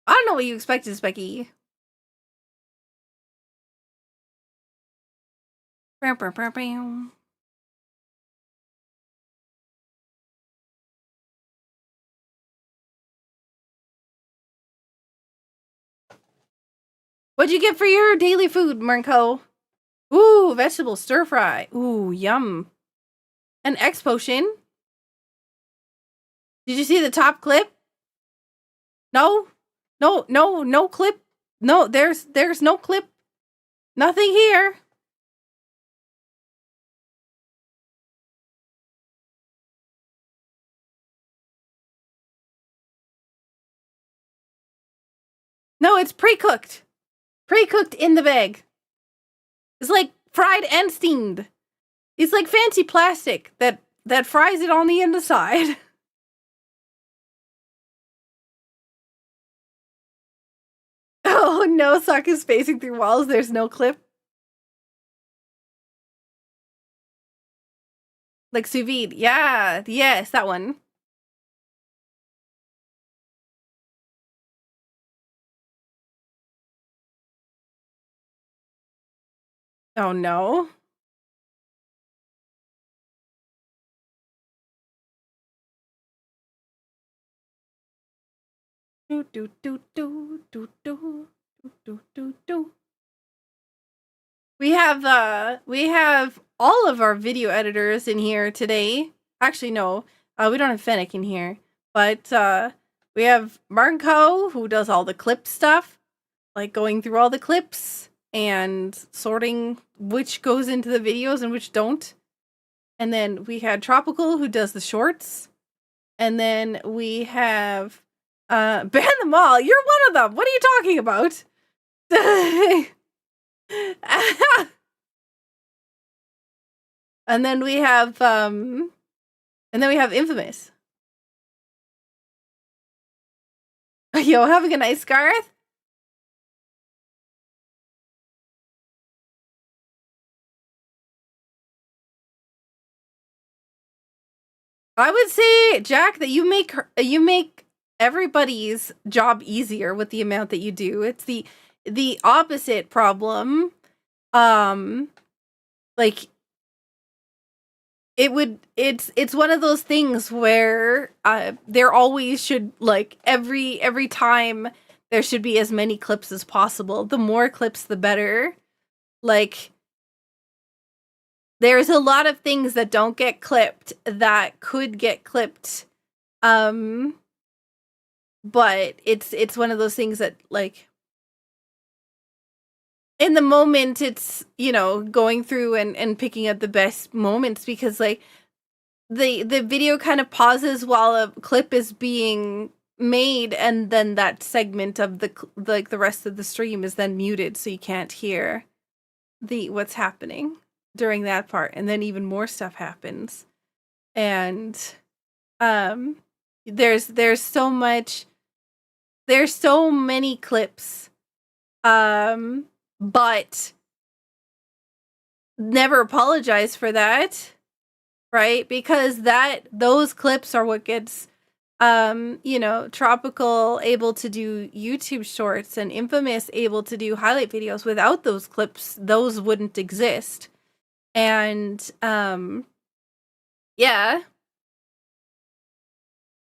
I don't know what you expected, Specky. What'd you get for your daily food, Mernko? Ooh, vegetable stir fry. Ooh, yum. An X potion. Did you see the top clip? No? No clip. No, there's no clip. Nothing here. No, it's pre-cooked. Pre-cooked in the bag. It's like fried and steamed. It's like fancy plastic that fries it on the inside. Oh no, Sock is spacing through walls. There's no clip. Like sous vide. Yeah, yes, that one. Oh no. Do do do do do do do do do. We have all of our video editors in here today. Actually, no, we don't have Fennec in here, but we have Marco, who does all the clip stuff, like going through all the clips and sorting which goes into the videos and which don't. And then we had Tropical, who does the shorts. And then we have ban them all. You're one of them. What are you talking about? And then we have Infamous. Yo, having a nice Gareth? I would say, Jack, that you make everybody's job easier with the amount that you do. It's the opposite problem. Like it's one of those things where there always should, like, every time there should be as many clips as possible. The more clips, the better. Like, there's a lot of things that don't get clipped that could get clipped. But it's one of those things that, like, in the moment, it's, you know, going through and picking up the best moments, because, like, the video kind of pauses while a clip is being made, and then that segment of the rest of the stream is then muted, so you can't hear what's happening during that part, and then even more stuff happens. And there's so many clips, but never apologize for that, right? Because those clips are what gets you know, Tropical able to do YouTube shorts and Infamous able to do highlight videos. Without those clips, those wouldn't exist. And yeah,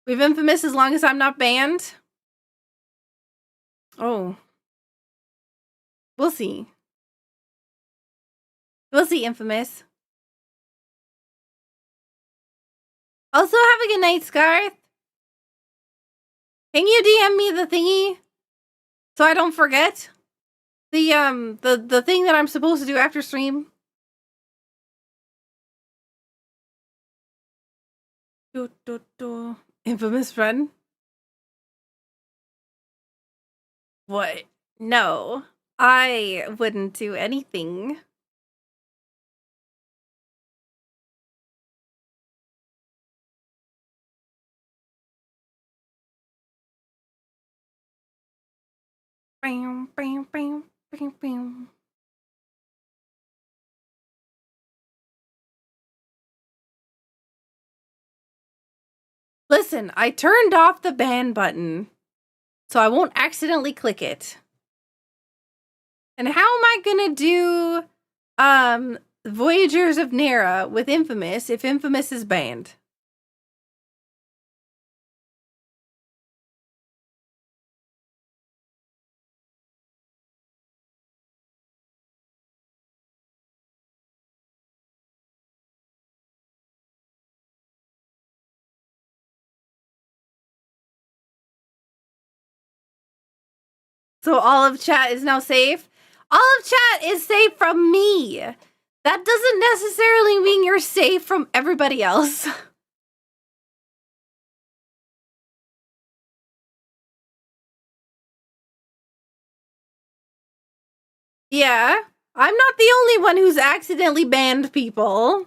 we've Infamous as long as I'm not banned. Oh, we'll see. We'll see, Infamous. Also, have a good night, Scarth. Can you DM me the thingy so I don't forget the thing that I'm supposed to do after stream? Infamous friend? What? No, I wouldn't do anything. Bam, bam, bam, bam, bam. Listen, I turned off the ban button, so I won't accidentally click it. And how am I gonna do Voyagers of Nera with Infamous if Infamous is banned. So all of chat is now safe? All of chat is safe from me. That doesn't necessarily mean you're safe from everybody else. Yeah, I'm not the only one who's accidentally banned people.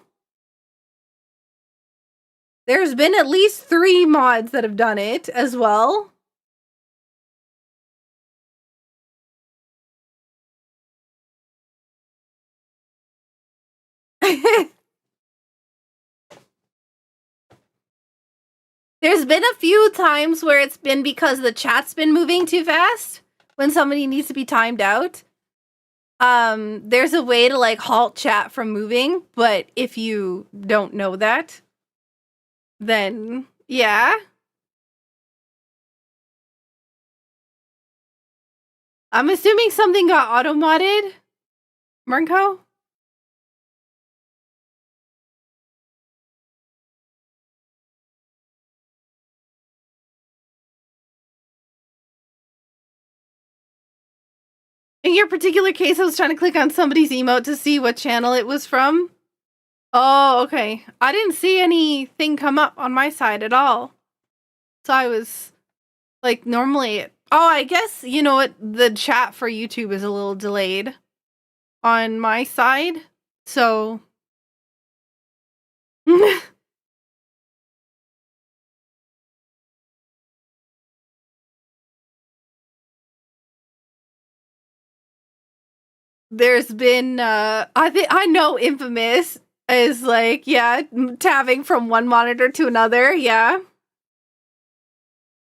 There's been at least 3 mods that have done it as well. There's been a few times where it's been because the chat's been moving too fast when somebody needs to be timed out. There's a way to like halt chat from moving, but if you don't know that, then yeah. I'm assuming something got auto-modded, Mernko? In your particular case, I was trying to click on somebody's emote to see what channel it was from. Oh, okay. I didn't see anything come up on my side at all. So I was like, normally... Oh, I guess, you know what? The chat for YouTube is a little delayed on my side. So... There's been, I know Infamous is like, yeah, tabbing from one monitor to another, yeah.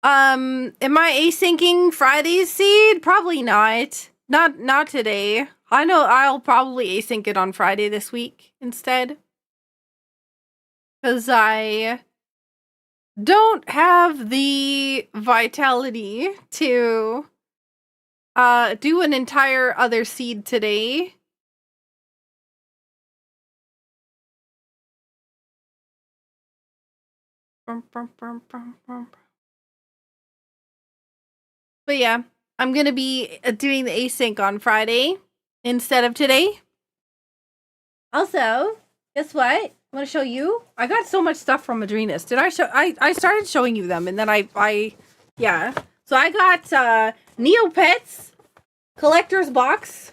Am I asyncing Friday's seed? Probably not. Not today. I know I'll probably async it on Friday this week instead. Because I don't have the vitality to do an entire other seed today. But yeah, I'm gonna be doing the async on Friday instead of today. Also, guess what? I want to show you. I got so much stuff from Madrinas. Did I show? I started showing you them, and then I yeah. So I got Neopets collector's box.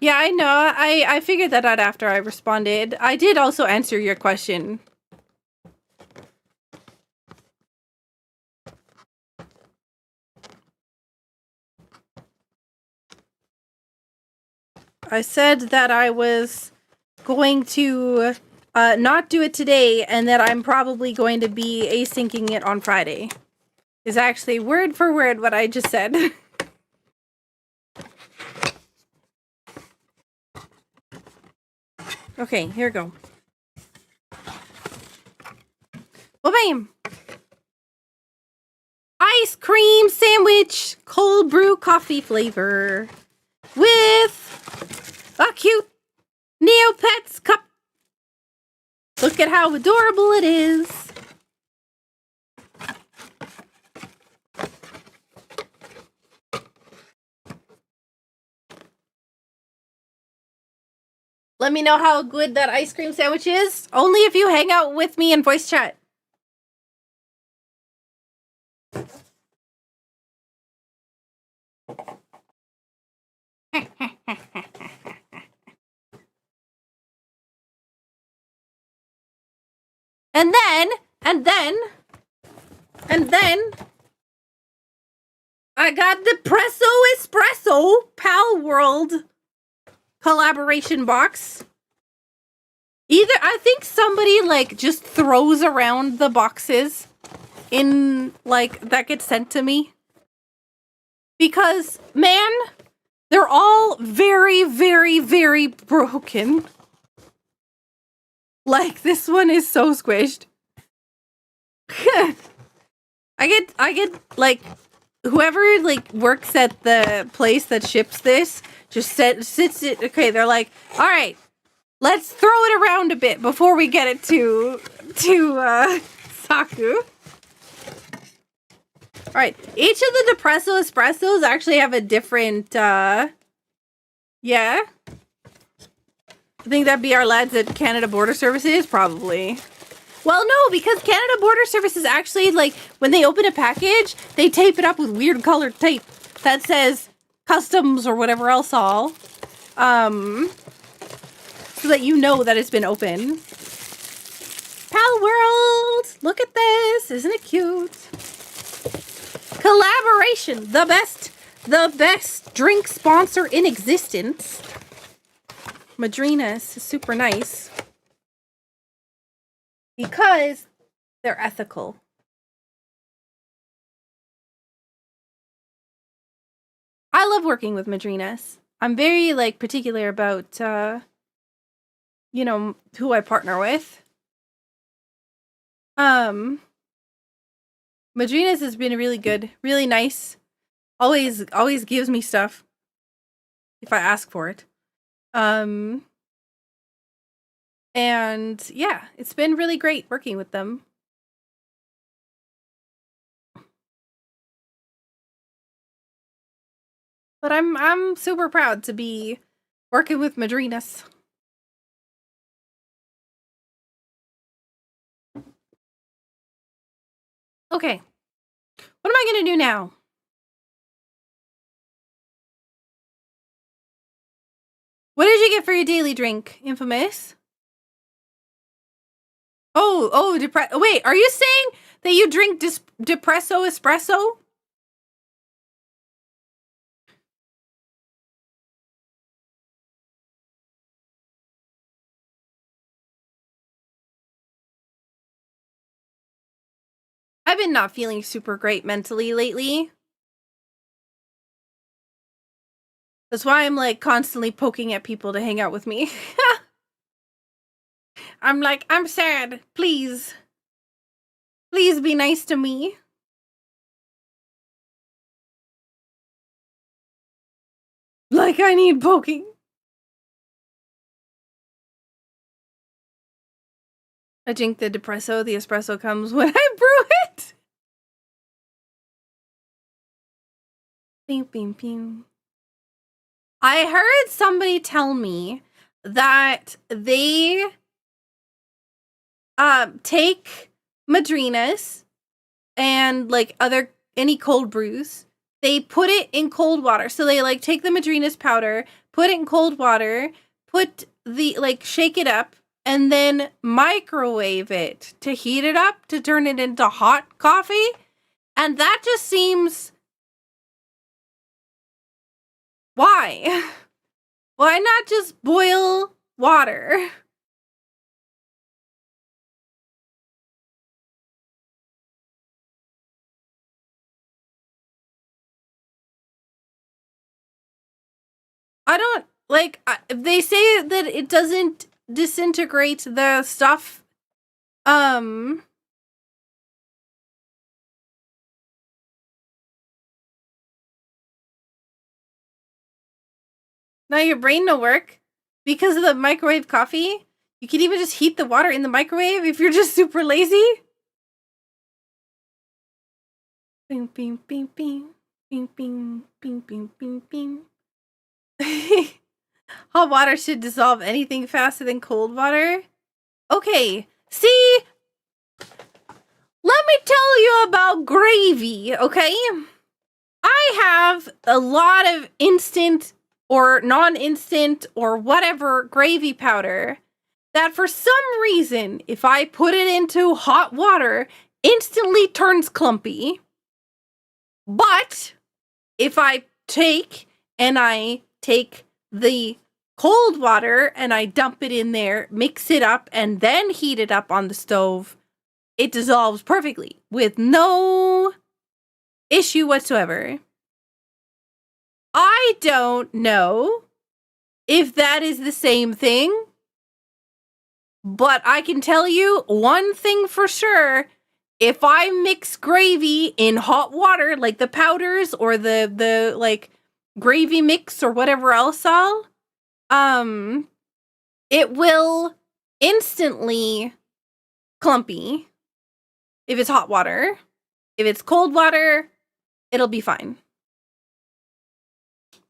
Yeah, I know. I figured that out after I responded. I did also answer your question. I said that I was going to not do it today and that I'm probably going to be asyncing it on Friday. Is actually word for word what I just said. Okay, here we go. Well, bam! Ice cream sandwich, cold brew coffee flavor with a cute Neopets cup. Look at how adorable it is. Let me know how good that ice cream sandwich is. Only if you hang out with me in voice chat. And then, I got the Presso Espresso Pal World collaboration box. I think somebody like just throws around the boxes in, like, that gets sent to me. Because, man, they're all very, very, very broken. Like, this one is so squished. I get, like, whoever, like, works at the place that ships this, just sits it, okay, they're like, alright, let's throw it around a bit before we get it to Saku. Alright, each of the Depresso Espressos actually have a different, yeah. I think that'd be our lads at Canada Border Services, probably. Well, no, because Canada Border Services actually, like, when they open a package, they tape it up with weird colored tape that says customs or whatever else all. So that you know that it's been opened. Pal World! Look at this! Isn't it cute? Collaboration! The best drink sponsor in existence. Madrinas is super nice. Because they're ethical. I love working with Madrinas. I'm very, like, particular about, you know, who I partner with. Madrinas has been really good, really nice. Always gives me stuff if I ask for it. And yeah, it's been really great working with them. But I'm super proud to be working with Madrinas. Okay. What am I gonna do now? What did you get for your daily drink, Infamous? Wait, are you saying that you drink Depresso Espresso? I've been not feeling super great mentally lately. That's why I'm, like, constantly poking at people to hang out with me. I'm like, I'm sad. Please. Please be nice to me. Like, I need poking. I drink the Depresso. The espresso comes when I brew it. Bing, bing, bing. I heard somebody tell me that they take Madrinas and, like, any cold brews. They put it in cold water. So they, like, take the Madrinas powder, put it in cold water, shake it up, and then microwave it to heat it up to turn it into hot coffee. And that just seems... Why? Why not just boil water? I don't, like, they say that it doesn't disintegrate the stuff. Now your brain no work because of the microwave coffee. You can even just heat the water in the microwave if you're just super lazy. Bing, bing, bing, bing. Bing, bing, bing, bing, bing, bing. Hot water should dissolve anything faster than cold water. Okay, see? Let me tell you about gravy, okay? I have a lot of instant or non-instant or whatever gravy powder that for some reason, if I put it into hot water, instantly turns clumpy. But if I take the cold water and I dump it in there, mix it up, and then heat it up on the stove, it dissolves perfectly. with no issue whatsoever. I don't know if that is the same thing, but I can tell you one thing for sure. If I mix gravy in hot water, like the powders or the like gravy mix or whatever else it will instantly clumpy if it's hot water. If it's cold water, it'll be fine.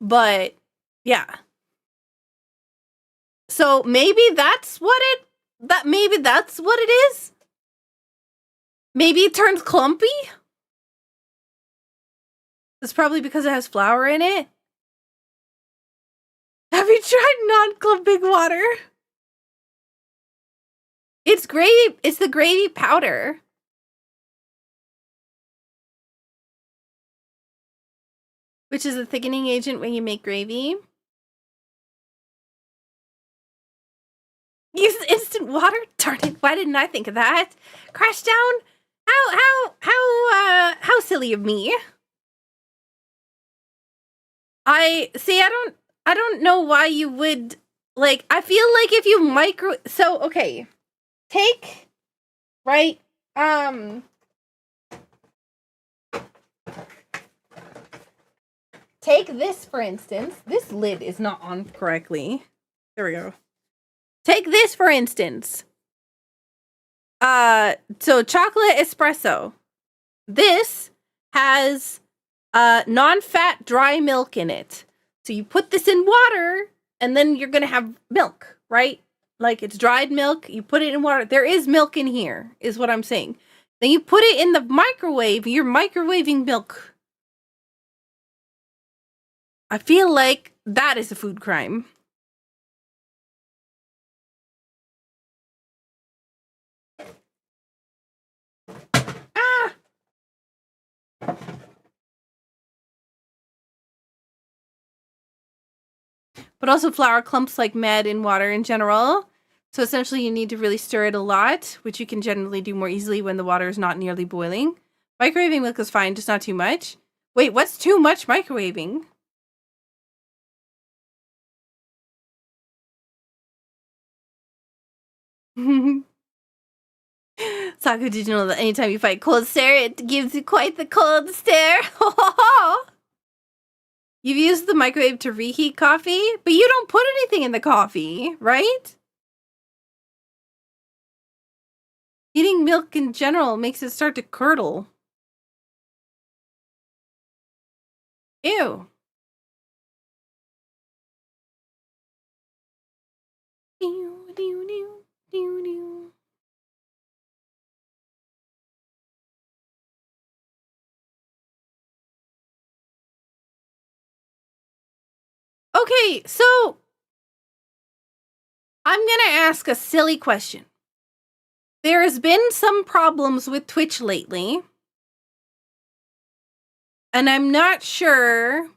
But yeah. So maybe that's what it is. Maybe it turns clumpy. It's probably because it has flour in it. Have you tried non-clumping water? It's gravy. It's the gravy powder. Which is a thickening agent when you make gravy. Use instant water? Darn it, why didn't I think of that? Crash down? How silly of me. I don't know why you would, like, I feel like if you so, okay. Take, right, take this, for instance. This lid is not on correctly. There we go. Take this, for instance. So chocolate espresso. This has non-fat dry milk in it. So you put this in water, and then you're gonna have milk, right? Like, it's dried milk. You put it in water. There is milk in here, is what I'm saying. Then you put it in the microwave. You're microwaving milk. I feel like that is a food crime. Ah! But also flour clumps like mad in water in general. So essentially you need to really stir it a lot, which you can generally do more easily when the water is not nearly boiling. Microwaving milk is fine, just not too much. Wait, what's too much microwaving? Saku, did you know that anytime you fight cold stare, it gives you quite the cold stare? You've used the microwave to reheat coffee, but you don't put anything in the coffee, right? Heating milk in general makes it start to curdle. Ew. Okay, so I'm gonna ask a silly question. There has been some problems with Twitch lately, and I'm not sure.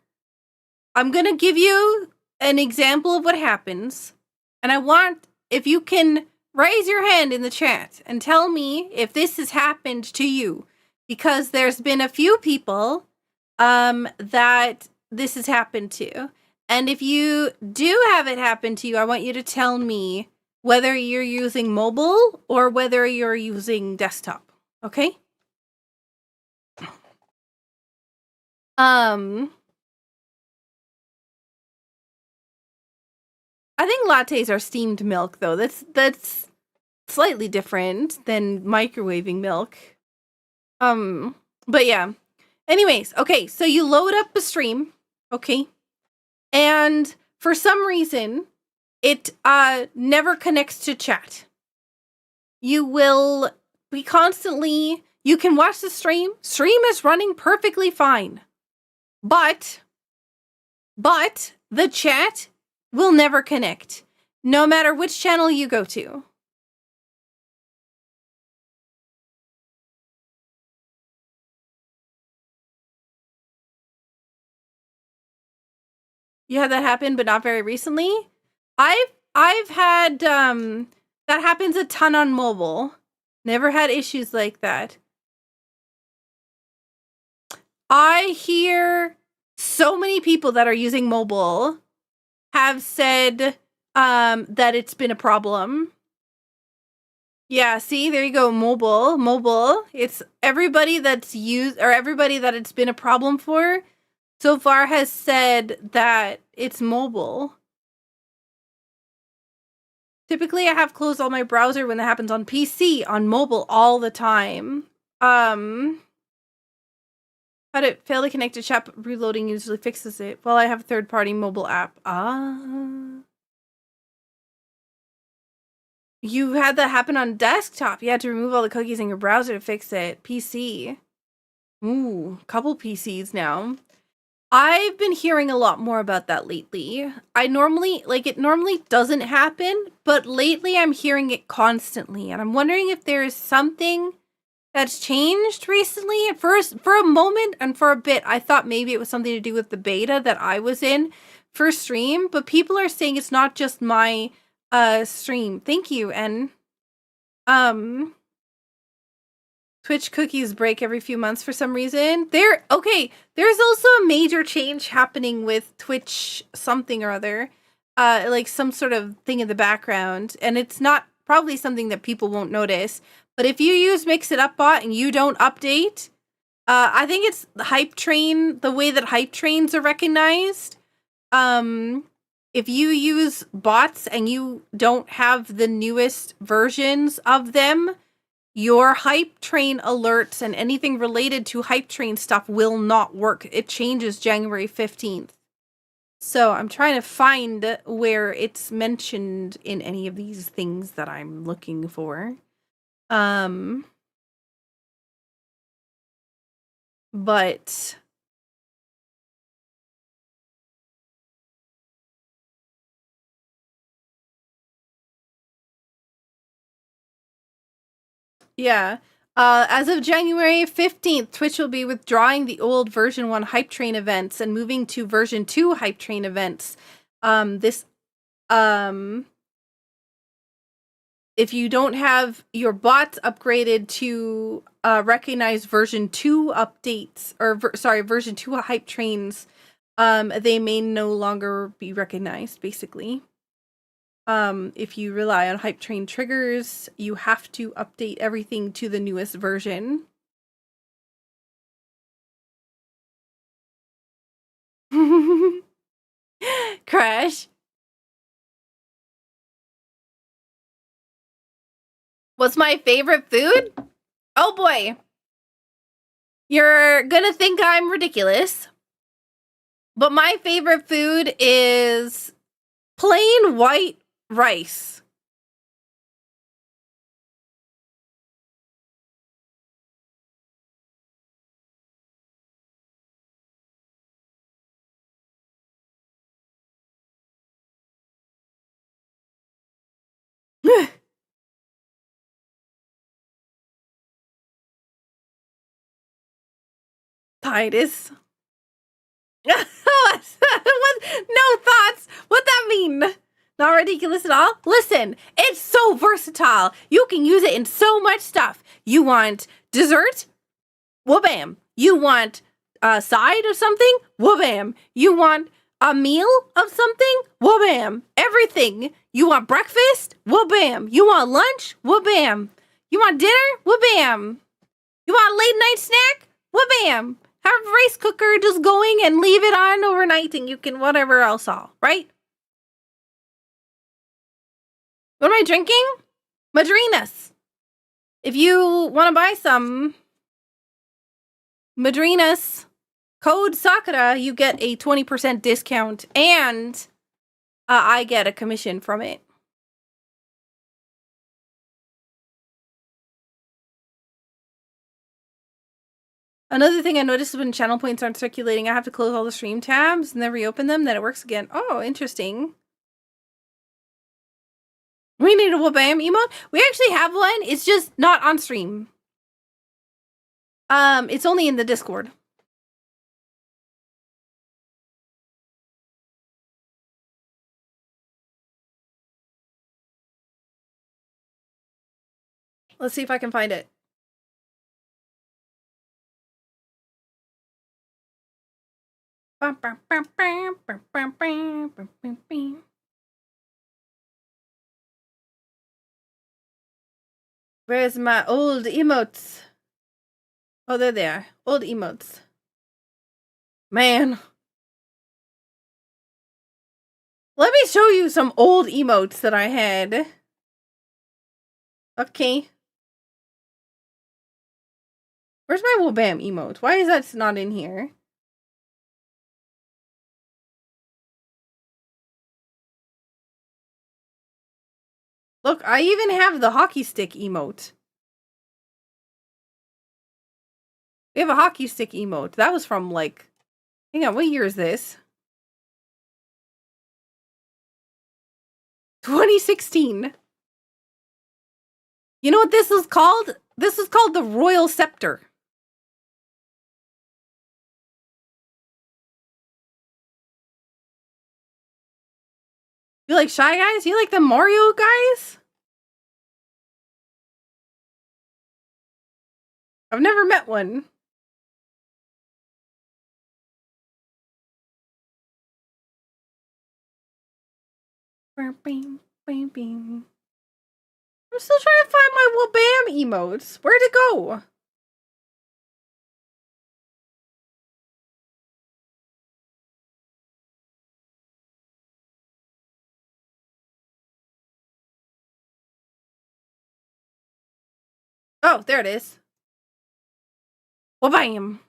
I'm gonna give you an example of what happens, and I want, if you can raise your hand in the chat and tell me if this has happened to you, because there's been a few people that this has happened to. And if you do have it happen to you, I want you to tell me whether you're using mobile or whether you're using desktop. Okay? I think lattes are steamed milk, though. That's slightly different than microwaving milk. But yeah. Anyways, okay, so you load up a stream, okay? And for some reason, it never connects to chat. You will be constantly, you can watch the stream. Stream is running perfectly fine. But the chat will never connect, no matter which channel you go to. You had that happen, but not very recently? I've had that happens a ton on mobile. Never had issues like that. I hear so many people that are using mobile have said that it's been a problem. Yeah, see, there you go. Mobile. It's everybody that's used, or everybody that it's been a problem for so far has said that it's mobile. Typically, I have closed all my browser when that happens on PC, on mobile all the time. How did it fail to connect to chat? Reloading usually fixes it. Well, I have a third-party mobile app. You had that happen on desktop. You had to remove all the cookies in your browser to fix it. PC. Ooh, couple PCs now. I've been hearing a lot more about that lately. It normally doesn't happen, but lately I'm hearing it constantly. And I'm wondering if there's something that's changed recently. At first, for a moment and for a bit, I thought maybe it was something to do with the beta that I was in for stream, but people are saying it's not just my stream. Thank you. And Twitch cookies break every few months for some reason. There's also a major change happening with Twitch something or other. Like some sort of thing in the background, and it's not probably something that people won't notice. But if you use Mix It Up Bot and you don't update, I think it's Hype Train, the way that Hype Trains are recognized. If you use bots and you don't have the newest versions of them, your Hype Train alerts and anything related to Hype Train stuff will not work. It changes January 15th. So I'm trying to find where it's mentioned in any of these things that I'm looking for. But yeah. As of January 15th, Twitch will be withdrawing the old version 1 Hype Train events and moving to version 2 Hype Train events. If you don't have your bots upgraded to recognize version 2 updates, or version 2 Hype Trains, they may no longer be recognized, basically. If you rely on Hype Train triggers, you have to update everything to the newest version. Crash. What's my favorite food? Oh boy. You're gonna think I'm ridiculous. But my favorite food is plain white rice. Titus. No thoughts. What'd that mean? Not ridiculous at all? Listen, it's so versatile. You can use it in so much stuff. You want dessert? Wha-bam. You want a side of something? Wha-bam. You want a meal of something? Wha-bam. Everything. You want breakfast? Wha-bam. You want lunch? Wha-bam. You want dinner? Wha-bam. You want a late night snack? Wha-bam. Have a rice cooker just going and leave it on overnight and you can whatever else all, right? What am I drinking? Madrinas. If you want to buy some Madrinas, code Sakura, you get a 20% discount and I get a commission from it. Another thing I noticed is when channel points aren't circulating, I have to close all the stream tabs and then reopen them, then it works again. Oh, interesting. We need a wha-bam emote? We actually have one. It's just not on stream. It's only in the Discord. Let's see if I can find it. Where's my old emotes? Oh, there they are. Old emotes. Man. Let me show you some old emotes that I had. Okay. Where's my Wobam emote? Why is that not in here? Look, I even have the hockey stick emote. We have a hockey stick emote. That was from, like... Hang on, what year is this? 2016. You know what this is called? This is called the Royal Scepter. You like Shy Guys? You like the Mario guys? I've never met one. I'm still trying to find my Wabam emotes. Where'd it go? Oh, there it is. Wabam.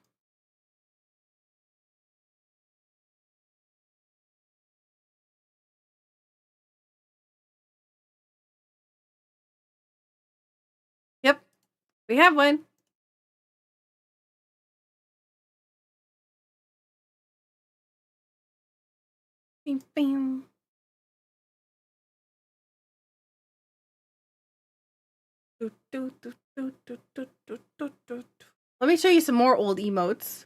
Yep, we have one. Bing, bing. Let me show you some more old emotes.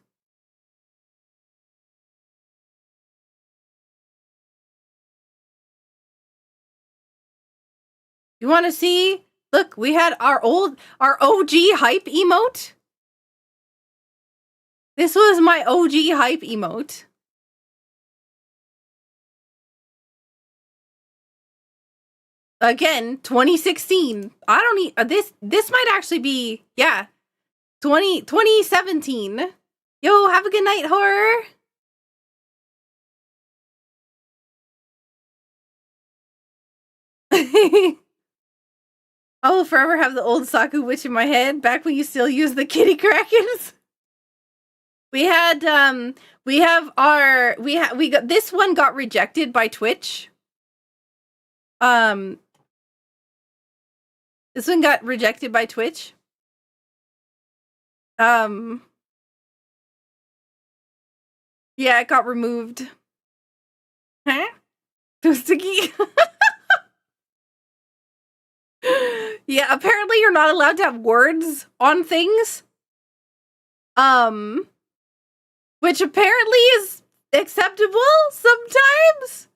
You want to see? Look, we had our OG hype emote. This was my OG hype emote. Again, 2016. I don't need this might actually be, yeah. 2017. Yo, have a good night, horror. I will forever have the old Saku witch in my head, back when you still use the kitty krakens. We had we got this one got rejected by Twitch. This one got rejected by Twitch. Yeah, it got removed. Huh? Too sticky. Yeah, apparently you're not allowed to have words on things. Which apparently is acceptable sometimes.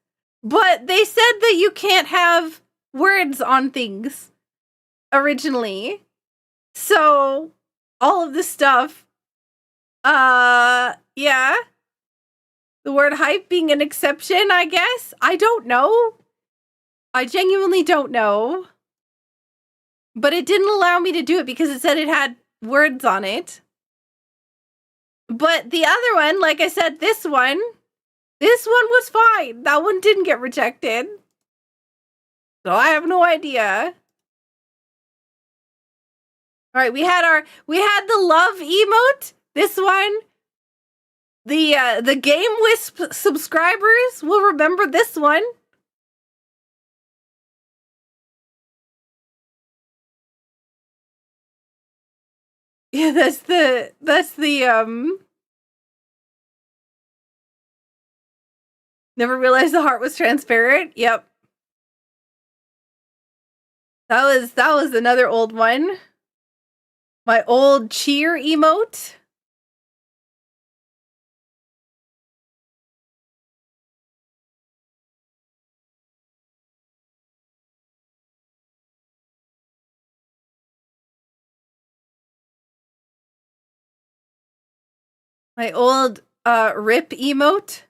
But they said that you can't have words on things originally. So all of this stuff, yeah. The word hype being an exception, I guess. I don't know. I genuinely don't know. But it didn't allow me to do it because it said it had words on it. But the other one, like I said, this one was fine. That one didn't get rejected. So I have no idea. All right, we had the love emote. This one, the Game Wisp subscribers will remember this one. Yeah, that's the never realized the heart was transparent. Yep. That was another old one. My old cheer emote. My old rip emote.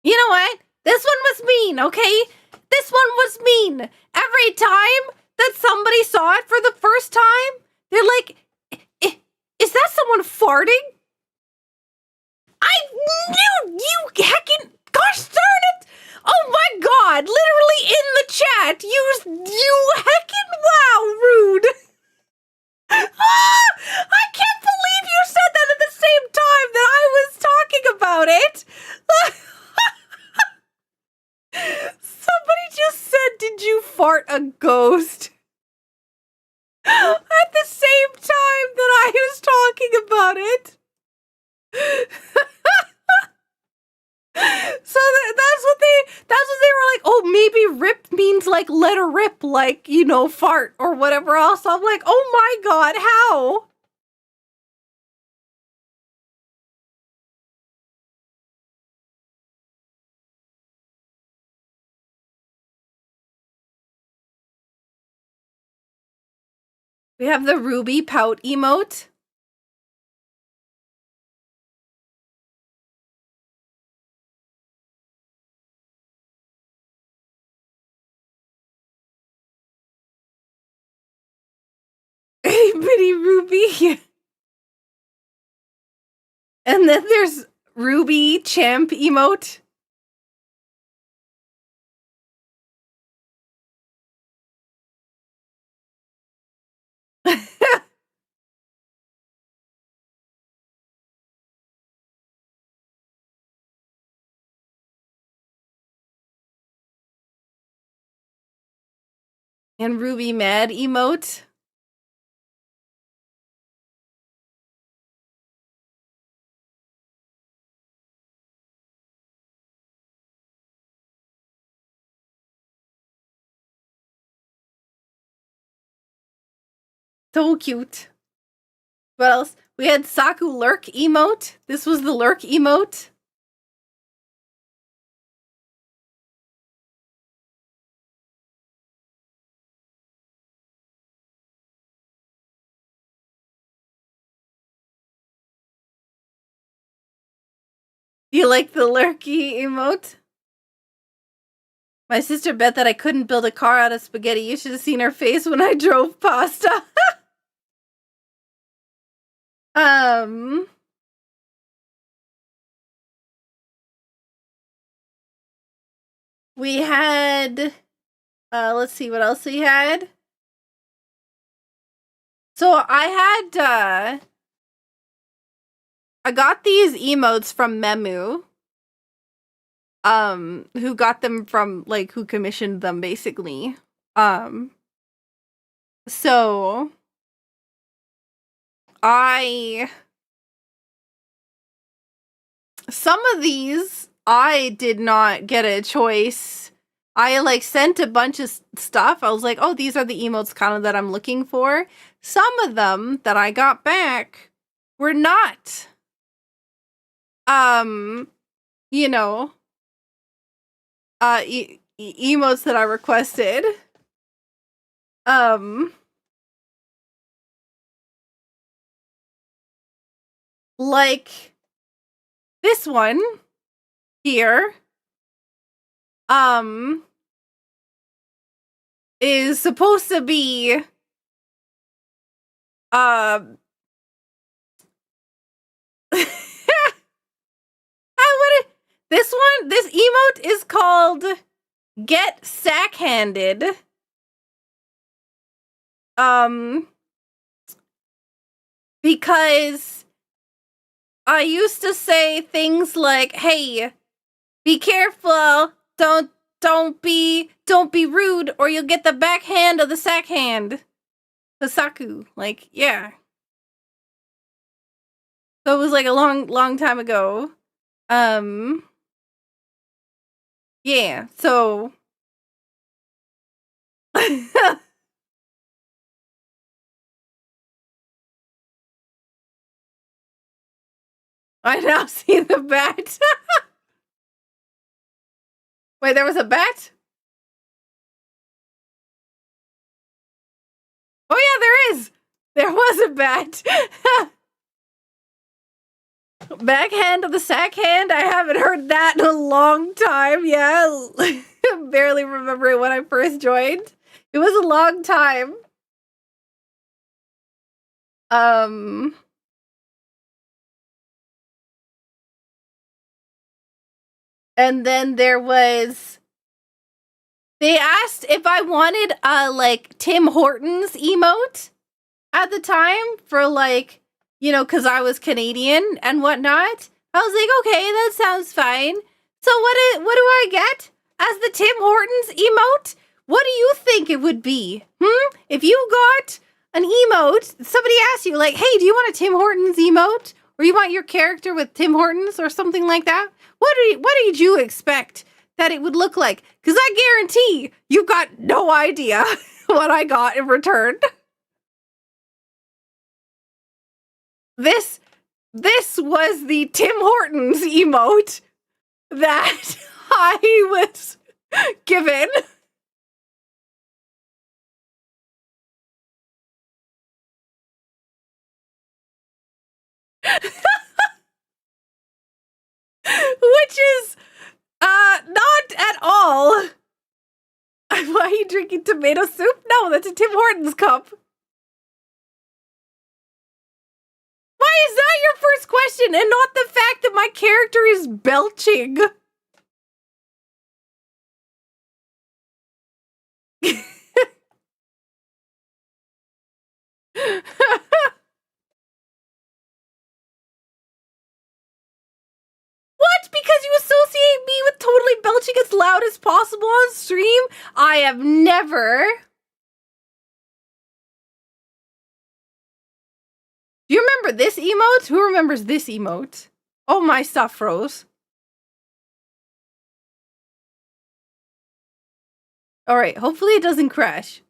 You know what? This one was mean, okay? This one was mean. Every time that somebody saw it for the first time, they're like, is that someone farting? I knew you heckin', gosh darn it! Oh my god, literally in the chat, you heckin' wow, rude. I can't believe you said that at the same time that I was talking about it. Somebody just said, did you fart a ghost? At the same time that I was talking about it. So that's what they were like, oh, maybe rip means like let her rip, like, you know, fart or whatever else. I'm like, oh my god, how? We have the Ruby pout emote. Bitty Ruby. And then there's Ruby Champ emote. And Ruby Mad emote. So cute. What else? We had Saku Lurk emote. This was the Lurk emote. You like the Lurky emote? My sister bet that I couldn't build a car out of spaghetti. You should have seen her face when I drove pasta. We had, let's see what else we had. So I got these emotes from Memu. Who got them from, like, who commissioned them, basically. So some of these, I did not get a choice. I, like, sent a bunch of stuff. I was like, oh, these are the emotes kind of that I'm looking for. Some of them that I got back were not, you know, emotes that I requested. Like this one here, is supposed to be, this emote is called Get Sack-Handed. Because I used to say things like, hey, be careful, don't be rude, or you'll get the backhand of the sack hand. The Saku. Like, yeah. So it was like a long time ago. Yeah, so I now see the bat. Wait, there was a bat? Oh yeah, there is. There was a bat. Backhand of the sack hand? I haven't heard that in a long time. Yeah. Barely remember it when I first joined. It was a long time. And then there was... They asked if I wanted a, like, Tim Hortons emote at the time for, like, you know, because I was Canadian and whatnot. I was like, okay, that sounds fine. So what do I get as the Tim Hortons emote? What do you think it would be? If you got an emote, somebody asked you, like, hey, do you want a Tim Hortons emote? Or you want your character with Tim Hortons or something like that? What did you expect that it would look like? Because I guarantee you've got no idea what I got in return. This was the Tim Hortons emote that I was given. Which is not at all. Why are you drinking tomato soup? No, that's a Tim Hortons cup. Why is that your first question and not the fact that my character is belching? What? Because you associate me with totally belching as loud as possible on stream? I have never. Do you remember this emote? Who remembers this emote? Oh, my stuff froze. Alright, hopefully it doesn't crash.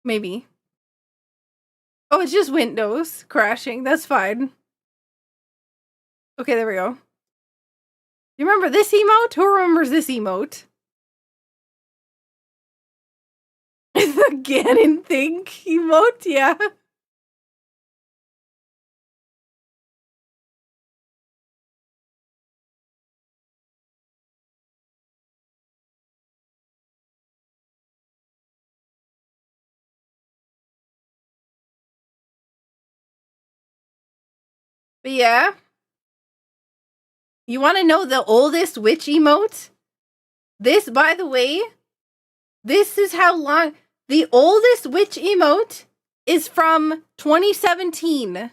Maybe. Oh, it's just Windows crashing. That's fine. Okay, there we go. You remember this emote? Who remembers this emote? The Ganon thing emote? Yeah. But yeah. You want to know the oldest witch emote? This, by the way, this is how long... The oldest witch emote is from 2017. And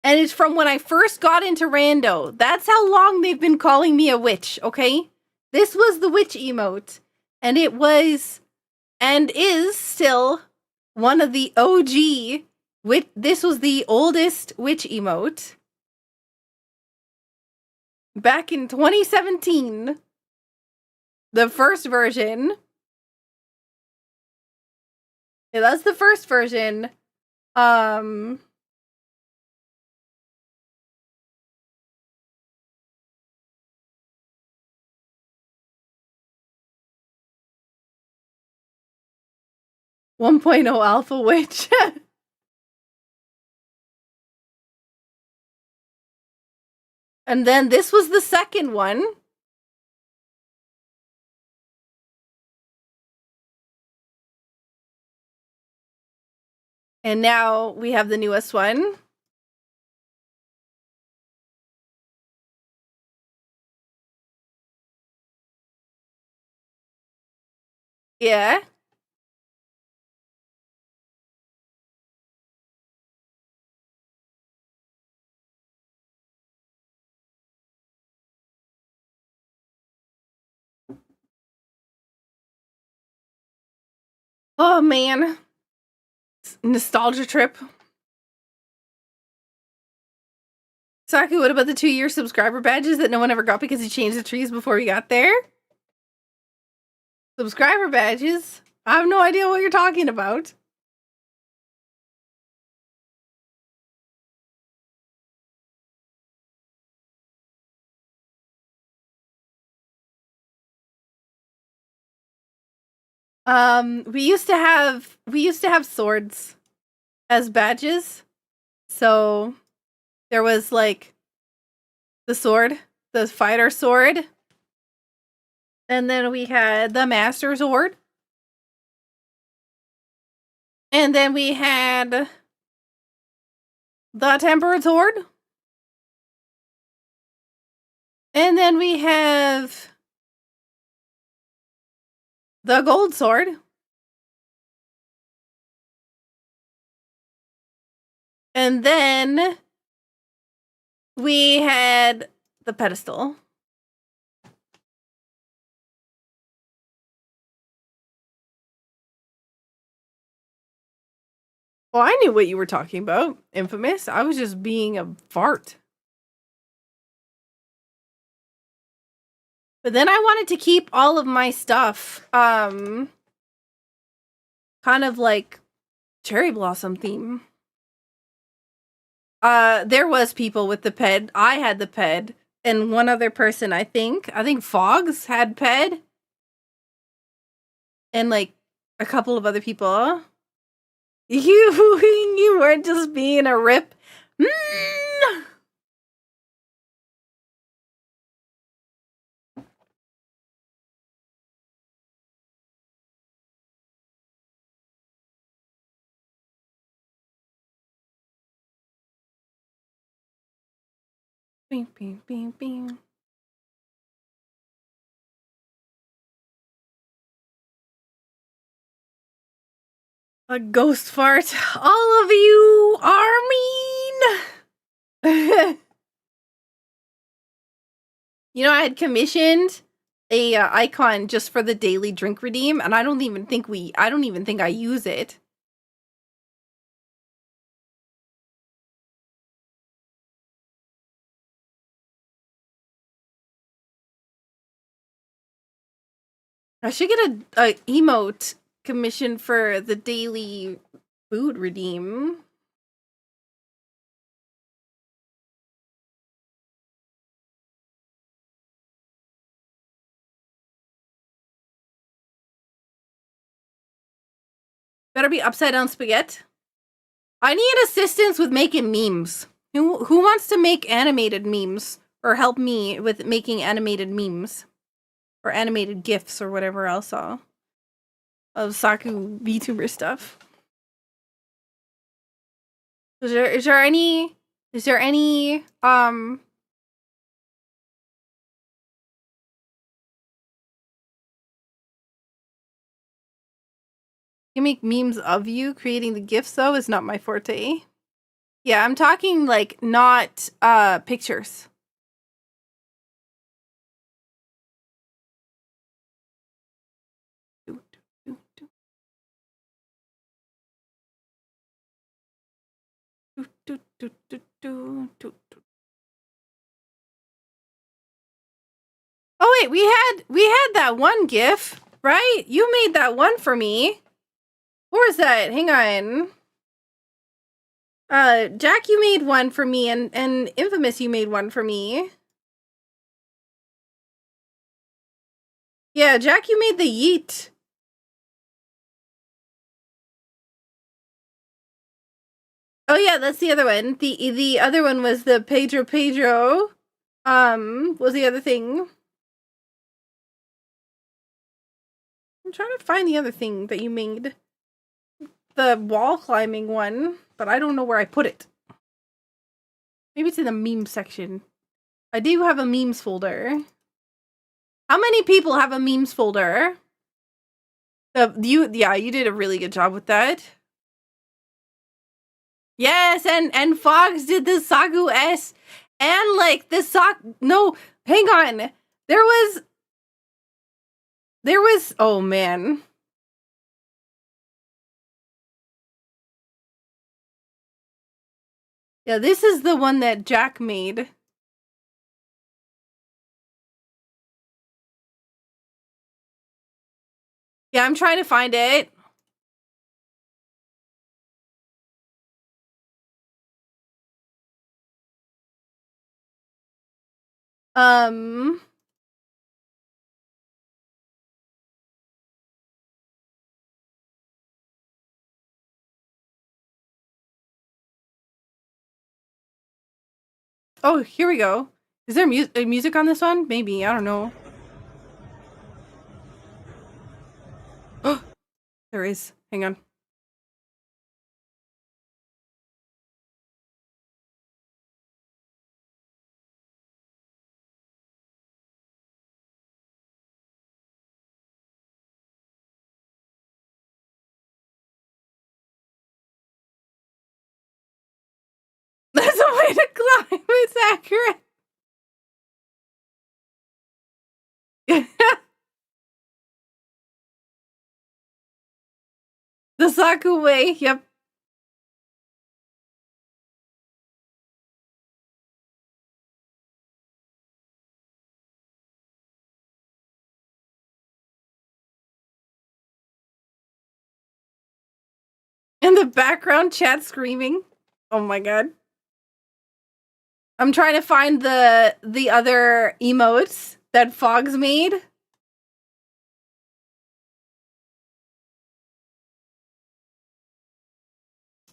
it's from when I first got into Rando. That's how long they've been calling me a witch, okay? This was the witch emote. And it was, and is still, one of the OG... This was the oldest witch emote. Back in 2017. The first version. Yeah, that's the first version. 1.0 Alpha Witch. And then this was the second one. And now we have the newest one. Yeah. Oh, man. Nostalgia trip. Saku, what about the 2-year subscriber badges that no one ever got because he changed the trees before we got there? Subscriber badges? I have no idea what you're talking about. We used to have swords. as badges. So there was like the sword, the fighter sword. And then we had the master sword. And then we had the tempered sword. And then we have the gold sword. And then we had the pedestal. Well, I knew what you were talking about, Infamous. I was just being a fart. But then I wanted to keep all of my stuff, kind of like cherry blossom theme. There was people with the ped. I had the ped, and one other person, I think Fogs had ped, and like a couple of other people. You weren't just being a rip. Bing, bing, bing, bing. A ghost fart. All of you are mean. You know, I had commissioned a icon just for the daily drink redeem, and I don't even think I use it. I should get a emote commission for the daily food redeem. Better be upside down spaghetti. I need assistance with making memes. Who wants to make animated memes or help me with making animated memes or animated GIFs or whatever else of Saku VTuber stuff? Is there any you make memes of you creating the GIFs though is not my forte. Yeah, I'm talking like not pictures. Oh wait, we had that one GIF, right? You made that one for me. Where is that? Hang on. Jack, you made one for me, and Infamous, you made one for me. Yeah, Jack, you made the yeet. Oh yeah, that's the other one. The other one was the Pedro. Was the other thing. I'm trying to find the other thing that you made. The wall climbing one, but I don't know where I put it. Maybe it's in the meme section. I do have a memes folder. How many people have a memes folder? You did a really good job with that. Yes, and Fox did the Sagu S, and like the No, hang on. There was. Oh man. Yeah, this is the one that Jack made. Yeah, I'm trying to find it. Oh, here we go. Is there music on this one? Maybe. I don't know. Oh, there is. Hang on. That's a way to climb. It's accurate. The Saku way. Yep. In the background, chat screaming. Oh my god. I'm trying to find the other emotes that Fogs made.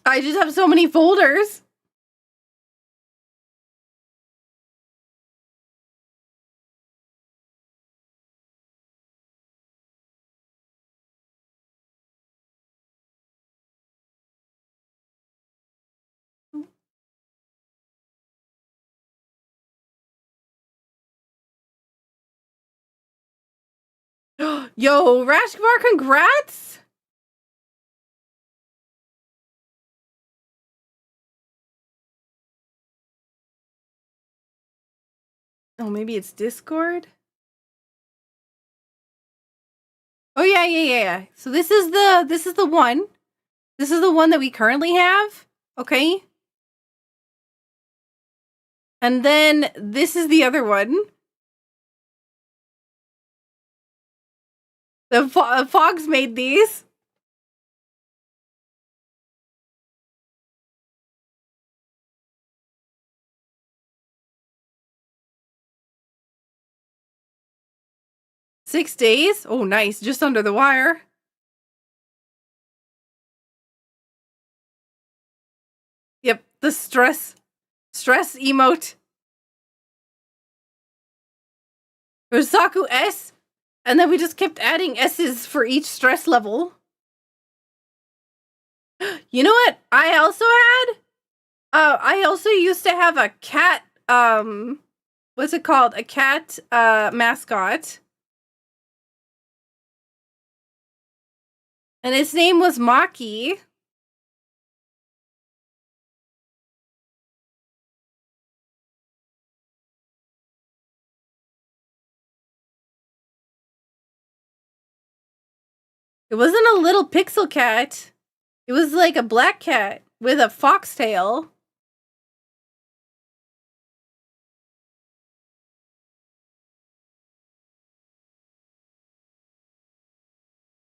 I just have so many folders. Yo, Rashkvar, congrats! Oh, maybe it's Discord? Oh yeah. So this is the one. This is the one that we currently have. Okay. And then this is the other one. The Fogs made these. Six days? Oh, nice. Just under the wire. Yep, the stress emote. There's Saku S, and then we just kept adding S's for each stress level. You know what? I also used to have a cat, what's it called? A cat, mascot. And his name was Maki. It wasn't a little pixel cat. It was like a black cat with a foxtail.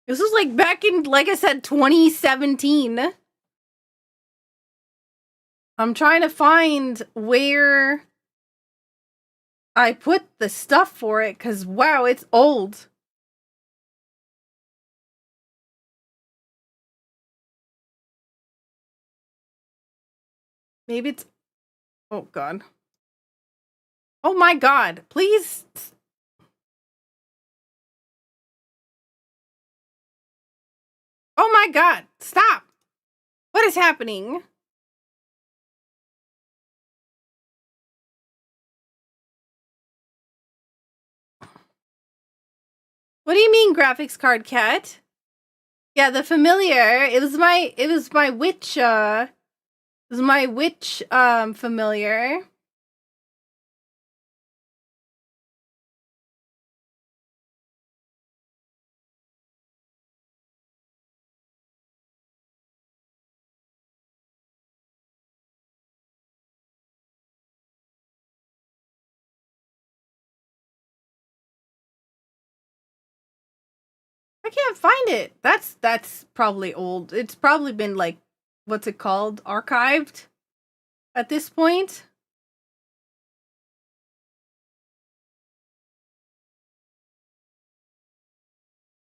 This was like back in, like I said, 2017. I'm trying to find where I put the stuff for it, because wow, it's old. Maybe it's... Oh, God. Oh, my God. Please. Oh, my God. Stop. What is happening? What do you mean, graphics card cat? Yeah, the familiar. It was my witch, familiar. I can't find it. That's probably old. It's probably been like, what's it called? Archived at this point.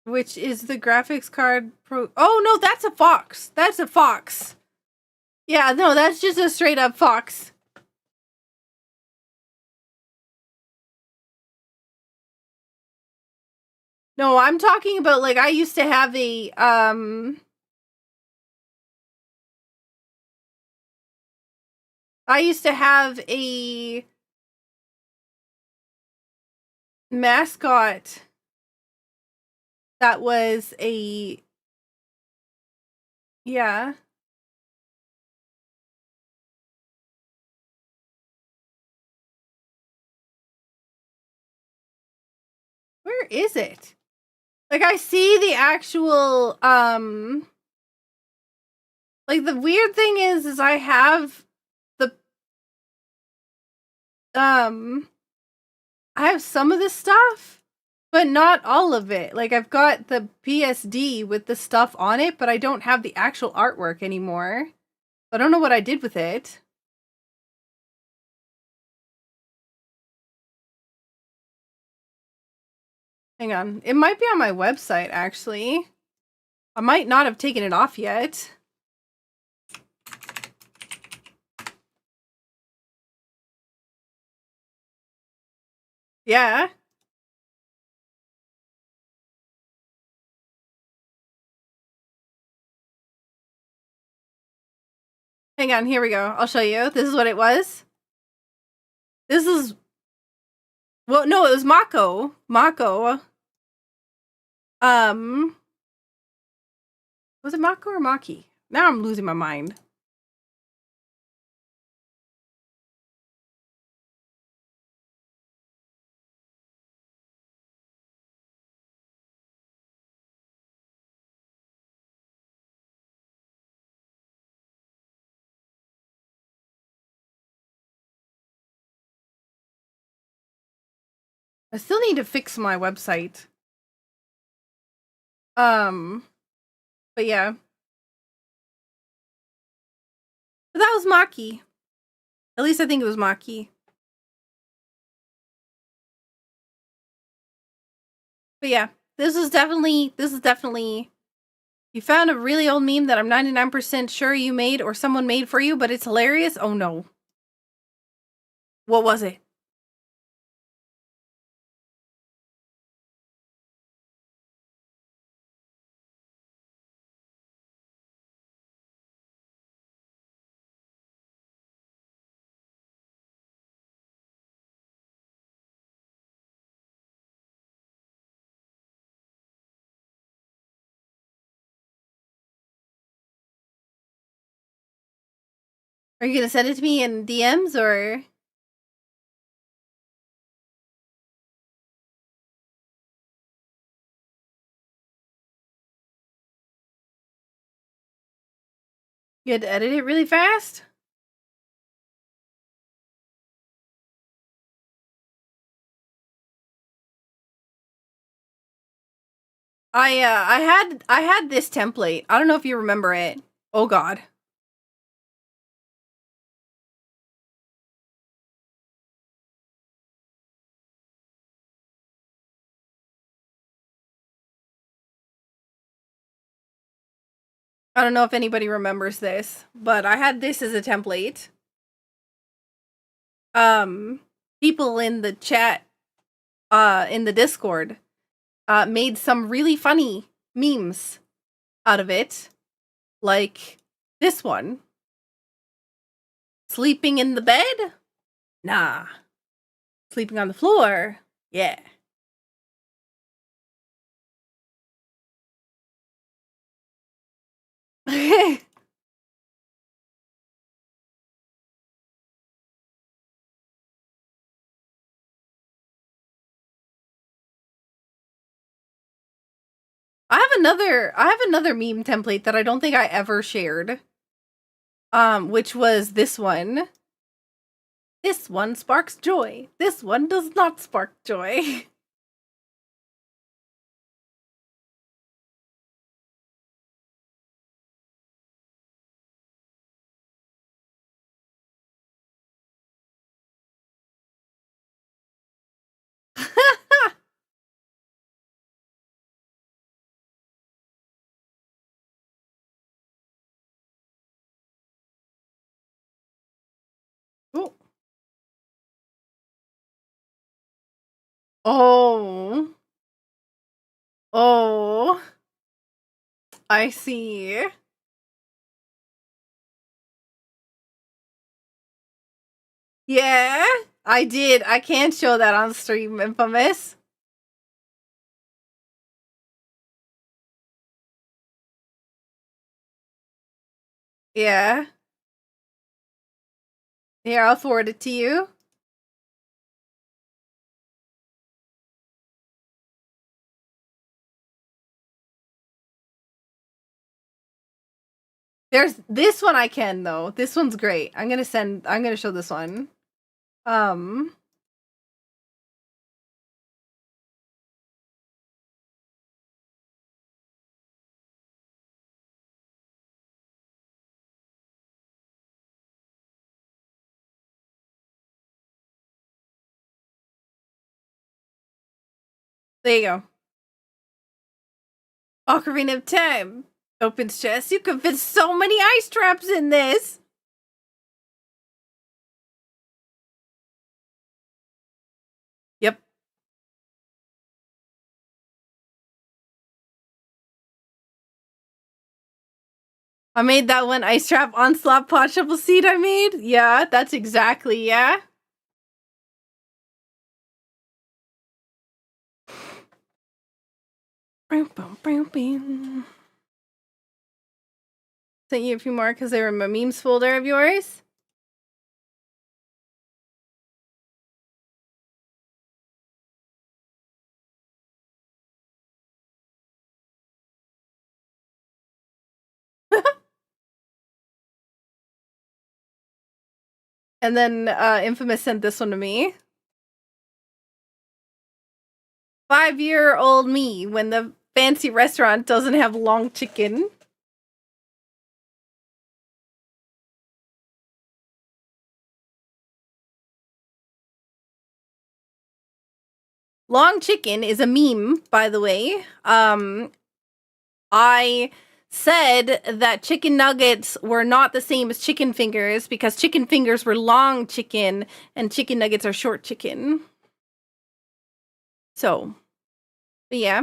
Which is the graphics card pro... Oh, no, that's a fox. That's a fox. Yeah, no, that's just a straight up fox. No, I'm talking about, like, I used to have a, mascot that was a, yeah. Where is it? Like, I see the actual, like, the weird thing is I have the, I have some of this stuff, but not all of it. Like, I've got the PSD with the stuff on it, but I don't have the actual artwork anymore. I don't know what I did with it. Hang on. It might be on my website, actually. I might not have taken it off yet. Yeah. Hang on, here we go. I'll show you. This is what it was. This is... Well, no, it was Mako. Mako. Was it Mako or Maki? Now I'm losing my mind. I still need to fix my website. But yeah. But that was Maki. At least I think it was Maki. But yeah, this is definitely, you found a really old meme that I'm 99% sure you made or someone made for you, but it's hilarious. Oh no. What was it? Are you gonna send it to me in DMs or? You had to edit it really fast? I had this template. I don't know if you remember it. Oh god. I don't know if anybody remembers this, but I had this as a template. People in the chat, in the Discord, made some really funny memes out of it. Like this one. Sleeping in the bed? Nah. Sleeping on the floor? Yeah. I have another meme template that I don't think I ever shared. Which was this one. This one sparks joy. This one does not spark joy. Oh. Oh. Oh, I see. Yeah, I did. I can't show that on stream, Infamous. Yeah. Here, I'll forward it to you. There's this one I can though. This one's great. I'm gonna show this one. There you go. Ocarina of Time opens chest. You can fit so many ice traps in this. Yep. I made that one ice trap onslaught pot shovel seed I made. Yeah, that's exactly, yeah. Sent you a few more because they were in my memes folder of yours. And then Infamous sent this one to me. 5-year-old me when the fancy restaurant doesn't have long chicken. Long chicken is a meme, by the way. I said that chicken nuggets were not the same as chicken fingers because chicken fingers were long chicken and chicken nuggets are short chicken. So, but yeah.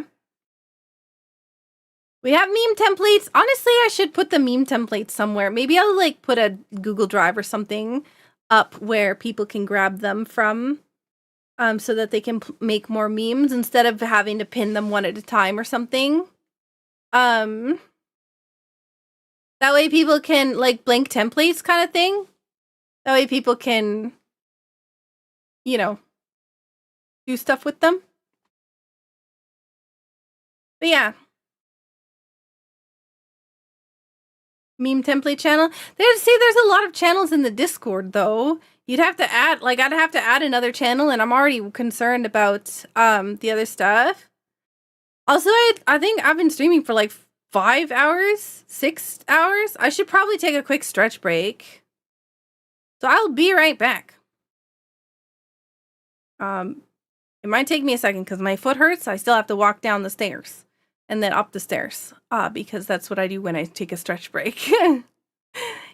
We have meme templates. Honestly, I should put the meme templates somewhere. Maybe I'll like put a Google Drive or something up where people can grab them from so that they can make more memes instead of having to pin them one at a time or something. That way people can like blank templates kind of thing. That way people can, you know, do stuff with them. But yeah. Meme template channel. There's a lot of channels in the Discord though. You'd have to add, like, I'd have to add another channel, and I'm already concerned about the other stuff. Also, I think I've been streaming for like 5 hours, 6 hours. I should probably take a quick stretch break. So I'll be right back. It might take me a second because my foot hurts. I still have to walk down the stairs and then up the stairs. Because that's what I do when I take a stretch break.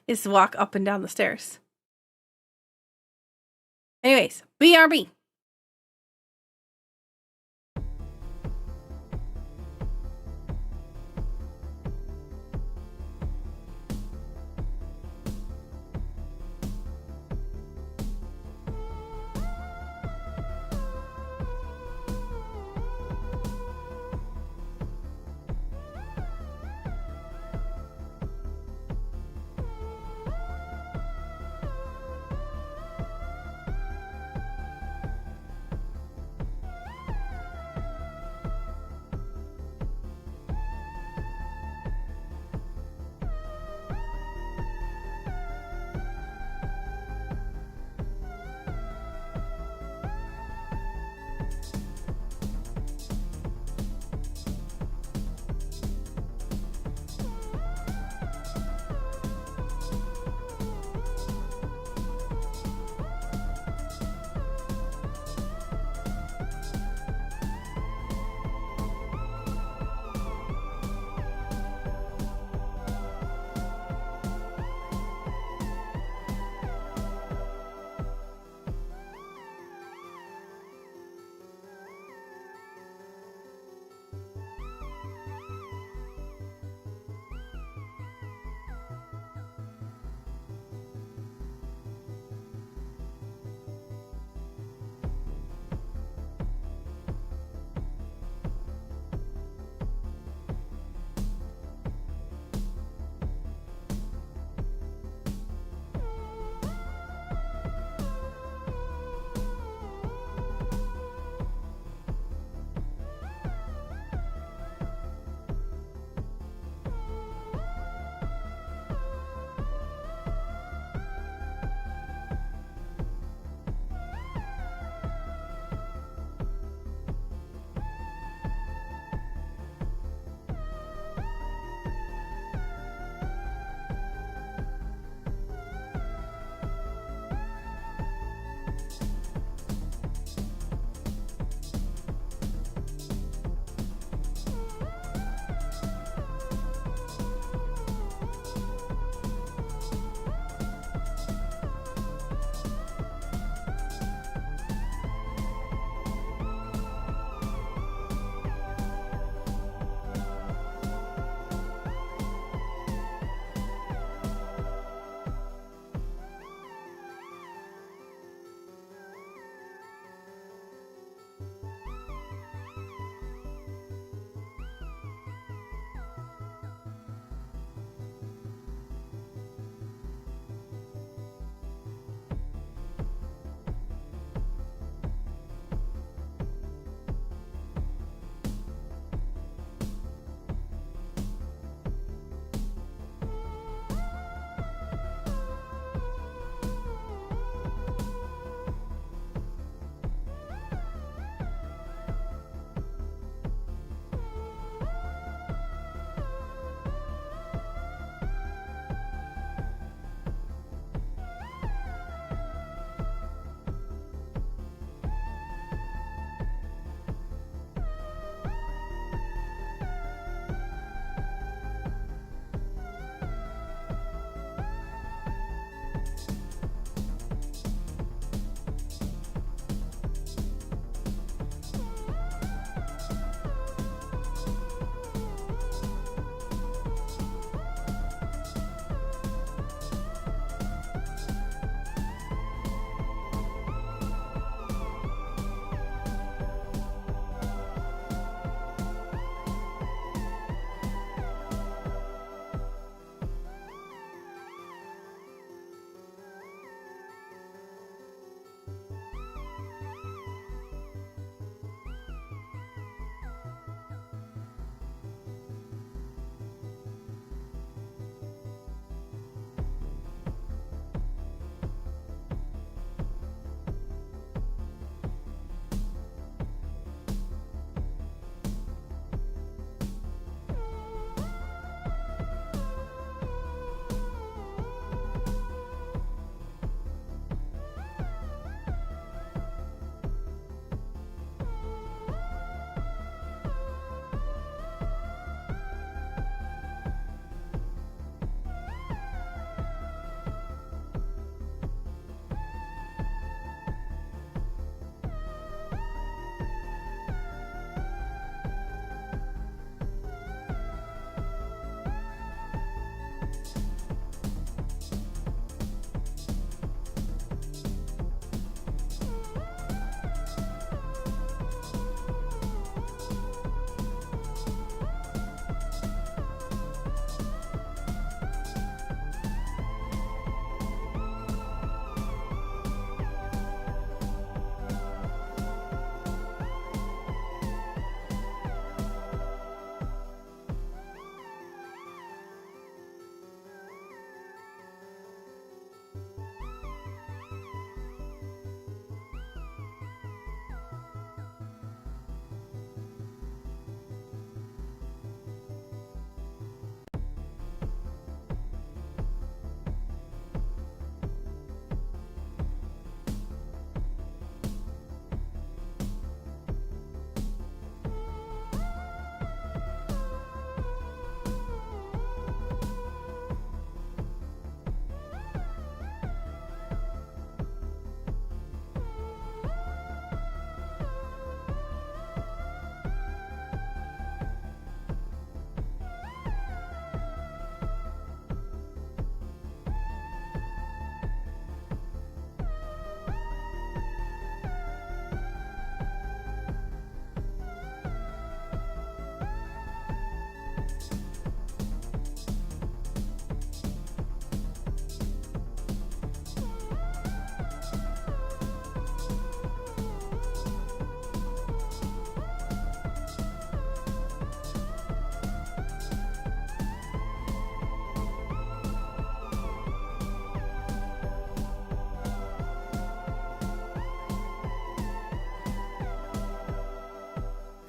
Is walk up and down the stairs. Anyways, BRB.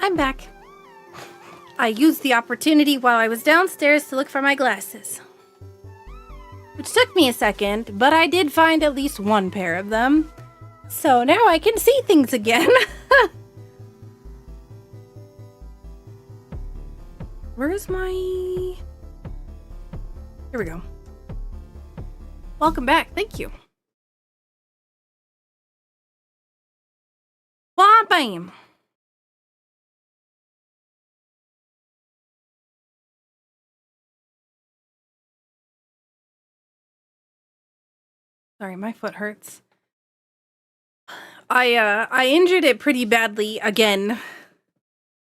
I'm back. I used the opportunity while I was downstairs to look for my glasses. Which took me a second, but I did find at least one pair of them. So now I can see things again. Where's my... Here we go. Welcome back. Thank you. Bam! Sorry, my foot hurts. I injured it pretty badly again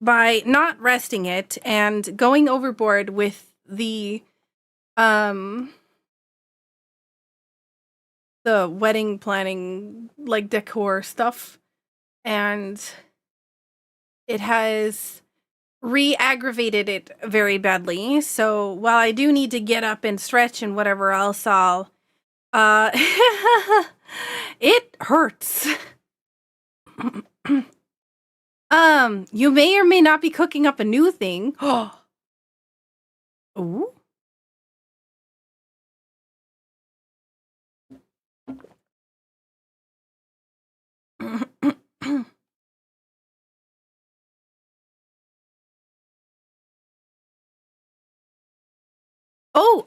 by not resting it and going overboard with the wedding planning, like, decor stuff. And it has re-aggravated it very badly. So while I do need to get up and stretch and whatever else, I'll it hurts. You may or may not be cooking up a new thing. Ooh.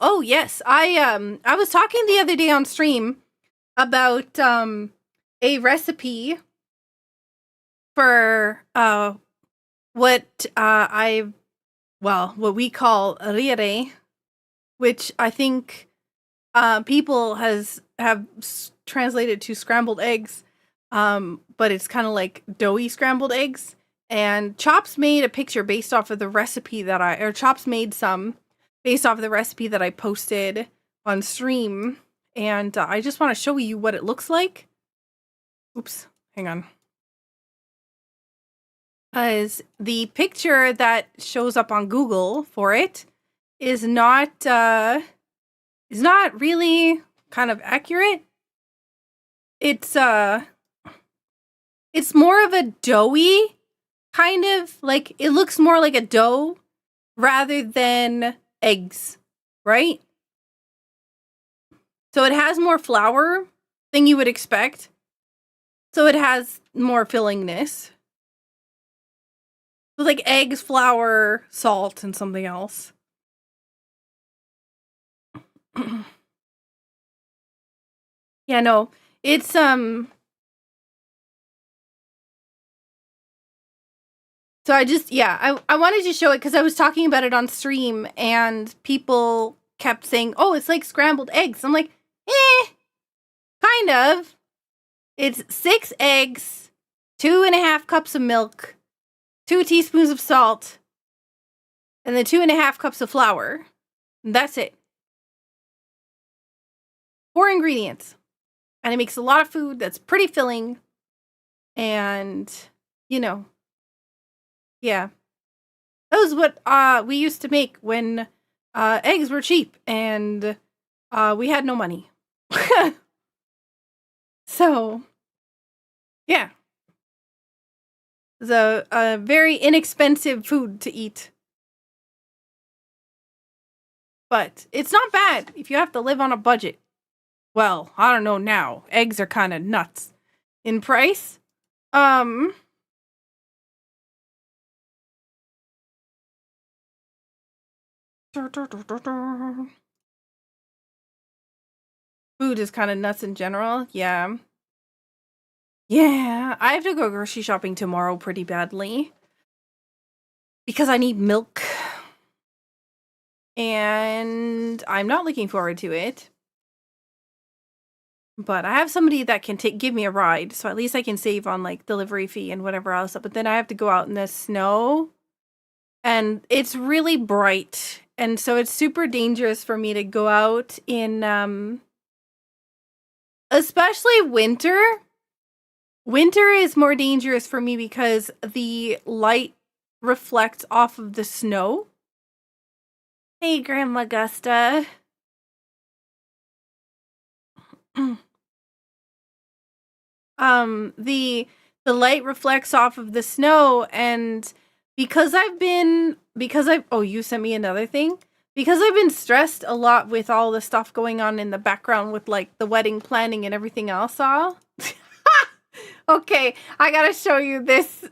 Oh yes. I was talking the other day on stream about a recipe for what what we call rire, which I think people have translated to scrambled eggs, but it's kind of like doughy scrambled eggs. And Chops made a picture based off of the recipe that Chops made some based off of the recipe that I posted on stream, and I just want to show you what it looks like. Oops, hang on. As the picture that shows up on Google for it is not really kind of accurate. It's more of a doughy kind of, like, it looks more like a dough rather than eggs, right? So it has more flour than you would expect. So it has more fillingness. So like eggs, flour, salt, and something else. Yeah, no. It's So I wanted to show it because I was talking about it on stream and people kept saying, oh, it's like scrambled eggs. I'm like, kind of. It's 6 eggs, 2.5 cups of milk, 2 teaspoons of salt, and then 2.5 cups of flour. And that's it. 4 ingredients. And it makes a lot of food that's pretty filling. And, you know, yeah. That was what we used to make when eggs were cheap and we had no money. So, yeah. It's a very inexpensive food to eat. But it's not bad if you have to live on a budget. Well, I don't know now. Eggs are kind of nuts in price. Food is kind of nuts in general. Yeah. Yeah, I have to go grocery shopping tomorrow pretty badly because I need milk. And I'm not looking forward to it. But I have somebody that can give me a ride, so at least I can save on, like, delivery fee and whatever else. But then I have to go out in the snow, and it's really bright, and so it's super dangerous for me to go out in, especially winter. Winter is more dangerous for me because the light reflects off of the snow. Hey, Grandma Gusta. The light reflects off of the snow, and because oh, you sent me another thing. Because I've been stressed a lot with all the stuff going on in the background with like the wedding planning and everything else. Okay, I gotta show you this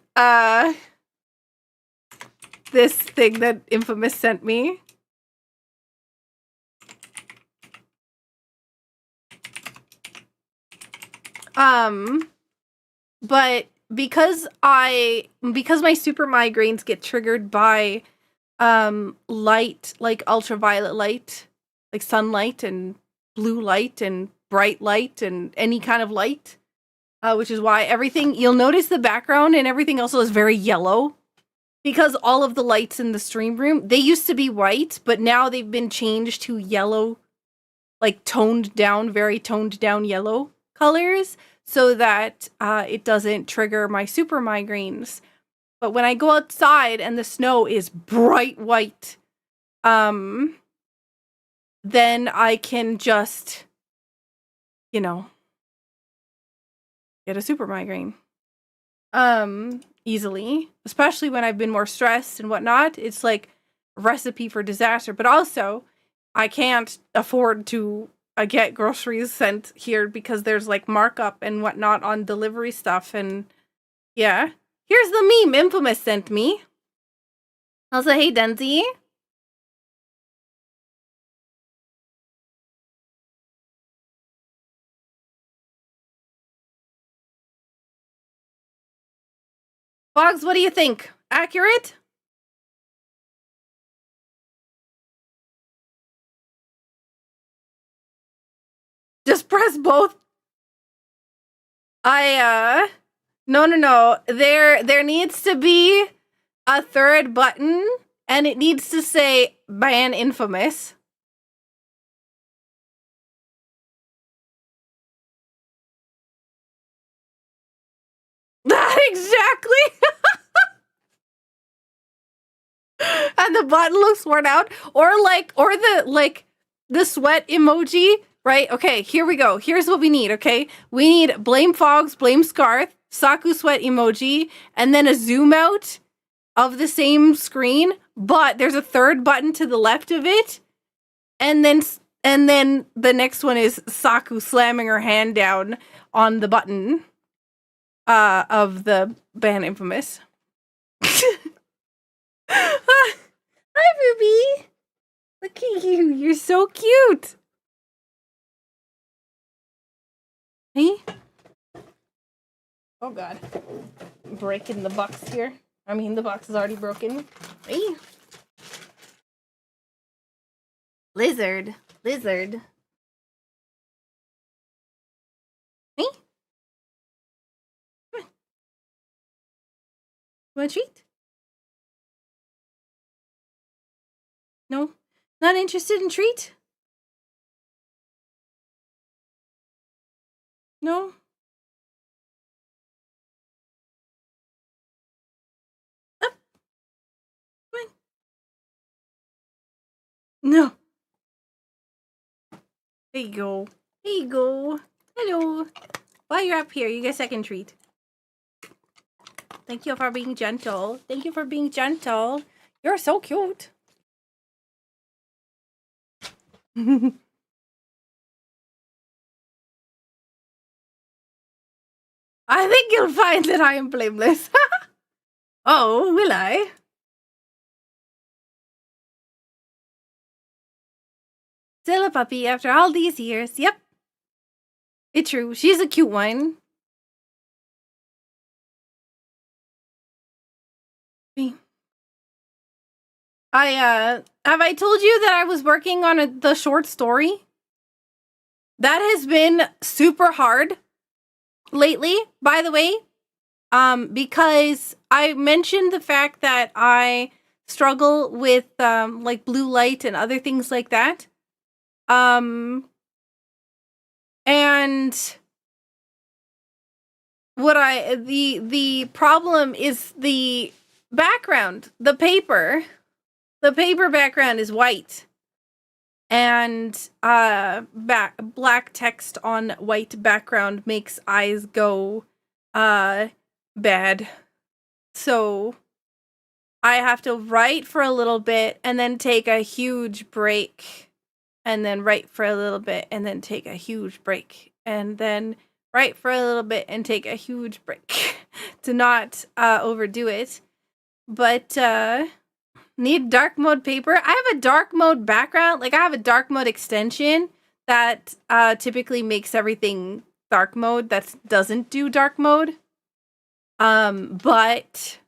this thing that Infamous sent me. But because my super migraines get triggered by light, like ultraviolet light, like sunlight and blue light and bright light and any kind of light, which is why everything, you'll notice the background and everything also is very yellow, because all of the lights in the stream room, they used to be white, but now they've been changed to yellow, like toned down, very toned down yellow colors, so that it doesn't trigger my super migraines. But when I go outside and the snow is bright white, then I can just, you know, get a super migraine. Easily. Especially when I've been more stressed and whatnot. It's like a recipe for disaster. But also, I can't afford to get groceries sent here because there's like markup and whatnot on delivery stuff. And yeah. Here's the meme Infamous sent me. I'll say, hey, Denzi. Boggs, what do you think? Accurate? Just press both. No. There needs to be a third button, and it needs to say ban Infamous. Exactly. And the button looks worn out, or the sweat emoji, right? Okay, here we go. Here's what we need, okay? We need blame Fogs, blame Scarth, Saku sweat emoji, and then a zoom out of the same screen, but there's a third button to the left of it, and then the next one is Saku slamming her hand down on the button of the ban Infamous. Hi, Ruby. Look at you. You're so cute. Hey. Oh, God. Breaking the box here. I mean, the box is already broken. Hey. Lizard. Hey. Come on. Want a treat? No? Not interested in treat? No? Up. Come on. No. There you go. There you go. Hello. While you're up here, you get a second treat. Thank you for being gentle. Thank you for being gentle. You're so cute. I think you'll find that I am blameless. Oh, will I? Still a puppy after all these years. Yep. It's true. She's a cute one. Have I told you that I was working on the short story? That has been super hard lately, by the way. Because I mentioned the fact that I struggle with like blue light and other things like that. And what the problem is the background, the paper background is white, and black text on white background makes eyes go bad. So I have to write for a little bit and then take a huge break, and then write for a little bit and then take a huge break, and then write for a little bit and take a huge break to not overdo it. But need dark mode paper. I have a dark mode background. Like, I have a dark mode extension that typically makes everything dark mode that doesn't do dark mode. But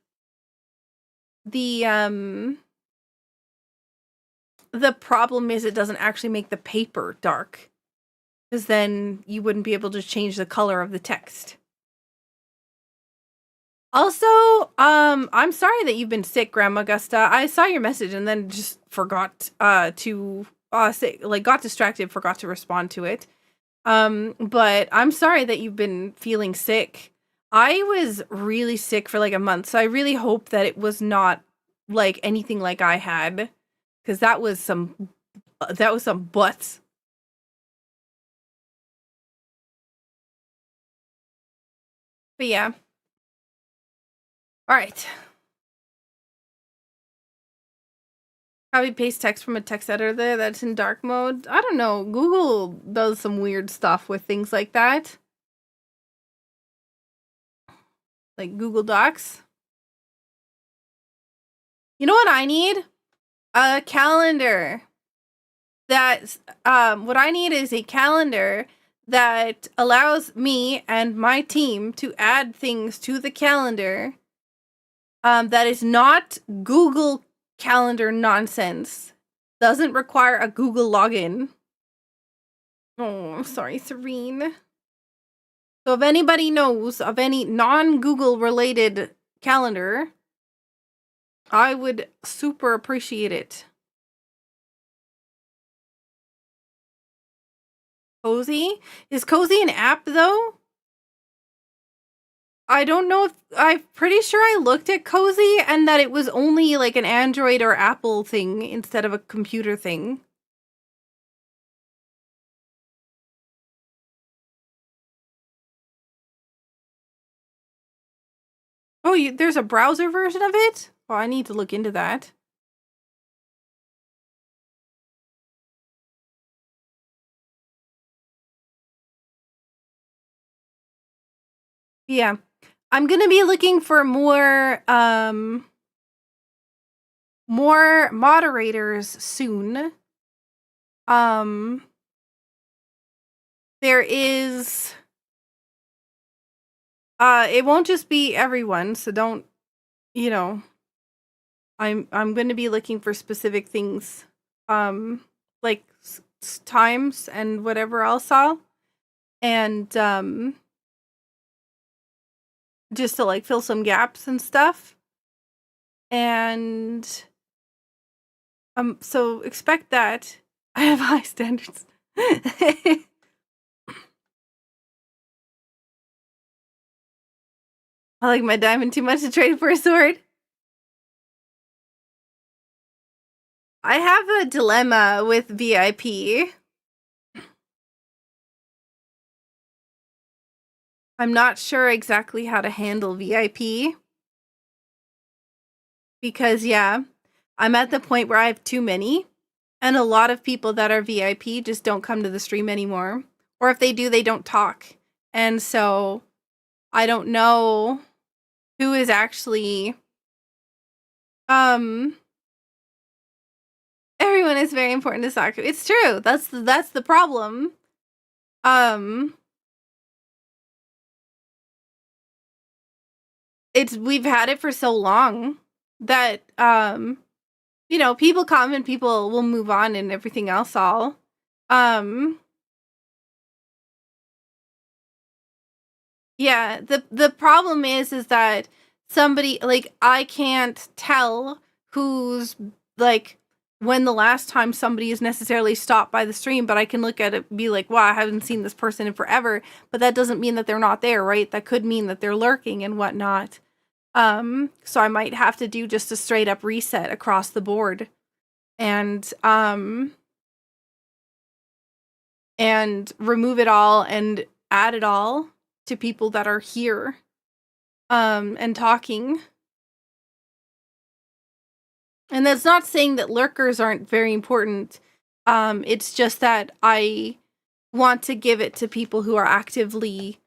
the problem is it doesn't actually make the paper dark, because then you wouldn't be able to change the color of the text. Also, I'm sorry that you've been sick, Grandma Gusta. I saw your message and then just forgot to say, like, got distracted, forgot to respond to it. But I'm sorry that you've been feeling sick. I was really sick for like a month, so I really hope that it was not like anything like I had, because that was some butts. But yeah. All right. Copy paste text from a text editor that's in dark mode. I don't know. Google does some weird stuff with things like that. Like Google Docs. You know what I need? A calendar. That's what I need is a calendar that allows me and my team to add things to the calendar that is not Google Calendar nonsense. Doesn't require a Google login. Oh, I'm sorry, Serene. So if anybody knows of any non-Google related calendar, I would super appreciate it. Cozy? Is Cozy an app though? I don't know if I'm pretty sure I looked at Cozy and that it was only like an Android or Apple thing instead of a computer thing. Oh, there's a browser version of it? Oh, I need to look into that. Yeah. I'm gonna be looking for more moderators soon. There is it won't just be everyone, so don't, you know, I'm going to be looking for specific things, like times and whatever else and just to like fill some gaps and stuff. And so expect that. I have high standards. I like my diamond too much to trade for a sword. I have a dilemma with VIP. I'm not sure exactly how to handle VIP. Because, yeah, I'm at the point where I have too many. And a lot of people that are VIP just don't come to the stream anymore. Or if they do, they don't talk. And so I don't know who is actually everyone is very important to Sakura. It's true. That's the problem. We've had it for so long that you know, people come and people will move on and everything else all. Yeah, the problem is that somebody, like, I can't tell who's, like, when the last time somebody is necessarily stopped by the stream, but I can look at it and be like, wow, I haven't seen this person in forever, but that doesn't mean that they're not there, right? That could mean that they're lurking and whatnot. So I might have to do just a straight up reset across the board and remove it all and add it all to people that are here and talking. And that's not saying that lurkers aren't very important. It's just that I want to give it to people who are actively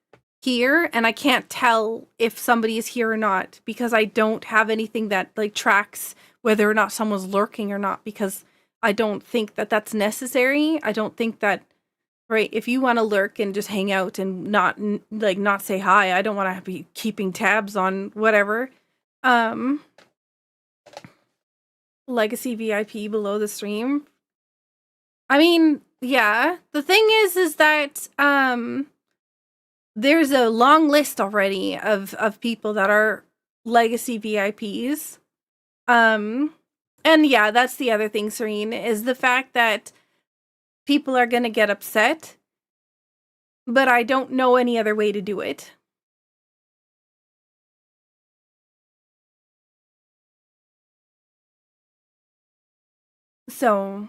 here, and I can't tell if somebody is here or not because I don't have anything that like tracks whether or not someone's lurking or not, because I don't think that that's necessary. I don't think that, right, if you want to lurk and just hang out and not say hi, I don't want to be keeping tabs on whatever. Legacy VIP below the stream. I mean, yeah. The thing is that there's a long list already of people that are legacy VIPs. And yeah, that's the other thing, Serene, is the fact that people are going to get upset, but I don't know any other way to do it. So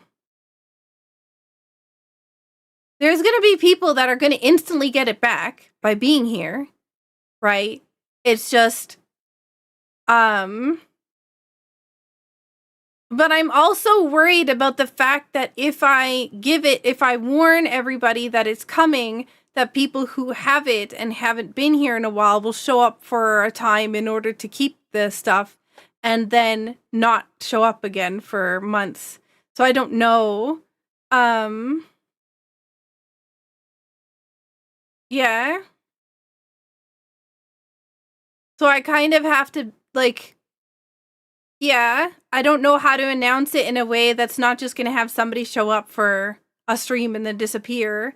there's going to be people that are going to instantly get it back by being here, right? It's just but I'm also worried about the fact that if I warn everybody that it's coming, that people who have it and haven't been here in a while will show up for a time in order to keep the stuff and then not show up again for months. So I don't know. Yeah. So I kind of have to, like, yeah, I don't know how to announce it in a way that's not just going to have somebody show up for a stream and then disappear.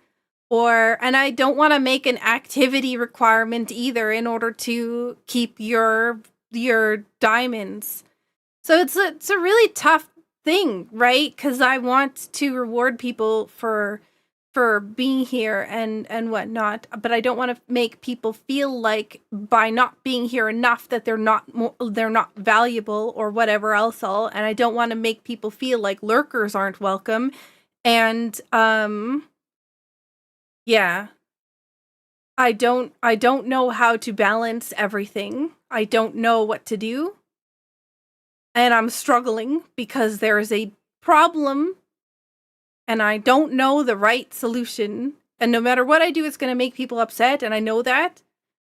And I don't want to make an activity requirement either in order to keep your diamonds. So it's a really tough thing, right? Because I want to reward people for being here and whatnot, but I don't want to make people feel like by not being here enough that they're not valuable or whatever else all. And I don't want to make people feel like lurkers aren't welcome. And yeah, I don't know how to balance everything. I don't know what to do, and I'm struggling because there is a problem and I don't know the right solution. And no matter what I do, it's going to make people upset, and I know that.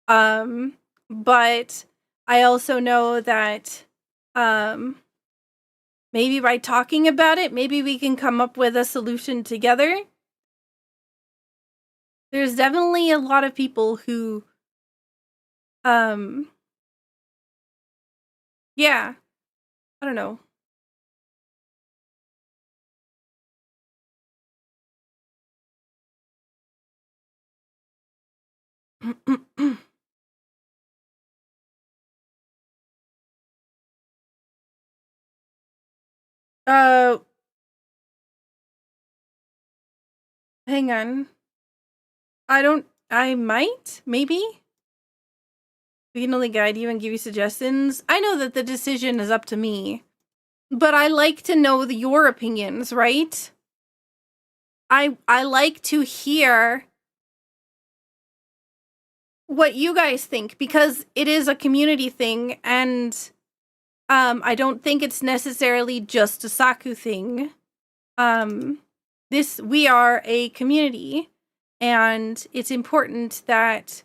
But I also know that maybe by talking about it, maybe we can come up with a solution together. There's definitely a lot of people who yeah, I don't know. Hang on. I might, maybe. We can only guide you and give you suggestions. I know that the decision is up to me, but I like to know your opinions, right? I like to hear what you guys think, because it is a community thing, and I don't think it's necessarily just a Saku thing. We are a community, and it's important that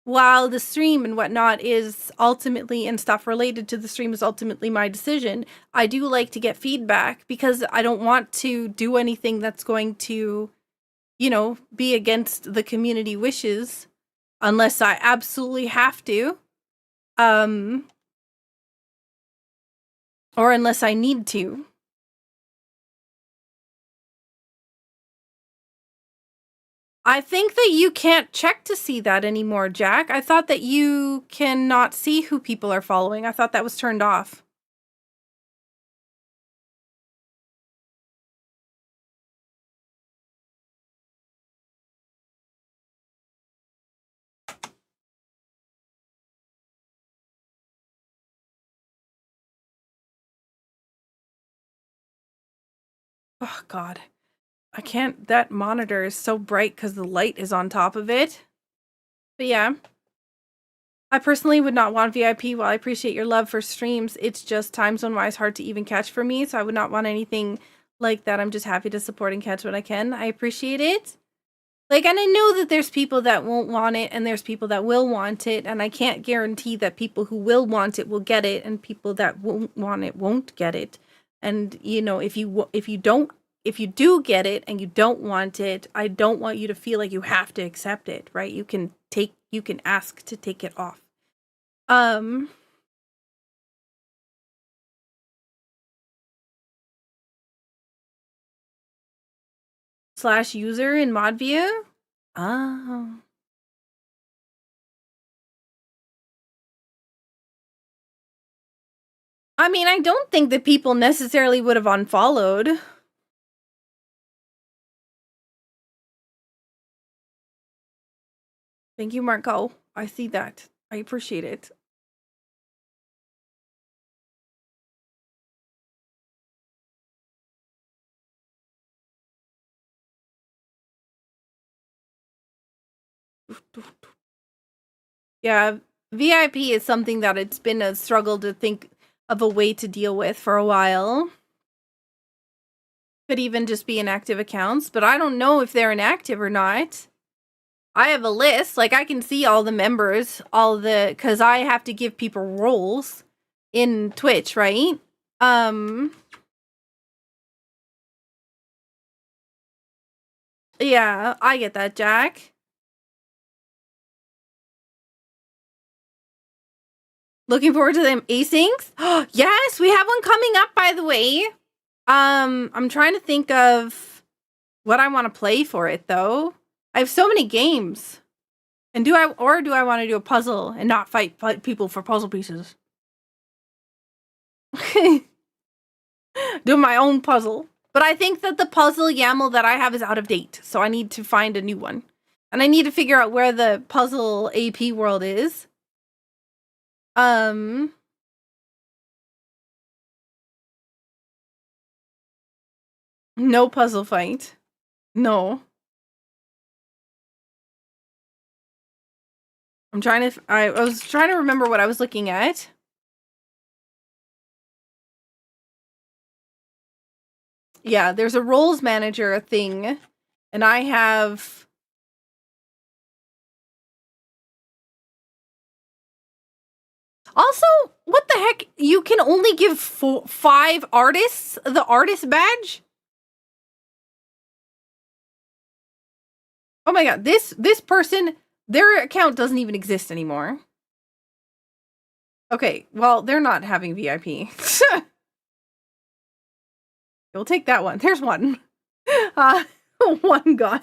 while the stream and whatnot is ultimately, and stuff related to the stream is ultimately my decision, I do like to get feedback, because I don't want to do anything that's going to, be against the community wishes unless I absolutely have to. Or unless I need to. I think that you can't check to see that anymore, Jack. I thought that you cannot see who people are following. I thought that was turned off. Oh, God. I can't. That monitor is so bright because the light is on top of it. But yeah. I personally would not want VIP. While I appreciate your love for streams, it's just time zone wise hard to even catch for me, so I would not want anything like that. I'm just happy to support and catch what I can. I appreciate it. Like, and I know that there's people that won't want it, and there's people that will want it, and I can't guarantee that people who will want it will get it, and people that won't want it won't get it. And you know, if you do get it and you don't want it, I don't want you to feel like you have to accept it, right? You can ask to take it off. Slash user in mod view? Oh. I mean, I don't think that people necessarily would have unfollowed. Thank you, Marco. I see that. I appreciate it. Yeah, VIP is something that it's been a struggle to think of a way to deal with for a while. Could even just be inactive accounts, but I don't know if they're inactive or not. I have a list, like I can see all the members, because I have to give people roles in Twitch, right? Yeah, I get that, Jack. Looking forward to them asyncs. Yes, we have one coming up, by the way. I'm trying to think of what I want to play for it, though. I have so many games. And do I want to do a puzzle and not fight people for puzzle pieces? Do my own puzzle. But I think that the puzzle YAML that I have is out of date, so I need to find a new one. And I need to figure out where the puzzle AP world is. No puzzle fight. No. I was trying to remember what I was looking at. Yeah, there's a roles manager thing, and I have... Also, what the heck? You can only give 5 artists the artist badge? Oh my god, this person, their account doesn't even exist anymore. Okay, well, they're not having VIP. We'll take that one. There's one. One gun.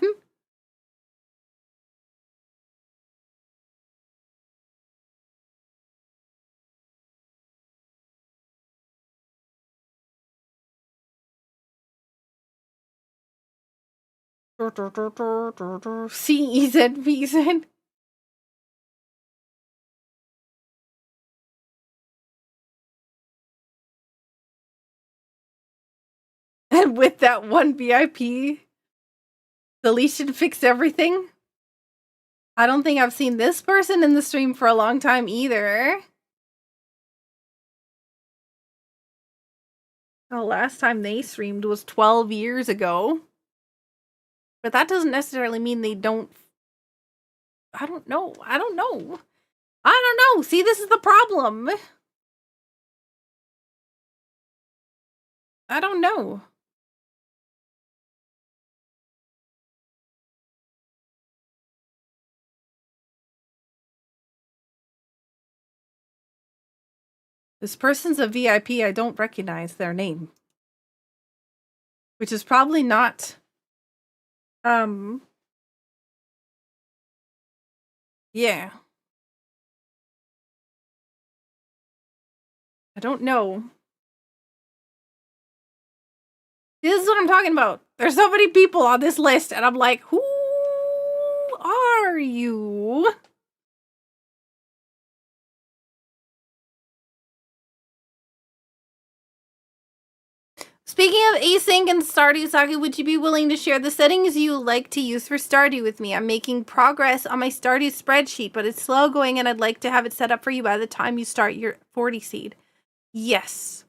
CEZVZ. And with that one VIP, deletion fixed everything. I don't think I've seen this person in the stream for a long time either. The last time they streamed was 12 years ago. But that doesn't necessarily mean they don't... I don't know. See, this is the problem. I don't know. This person's a VIP. I don't recognize their name. Which is probably not... Yeah. I don't know. This is what I'm talking about. There's so many people on this list, and I'm like, who are you? Speaking of async and Stardew, Saga, would you be willing to share the settings you like to use for Stardew with me? I'm making progress on my Stardew spreadsheet, but it's slow going and I'd like to have it set up for you by the time you start your 40 seed. Yes,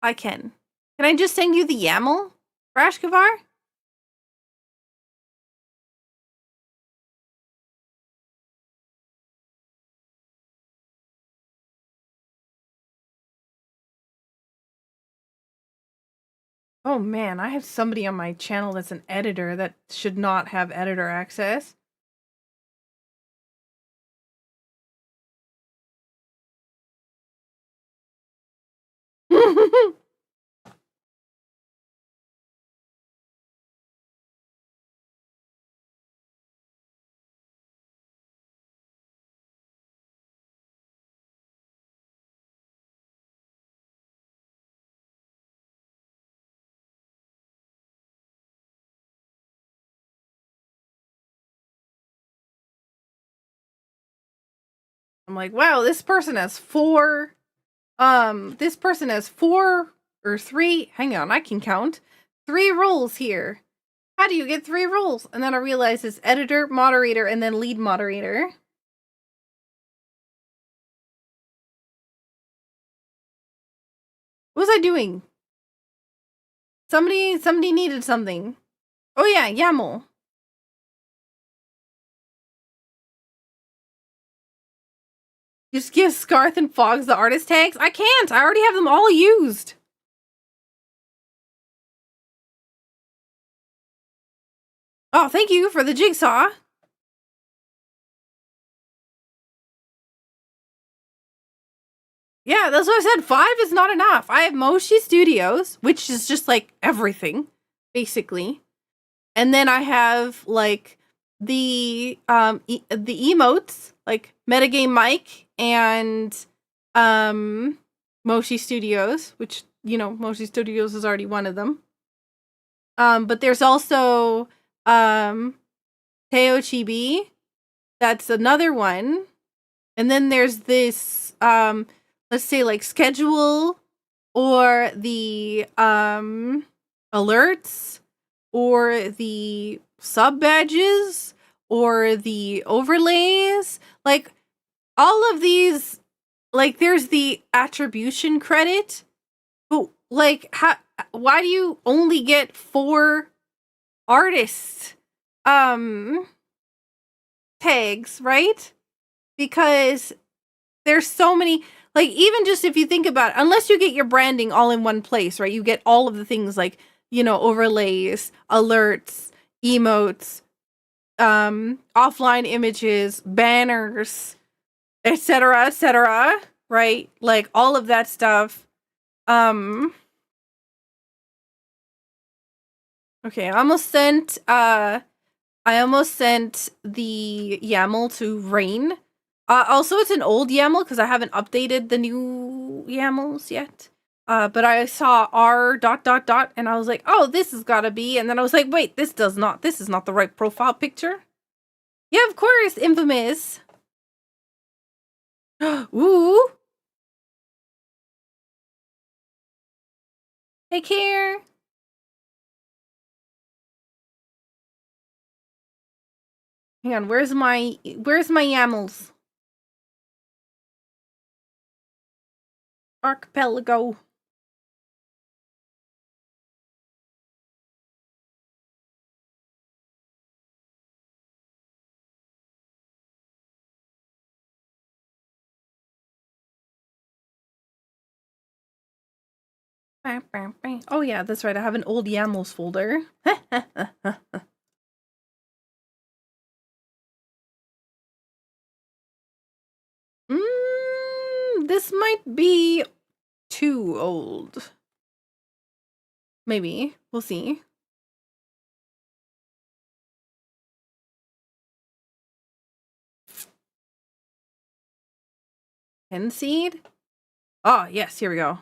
I can. Can I just send you the YAML for Ashkavar? Oh man, I have somebody on my channel that's an editor that should not have editor access. I'm like, wow, this person has four or three, hang on, I can count, 3 roles here. How do you get 3 roles? And then I realize it's editor, moderator, and then lead moderator. What was I doing? Somebody needed something. Oh yeah, YAML. Just give Scarth and Fogs the artist tags? I can't! I already have them all used! Oh, thank you for the jigsaw! Yeah, that's what I said. 5 is not enough. I have Moshi Studios, which is just like everything, basically. And then I have like the the emotes, like Metagame Mike and Moshi Studios, which, you know, Moshi Studios is already one of them. But there's also Teo Chibi. That's another one. And then there's this let's say like schedule or the alerts or the sub badges or the overlays, like all of these, like there's the attribution credit, but like why do you only get 4 artist tags, right? Because there's so many, like, even just if you think about it, unless you get your branding all in one place, right? You get all of the things like, you know, overlays, alerts, emotes, offline images, banners, etc., right? Like all of that stuff. Okay, I almost sent the YAML to Rain. Also, it's an old YAML because I haven't updated the new YAMLs yet. But I saw R ... and I was like, oh, this has got to be. And then I was like, wait, this is not the right profile picture. Yeah, of course, Infamous. Ooh. Take care. Hang on, where's my YAMLs? Archipelago. Oh yeah, that's right. I have an old YAMLs folder. This might be too old. Maybe. We'll see. Pen seed? Oh, yes, here we go.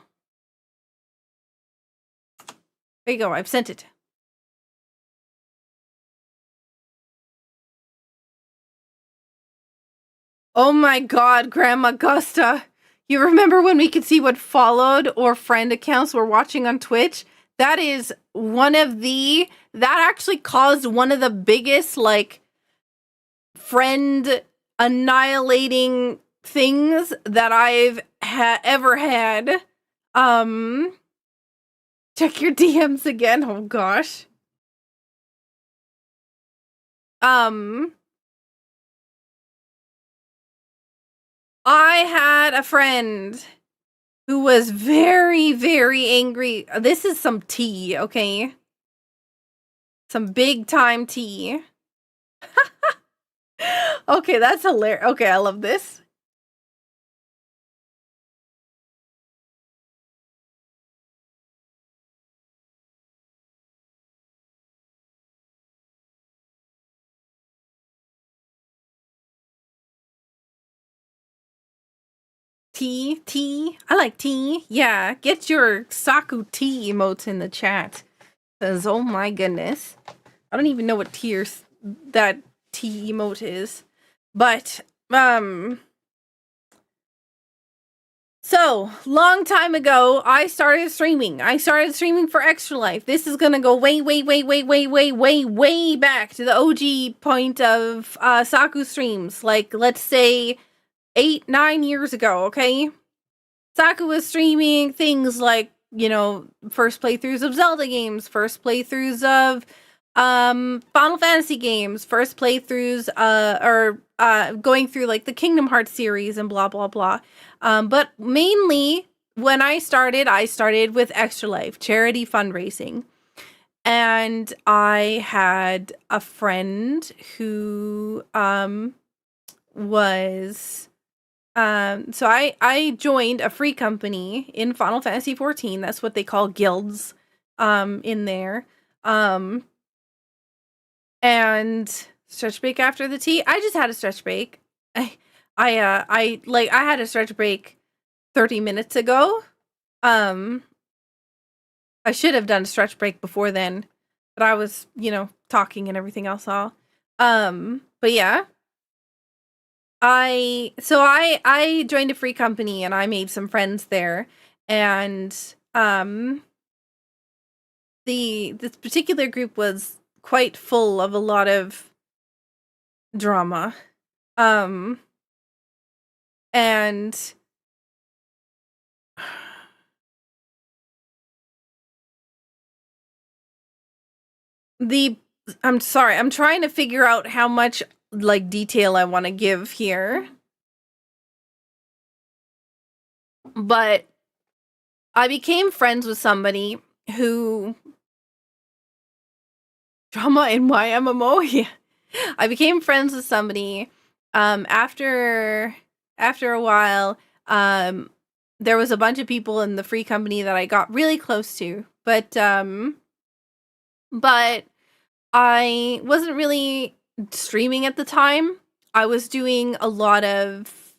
There you go, I've sent it. Oh my god, Grandma Gusta. You remember when we could see what followed or friend accounts were watching on Twitch? That is that actually caused one of the biggest, like, friend annihilating things that I've ever had. Check your DMs again. Oh gosh. I had a friend who was very, very angry. This is some tea, okay? Some big time tea. Okay, that's hilarious. Okay, I love this. Tea. I like tea. Yeah, get your Saku tea emotes in the chat. Says, oh my goodness. I don't even know what that tea emote is. But, so, long time ago, I started streaming. I started streaming for Extra Life. This is gonna go way back to the OG point of Saku streams. Like, let's say 8-9 years ago, okay? Saku was streaming things like, you know, first playthroughs of Zelda games, first playthroughs of Final Fantasy games, first playthroughs going through like the Kingdom Hearts series and blah blah blah. But mainly when I started with Extra Life charity fundraising. And I had a friend who was so I joined a free company in Final Fantasy 14. That's what they call guilds in there. And stretch break after the tea. I just had a stretch break. I had a stretch break 30 minutes ago. I should have done a stretch break before then, but I was, you know, talking and everything else all. But yeah. I joined a free company and I made some friends there, and this particular group was quite full of a lot of drama. And I'm sorry, I'm trying to figure out how much like detail I want to give here. But I became friends with somebody who drama in my MMO. Yeah. I became friends with somebody after a while. There was a bunch of people in the free company that I got really close to, but I wasn't really streaming at the time. I was doing a lot of,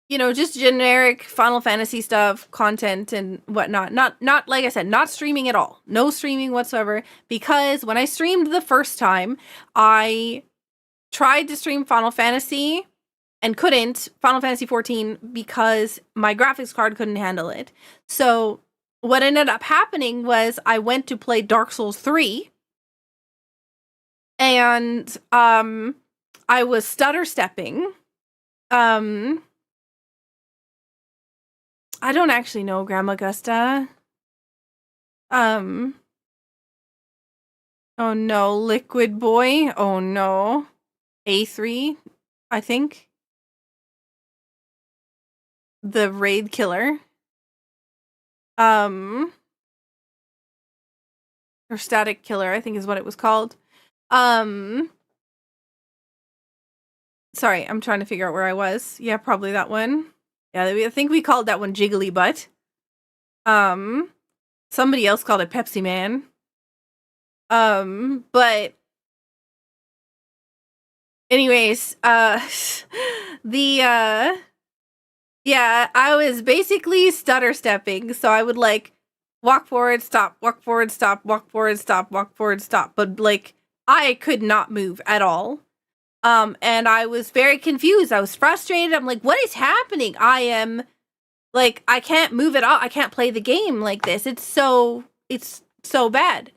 you know, just generic Final Fantasy stuff, content and whatnot. Not like I said, not streaming at all. No streaming whatsoever. Because when I streamed the first time, I tried to stream Final Fantasy and couldn't, Final Fantasy 14, because my graphics card couldn't handle it. So what ended up happening was I went to play Dark Souls 3, and I was stutter stepping. I don't actually know, Grandma Gusta. Oh no, Liquid Boy. Oh no. A3, I think. The raid killer. Or static killer, I think is what it was called. Sorry, I'm trying to figure out where I was. Yeah, probably that one. Yeah, I think we called that one Jiggly Butt. Somebody else called it Pepsi Man. But anyways, yeah, I was basically stutter stepping, so I would like walk forward, stop, walk forward, stop, walk forward, stop, walk forward, stop, but like I could not move at all. And I was very confused. I was frustrated. I'm like, what is happening? I am like, I can't move at all. I can't play the game like this. It's so bad.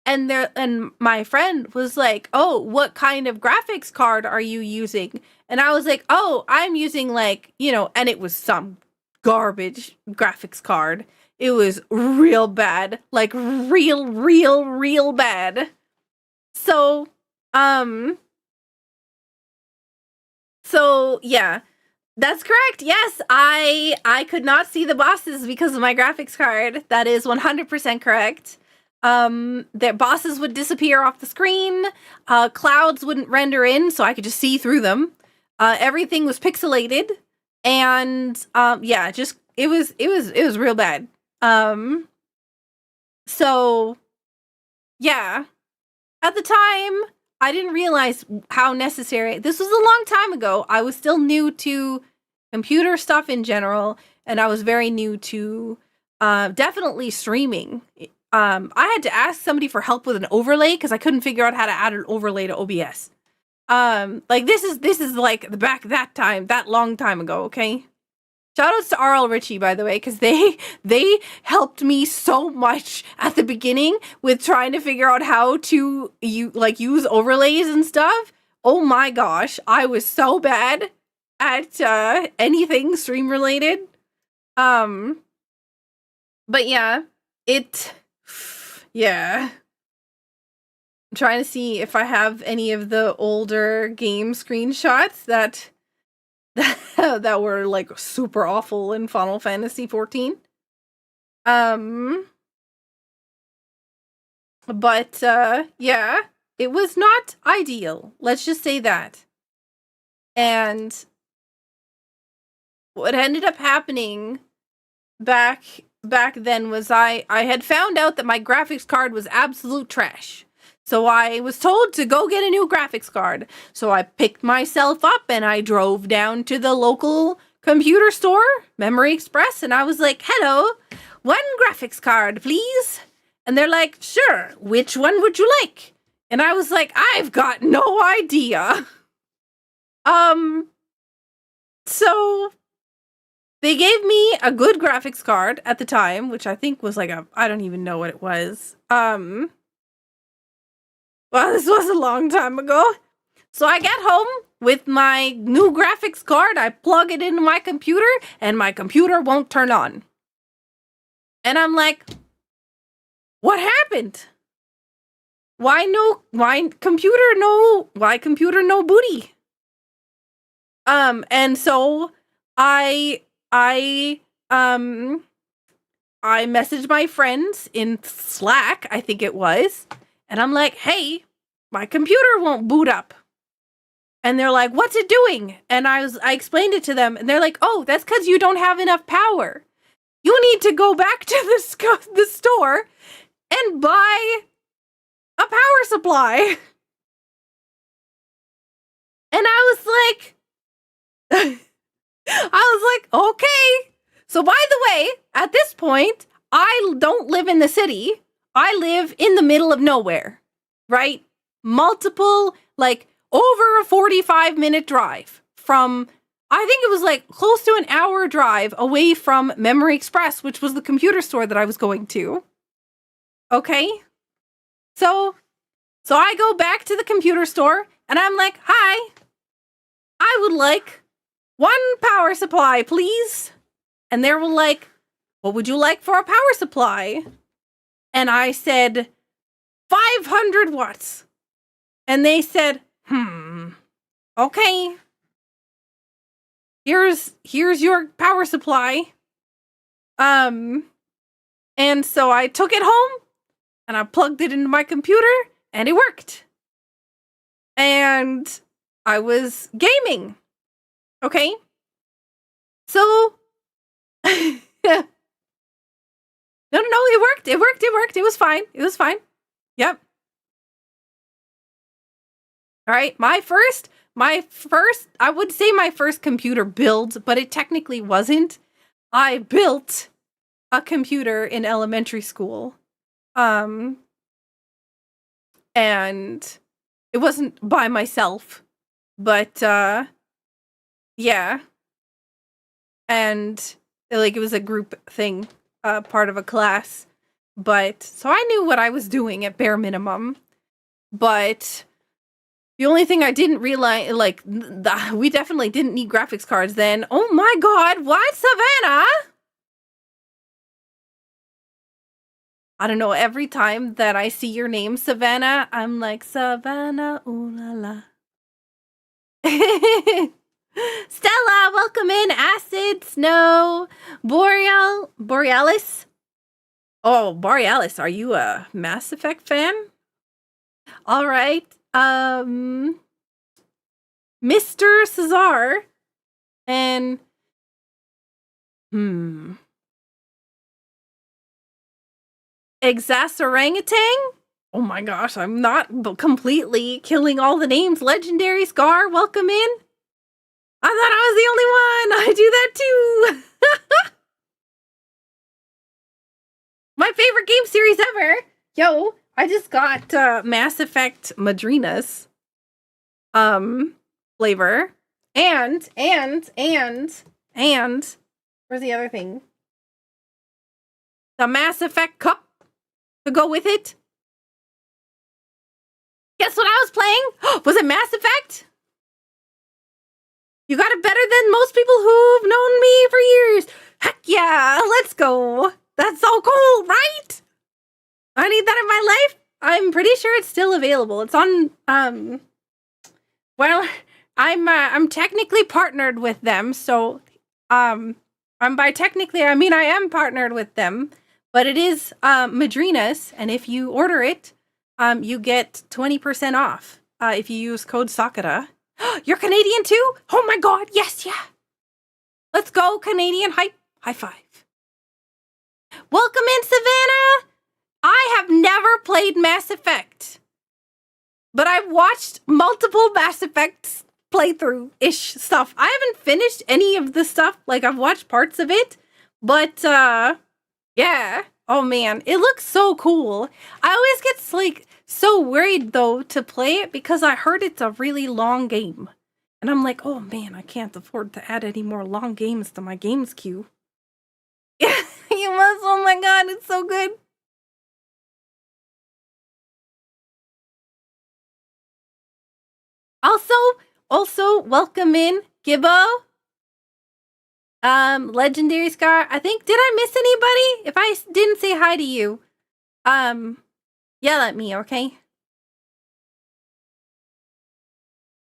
And my friend was like, "Oh, what kind of graphics card are you using?" And I was like, "Oh, I'm using like, and it was some garbage graphics card. It was real bad, like real bad." So, um, yeah, that's correct. Yes, I could not see the bosses because of my graphics card. That is 100% correct. Their bosses would disappear off the screen. Clouds wouldn't render in, so I could just see through them. Everything was pixelated, and yeah, just it was real bad. So yeah, at the time, I didn't realize how necessary. This was a long time ago. I was still new to computer stuff in general, and I was very new to definitely streaming. I had to ask somebody for help with an overlay because I couldn't figure out how to add an overlay to OBS. Like this is like the back that long time ago. Okay. Shoutouts to RL Richie, by the way, because they helped me so much at the beginning with trying to figure out how to use overlays and stuff. Oh my gosh, I was so bad at anything stream related. But yeah, yeah. I'm trying to see if I have any of the older game screenshots that that were like super awful in Final Fantasy 14. But yeah, it was not ideal. Let's just say that. And what ended up happening back then was I had found out that my graphics card was absolute trash. So I was told to go get a new graphics card. So I picked myself up and I drove down to the local computer store, Memory Express, and I was like, "Hello, one graphics card, please." And they're like, "Sure, which one would you like?" And I was like, "I've got no idea." So they gave me a good graphics card at the time, which I think was like I don't even know what it was. Well, this was a long time ago. So I get home with my new graphics card, I plug it into my computer, and my computer won't turn on. And I'm like, what happened? Why computer no booty? And so I messaged my friends in Slack, I think it was, and I'm like, "Hey, my computer won't boot up." And they're like, "What's it doing?" And I explained it to them, and they're like, "Oh, that's because you don't have enough power. You need to go back to the store and buy a power supply." And I was like, "Okay." So by the way, at this point, I don't live in the city. I live in the middle of nowhere, right? Multiple, like, over a 45-minute drive from, I think it was like close to an hour drive away from Memory Express, which was the computer store that I was going to. Okay? So I go back to the computer store and I'm like, "Hi, I would like one power supply, please." And they were like, "What would you like for a power supply?" And I said, 500 watts. And they said, "Okay. Here's your power supply." And so I took it home and I plugged it into my computer and it worked. And I was gaming. Okay? So No, it worked. It was fine. Yep. All right. My first, I would say my first computer build, but it technically wasn't. I built a computer in elementary school. And it wasn't by myself, but, yeah. And like, it was a group thing, part of a class. but so I knew what I was doing at bare minimum. But the only thing I didn't realize, like, we definitely didn't need graphics cards then. Oh my god, what, Savannah? I don't know, every time that I see your name, Savannah, I'm like, Savannah, ooh la la. Stella, welcome in. Acid, Snow, Borealis. Oh, Borealis, are you a Mass Effect fan? All right. Mr. Cesar and Exacorangutan? Oh my gosh, I'm not completely killing all the names. Legendary Scar, welcome in. I thought I was the only one. I do that too. My favorite game series ever. Yo, I just got Mass Effect Madrina's flavor. And where's the other thing? The Mass Effect cup to go with it. Guess what I was playing? Was it Mass Effect? You got it better than most people who've known me for years. Heck yeah, let's go. That's so cool, right? I need that in my life. I'm pretty sure it's still available. It's on, well, I'm technically partnered with them, so, by technically, I mean I am partnered with them, but it is, Madrina's, and if you order it, you get 20% off, if you use code Sakura. You're Canadian too? Oh my god, yes, yeah. Let's go, Canadian hype. High five. Welcome in, Savannah. I have never played Mass Effect, but I've watched multiple Mass Effect playthrough-ish stuff. I haven't finished any of the stuff. Like, I've watched parts of it, but, yeah. Oh man, it looks so cool. I always get, like, so worried, though, to play it because I heard it's a really long game. And I'm like, oh man, I can't afford to add any more long games to my games queue. Yeah, you must. Oh my god, it's so good. Also, welcome in, Gibbo. Legendary Scar. I think, did I miss anybody? If I didn't say hi to you, yell at me, okay?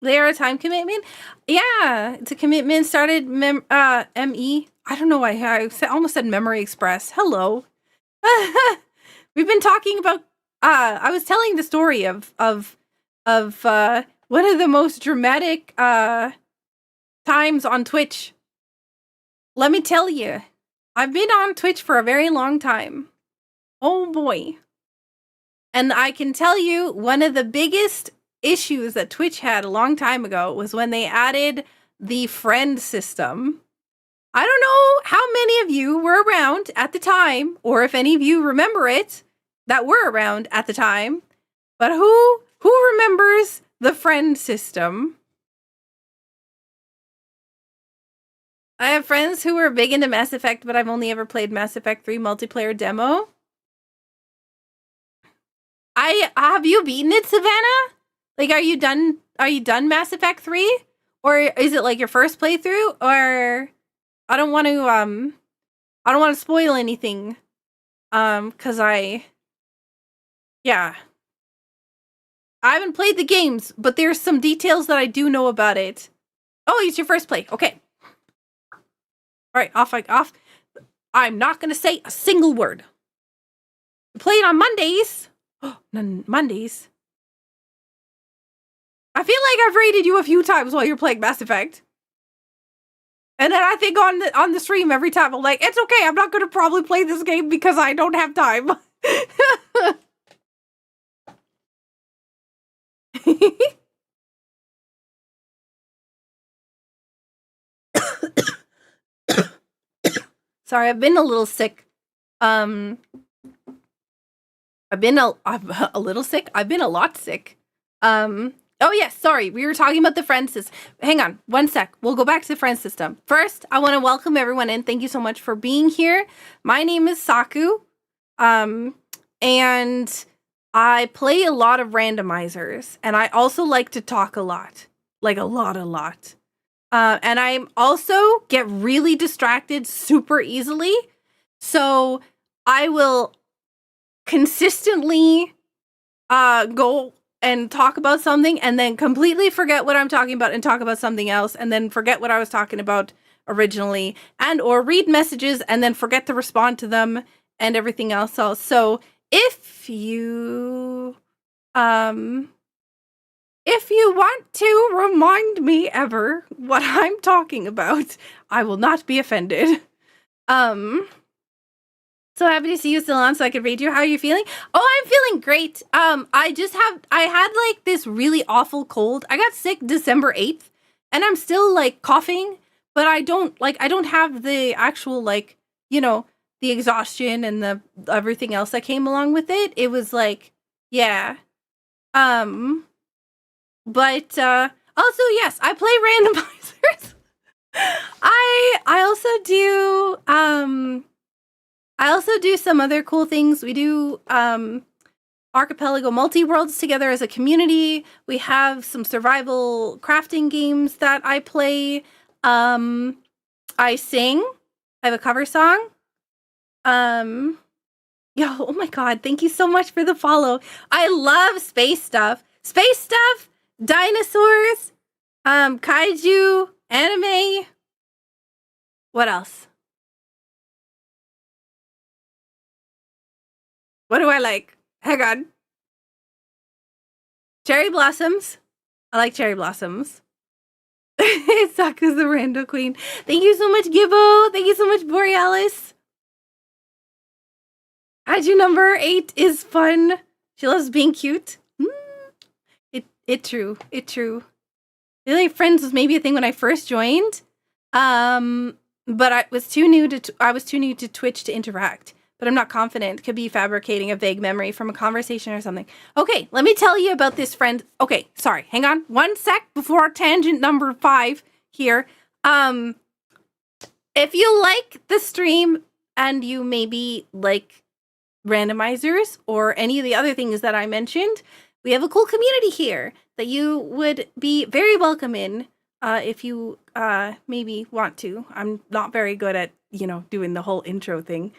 They're a time commitment? Yeah, it's a commitment. Started ME. I don't know why I almost said Memory Express. Hello. We've been talking about, I was telling the story of one of the most dramatic, times on Twitch. Let me tell you, I've been on Twitch for a very long time. Oh boy. And I can tell you, one of the biggest issues that Twitch had a long time ago was when they added the friend system. I don't know how many of you were around at the time, or if any of you remember it that were around at the time, but who remembers the friend system? I have friends who are big into Mass Effect, but I've only ever played Mass Effect 3 multiplayer demo. Have you beaten it, Savannah? Like, are you done Mass Effect 3? Or is it like your first playthrough? Or I don't want to spoil anything. Cause I haven't played the games, but there's some details that I do know about it. Oh, it's your first play. Okay. All right, off. I'm not gonna say a single word. You play it on Mondays. Oh, Mondays. I feel like I've raided you a few times while you're playing Mass Effect. And then I think on the stream every time, I'm like, it's okay, I'm not gonna probably play this game because I don't have time. Sorry, I've been a little sick. I've been a little sick. I've been a lot sick. Oh yes, sorry. We were talking about the friend system. Hang on, one sec. We'll go back to the friend system. First, I want to welcome everyone in. Thank you so much for being here. My name is Saku. And I play a lot of randomizers, and I also like to talk a lot. Like a lot. And I also get really distracted super easily. So I will consistently go and talk about something and then completely forget what I'm talking about and talk about something else and then forget what I was talking about originally, and or read messages and then forget to respond to them and everything else. So if you want to remind me ever what I'm talking about, I will not be offended. So happy to see you still on so I could read you. How are you feeling? Oh, I'm feeling great. I had like this really awful cold. I got sick December 8th and I'm still like coughing, but I don't have the actual like, the exhaustion and the everything else that came along with it. It was like, yeah. But also yes, I play randomizers. I also do some other cool things. We do archipelago multi-worlds together as a community. We have some survival crafting games that I play. I sing. I have a cover song. Oh my god, thank you so much for the follow. I love space stuff. Dinosaurs, kaiju, anime. What else? What do I like? Hang on. Cherry blossoms. I like cherry blossoms. Saka's the rando queen. Thank you so much, Gibbo. Thank you so much, Borealis. Kaiju number 8 is fun. She loves being cute. It true. Really, friends was maybe a thing when I first joined. But I was too new to Twitch to interact. But I'm not confident. Could be fabricating a vague memory from a conversation or something. Okay, let me tell you about this friend. Okay, sorry. Hang on 1 sec before tangent number 5 here. If you like the stream and you maybe like randomizers or any of the other things that I mentioned, we have a cool community here that you would be very welcome in if you maybe want to. I'm not very good at, doing the whole intro thing.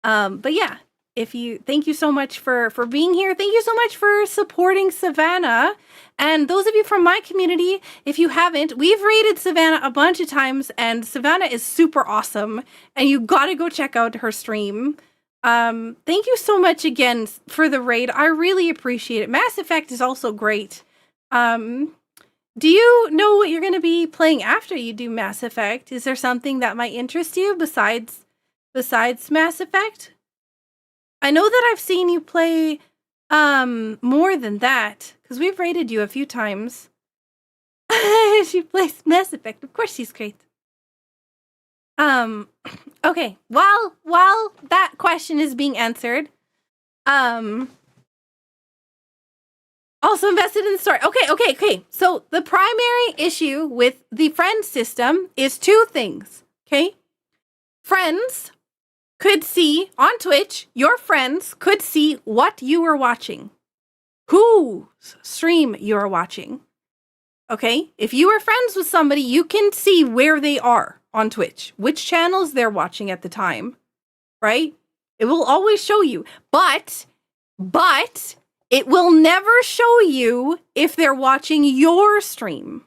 But yeah, thank you so much for being here. Thank you so much for supporting Savannah. And those of you from my community, if you haven't, we've raided Savannah a bunch of times and Savannah is super awesome and you gotta go check out her stream. Thank you so much again for the raid. I really appreciate it. Mass Effect is also great. Do you know what you're going to be playing after you do Mass Effect? Is there something that might interest you besides Mass Effect? I know that I've seen you play more than that because we've raided you a few times. She plays Mass Effect. Of course she's great. Okay. While that question is being answered, also invested in the story. Okay. So the primary issue with the friend system is 2 things. Okay. Friends could see on Twitch, your friends could see what you are watching, whose stream you are watching. Okay. If you are friends with somebody, you can see where they are on Twitch, which channels they're watching at the time, right? It will always show you, but it will never show you if they're watching your stream.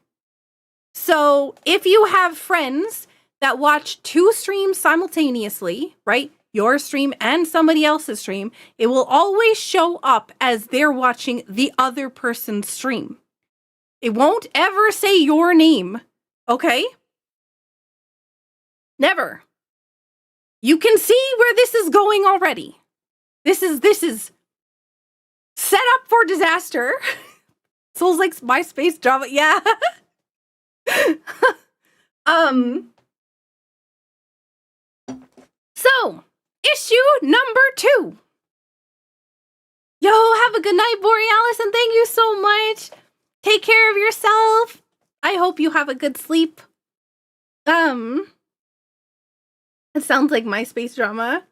So if you have friends that watch 2 streams simultaneously, right? Your stream and somebody else's stream, it will always show up as they're watching the other person's stream. It won't ever say your name, okay? Never. You can see where this is going already. This is set up for disaster. Sounds like my space drama. Yeah. So, issue number 2. Yo, have a good night, Borealis, and thank you so much. Take care of yourself. I hope you have a good sleep. It sounds like my space drama.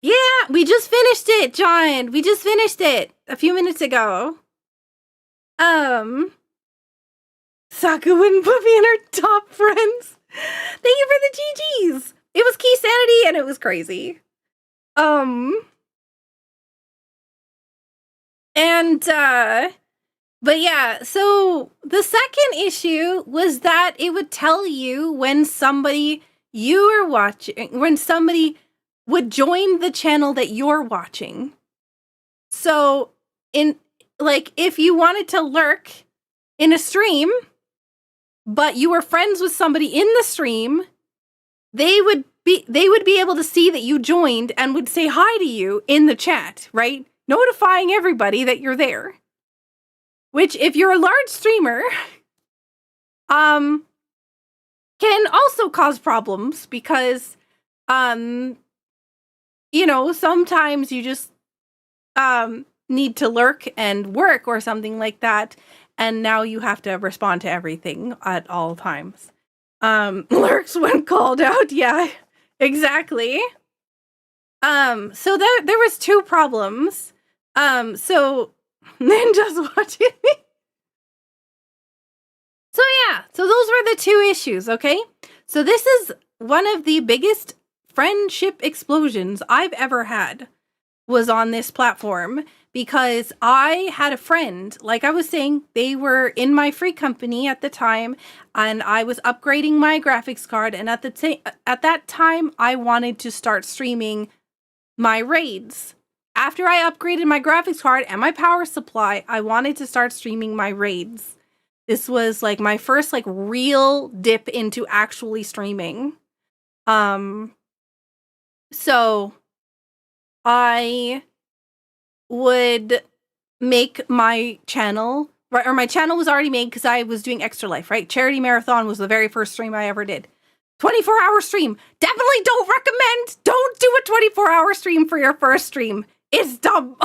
Yeah, we just finished it, John. We just finished it a few minutes ago. Saka wouldn't put me in her top friends. Thank you for the GGs. It was Key Sanity and it was crazy. But yeah, so the second issue was that it would tell you when somebody would join the channel that you're watching. So if you wanted to lurk in a stream, but you were friends with somebody in the stream, they would be able to see that you joined and would say hi to you in the chat, right? Notifying everybody that you're there. Which, if you're a large streamer, can also cause problems because, sometimes you just need to lurk and work or something like that, and now you have to respond to everything at all times. Lurks when called out, yeah, exactly. So there was 2 problems. So Ninja's watching me. So yeah, so those were the 2 issues, okay? So this is one of the biggest friendship explosions I've ever had was on this platform because I had a friend, like I was saying, they were in my free company at the time and I was upgrading my graphics card, and at that time I wanted to start streaming my raids. After I upgraded my graphics card and my power supply, I wanted to start streaming my raids. This was like my first like real dip into actually streaming. So I would make my channel, right, or my channel was already made because I was doing Extra Life, right? Charity Marathon was the very first stream I ever did. 24-hour stream. Definitely don't recommend. Don't do a 24-hour stream for your first stream. It's dumb.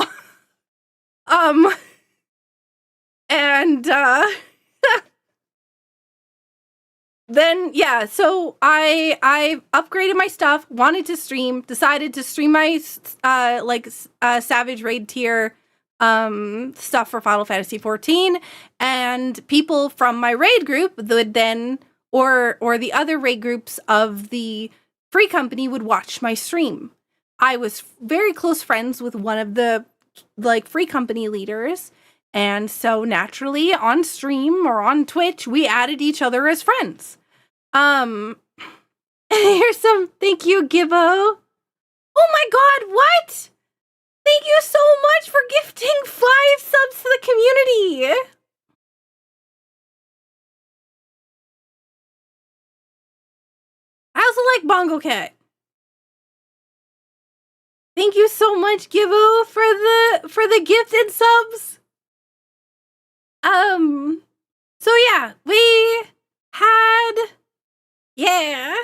Then yeah, so I upgraded my stuff, wanted to stream, decided to stream my Savage Raid tier stuff for Final Fantasy 14, and people from my raid group would then or the other raid groups of the free company would watch my stream. I was very close friends with one of the free company leaders, and so naturally on stream or on Twitch we added each other as friends. Here's some thank you, Gibbo. Oh my god, what? Thank you so much for gifting 5 subs to the community. I also like Bongo Cat. Thank you so much, Gibbo, for the gift and subs. So yeah, we had, yeah.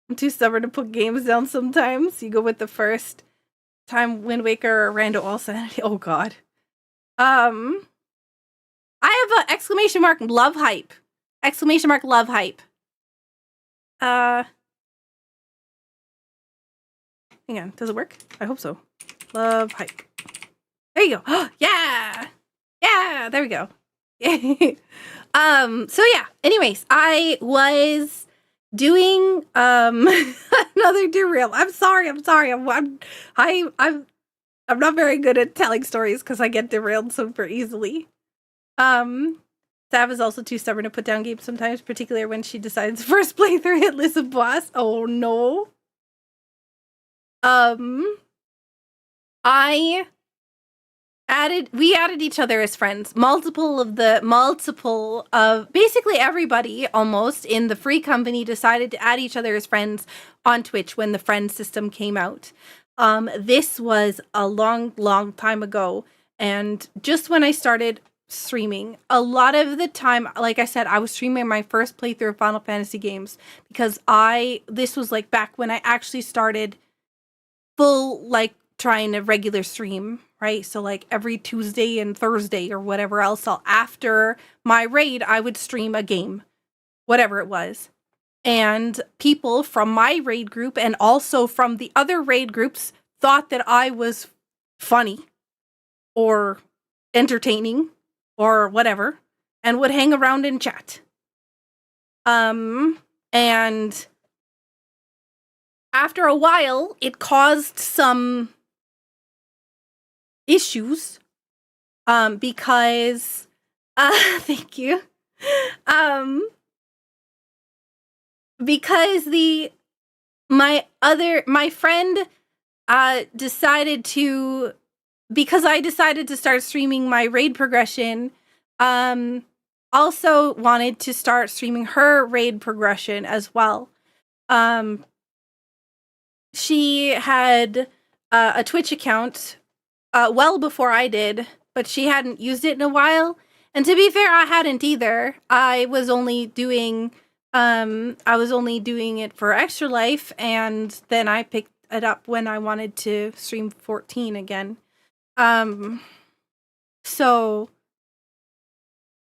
I'm too stubborn to put games down sometimes. You go with the first time Wind Waker or Rando All Sanity. Oh god. I have a exclamation mark love hype. Exclamation mark love hype. Hang on, does it work? I hope so. Love hype. There you go. Yeah! Yeah, there we go. So yeah, anyways, I was doing another derail. I'm sorry. I'm not very good at telling stories because I get derailed super easily. Sav is also too stubborn to put down games sometimes, particularly when she decides first playthrough hitless of boss. Oh no. We added each other as friends. Multiple of basically everybody almost in the free company decided to add each other as friends on Twitch when the friend system came out. This was a long time ago, and just when I started streaming, a lot of the time, like I said, I was streaming my first playthrough of Final Fantasy games because this was like back when I actually started full trying a regular stream, right? So every Tuesday and Thursday or whatever else, after my raid, I would stream a game, whatever it was. And people from my raid group and also from the other raid groups thought that I was funny or entertaining or whatever and would hang around and chat. And after a while, it caused some issues because thank you. Because my friend decided to, because I decided to start streaming my raid progression, also wanted to start streaming her raid progression as well. She had a Twitch account well before I did, but she hadn't used it in a while. And to be fair, I hadn't either. I was only doing it for Extra Life, and then I picked it up when I wanted to stream 14 again. So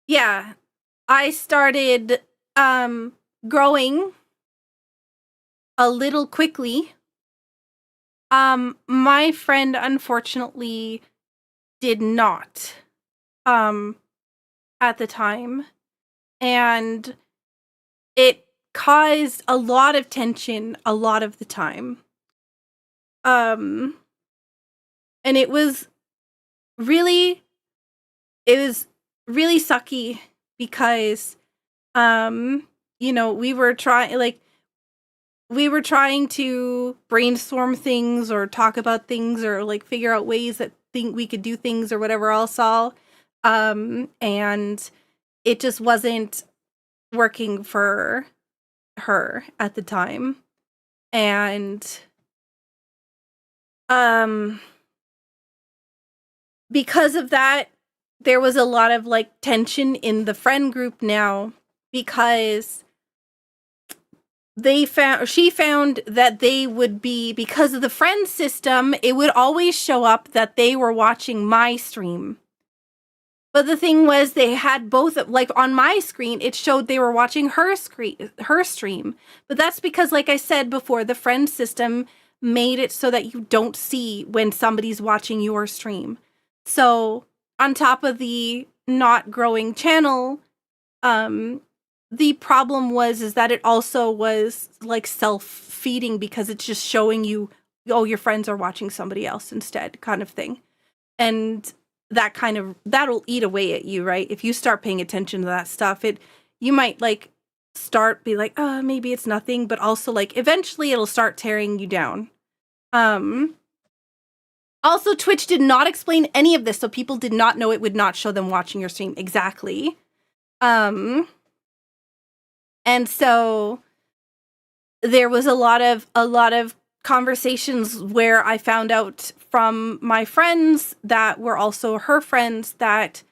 yeah, I started growing a little quickly. My friend unfortunately did not at the time, and it caused a lot of tension a lot of the time. And it was really sucky because we were trying to brainstorm things or talk about things or like figure out ways that we could do things or whatever else all. And it just wasn't working for her at the time. And because of that, there was a lot of like tension in the friend group now, because she found that they would be, because of the friend system, it would always show up that they were watching my stream. But the thing was, they had both, like on my screen, it showed they were watching her stream. But that's because, like I said before, the friend system made it so that you don't see when somebody's watching your stream. So on top of the not growing channel, the problem is that it also was like self-feeding, because it's just showing you, oh, your friends are watching somebody else instead, kind of thing. And that'll eat away at you, right? If you start paying attention to that stuff, you might like be like, oh, maybe it's nothing, but also like eventually it'll start tearing you down. Also, Twitch did not explain any of this, so people did not know it would not show them watching your stream exactly. And so there was a lot of conversations where I found out from my friends that were also her friends that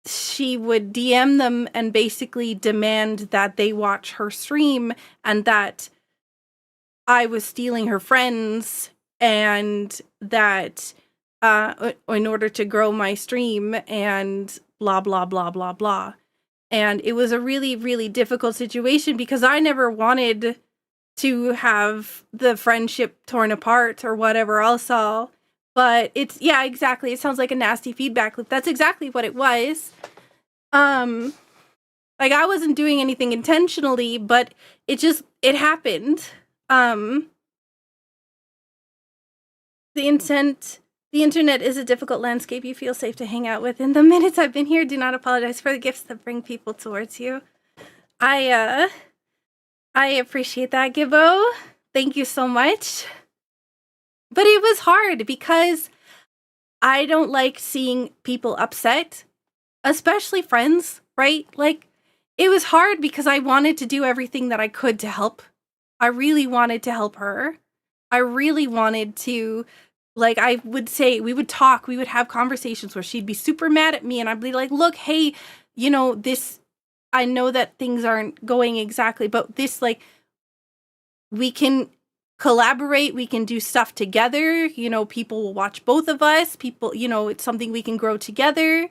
she would DM them and basically demand that they watch her stream, and that I was stealing her friends, and that in order to grow my stream, and blah, blah, blah, blah, blah. And it was a really, really difficult situation, because I never wanted to have the friendship torn apart or whatever else all. But yeah, exactly. It sounds like a nasty feedback loop. That's exactly what it was. Like, I wasn't doing anything intentionally, but it happened. The internet is a difficult landscape you feel safe to hang out with. In the minutes I've been here, do not apologize for the gifts that bring people towards you. I appreciate that, Gibbo. Thank you so much. But it was hard because I don't like seeing people upset, especially friends, right? Like, it was hard because I wanted to do everything that I could to help. I really wanted to help her. I really wanted to, like, I would say, we would talk, we would have conversations where she'd be super mad at me, and I'd be like, look, hey, this, I know that things aren't going exactly, but this, like, we can collaborate, we can do stuff together, people will watch both of us, it's something we can grow together,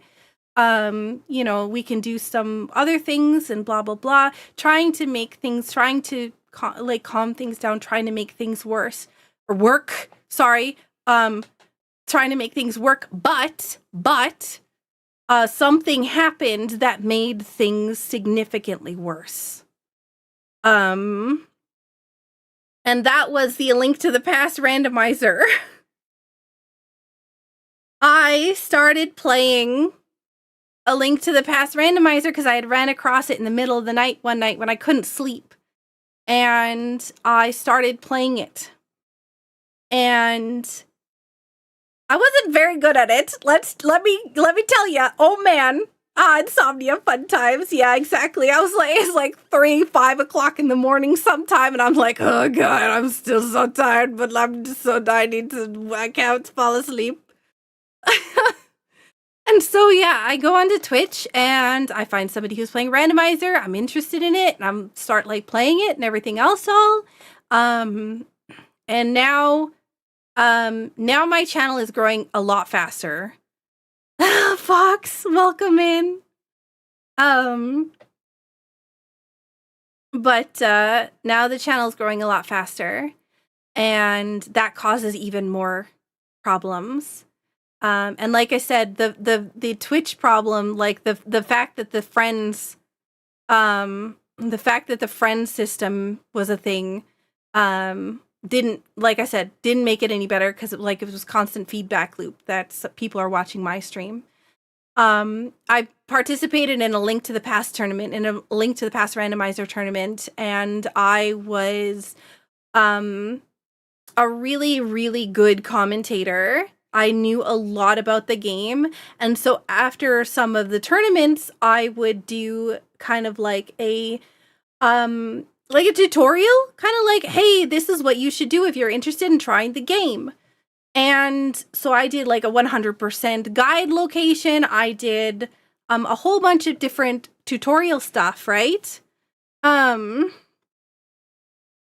we can do some other things and blah, blah, blah, trying to calm things down, trying to make things work, sorry, trying to make things work, but something happened that made things significantly worse. And that was the Link to the Past randomizer. I started playing A Link to the Past randomizer because I had ran across it in the middle of the night one night when I couldn't sleep. And I started playing it. And I wasn't very good at it. Let me tell you. Oh man. Insomnia fun times. Yeah, exactly. I was like, it's like 3-5 o'clock in the morning sometime, and I'm like, oh god, I'm still so tired, but I'm just so tired, I can't fall asleep. And so yeah, I go onto Twitch and I find somebody who's playing Randomizer. I'm interested in it, and I'm start like playing it and everything else all. And now my channel is growing a lot faster. Fox, welcome in. But now the channel is growing a lot faster, and that causes even more problems. And like I said, the Twitch problem, like the fact that the friends system was a thing, didn't, like I said, didn't make it any better because it was constant feedback loop that people are watching my stream. I participated in a Link to the Past tournament, in a Link to the Past randomizer tournament, and I was a really, really good commentator. I knew a lot about the game, and so after some of the tournaments, I would do kind of like a tutorial, kind of like, hey, this is what you should do if you're interested in trying the game. And so I did like a 100% guide location. I did a whole bunch of different tutorial stuff, right?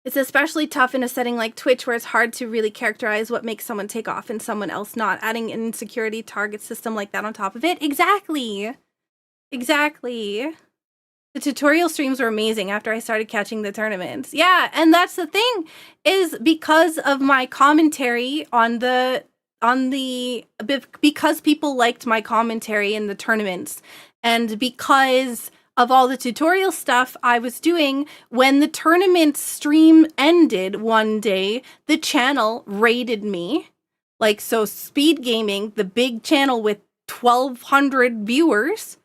It's especially tough in a setting like Twitch where it's hard to really characterize what makes someone take off and someone else not. Adding an insecurity target system like that on top of it. Exactly. The tutorial streams were amazing after I started catching the tournaments. Yeah, and that's the thing, is because of my commentary because people liked my commentary in the tournaments, and because of all the tutorial stuff I was doing, when the tournament stream ended one day, the channel rated me. Like, so Speed Gaming, the big channel with 1,200 viewers,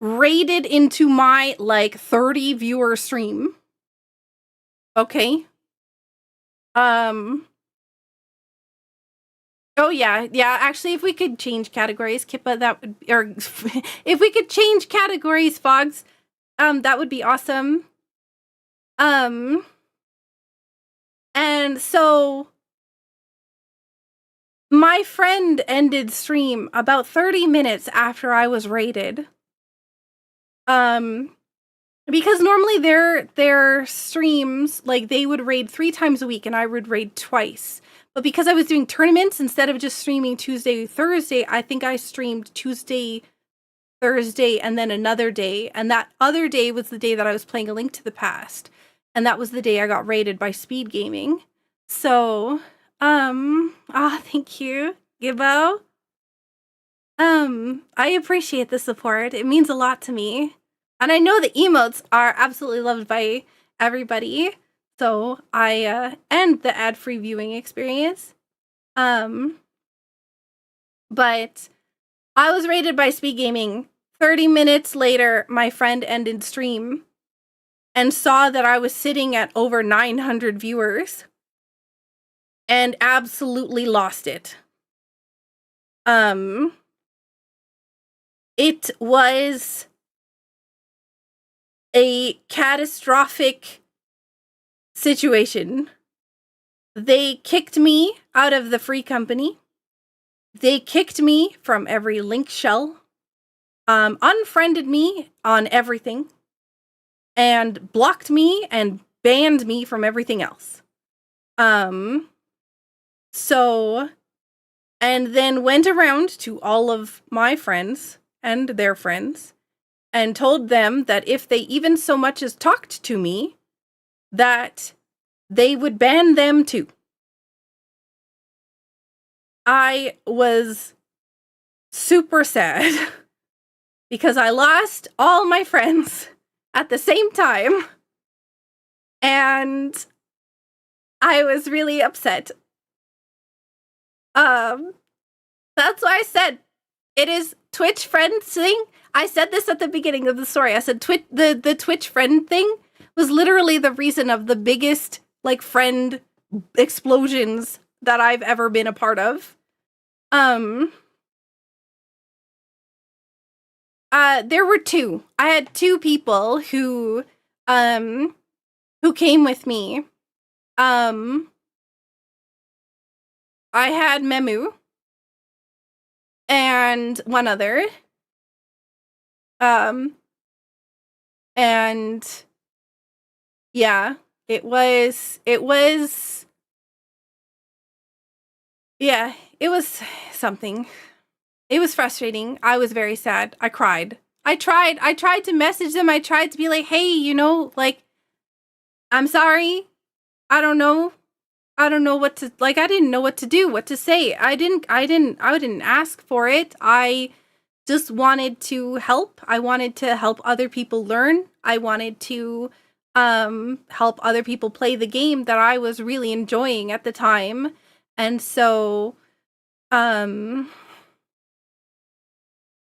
raided into my like 30 viewer stream. Okay. Oh yeah, actually, if we could change categories, Kippa, that would, or if we could change categories, Fogs, that would be awesome. And so my friend ended stream about 30 minutes after I was raided. Because normally their streams, like, they would raid 3 times a week and I would raid twice. But because I was doing tournaments, instead of just streaming Tuesday, Thursday, I think I streamed Tuesday, Thursday, and then another day. And that other day was the day that I was playing A Link to the Past. And that was the day I got raided by Speed Gaming. So, thank you, Gibbo. I appreciate the support. It means a lot to me. And I know the emotes are absolutely loved by everybody. So I and the ad-free viewing experience. But I was rated by Speed Gaming. 30 minutes later, my friend ended stream and saw that I was sitting at over 900 viewers and absolutely lost it. It was a catastrophic situation. They kicked me out of the free company. They kicked me from every link shell, unfriended me on everything, and blocked me and banned me from everything else. So, and then went around to all of my friends and their friends and told them that if they even so much as talked to me, that they would ban them too. I was super sad because I lost all my friends at the same time. And I was really upset. That's why I said it is Twitch friend thing. I said this at the beginning of the story. I said the Twitch friend thing was literally the reason of the biggest like friend explosions that I've ever been a part of. There were two. I had two people who came with me. I had Memu and one other. And yeah, it was something. It was frustrating. I was very sad. I cried. I tried to message them. I tried to be like, hey, you know, like, I'm sorry. I don't know what to, like, I didn't know what to do, what to say. I didn't ask for it. I just wanted to help. I wanted to help other people learn. I wanted to help other people play the game that I was really enjoying at the time. And so I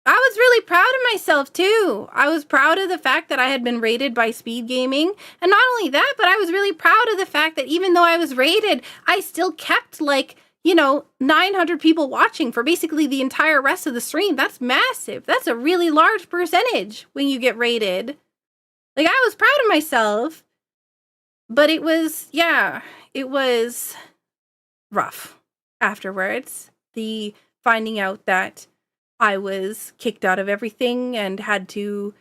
was really proud of myself too. I was proud of the fact that I had been rated by Speed Gaming. And not only that, but I was really proud of the fact that even though I was rated, I still kept like, you know, 900 people watching for basically the entire rest of the stream. That's massive. That's a really large percentage when you get rated. Like, I was proud of myself. But it was rough afterwards. The finding out that I was kicked out of everything and had to,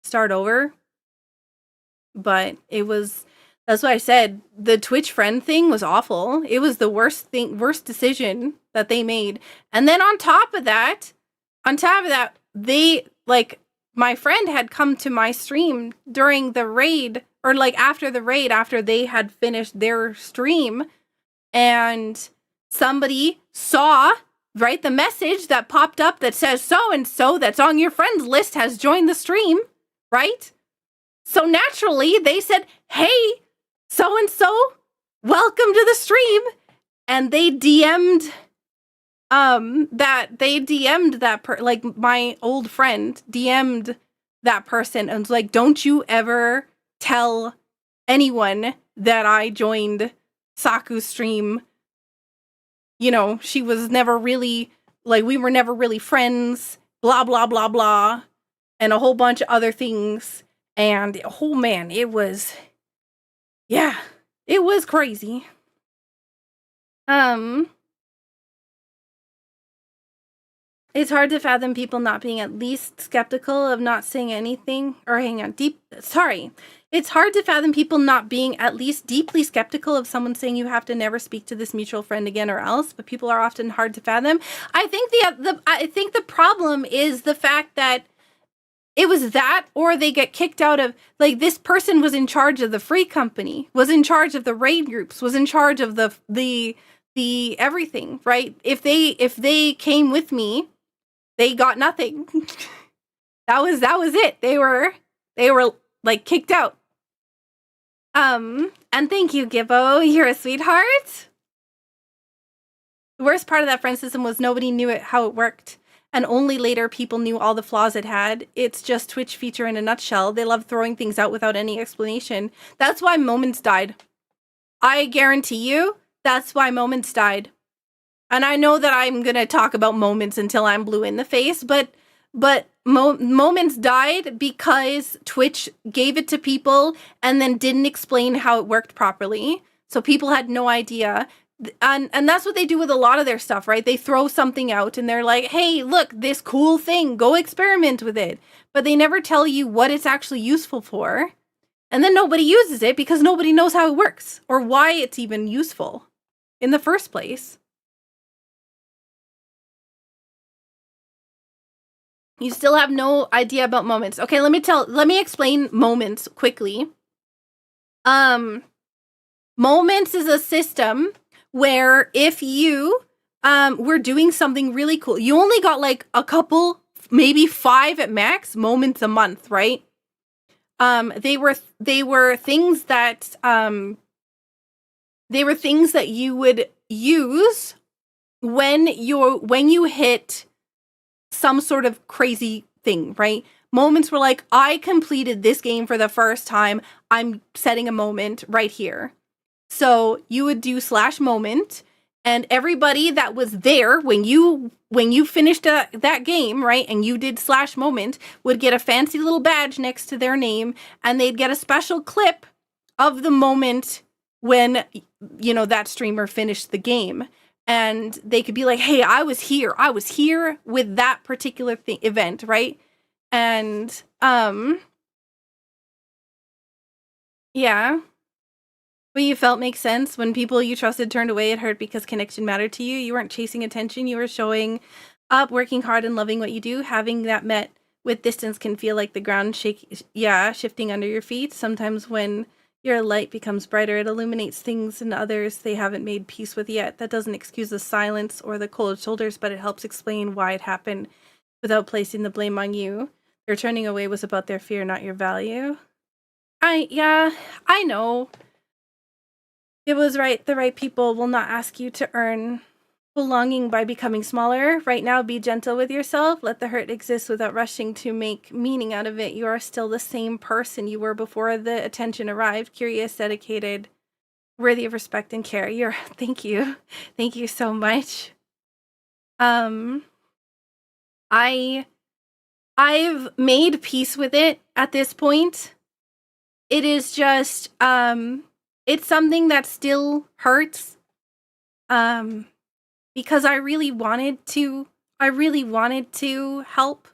start over. But that's why I said the Twitch friend thing was awful. It was the worst decision that they made. And then on top of that, they, like, my friend had come to my stream during the raid, or like after the raid, after they had finished their stream, and somebody saw, right, the message that popped up that says so-and-so that's on your friends list has joined the stream, right? So naturally, they said, hey, so-and-so, welcome to the stream. And they DM'd like my old friend DM'd that person and was like, don't you ever tell anyone that I joined Saku's stream. You know, she was never really, like, we were never really friends, blah, blah, blah, blah, and a whole bunch of other things. And, oh man, it was crazy. It's hard to fathom people not being at least skeptical of not saying anything, or it's hard to fathom people not being at least deeply skeptical of someone saying you have to never speak to this mutual friend again or else, but people are often hard to fathom. I think the problem is the fact that it was that, or they get kicked out of, like, this person was in charge of the free company, was in charge of the raid groups, was in charge of the everything, right? If they came with me, they got nothing. That was it. They were like kicked out. And thank you, Gibbo. You're a sweetheart. The worst part of that friend system was nobody knew how it worked. And only later people knew all the flaws it had. It's just Twitch feature in a nutshell. They love throwing things out without any explanation. That's why Moments died. I guarantee you, that's why Moments died. And I know that I'm going to talk about Moments until I'm blue in the face, but Moments died because Twitch gave it to people and then didn't explain how it worked properly. So people had no idea. And that's what they do with a lot of their stuff, right? They throw something out and they're like, hey, look, this cool thing, go experiment with it. But they never tell you what it's actually useful for. And then nobody uses it because nobody knows how it works or why it's even useful in the first place. You still have no idea about Moments. Okay, let me explain Moments quickly. Moments is a system where if you were doing something really cool, you only got like a couple, maybe 5 at max moments a month, right? They were things that you would use when you hit some sort of crazy thing, right? Moments were like, I completed this game for the first time. I'm setting a moment right here. So you would do /moment, and everybody that was there when you finished that game, right, and you did /moment, would get a fancy little badge next to their name, and they'd get a special clip of the moment when, you know, that streamer finished the game. And they could be like, hey, I was here with that particular event, right? And, yeah. What you felt makes sense. When people you trusted turned away, it hurt because connection mattered to you. You weren't chasing attention. You were showing up, working hard, and loving what you do. Having that met with distance can feel like the ground shifting under your feet. Sometimes when your light becomes brighter, it illuminates things in others they haven't made peace with yet. That doesn't excuse the silence or the cold shoulders, but it helps explain why it happened without placing the blame on you. Their turning away was about their fear, not your value. I know. It was right. The right people will not ask you to earn belonging by becoming smaller. Right now, be gentle with yourself. Let the hurt exist without rushing to make meaning out of it. You are still the same person you were before the attention arrived. Curious, dedicated, worthy of respect and care. Thank you. Thank you so much. I've made peace with it at this point. It is just, it's something that still hurts, because I really wanted to help.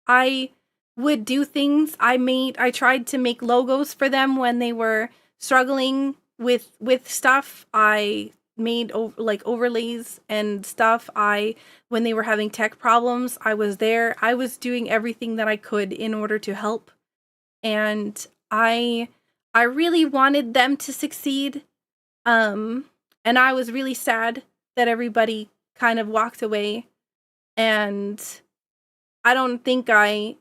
I would do things. I tried to make logos for them when they were struggling with stuff. I made overlays and stuff. When they were having tech problems, I was there. I was doing everything that I could in order to help. And I really wanted them to succeed. And I was really sad that everybody kind of walked away. And I don't think like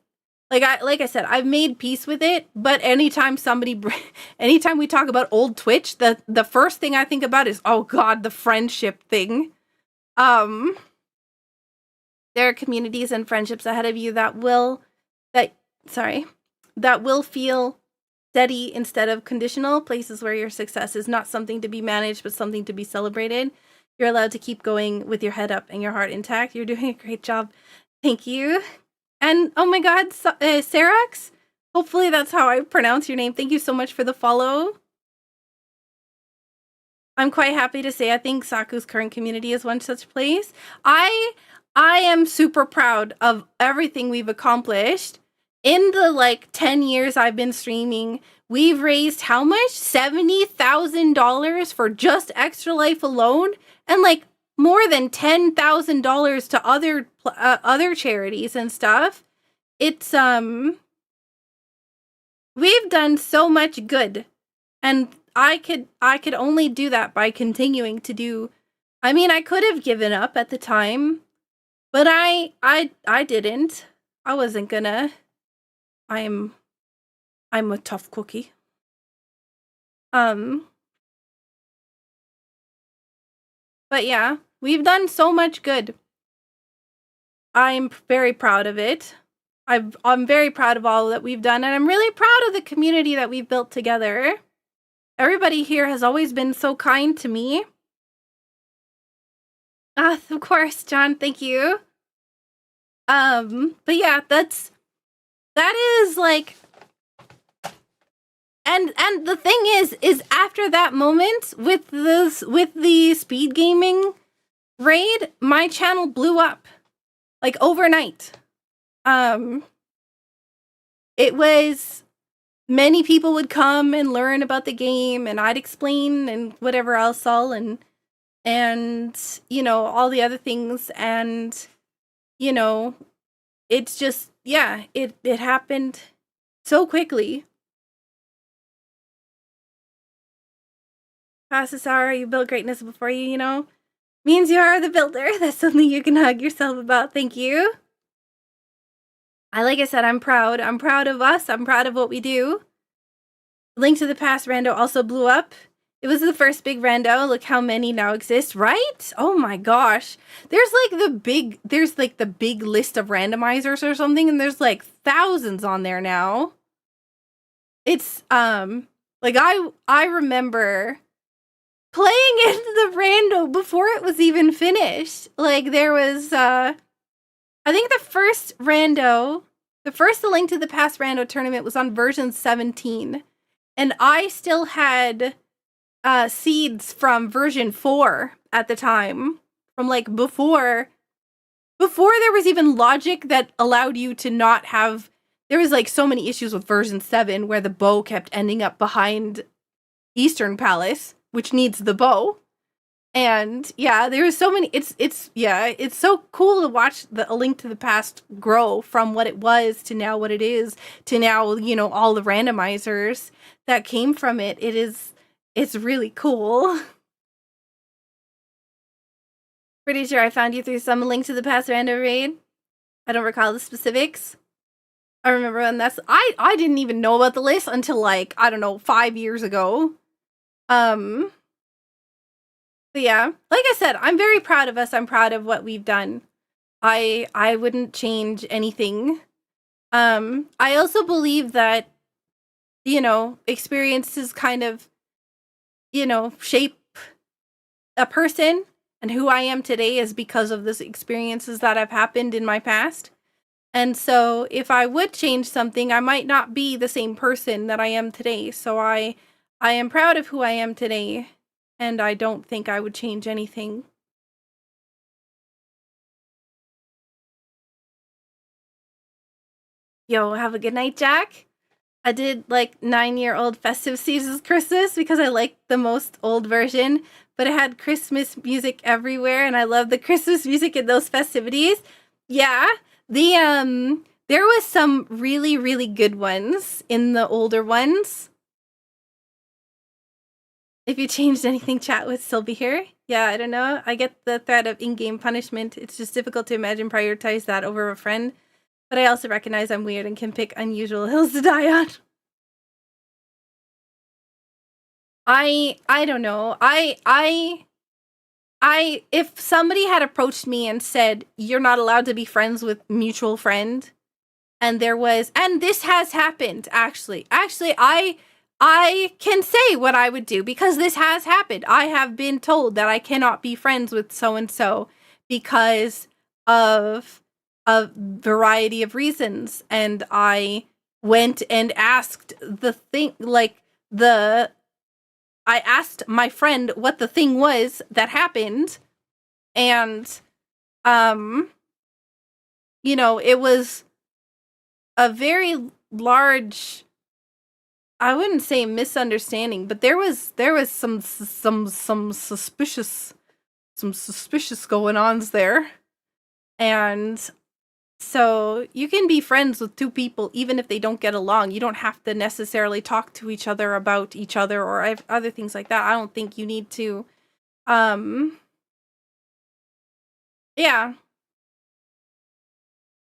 I said, I've made peace with it, but anytime we talk about old Twitch, the first thing I think about is, oh God, the friendship thing. There are communities and friendships ahead of you that will feel steady instead of conditional, places where your success is not something to be managed, but something to be celebrated. You're allowed to keep going with your head up and your heart intact. You're doing a great job. Thank you. And oh my God, Sarax, hopefully that's how I pronounce your name. Thank you so much for the follow. I'm quite happy to say I think Saku's current community is one such place. I am super proud of everything we've accomplished. In the 10 years I've been streaming, we've raised how much? $70,000 for just Extra Life alone, and more than $10,000 to other charities and stuff. It's we've done so much good, and I could only do that by continuing to do. I mean, I could have given up at the time, but I didn't. I wasn't gonna. I'm a tough cookie. But yeah, we've done so much good. I'm very proud of it. I'm very proud of all that we've done, and I'm really proud of the community that we've built together. Everybody here has always been so kind to me. Of course, John, thank you. But yeah, that is and the thing is after that moment with the speed gaming raid, my channel blew up overnight. It was, many people would come and learn about the game, and I'd explain and whatever else all and all the other things, and it's just, yeah, it happened so quickly. Pasasara, you built greatness before you, you know? Means you are the builder. That's something you can hug yourself about. Thank you. Like I said, I'm proud. I'm proud of us. I'm proud of what we do. Link to the Past rando also blew up. It was the first big rando. Look how many now exist, right? Oh my gosh. There's like the big list of randomizers or something, and there's like thousands on there now. It's like I remember playing into the rando before it was even finished. Like there was I think the first rando, the first Link to the Past rando tournament was on version 17. And I still had seeds from version 4 at the time. From like before there was even logic that allowed you to not have. There was like so many issues with version 7 where the bow kept ending up behind Eastern Palace, which needs the bow. And yeah, there was so many. It's so cool to watch A Link to the Past grow from what it was to now what it is to now, you know, all the randomizers that came from it. It's really cool. Pretty sure I found you through some Link to the Past random raid. I don't recall the specifics. I remember when I didn't even know about the list until like, I don't know, 5 years ago. But yeah, like I said, I'm very proud of us. I'm proud of what we've done. I wouldn't change anything. I also believe that, you know, experiences kind of, you know, shape a person, and who I am today is because of these experiences that have happened in my past. And so if I would change something, I might not be the same person that I am today. So I am proud of who I am today. And I don't think I would change anything. Yo, have a good night, Jack. I did like 9-year-old Festive Seasons Christmas because I liked the most old version, but it had Christmas music everywhere, and I love the Christmas music in those festivities. Yeah, there was some really, really good ones in the older ones. If you changed anything, chat would still be here. Yeah, I don't know. I get the threat of in-game punishment. It's just difficult to imagine prioritize that over a friend. But I also recognize I'm weird and can pick unusual hills to die on. I don't know. If somebody had approached me and said, you're not allowed to be friends with mutual friend, and this has happened, actually, I can say what I would do because this has happened. I have been told that I cannot be friends with so-and-so because of a variety of reasons. And I went and asked I asked my friend what the thing was that happened. And, you know, it was a very large, I wouldn't say misunderstanding, but there was some suspicious going ons there. And so you can be friends with two people even if they don't get along. You don't have to necessarily talk to each other about each other or other things like that. I don't think you need to yeah.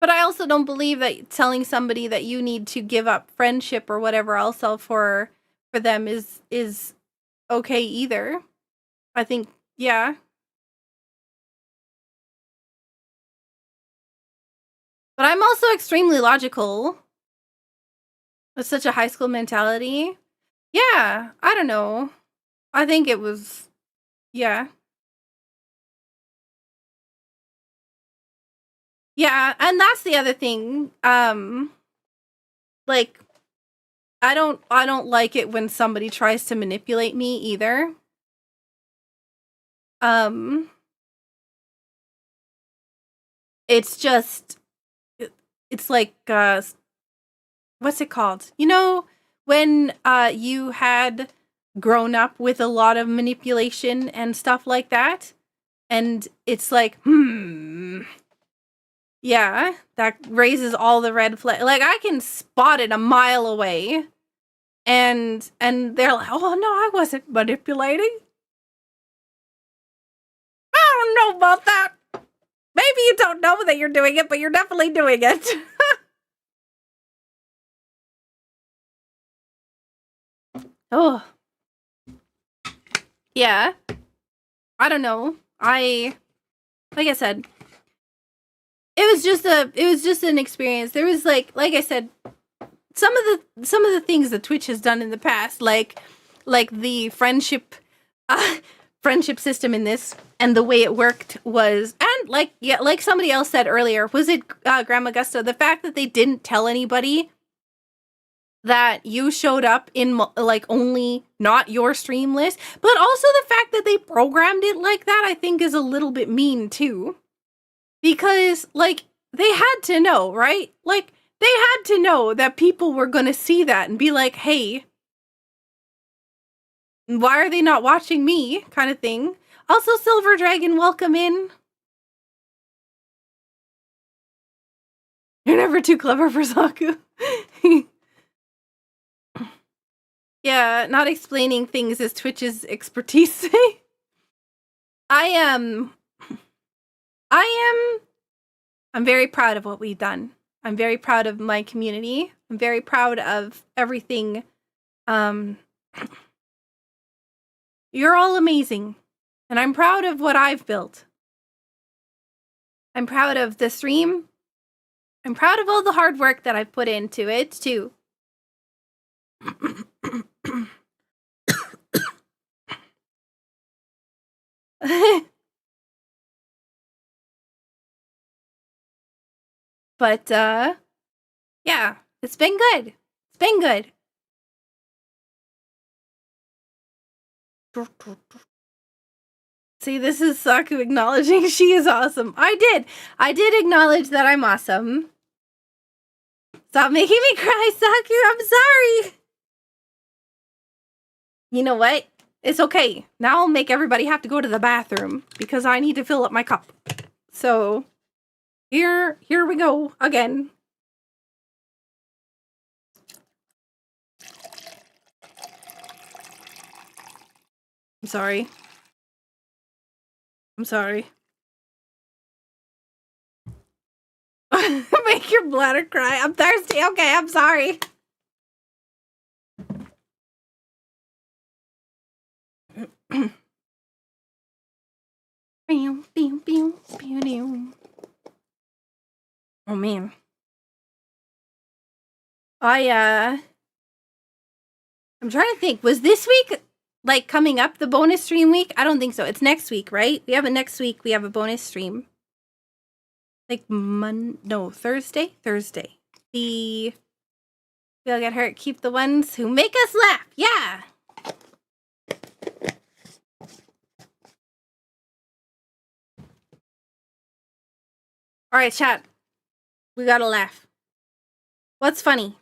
But I also don't believe that telling somebody that you need to give up friendship or whatever else for them is okay either. I think, yeah. But I'm also extremely logical. With such a high school mentality. Yeah, I don't know. I think it was, yeah. Yeah, and that's the other thing. Like, I don't like it when somebody tries to manipulate me either. It's just, it's like, what's it called? You know, when you had grown up with a lot of manipulation and stuff like that, and it's like, yeah, that raises all the red flags. Like, I can spot it a mile away, and they're like, oh no, I wasn't manipulating. don't know about that. Maybe you don't know that you're doing it, but you're definitely doing it. Oh. Yeah. I don't know. Like I said, it was just an experience. There was like I said, some of the things that Twitch has done in the past, like the friendship system in this and the way it worked was, and like somebody else said earlier, was it Grandma Gusta, the fact that they didn't tell anybody that you showed up in like only not your stream list, but also the fact that they programmed it like that, I think is a little bit mean too, because like they had to know, right? Like they had to know that people were gonna see that and be like, hey, why are they not watching me, kind of thing. Also, Silver Dragon, welcome in. You're never too clever for Saku. Yeah, not explaining things is Twitch's expertise. I'm very proud of what we've done. I'm very proud of my community. I'm very proud of everything. You're all amazing. And I'm proud of what I've built. I'm proud of the stream. I'm proud of all the hard work that I've put into it, too. But, yeah, it's been good. It's been good. See, this is Saku acknowledging she is awesome. I did acknowledge that I'm awesome. Stop making me cry, Saku. I'm sorry. You know what? It's okay. Now I'll make everybody have to go to the bathroom because I need to fill up my cup. So, here we go again. I'm sorry. I'm sorry. Make your bladder cry. I'm thirsty. Okay, I'm sorry. Oh man. I'm trying to think. Was this week like coming up the bonus stream week? I don't think so. It's next week, right? We have a next week. We have a bonus stream. Like Thursday? Thursday. The We'll Get Hurt, keep the ones who make us laugh. Yeah. All right, chat. We gotta laugh. What's funny?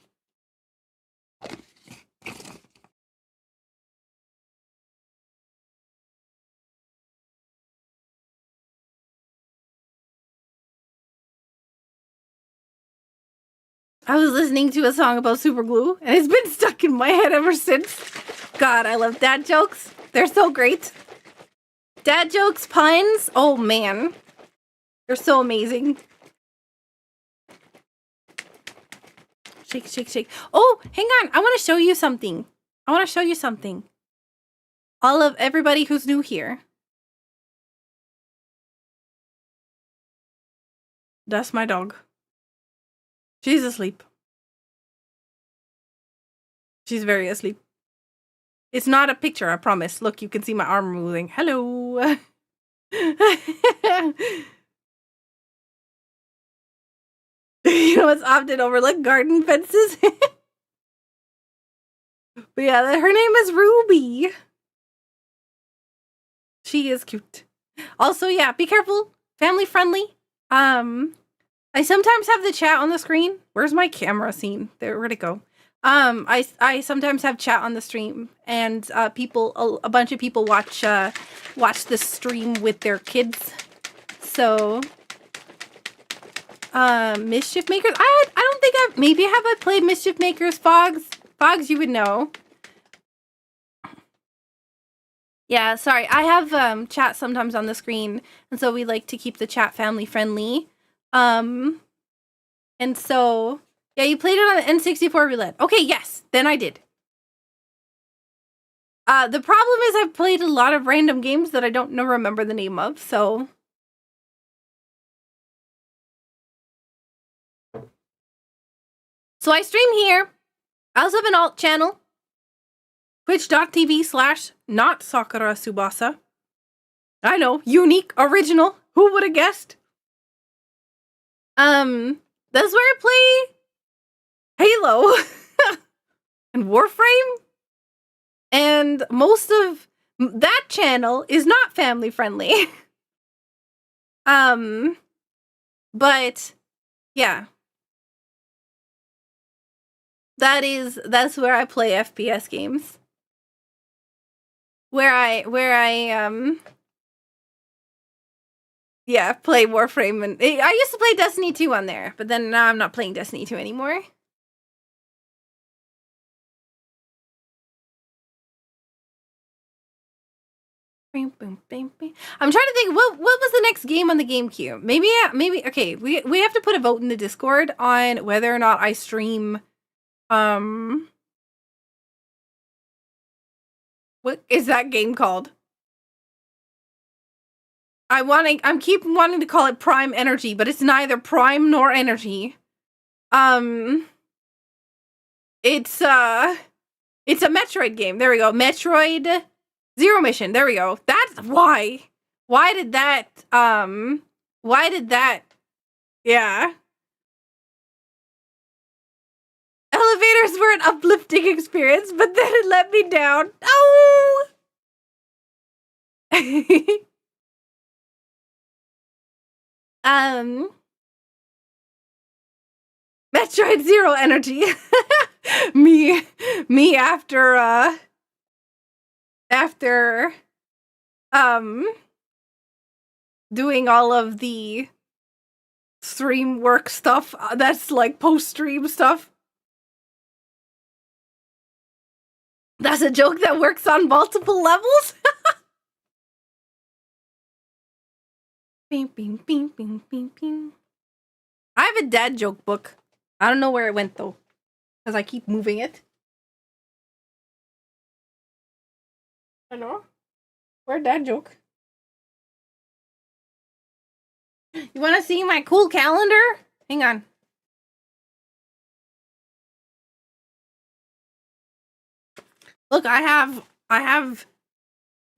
I was listening to a song about super glue, and it's been stuck in my head ever since. God, I love dad jokes. They're so great. Dad jokes, puns. Oh, man. They're so amazing. Shake, shake, shake. Oh, hang on. I want to show you something. All of everybody who's new here. That's my dog. She's asleep. She's very asleep. It's not a picture, I promise. Look, you can see my arm moving. Hello. You know what's often overlooked? Garden fences. But yeah, her name is Ruby. She is cute. Also, yeah, be careful. Family friendly. I sometimes have the chat on the screen. Where's my camera scene? Where'd it go? I sometimes have chat on the stream, and a bunch of people watch the stream with their kids. So, Mischief Makers. I don't think have I played Mischief Makers, Fogs? Fogs, you would know. Yeah, sorry. I have chat sometimes on the screen, and so we like to keep the chat family friendly. And so yeah, you played it on the N64 roulette. Okay, yes, then I did. The problem is I've played a lot of random games that I don't remember the name of, so I stream here. I also have an alt channel. Twitch.tv/not SakuraTsubasa. I know, unique, original. Who would have guessed? That's where I play Halo and Warframe. And most of that channel is not family friendly. But yeah. That's where I play FPS games. Where I yeah, play Warframe, and I used to play Destiny 2 on there, but then now I'm not playing Destiny 2 anymore. I'm trying to think what was the next game on the GameCube. Maybe okay, we have to put a vote in the Discord on whether or not I stream what is that game called? I'm keep wanting to call it Prime Energy, but it's neither Prime nor Energy. It's a Metroid game. There we go. Metroid Zero Mission. There we go. That's why. Why did that yeah. Elevators were an uplifting experience, but then it let me down. Oh. Metroid Zero Energy. me after doing all of the stream work stuff that's like post-stream stuff. That's a joke that works on multiple levels. Bing, bing, bing, bing, bing, bing. I have a dad joke book. I don't know where it went though, because I keep moving it. Hello? Where'd dad joke? You want to see my cool calendar? Hang on. Look, I have.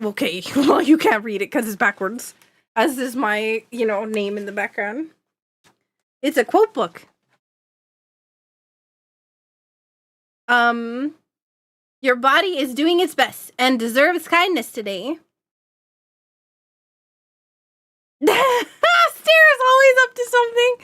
Okay, well, you can't read it because it's backwards. As is my, name in the background. It's a quote book. Your body is doing its best and deserves kindness today. Stare is always up to something.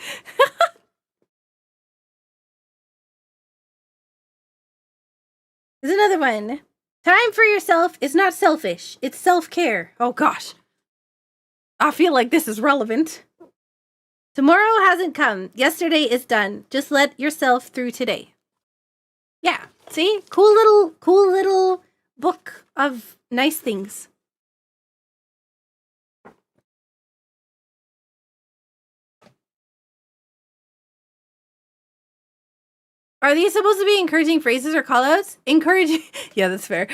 There's another one. Time for yourself is not selfish. It's self-care. Oh, gosh. I feel like this is relevant. Tomorrow hasn't come. Yesterday is done. Just let yourself through today. Yeah. See? Cool little book of nice things. Are these supposed to be encouraging phrases or callouts? Encouraging. Yeah, that's fair.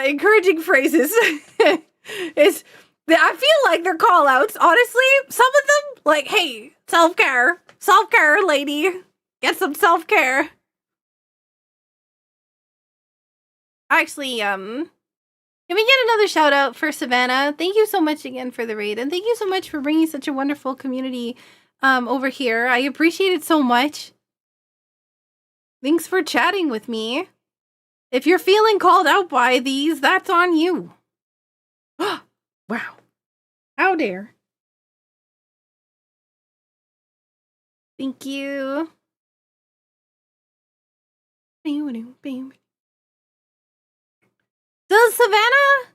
Encouraging phrases. I feel like they're callouts. Honestly, some of them, like, hey, self-care, lady, get some self-care. Actually, can we get another shout out for Savannah? Thank you so much again for the raid, and thank you so much for bringing such a wonderful community over here. I appreciate it so much. Thanks for chatting with me. If you're feeling called out by these, that's on you. Wow. How dare. Thank you. Does Savannah...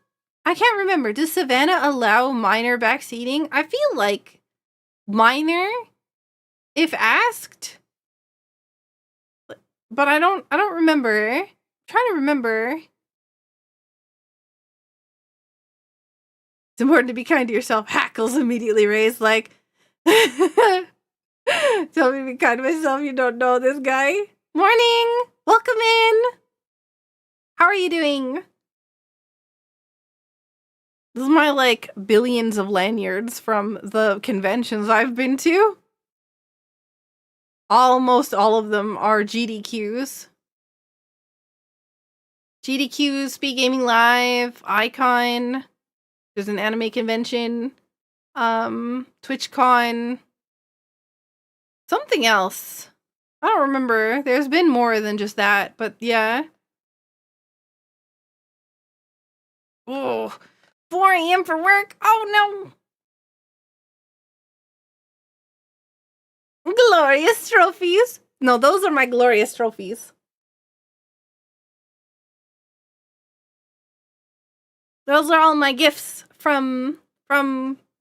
I can't remember. Does Savannah allow minor backseating? I feel like minor, if asked... But I don't remember. I'm trying to remember. It's important to be kind to yourself. Hackles immediately raised, like, tell me to be kind to myself. You don't know this guy. Morning. Welcome in. How are you doing? This is my, like, billions of lanyards from the conventions I've been to. Almost all of them are GDQs. GDQs, Speed Gaming Live, Icon. There's an anime convention. TwitchCon. Something else. I don't remember. There's been more than just that, but yeah. Oh, 4 a.m. for work. Oh no. Glorious trophies. No, those are my glorious trophies. Those are all my gifts from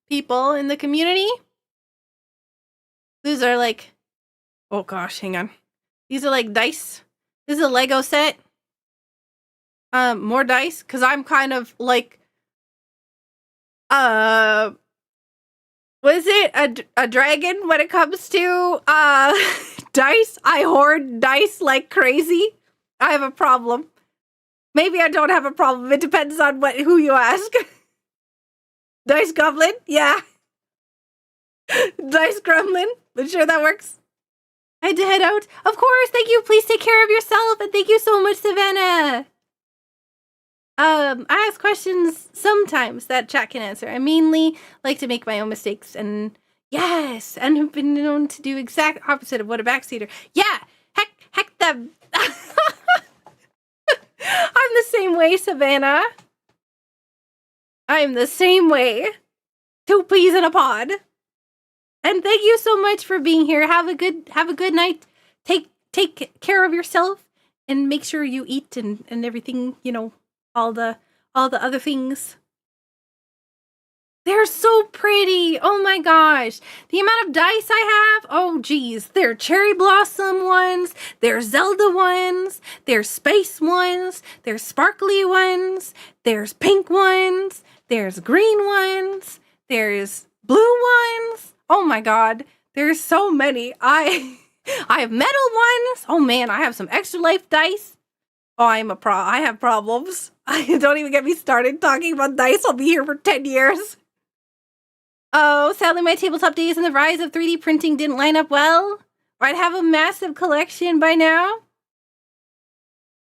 people in the community. These are like, oh gosh, hang on. These are like dice. This is a Lego set. More dice, because I'm kind of like, what is it? A dragon when it comes to dice. I hoard dice like crazy. I have a problem. Maybe I don't have a problem. It depends on who you ask. Dice goblin? Yeah. Dice gremlin? I'm sure that works. I had to head out. Of course, thank you. Please take care of yourself. And thank you so much, Savannah. I ask questions sometimes that chat can answer. I mainly like to make my own mistakes, and yes, and have been known to do exact opposite of what a backseater. Yeah, heck them. I'm the same way, Savannah. I'm the same way. 2 peas in a pod. And thank you so much for being here. Have a good night. Take care of yourself and make sure you eat and everything, you know, all the other things. They're so pretty. Oh my gosh. The amount of dice I have. Oh geez. There are cherry blossom ones. There's Zelda ones. There's space ones. There's sparkly ones. There's pink ones. There's green ones. There's blue ones. Oh my god. There's so many. I have metal ones. Oh man, I have some extra life dice. Oh, I have problems. Don't even get me started talking about dice. I'll be here for 10 years. Oh, sadly my tabletop days and the rise of 3D printing didn't line up well. Or I'd have a massive collection by now.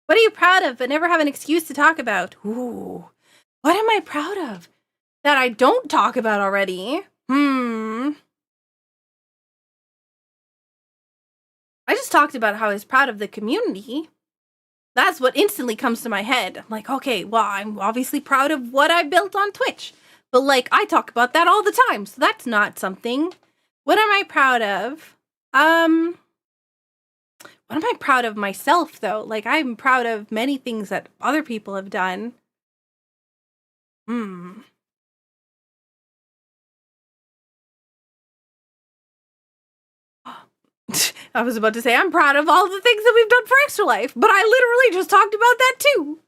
What are you proud of but never have an excuse to talk about? Ooh. What am I proud of that I don't talk about already? I just talked about how I was proud of the community. That's what instantly comes to my head. I'm like, okay, well, I'm obviously proud of what I built on Twitch. But, like, I talk about that all the time, so that's not something. What am I proud of? What am I proud of myself, though? Like, I'm proud of many things that other people have done. I was about to say, I'm proud of all the things that we've done for Extra Life, but I literally just talked about that, too.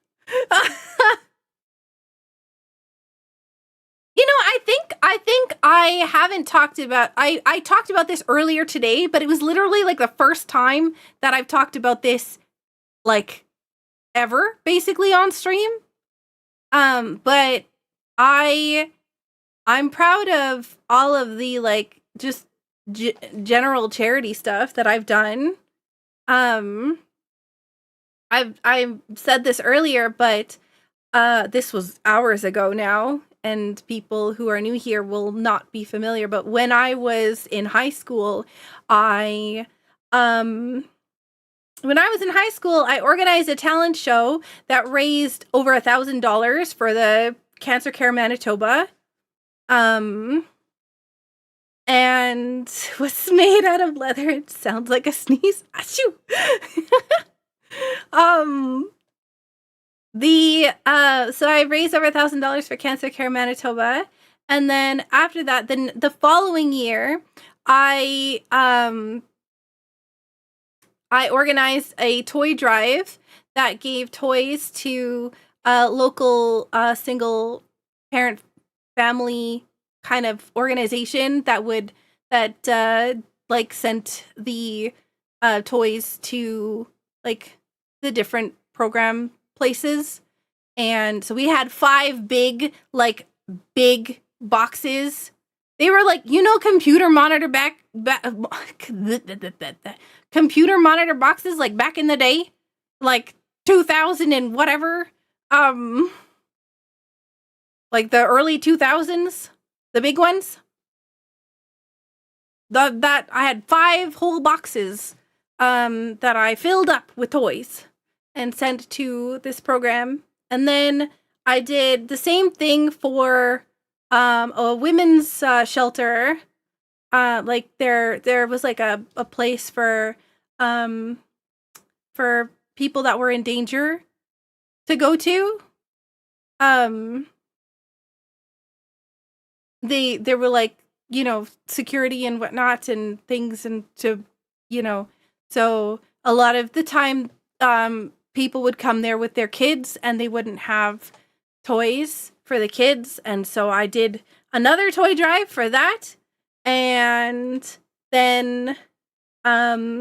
You know, I think I haven't talked about, I talked about this earlier today, but it was literally like the first time that I've talked about this, like, ever, basically, on stream. But I'm proud of all of the, like, just general charity stuff that I've done. I've said this earlier, but this was hours ago now, and people who are new here will not be familiar, but when I was in high school, I organized a talent show that raised over $1,000 for the Cancer Care Manitoba. And was made out of leather. It sounds like a sneeze. Achoo! So I raised over $1,000 for Cancer Care Manitoba, and then after that, then the following year, I organized a toy drive that gave toys to local single parent family kind of organization that like sent the toys to like the different program places. And so we had 5 big boxes. They were like, computer monitor computer monitor boxes like back in the day, like 2000 and whatever. Like the early 2000s, the big ones. That I had 5 whole boxes that I filled up with toys and sent to this program. And then I did the same thing for a women's shelter. Like there was like a place for people that were in danger to go to. There were like, security and whatnot and things, and so a lot of the time people would come there with their kids and they wouldn't have toys for the kids, and so I did another toy drive for that. And then yeah,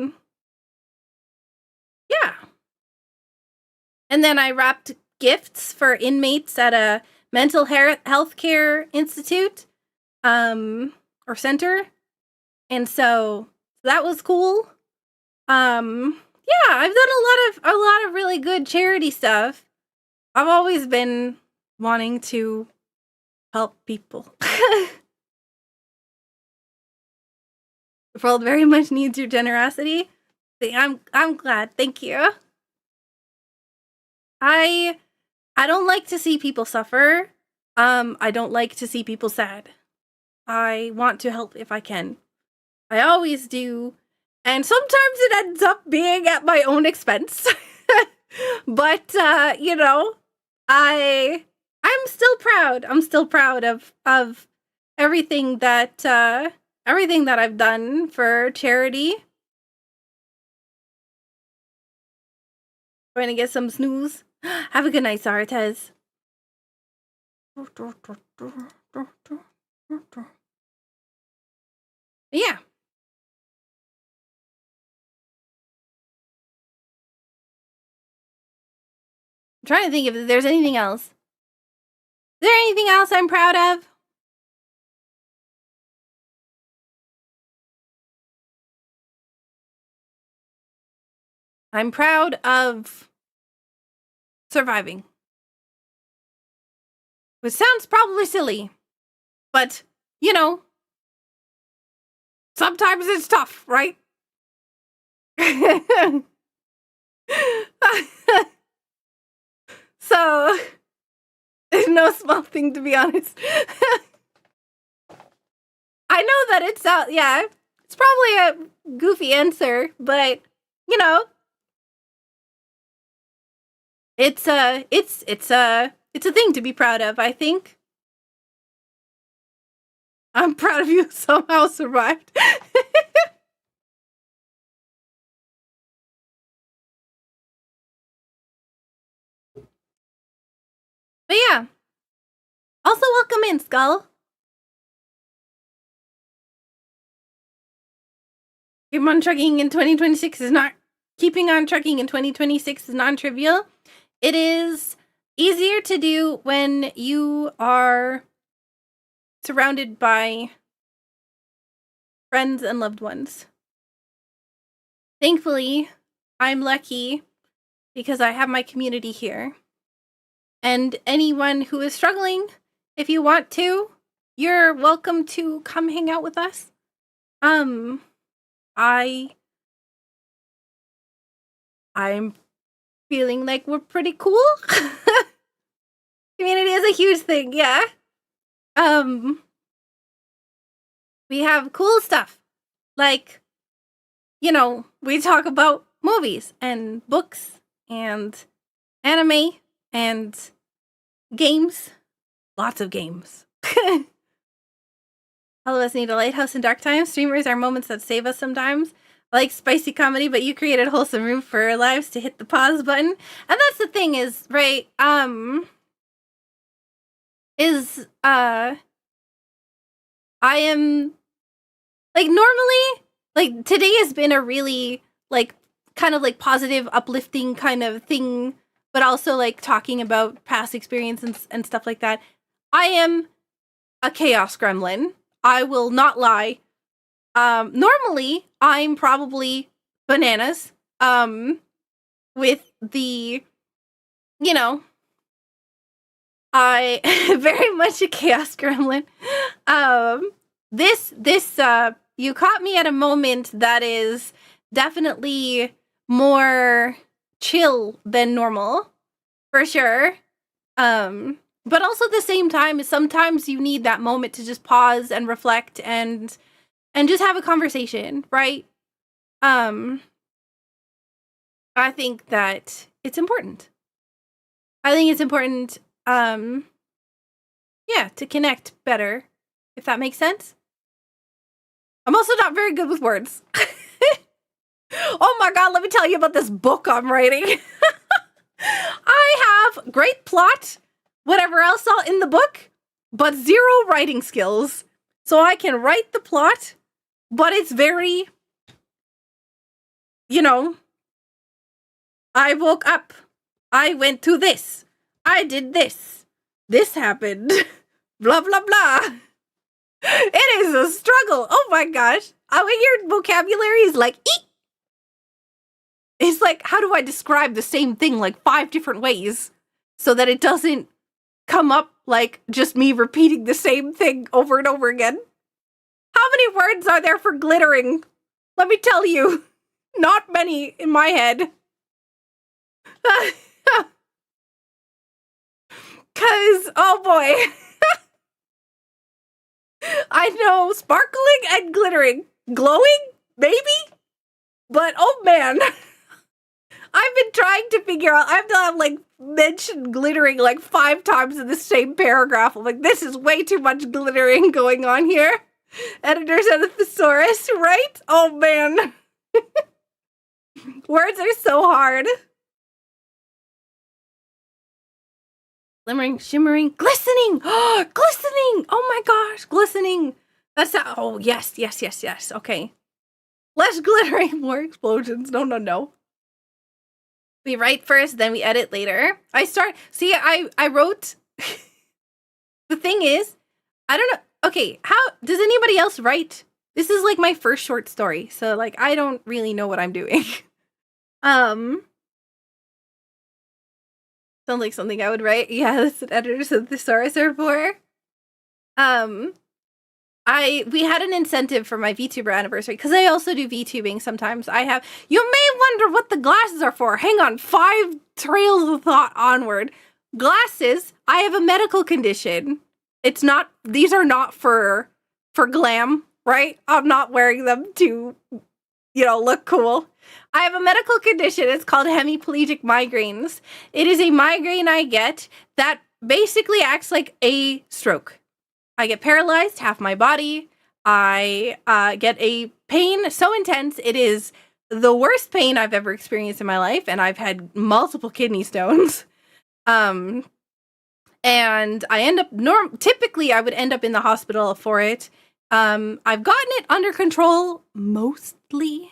and then I wrapped gifts for inmates at a mental health care institute or center, and so that was cool. Yeah, I've done a lot of really good charity stuff. I've always been wanting to help people. The world very much needs your generosity. I'm glad. Thank you. I don't like to see people suffer. I don't like to see people sad. I want to help if I can. I always do. And sometimes it ends up being at my own expense. But I'm still proud. I'm still proud of everything that I've done for charity. Going to get some snooze. Have a good night, SakuraTs. Yeah. I'm trying to think if there's anything else. Is there anything else I'm proud of? I'm proud of surviving. Which sounds probably silly, but, sometimes it's tough, right? So, it's no small thing, to be honest. I know that it's probably a goofy answer, but, it's a thing to be proud of, I think. I'm proud of you somehow survived. But yeah. Also, welcome in, Skull. Keeping on trucking in 2026 is non-trivial. It is easier to do when you are surrounded by friends and loved ones. Thankfully, I'm lucky because I have my community here. And anyone who is struggling, if you want to, you're welcome to come hang out with us. I'm feeling like we're pretty cool. Community is a huge thing, yeah. We have cool stuff. Like, we talk about movies and books and anime and games. Lots of games. All of us need a lighthouse in dark times. Streamers are moments that save us sometimes. I like spicy comedy, but you created wholesome room for our lives to hit the pause button. And that's the thing is, right, I am, like, normally, like, today has been a really, like, kind of, like, positive, uplifting kind of thing, but also, like, talking about past experience and stuff like that. I am a chaos gremlin. I will not lie. Normally, I'm probably bananas, with the, you know, I very much a chaos gremlin. This you caught me at a moment that is definitely more chill than normal, for sure. But also at the same time, sometimes you need that moment to just pause and reflect and just have a conversation, right? I think that it's important. I think it's important, yeah, to connect better, if that makes sense. I'm also not very good with words. Oh my god, let me tell you about this book I'm writing. I have great plot, whatever else in the book, but zero writing skills. So I can write the plot, but it's very, you know, I woke up, I went to this, I did this, this happened, blah, blah, blah. It is a struggle. Oh my gosh. When your vocabulary is like, eek. It's like, how do I describe the same thing like 5 different ways so that it doesn't come up like just me repeating the same thing over and over again? How many words are there for glittering? Let me tell you, not many in my head. Cause, oh boy. I know, sparkling and glittering. Glowing? Maybe? But, oh man. I've been trying to figure out, I've done, like, mentioned glittering like 5 times in the same paragraph. I'm like, this is way too much glittering going on here. Editors of the thesaurus, right? Oh man. Words are so hard. Glimmering, shimmering, glistening! Oh, glistening! Oh my gosh, glistening! That's how, oh, yes. Okay. Less glittering, more explosions. No. We write first, then we edit later. I wrote... The thing is, I don't know. Okay, how... Does anybody else write? This is, like, my first short story, so, like, I don't really know what I'm doing. Sounds like something I would write. Yeah, that's what editors of the thesaurus are for. We had an incentive for my VTuber anniversary, because I also do VTubing sometimes. You may wonder what the glasses are for. Hang on, 5 trails of thought onward. Glasses, I have a medical condition. These are not for glam, right? I'm not wearing them to, look cool. I have a medical condition. It's called hemiplegic migraines. It is a migraine I get that basically acts like a stroke. I get paralyzed, half my body. I get a pain so intense. It is the worst pain I've ever experienced in my life, and I've had multiple kidney stones. And I end up typically I would end up in the hospital for it. I've gotten it under control mostly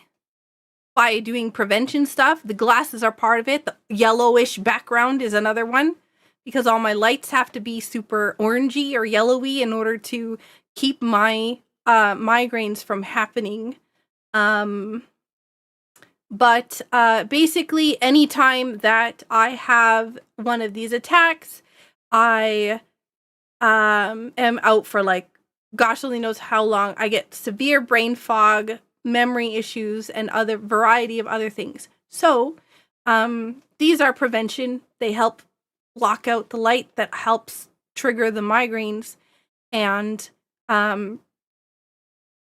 by doing prevention stuff. The glasses are part of it. The yellowish background is another one, because all my lights have to be super orangey or yellowy in order to keep my migraines from happening. But basically, anytime that I have one of these attacks, I am out for, like, gosh only knows how long. I get severe brain fog, memory issues, and other variety of other things. So these are prevention. They help block out the light that helps trigger the migraines. And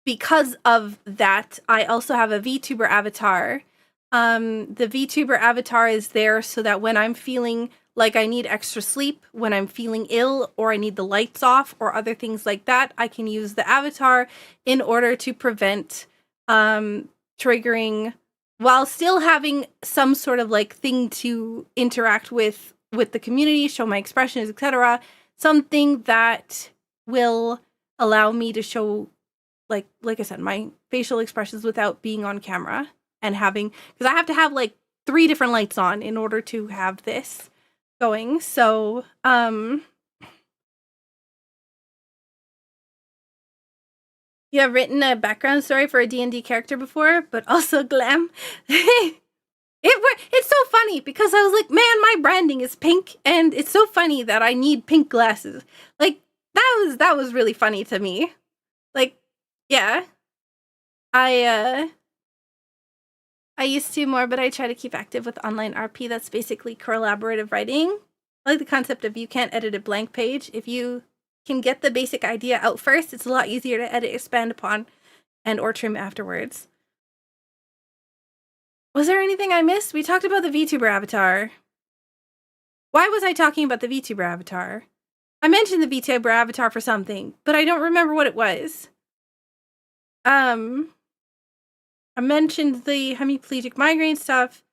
because of that, I also have a VTuber avatar. The VTuber avatar is there so that when I'm feeling like I need extra sleep, when I'm feeling ill, or I need the lights off, or other things like that, I can use the avatar in order to prevent triggering, while still having some sort of, like, thing to interact with the community, show my expressions, etc. Something that will allow me to show, like I said, my facial expressions without being on camera and having, because I have to have like 3 different lights on in order to have this going. So, you have written a background story for a D&D character before, but also glam. It's so funny because I was like, man, my branding is pink, and it's so funny that I need pink glasses. Like, that was really funny to me. Like, yeah. I used to more, but I try to keep active with online RP. That's basically collaborative writing. I like the concept of you can't edit a blank page. If you can get the basic idea out first, it's a lot easier to edit, expand upon, and or trim afterwards. Was there anything I missed? We talked about the VTuber avatar. Why was I talking about the VTuber avatar? I mentioned the VTuber avatar for something, but I don't remember what it was. I mentioned the hemiplegic migraine stuff.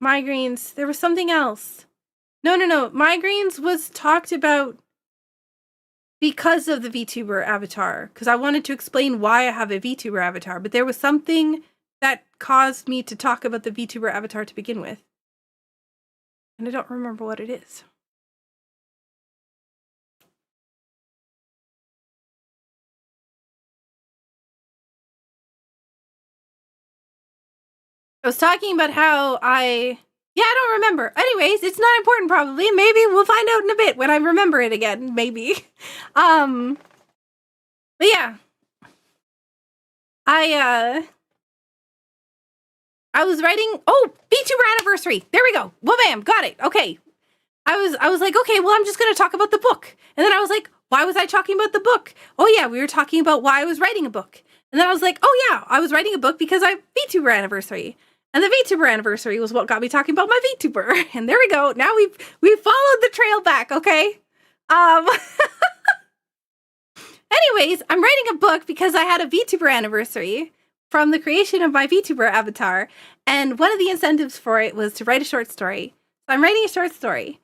Migraines. There was something else. No. Migraines was talked about because of the VTuber avatar. Because I wanted to explain why I have a VTuber avatar. But there was something that caused me to talk about the VTuber avatar to begin with. And I don't remember what it is. I was talking about how I don't remember. Anyways, it's not important probably. Maybe we'll find out in a bit when I remember it again, maybe. But yeah. I was writing, VTuber anniversary. There we go. Well, bam, got it. Okay. I was like, okay, well, I'm just going to talk about the book. And then I was like, why was I talking about the book? Oh yeah, we were talking about why I was writing a book. And then I was like, oh yeah, I was writing a book because I VTuber anniversary. And the VTuber anniversary was what got me talking about my VTuber. And there we go. Now we've followed the trail back, okay? Anyways, I'm writing a book because I had a VTuber anniversary from the creation of my VTuber avatar. And one of the incentives for it was to write a short story. So I'm writing a short story.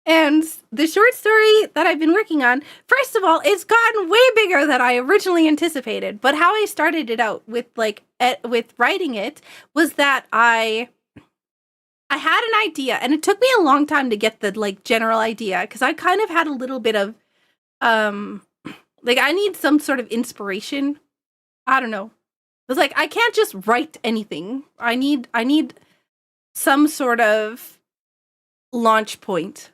And the short story that I've been working on, first of all, it's gotten way bigger than I originally anticipated. But how I started it out with with writing it was that I had an idea, and it took me a long time to get the general idea, because I kind of had a little bit of I need some sort of inspiration. I don't know. It was like, I can't just write anything. I need some sort of launch point.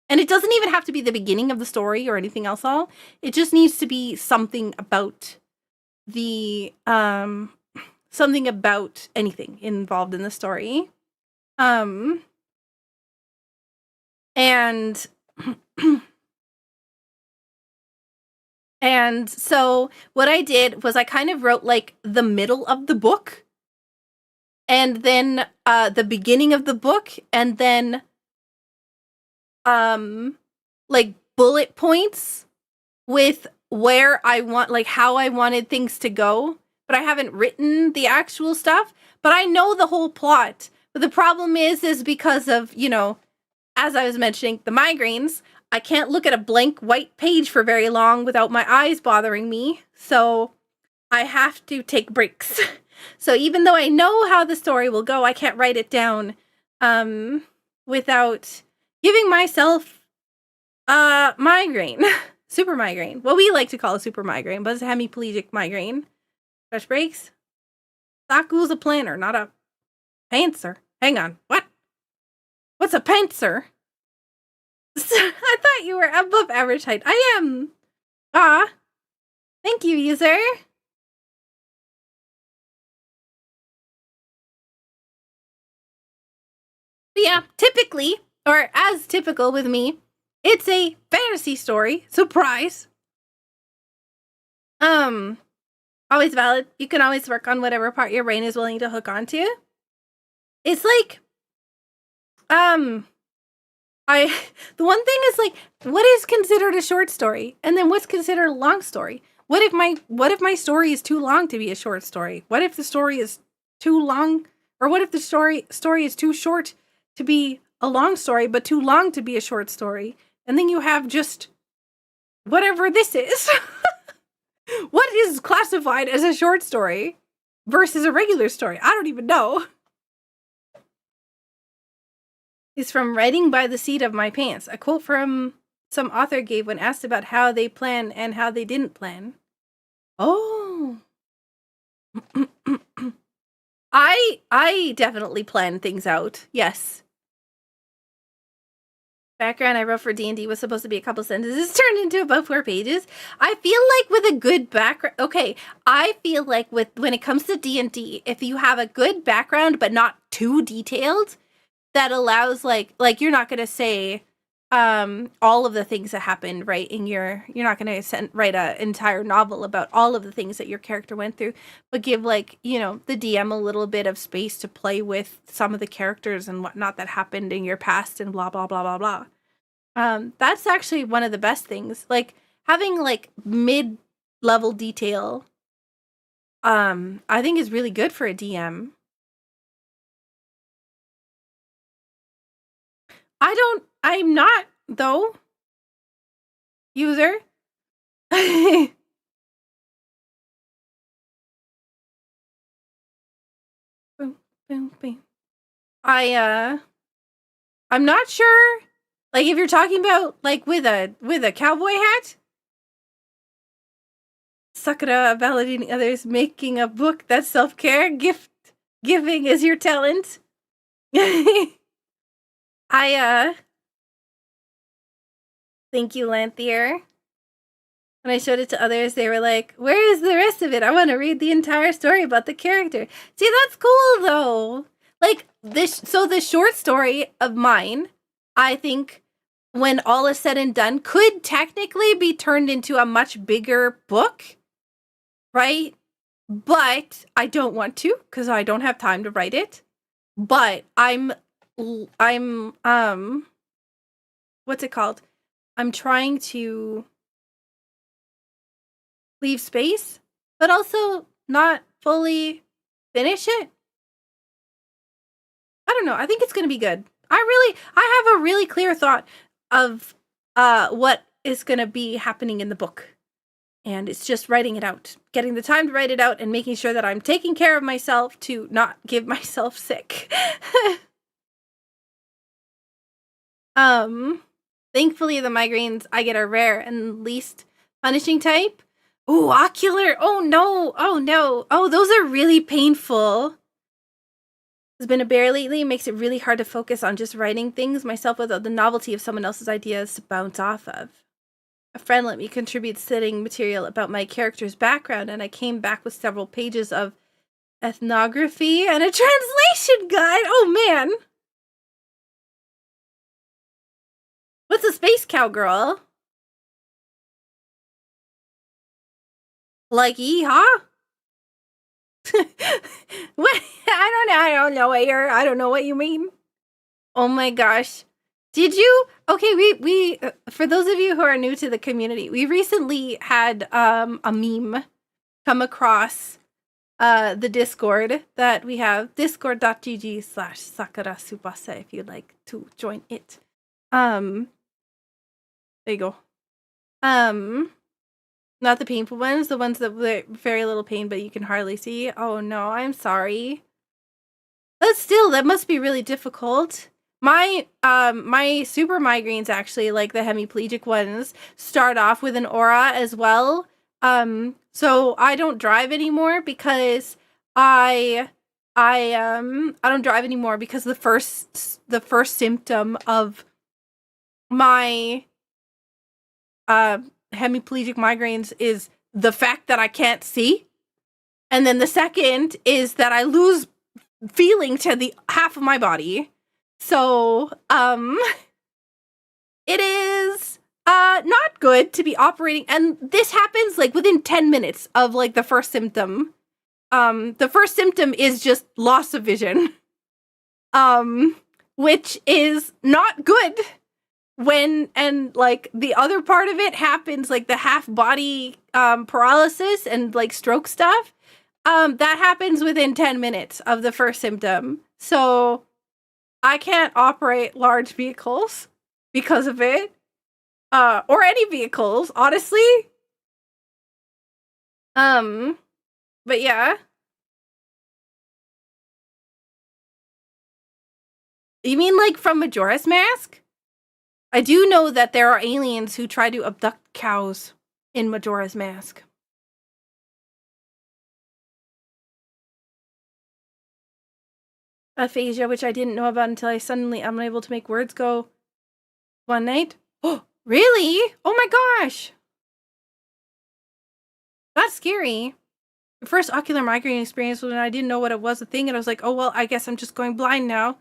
And it doesn't even have to be the beginning of the story or anything else all. It just needs to be something about the something about anything involved in the story. And and so what I did was I kind of wrote the middle of the book, and then the beginning of the book, and then bullet points with where I want, how I wanted things to go. But I haven't written the actual stuff, but I know the whole plot. But the problem is because of, as I was mentioning, the migraines, I can't look at a blank white page for very long without my eyes bothering me. So I have to take breaks. So even though I know how the story will go, I can't write it down without giving myself migraine. Super migraine. What we like to call a super migraine, but it's a hemiplegic migraine. Fresh breaks. Saku's a planner, not a pantser. Hang on. What? What's a pantser? I thought you were above average height. I am. Thank you, user. But yeah, typically, or as typical with me, it's a fantasy story. Surprise. Always valid. You can always work on whatever part your brain is willing to hook onto. It's the one thing is what is considered a short story, and then what's considered a long story? What if my story is too long to be a short story? What if the story is too long, or what if the story is too short to be a long story, but too long to be a short story? And then you have just whatever this is. What is classified as a short story versus a regular story? I don't even know. It's from Writing by the Seat of My Pants, a quote from some author gave when asked about how they plan and how they didn't plan. Oh. I definitely plan things out. Yes. Background I wrote for D&D was supposed to be a couple sentences. It's turned into about 4 pages. I feel like with a good background... Okay, I feel like when it comes to D&D, if you have a good background but not too detailed, that allows, like you're not going to say all of the things that happened, right, in your... You're not going to write an entire novel about all of the things that your character went through, but give, like, you know, the DM a little bit of space to play with some of the characters and whatnot that happened in your past and blah, blah, blah, blah, blah. That's actually one of the best things. Like, having, like, mid-level detail, I think is really good for a DM. I'm not, though. User. Boom, boom, boom. I'm not sure. Like, if you're talking about, like, with a cowboy hat? Sakura validating others, making a book, that's self-care. Gift giving is your talent. Thank you, Lanthier. When I showed it to others, they were like, where is the rest of it? I want to read the entire story about the character. See, that's cool, though. Like, the short story of mine, I think, when all is said and done, could technically be turned into a much bigger book, right? But I don't want to, because I don't have time to write it. But I'm what's it called? I'm trying to leave space, but also not fully finish it. I don't know. I think it's going to be good. I have a really clear thought of what is going to be happening in the book. And it's just writing it out, getting the time to write it out and making sure that I'm taking care of myself to not give myself sick. Thankfully the migraines I get are rare and least punishing type. Ooh, ocular. Oh no. Oh no. Oh, those are really painful. It's been a bear lately. It makes it really hard to focus on just writing things myself without the novelty of someone else's ideas to bounce off of. A friend let me contribute setting material about my character's background, and I came back with several pages of ethnography and a translation guide. Oh man. What's a space cowgirl? Like yeehaw? What? I don't know what you mean. Oh my gosh. Did you? Okay, we for those of you who are new to the community, we recently had a meme come across the Discord that we have, discord.gg/SakuraTsubasa if you'd like to join it. There you go. Not the painful ones, the ones that were very little pain but you can hardly see. Oh no, I'm sorry. But still, that must be really difficult. My super migraines, actually, like the hemiplegic ones, start off with an aura as well. So I don't drive anymore because I don't drive anymore because the first symptom of my hemiplegic migraines is the fact that I can't see. And then the second is that I lose feeling to the half of my body. So, it is not good to be operating, and this happens like within 10 minutes of like the first symptom. The first symptom is just loss of vision. Which is not good and like the other part of it happens, like the half body paralysis and like stroke stuff. That happens within 10 minutes of the first symptom. So I can't operate large vehicles because of it. or any vehicles, honestly. But yeah. You mean like from Majora's Mask? I do know that there are aliens who try to abduct cows in Majora's Mask. Aphasia, which I didn't know about until I suddenly am unable to make words go one night. Oh, really? Oh my gosh. That's scary. The first ocular migraine experience was when I didn't know what it was a thing, and I was like, oh, well, I guess I'm just going blind now.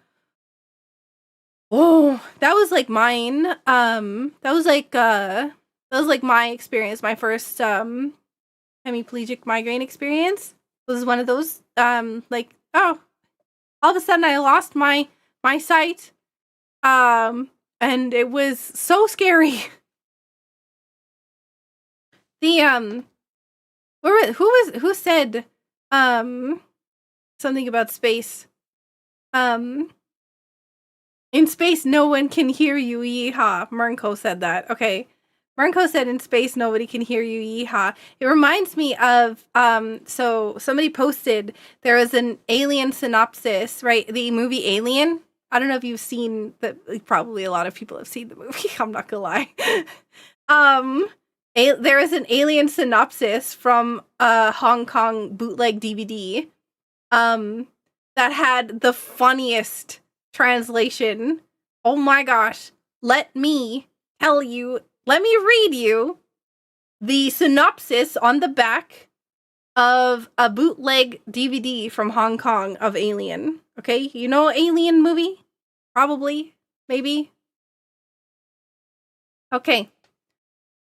Oh, that was like mine. That was like my experience, my first hemiplegic migraine experience. It was one of those like, oh, all of a sudden I lost my sight. And it was so scary. The who said something about space? In space, no one can hear you, yeehaw. Mernko said that. Okay. Mernko said in space, nobody can hear you, yeehaw. It reminds me of, so somebody posted, there was an Alien synopsis, right? The movie Alien. I don't know if you've seen probably a lot of people have seen the movie. I'm not gonna lie. There is an Alien synopsis from a Hong Kong bootleg DVD, that had the funniest translation. Oh my gosh. Let me read you the synopsis on the back of a bootleg DVD from Hong Kong of Alien. Okay, you know Alien movie? Probably, maybe. Okay.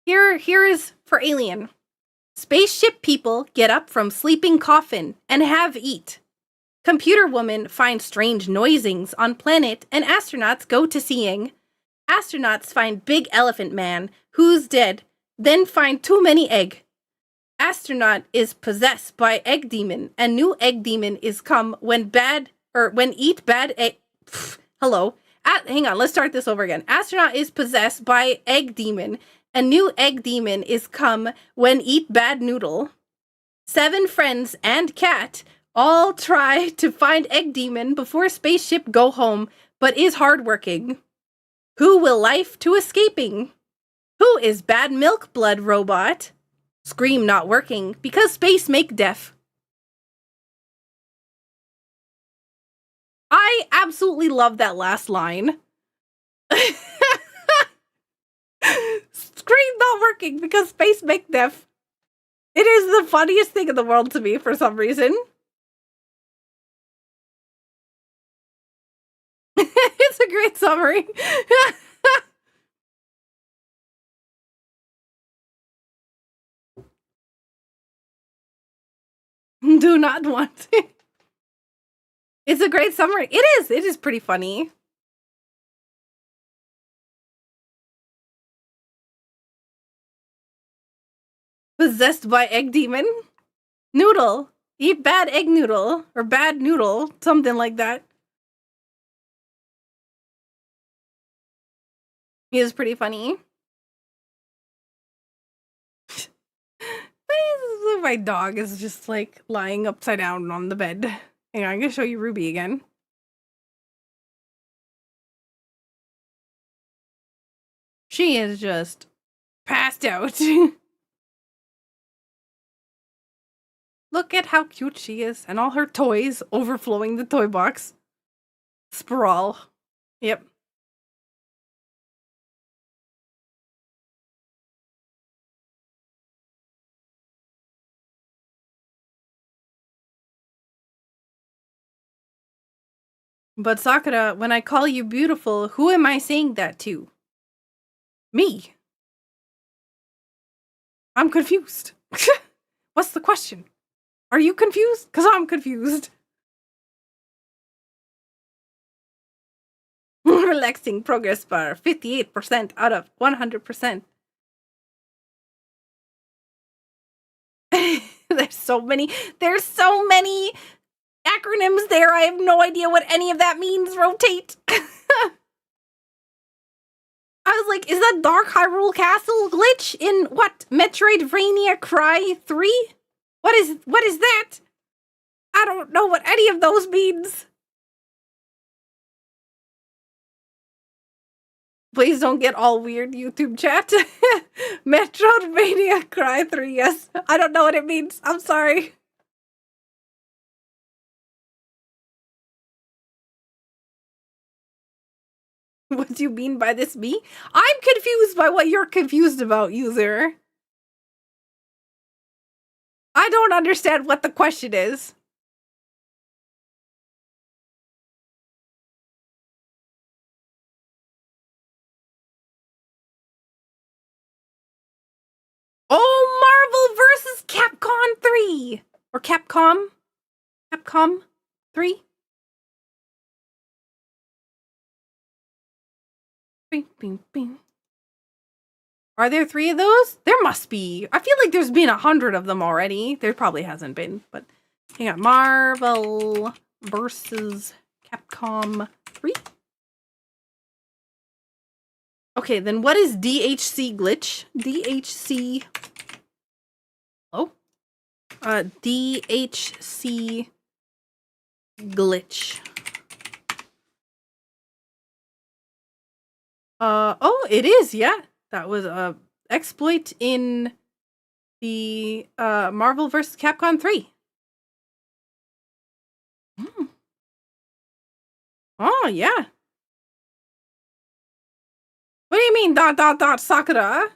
Here is for Alien. Spaceship people get up from sleeping coffin and have eat. Computer woman finds strange noisings on planet and astronauts go to seeing. Astronauts find big elephant man who's dead, then find too many egg. Astronaut is possessed by egg demon and new egg demon is come when eat bad egg. Hello. Hang on, let's start this over again. Astronaut is possessed by egg demon and new egg demon is come when eat bad noodle. 7 friends and cat all try to find egg demon before spaceship go home, but is hardworking. Who will life to escaping? Who is bad milk blood robot? Scream not working because space make deaf. I absolutely love that last line. Scream not working because space make deaf. It is the funniest thing in the world to me for some reason. It's a great summary. Do not want it. It's a great summary. It is pretty funny. Possessed by egg demon? Noodle. Eat bad egg noodle. Or bad noodle. Something like that. He is pretty funny. My dog is just like lying upside down on the bed. Hang on, I'm gonna show you Ruby again. She is just passed out. Look at how cute she is and all her toys overflowing the toy box. Sprawl. Yep. But Sakura, when I call you beautiful, who am I saying that to? Me. I'm confused. What's the question? Are you confused? Because I'm confused. Relaxing progress bar, 58% out of 100%. There's so many acronyms there. I have no idea what any of that means. Rotate. I was like, is that Dark Hyrule Castle glitch in what? Metroidvania Cry 3? What is that? I don't know what any of those means. Please don't get all weird, YouTube chat. Metroidvania Cry 3, yes. I don't know what it means. I'm sorry. What do you mean by this, me? I'm confused by what you're confused about, user. I don't understand what the question is. Oh, Marvel versus Capcom 3! Or Capcom? Capcom 3? Bing, bing, bing. Are there 3 of those? There must be. I feel like there's been 100 of them already. There probably hasn't been, but hang on. Marvel versus Capcom 3? Okay, then what is DHC glitch? DHC... Oh? DHC glitch. Oh, it is, yeah. That was a exploit in the Marvel vs. Capcom 3. Oh, yeah. What do you mean, ... Sakura?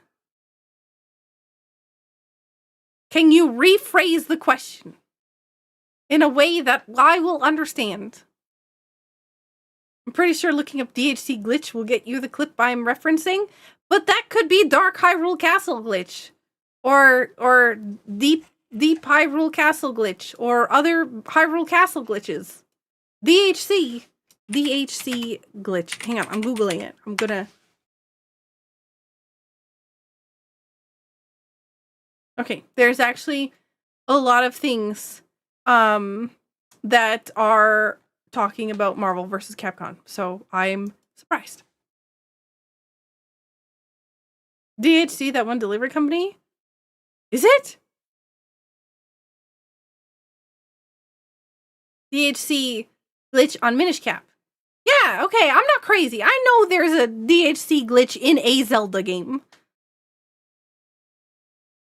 Can you rephrase the question in a way that I will understand? I'm pretty sure looking up DHC glitch will get you the clip I'm referencing, but that could be Dark Hyrule Castle glitch, or Deep Hyrule Castle glitch, or other Hyrule Castle glitches. DHC glitch. Hang on, I'm googling it. I'm gonna. Okay, there's actually a lot of things that are talking about Marvel versus Capcom, so I'm surprised. DHC, that one delivery company? Is it? DHC glitch on Minish Cap. Yeah, okay, I'm not crazy. I know there's a DHC glitch in a Zelda game.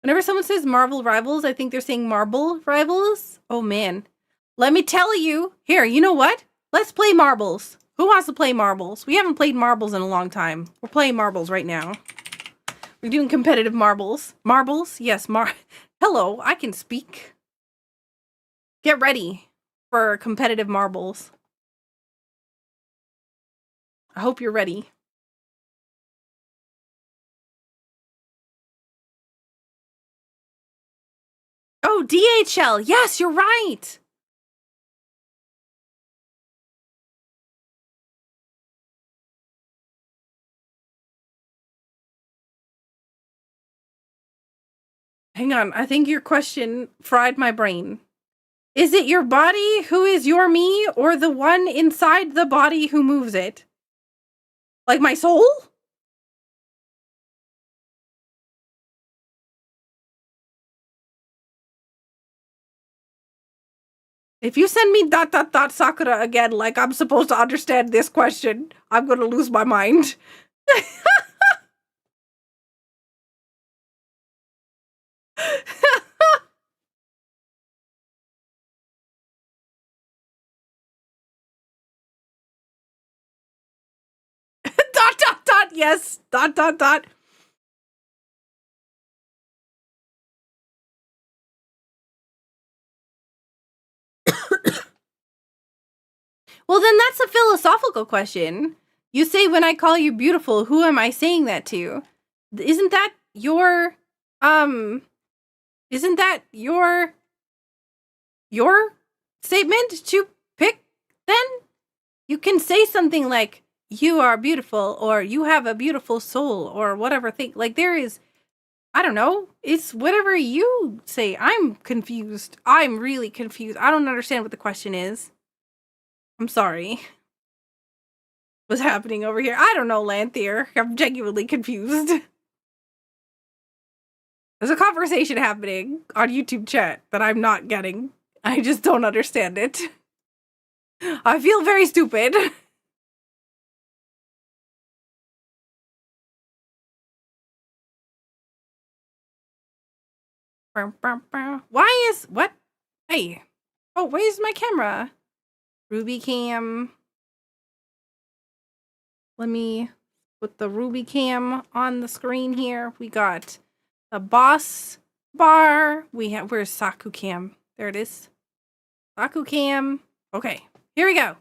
Whenever someone says Marvel Rivals, I think they're saying Marble Rivals. Oh, man. Let me tell you. Here, you know what? Let's play marbles. Who wants to play marbles? We haven't played marbles in a long time. We're playing marbles right now. We're doing competitive marbles. Marbles? Yes, Hello, I can speak. Get ready for competitive marbles. I hope you're ready. Oh, DHL. Yes, you're right. Hang on. I think your question fried my brain. Is it your body who is your me, or the one inside the body who moves it? Like my soul? If you send me ... Sakura again, like I'm supposed to understand this question, I'm gonna lose my mind. Yes, ... Well, then that's a philosophical question. You say, when I call you beautiful, who am I saying that to? Isn't that your statement to pick then? You can say something like, you are beautiful, or you have a beautiful soul, or whatever thing. Like, there is, I don't know. It's whatever you say. I'm confused. I'm really confused. I don't understand what the question is. I'm sorry. was happening over here. I don't know, Lanthier. I'm genuinely confused. There's a conversation happening on YouTube chat that I'm not getting. I just don't understand it. I feel very stupid. Why is... What? Hey. Oh, where's my camera? Ruby cam. Let me put the Ruby cam on the screen here. We got the boss bar. We have... Where's Saku cam? There it is. Saku cam. Okay. Here we go.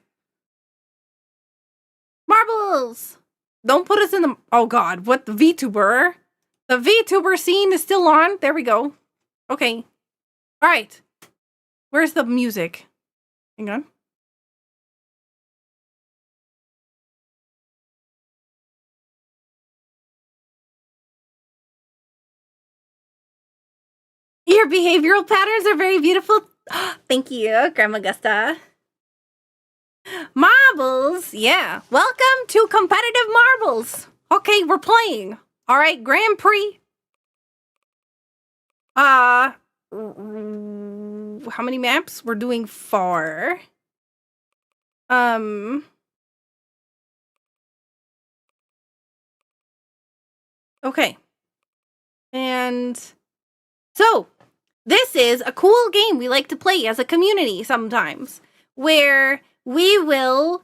Marbles! Don't put us in the... Oh, God. What? The VTuber? The VTuber scene is still on. There we go. Okay. All right. Where's the music? Hang on. Your behavioral patterns are very beautiful. Thank you, Grandma Gusta. Marbles. Yeah. Welcome to competitive marbles. Okay, we're playing. All right, Grand Prix. How many maps? We're doing 4. Okay. And so this is a cool game we like to play as a community sometimes, where we will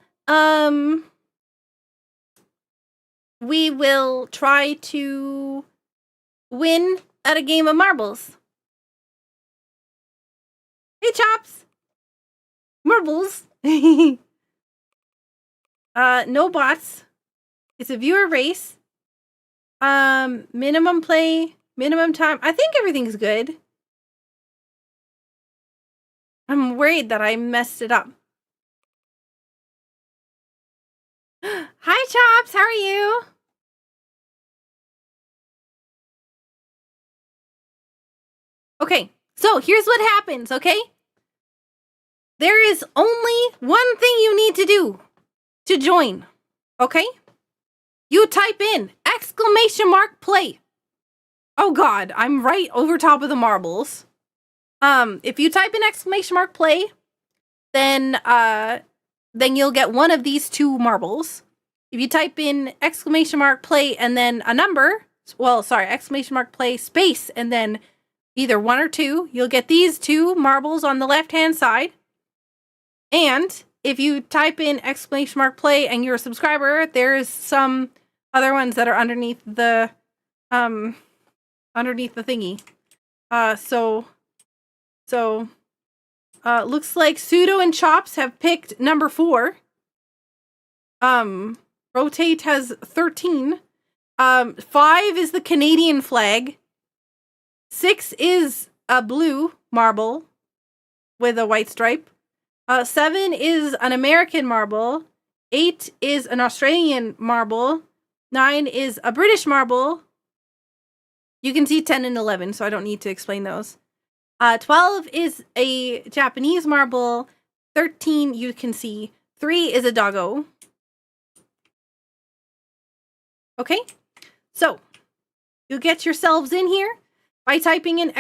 try to win at a game of marbles. Hey, Chops! Marbles! No bots. It's a viewer race. Minimum play, minimum time. I think everything's good. I'm worried that I messed it up. Hi, Chops! How are you? Okay, so here's what happens, okay? There is only one thing you need to do to join, okay? You type in !play. Oh God, I'm right over top of the marbles. If you type in !play, then you'll get one of these 2 marbles. If you type in !play and then a number, well, sorry, !play space and then either 1 or 2, you'll get these 2 marbles on the left-hand side. And if you type in !play and you're a subscriber, there's some other ones that are underneath the thingy. Looks like Pseudo and Chops have picked number 4. Rotate has 13. 5 is the Canadian flag. 6 is a blue marble with a white stripe. 7 is an American marble. 8 is an Australian marble. 9 is a British marble. You can see 10 and 11, so I don't need to explain those. 12 is a Japanese marble. 13, you can see. 3 is a doggo. Okay, so you get yourselves in here by typing in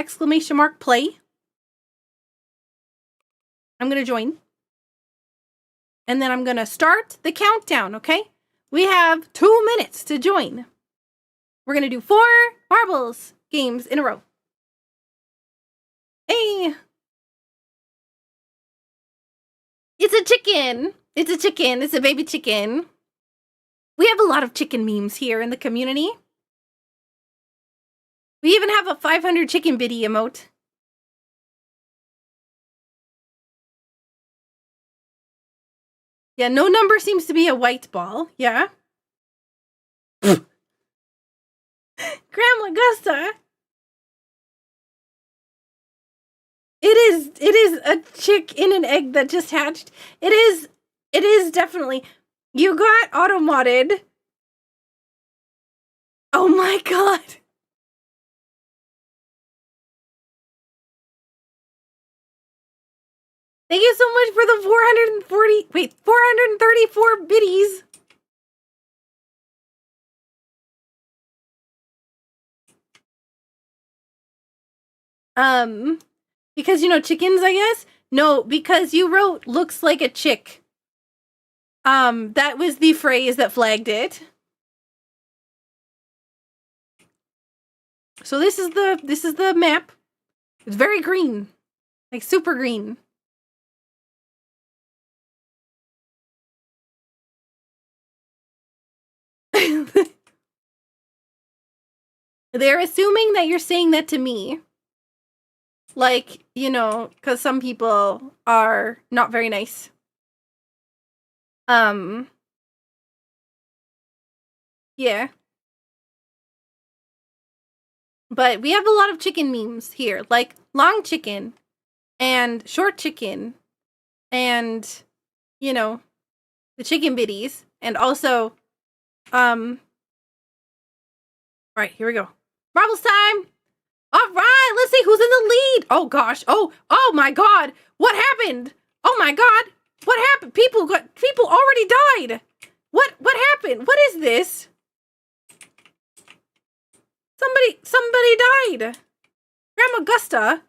!play. I'm going to join. And then I'm going to start the countdown, okay? We have 2 minutes to join. We're going to do 4 marbles games in a row. Hey! It's a chicken! It's a chicken. It's a baby chicken. We have a lot of chicken memes here in the community. We even have a 500 chicken biddy emote. Yeah, no number seems to be a white ball. Yeah. Grandma Gusta. It is a chick in an egg that just hatched. It is definitely. You got auto-modded. Oh my God. Thank you so much for the 434 biddies. Because, you know, chickens, I guess? No, because you wrote looks like a chick. That was the phrase that flagged it. So this is the map. It's very green. Like super green. They're assuming that you're saying that to me. Like, you know, because some people are not very nice. Yeah. But we have a lot of chicken memes here. Like, long chicken and short chicken and, you know, the chicken bitties. And also, all right, here we go. Marbles time! All right, let's see who's in the lead. Oh gosh. Oh my God. What happened? Oh my God. What happened? People already died. What happened? What is this? Somebody died. Grandma Gusta.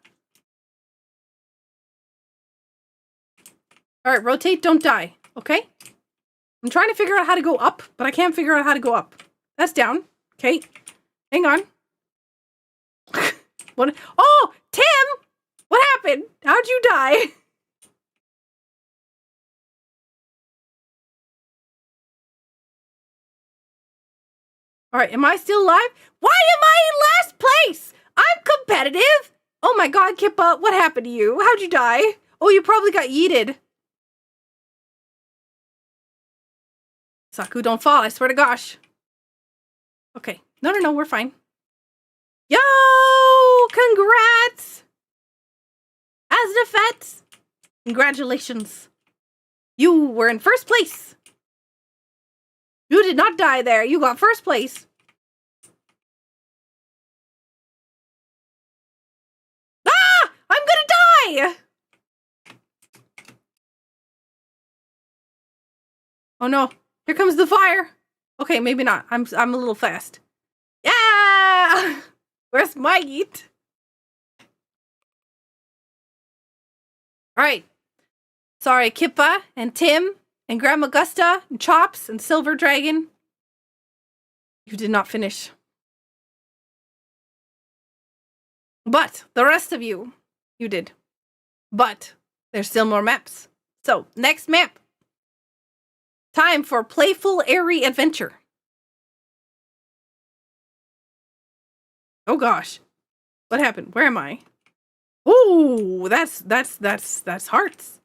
All right, rotate, don't die. Okay? I'm trying to figure out how to go up, but I can't figure out how to go up. That's down. Okay. Hang on. What? Oh, Tim! What happened? How'd you die? All right, am I still alive? Why am I in last place? I'm competitive. Oh my God, Kippa, what happened to you? How'd you die? Oh, you probably got yeeted. Saku, don't fall, I swear to gosh. Okay, no, we're fine. Yo, congrats! Asnafets! Congratulations. You were in first place. You did not die there. You got first place. Ah! I'm gonna die! Oh no. Here comes the fire. Okay, maybe not. I'm a little fast. Yeah! Where's my eat? Alright. Sorry, Kippa and Tim and Grandma Gusta and Chops and Silver Dragon. You did not finish. But the rest of you did. But there's still more maps. So, next map. Time for playful, airy adventure. Oh gosh. What happened? Where am I? Ooh, that's hearts.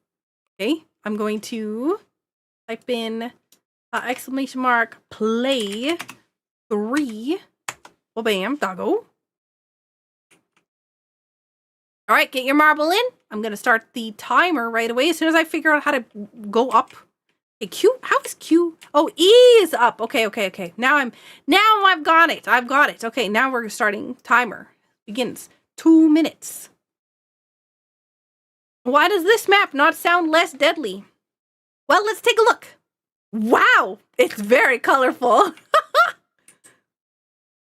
Okay, I'm going to type in exclamation mark play 3. Well, bam, doggo. All right, get your marble in. I'm going to start the timer right away as soon as I figure out how to go up. Okay, Q, how is Q? Oh, E is up. Okay. Now I've got it. Okay, now we're starting timer. Begins 2 minutes. Why does this map not sound less deadly? Well, let's take a look. Wow, it's very colorful.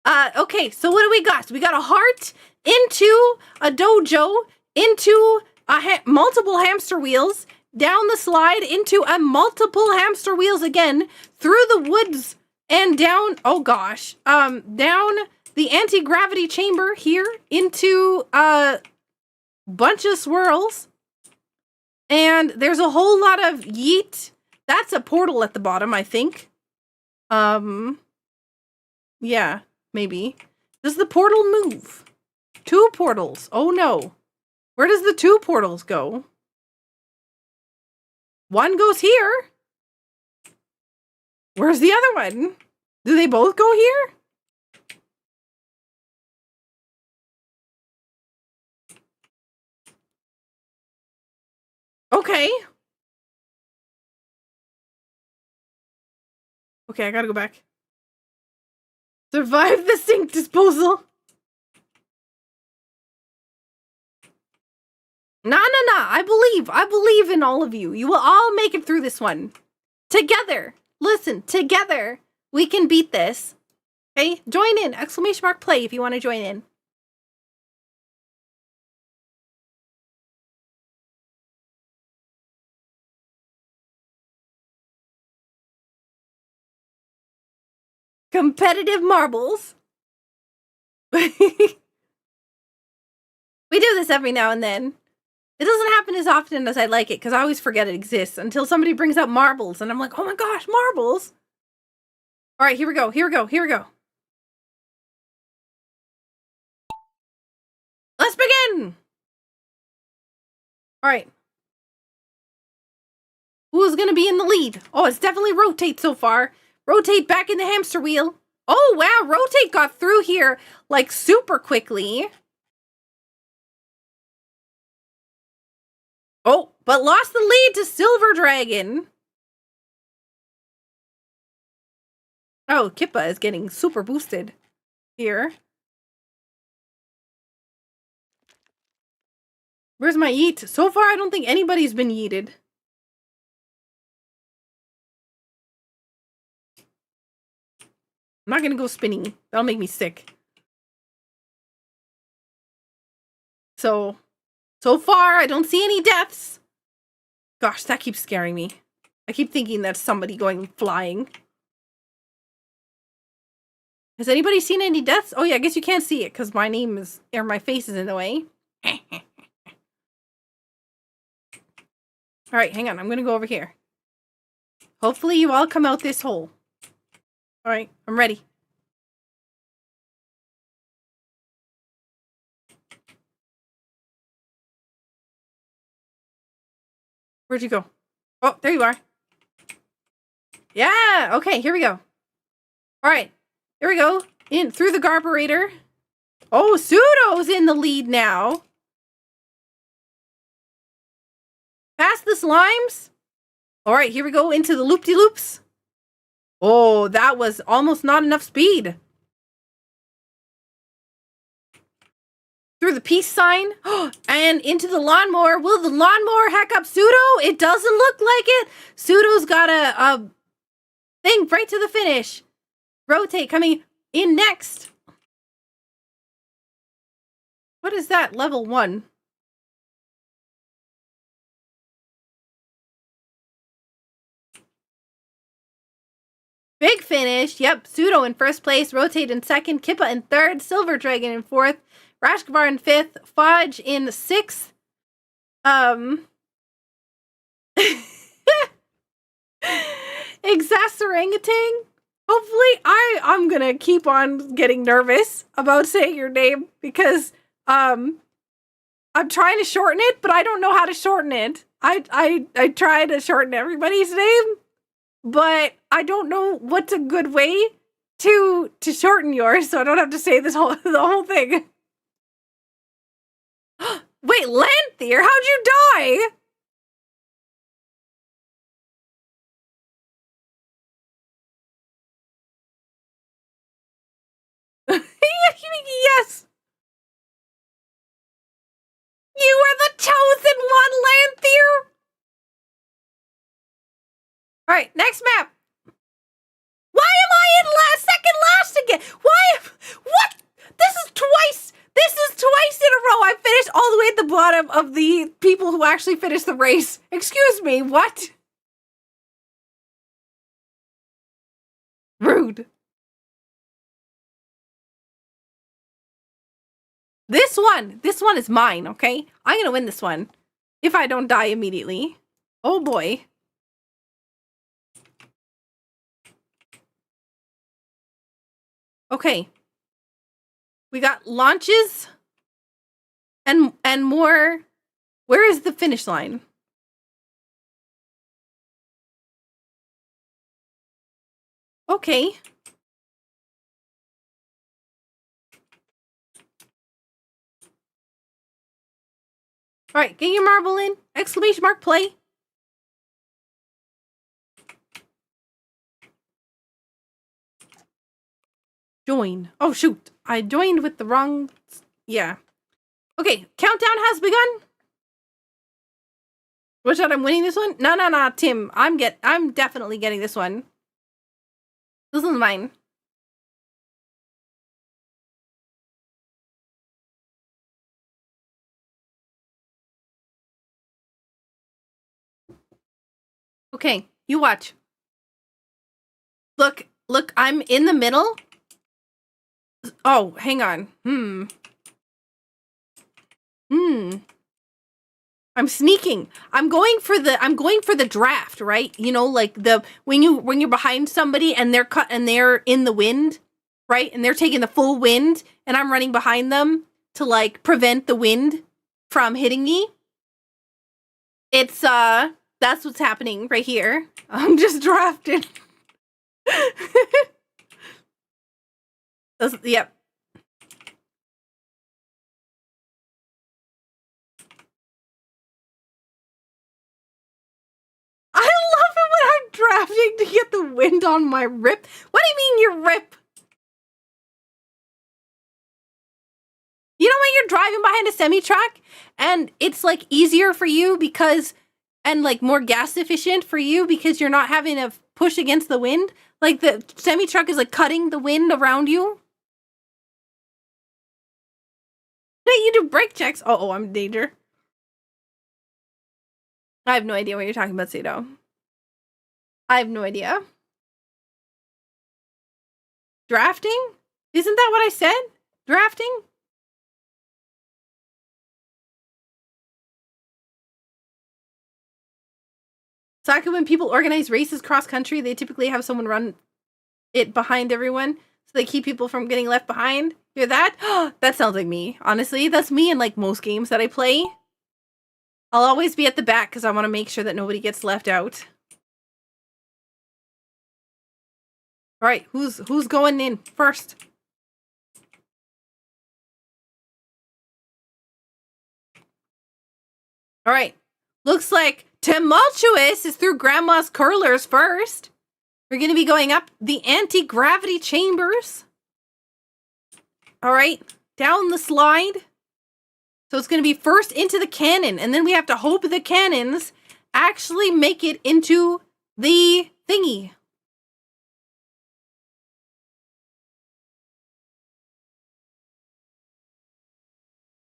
Okay, so what do we got? So we got a heart into a dojo, into a multiple hamster wheels, down the slide into a multiple hamster wheels again, through the woods and down, oh gosh, down the anti-gravity chamber here into a bunch of swirls. And there's a whole lot of yeet. That's a portal at the bottom, I think. Yeah, maybe. Does the portal move? 2 portals. Oh no. Where does the 2 portals go? One goes here. Where's the other one? Do they both go here? Okay. Okay, I gotta go back. Survive the sink disposal. Nah. I believe in all of you. You will all make it through this one. Together. Listen, together. We can beat this. Okay? Join in. Exclamation mark play if you want to join in. Competitive marbles. We do this every now and then. It doesn't happen as often as I'd like it, because I always forget it exists until somebody brings up marbles, and I'm like, oh my gosh, marbles! Alright, here we go, here we go, here we go. Let's begin! Alright. Who's gonna be in the lead? Oh, it's definitely Rotate so far. Rotate back in the hamster wheel. Oh, wow, Rotate got through here, like, super quickly. Oh, but lost the lead to Silver Dragon. Oh, Kippa is getting super boosted here. Where's my yeet? So far, I don't think anybody's been yeeted. I'm not gonna go spinning. That'll make me sick. So far, I don't see any deaths. Gosh, that keeps scaring me. I keep thinking that's somebody going flying. Has anybody seen any deaths? Oh yeah, I guess you can't see it because my name is, or my face is in the way. Alright, hang on. I'm gonna go over here. Hopefully you all come out this hole. Alright, I'm ready. Where'd you go? Oh, there you are. Yeah, okay, here we go. Alright, here we go. In through the garburator. Oh, Pseudo's in the lead now. Past the slimes. Alright, here we go into the loop-de-loops. Oh, that was almost not enough speed. Through the peace sign. And into the lawnmower. Will the lawnmower hack up Pseudo? It doesn't look like it. Pseudo's got a thing right to the finish. Rotate coming in next. What is that? Level 1. Big finish. Yep. Pseudo in first place. Rotate in second. Kippa in third. Silver Dragon in fourth. Rashkavar in fifth. Fudge in sixth. Exasperangatang. Hopefully, I'm gonna keep on getting nervous about saying your name because I'm trying to shorten it, but I don't know how to shorten it. I try to shorten everybody's name, but I don't know what's a good way to shorten yours, so I don't have to say the whole thing. Wait, Lanthier, how'd you die? Yes! You are the chosen one, Lanthier! Alright, next map. Why am I in second last again? Why? What? This is twice in a row I finished all the way at the bottom of the people who actually finished the race. Excuse me, what? Rude. This one is mine, okay? I'm gonna win this one. If I don't die immediately. Oh boy. Okay. We got launches and more. Where is the finish line? Okay. Alright, get your marble in. Exclamation mark play. Join. Oh shoot. I joined with the wrong... Yeah. Okay, countdown has begun. Which one? I'm winning this one? No, Tim. I'm definitely getting this one. This one's mine. Okay, you watch. Look Look, I'm in the middle. Oh, hang on. I'm sneaking. I'm going for the draft, right? You know, like when you're behind somebody and they're in the wind, right? And they're taking the full wind and I'm running behind them to like prevent the wind from hitting me. It's that's what's happening right here. I'm just drafted. Yep. I love it when I'm drafting to get the wind on my rip. What do you mean your rip? You know when you're driving behind a semi-truck and it's like easier for you because and like more gas efficient for you because you're not having to push against the wind? Like the semi-truck is like cutting the wind around you? Hey, you do brake checks. Oh, I'm in danger. I have no idea what you're talking about, Pseudo. I have no idea. Drafting? Isn't that what I said? Drafting? Saku, when people organize races cross country, they typically have someone run it behind everyone so they keep people from getting left behind. Hear that? That sounds like me. Honestly, that's me in like most games that I play. I'll always be at the back because I want to make sure that nobody gets left out. All right, who's going in first? All right, looks like Tumultuous is through Grandma's curlers first. We're going to be going up the anti-gravity chambers. All right, down the slide. So it's going to be first into the cannon, and then we have to hope the cannons actually make it into the thingy.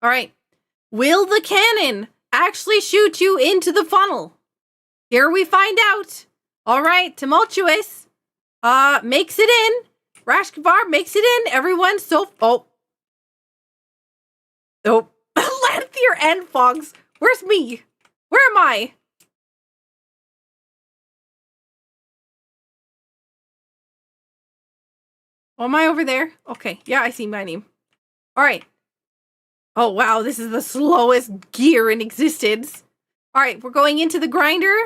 All right. Will the cannon actually shoot you into the funnel? Here we find out. All right, Tumultuous makes it in. Rashkavar makes it in. Everyone oh. Lanthier and Fogs. Where's me? Where am I? Oh, am I over there? Okay, yeah, I see my name. All right. Oh, wow, this is the slowest gear in existence. All right, we're going into the grinder.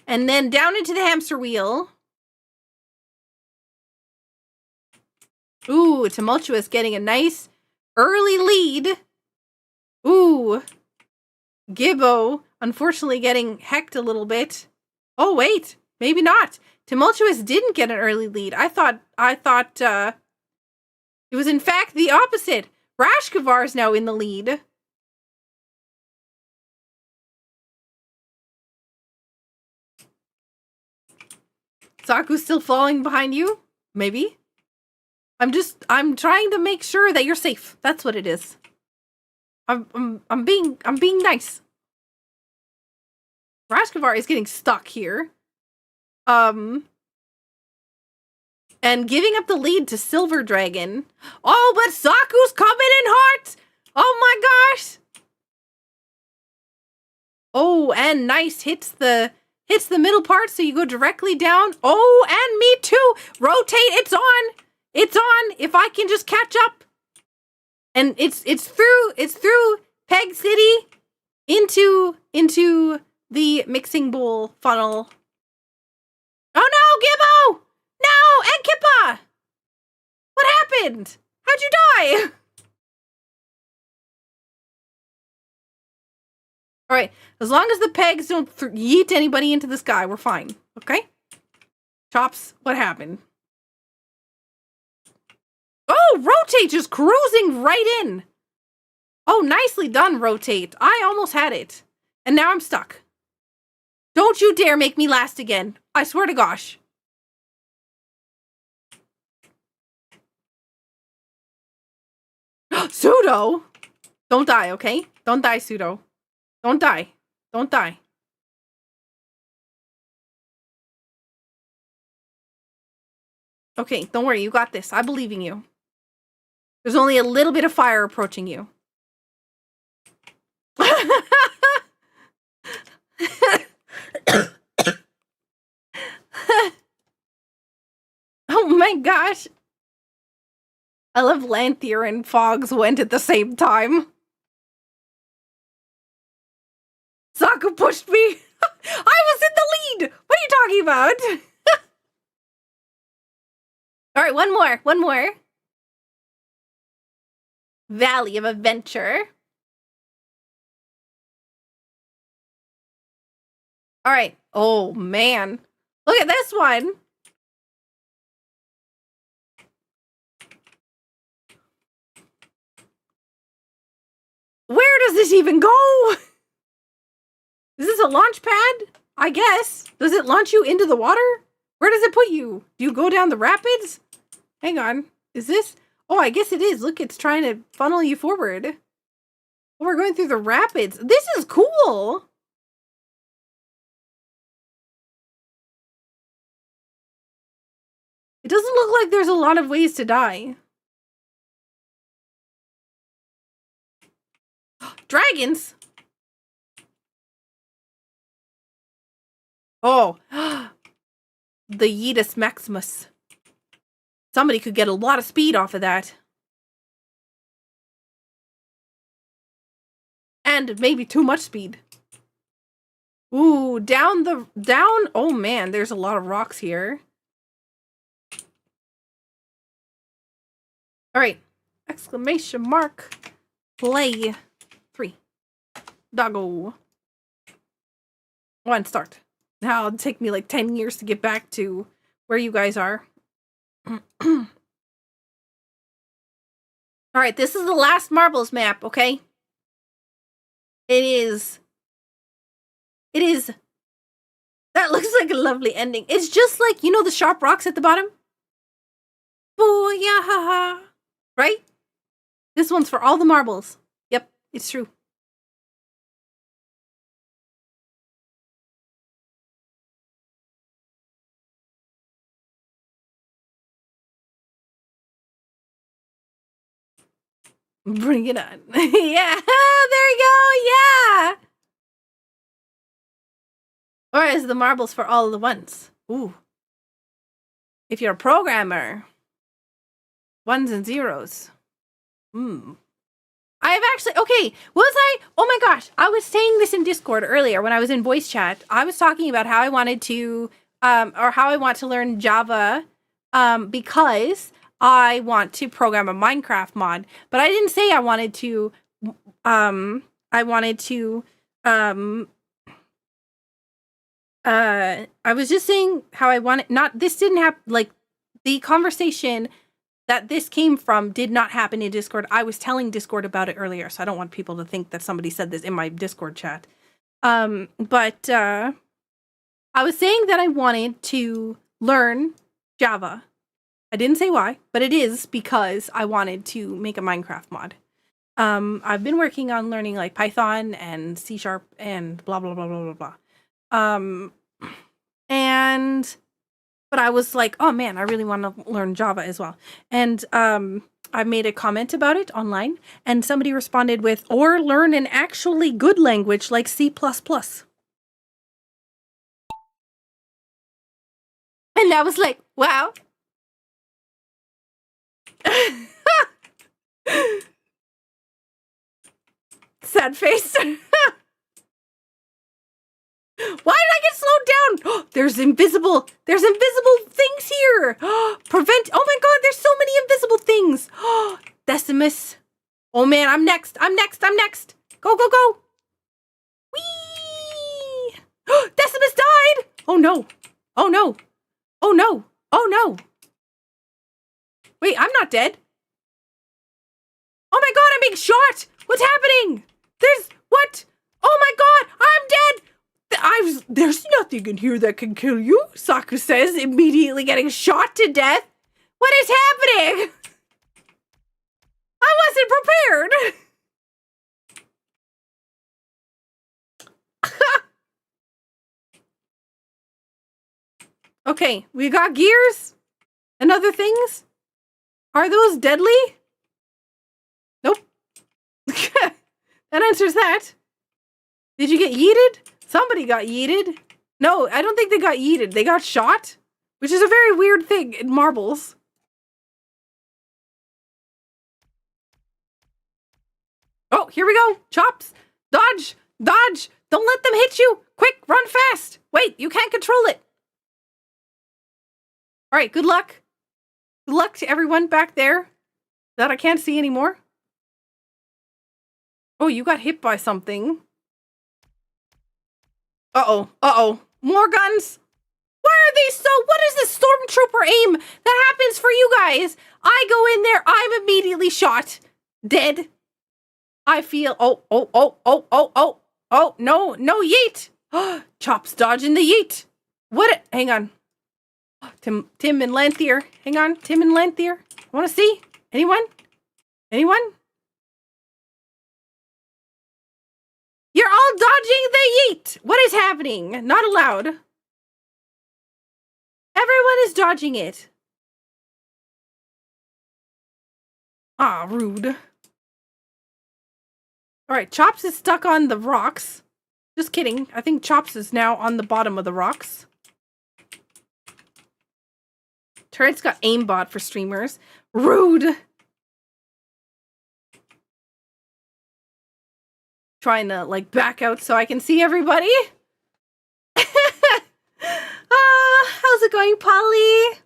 And then down into the hamster wheel. Ooh, Tumultuous getting a nice early lead. Ooh. Gibbo, unfortunately getting hecked a little bit. Oh, wait, maybe not. Tumultuous didn't get an early lead. I thought it was in fact the opposite. Rashkavar is now in the lead. Saku's still falling behind you? Maybe. I'm trying to make sure that you're safe. That's what it is. I'm being nice. Rashkavar is getting stuck here. And giving up the lead to Silver Dragon. Oh, but Saku's coming in hot! Oh my gosh! Oh, and nice hits the middle part, so you go directly down. Oh, and me too! Rotate, it's on! It's on! If I can just catch up. And it's through Peg City into the mixing bowl funnel. Oh no, Gibbo! No, and Kippa! What happened? How'd you die? All right, as long as the pegs don't yeet anybody into the sky, we're fine. Okay? Chops, what happened? Oh, Rotate just cruising right in. Oh, nicely done, Rotate. I almost had it. And now I'm stuck. Don't you dare make me last again. I swear to gosh. Pseudo? Don't die, okay? Don't die, Pseudo. Don't die. Don't die. Okay, don't worry. You got this. I believe in you. There's only a little bit of fire approaching you. Oh my gosh. I love Lanthier and Fogs went at the same time. Saku pushed me. I was in the lead. What are you talking about? All right, one more. Valley of Adventure. All right. Oh, man. Look at this one. Where does this even go? Is this a launch pad? I guess. Does it launch you into the water? Where does it put you? Do you go down the rapids? Hang on. Is this? Oh, I guess it is. Look, it's trying to funnel you forward. Oh, we're going through the rapids. This is cool. It doesn't look like there's a lot of ways to die. Dragons? Oh. The Yeetus Maximus. Somebody could get a lot of speed off of that. And maybe too much speed. Ooh, down. Oh man, there's a lot of rocks here. All right. Exclamation mark. Play. 3. Doggo. 1, start. Now it'll take me like 10 years to get back to where you guys are. All right, this is the last marbles map, okay? It is. That looks like a lovely ending. It's just like, you know the sharp rocks at the bottom? Booyah! Right? This one's for all the marbles. Yep, it's true. Bring it on. Yeah, there you go. Yeah. Or is the marbles for all the ones? Ooh. If you're a programmer, 1s and 0s. I've actually, okay, oh my gosh, I was saying this in Discord earlier when I was in voice chat. I was talking about how I wanted to, or how I want to learn Java, because I want to program a Minecraft mod, but I didn't say I wanted to, I was just saying how I wanted, this didn't happen, like, the conversation that this came from did not happen in Discord. I was telling Discord about it earlier, so I don't want people to think that somebody said this in my Discord chat. But I was saying that I wanted to learn Java. I didn't say why, but it is because I wanted to make a Minecraft mod. I've been working on learning like Python and C# and blah, blah, blah, blah, blah, blah. But I was like, oh man, I really want to learn Java as well. And I made a comment about it online, and somebody responded with, or learn an actually good language like C++. And I was like, wow. Sad face. Why did I get slowed down? There's invisible things here. Prevent. Oh my god, there's so many invisible things. Decimus. Oh man, I'm next. Go, go, go. Whee! Decimus died. Oh no. Oh no. Oh no. Oh no. Wait, I'm not dead. Oh my god, I'm being shot. What's happening? What? Oh my god, I'm dead. There's nothing in here that can kill you, Saku says, immediately getting shot to death. What is happening? I wasn't prepared. Okay, we got gears. and other things? Are those deadly? Nope. That answers that. Did you get yeeted? Somebody got yeeted. No, I don't think they got yeeted. They got shot, which is a very weird thing in marbles. Oh, here we go. Chops. Dodge. Dodge. Don't let them hit you. Quick, run fast. Wait, you can't control it. All right, good luck. Good luck to everyone back there that I can't see anymore. Oh, you got hit by something. Uh-oh. Uh-oh. More guns. Why are they so... What is this stormtrooper aim that happens for you guys? I go in there, I'm immediately shot. Dead. I feel... Oh, no yeet. Chops dodging the yeet. What? Hang on. Tim and Lanthier. Hang on. Tim and Lanthier. Want to see? Anyone? Anyone? You're all dodging the yeet. What is happening? Not allowed. Everyone is dodging it. Ah, rude. All right, Chops is stuck on the rocks. Just kidding. I think Chops is now on the bottom of the rocks. Turret's got aimbot for streamers. Rude. Trying to, like, back out so I can see everybody. How's it going, Polly?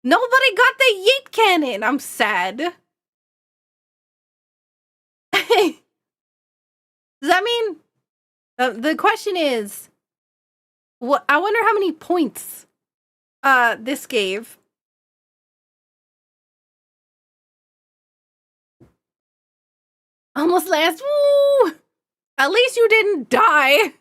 Nobody got the yeet cannon. I'm sad. Does that mean... the question is... What? I wonder how many points this gave. Almost last. Woo! At least you didn't die.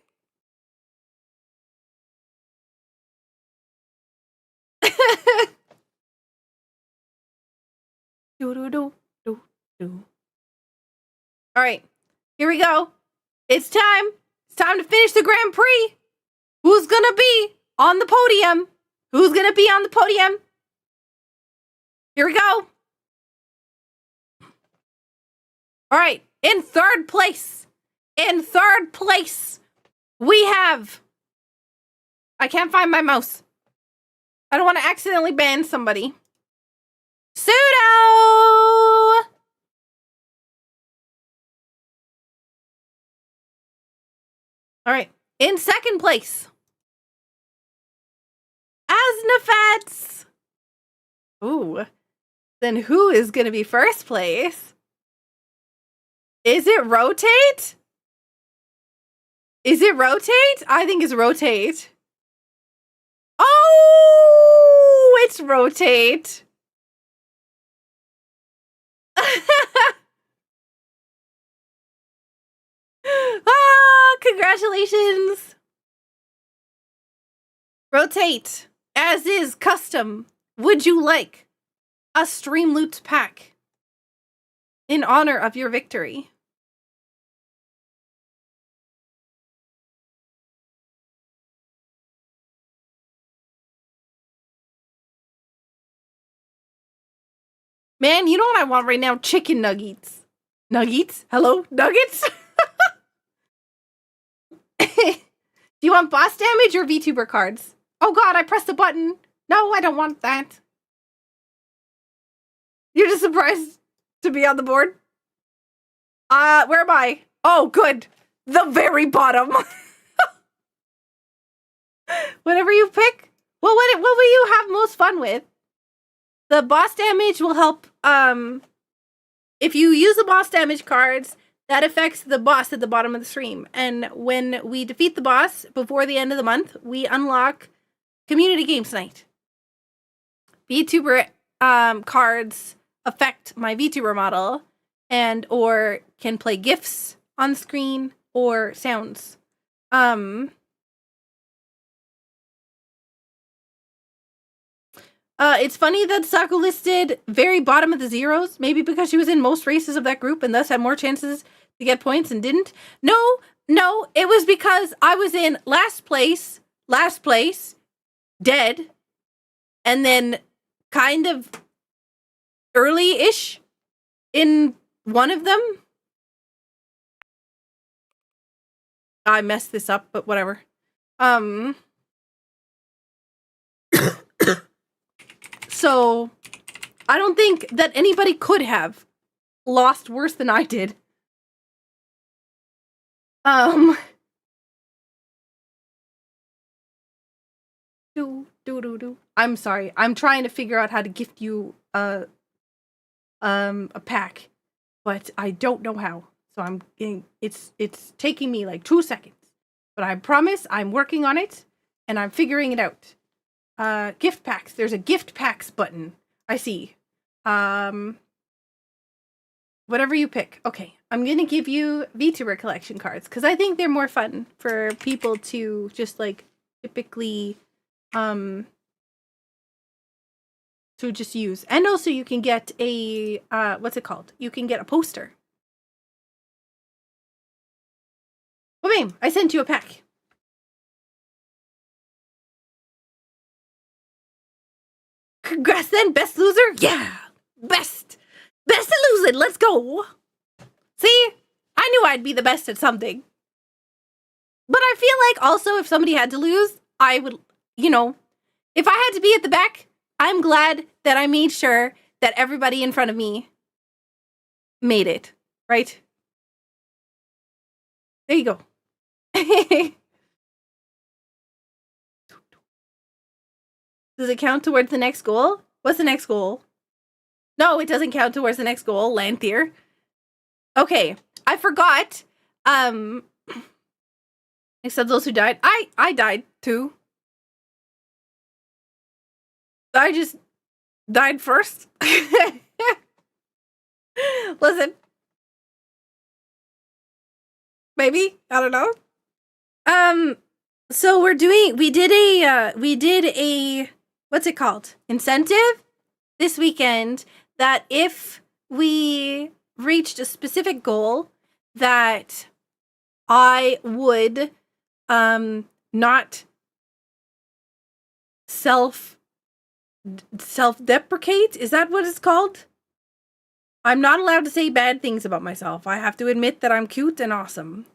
All right, here we go. It's time. It's time to finish the Grand Prix. Who's gonna be on the podium? Who's gonna be on the podium? Here we go. All right, in third place. In third place, we have... I can't find my mouse. I don't want to accidentally ban somebody. Pseudo! All right, in second place, Asnafats. Ooh, then who is going to be first place? Is it Rotate? Is it Rotate? I think it's Rotate. Oh, it's Rotate. Ah, congratulations. Rotate, as is custom. Would you like a Stream Loot pack in honor of your victory? Man, you know what I want right now? Chicken nuggets. Nuggets? Hello? Nuggets? Do you want boss damage or VTuber cards? Oh god, I pressed the button. No, I don't want that. You're just surprised to be on the board? Where am I? Oh, good. The very bottom. Whatever you pick. Well, what will you have most fun with? The boss damage will help, if you use the boss damage cards, that affects the boss at the bottom of the stream. And when we defeat the boss before the end of the month, we unlock Community Games Night. VTuber cards affect my VTuber model and or can play GIFs on the screen or sounds. It's funny that Saku listed very bottom of the zeros, maybe because she was in most races of that group and thus had more chances to get points and didn't. No, it was because I was in last place, dead, and then kind of early-ish in one of them. I messed this up, but whatever. So I don't think that anybody could have lost worse than I did. I'm sorry. I'm trying to figure out how to gift you a pack, but I don't know how. So I'm getting, it's taking me like 2 seconds. But I promise I'm working on it and I'm figuring it out. Gift packs. There's a gift packs button. I see. Whatever you pick. Okay. I'm going to give you VTuber collection cards because I think they're more fun for people to just like typically to just use. And also you can get a what's it called? You can get a poster. Well, bam, I sent you a pack. Congrats then, best loser? Yeah. Best at losing. Let's go. See? I knew I'd be the best at something. But I feel like also if somebody had to lose, I would, you know, if I had to be at the back, I'm glad that I made sure that everybody in front of me made it, right? There you go. Does it count towards the next goal? What's the next goal? No, it doesn't count towards the next goal, Lanthier. Okay, I forgot. Except those who died. I died too. I just died first. Listen. Maybe. I don't know. So we did a what's it called? Incentive this weekend that if we reached a specific goal that I would not self-deprecate. Is that what it's called? I'm not allowed to say bad things about myself. I have to admit that I'm cute and awesome.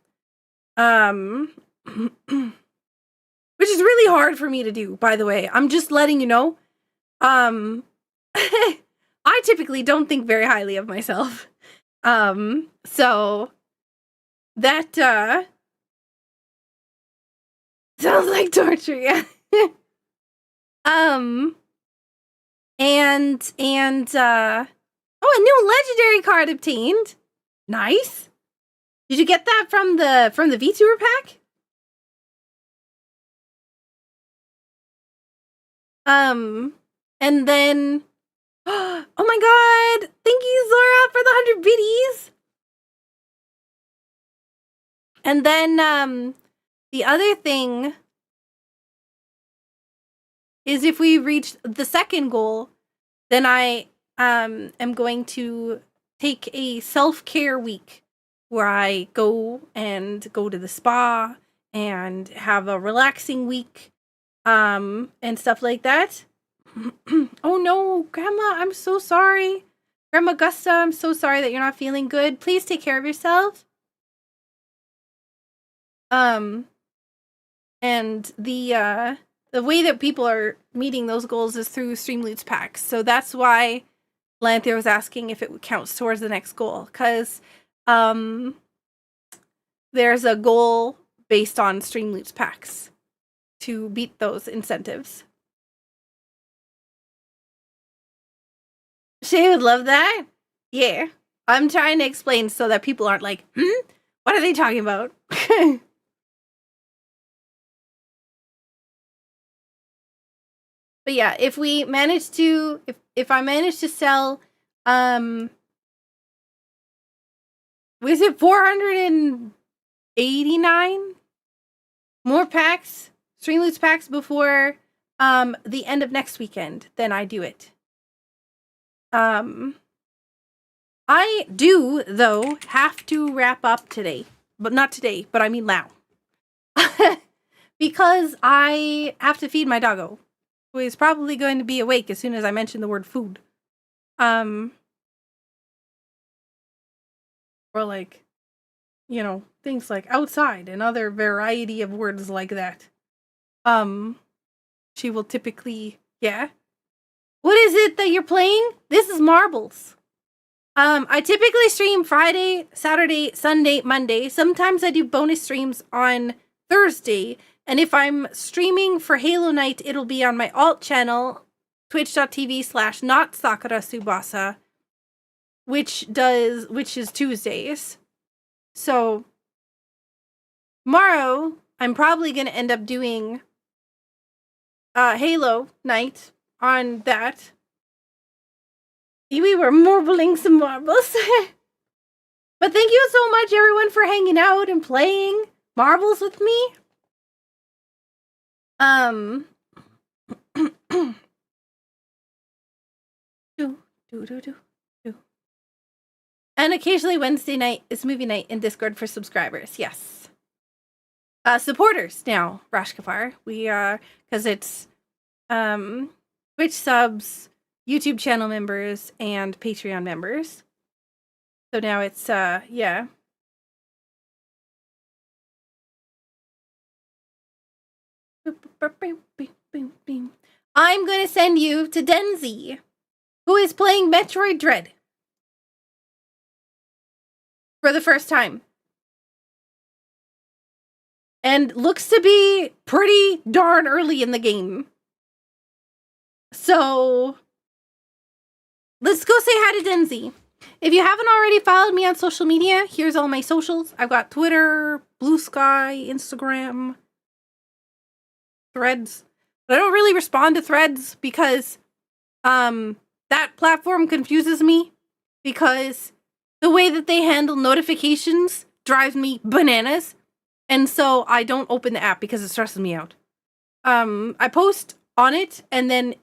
Which is really hard for me to do, by the way. I'm just letting you know. I typically don't think very highly of myself. So that sounds like torture, yeah. Oh, a new legendary card obtained. Nice. Did you get that from the VTuber pack? And then oh my god! Thank you, Zora, for the 100 biddies. And then the other thing is if we reach the second goal, then I am going to take a self-care week where I go to the spa and have a relaxing week and stuff like that. Oh no, Grandma, I'm so sorry. Grandma Gusta, I'm so sorry that you're not feeling good. Please take care of yourself. And the way that people are meeting those goals is through Streamloots packs. So that's why Lanthier was asking if it counts towards the next goal. Because there's a goal based on Streamloots packs to beat those incentives. Shay would love that. Yeah. I'm trying to explain so that people aren't like, what are they talking about? But yeah, if we manage to, if I manage to sell, was it 489 more packs, Streamloots packs before the end of next weekend, then I do it. I do, though, have to wrap up today. But not today, but I mean now. Because I have to feed my doggo. who is probably going to be awake as soon as I mention the word food. Or like, you know, things like outside and other variety of words like that. She will typically, yeah. What is it that you're playing? This is marbles. I typically stream Friday, Saturday, Sunday, Monday. Sometimes I do bonus streams on Thursday. And if I'm streaming for Halo Night, it'll be on my alt channel, twitch.tv/not SakuraTsubasa, which is Tuesdays. So tomorrow, I'm probably going to end up doing Halo Night on that. We were marbling some marbles. But thank you so much, everyone, for hanging out and playing marbles with me. And occasionally Wednesday night is movie night in Discord for subscribers. Yes. Supporters now, Rashkafar. We because it's Twitch subs, YouTube channel members, and Patreon members. So now it's yeah. I'm going to send you to Denzi, who is playing Metroid Dread for the first time. And looks to be pretty darn early in the game. So let's go say hi to Denzi. If you haven't already followed me on social media, here's all my socials. I've got Twitter, Blue Sky, Instagram, Threads. But I don't really respond to Threads because that platform confuses me because the way that they handle notifications drives me bananas. And so I don't open the app because it stresses me out. I post on it and then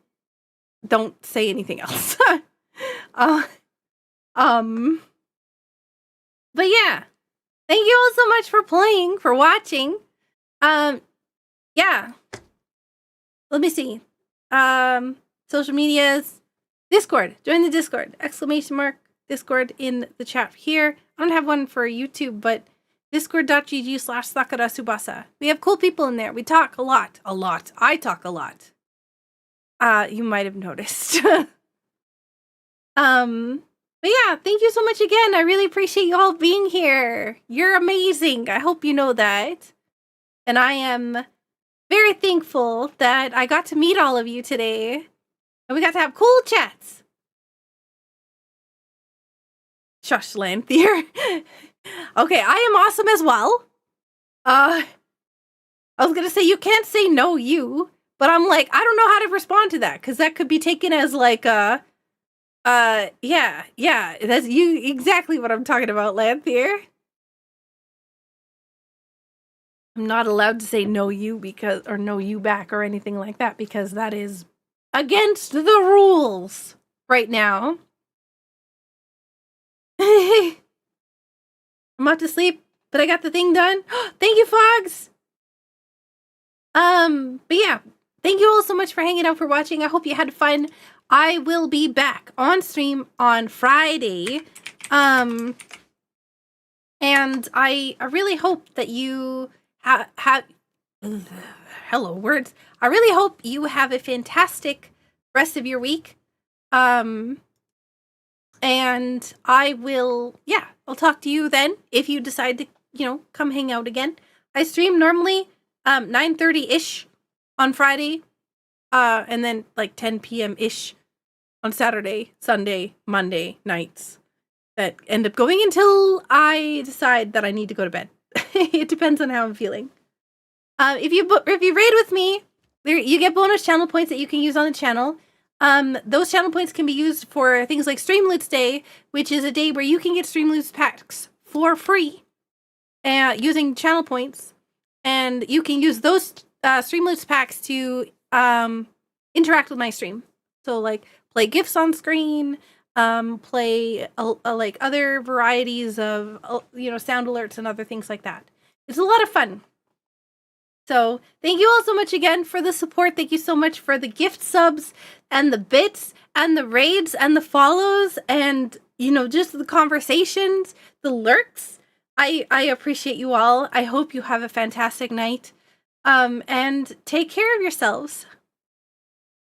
don't say anything else. But yeah, thank you all so much for playing, for watching. Yeah. Let me see. Social medias, Discord. Join the Discord. ! Discord in the chat here. I don't have one for YouTube, but discord.gg/SakuraTsubasa. We have cool people in there. We talk a lot. I talk a lot. You might have noticed. But yeah, thank you so much again. I really appreciate you all being here. You're amazing. I hope you know that. And I am very thankful that I got to meet all of you today. And we got to have cool chats. Shush, Lanthier. Okay, I am awesome as well. I was gonna say you can't say no, you. But I'm like, I don't know how to respond to that. Because that could be taken as like yeah, that's you exactly what I'm talking about, Lanthier. I'm not allowed to say no you because or no you back or anything like that because that is against the rules right now. I'm about to sleep, but I got the thing done. Thank you, Fogs. But yeah, thank you all so much for hanging out, for watching. I hope you had fun. I will be back on stream on Friday. And I really hope that you have hello words. I really hope you have a fantastic rest of your week. And I will, yeah, I'll talk to you then if you decide to, you know, come hang out again. I stream normally 9:30-ish on Friday, and then like 10 p.m.-ish on Saturday, Sunday, Monday nights that end up going until I decide that I need to go to bed. It depends on how I'm feeling. If you raid with me, you get bonus channel points that you can use on the channel. Those channel points can be used for things like Streamloots Day, which is a day where you can get Streamloots packs for free using channel points. And you can use those Streamloots packs to interact with my stream. So, like, play GIFs on screen, play like other varieties of, you know, sound alerts and other things like that. It's a lot of fun. So thank you all so much again for the support. Thank you so much for the gift subs and the bits and the raids and the follows and, you know, just the conversations, the lurks. I appreciate you all. I hope you have a fantastic night. And take care of yourselves.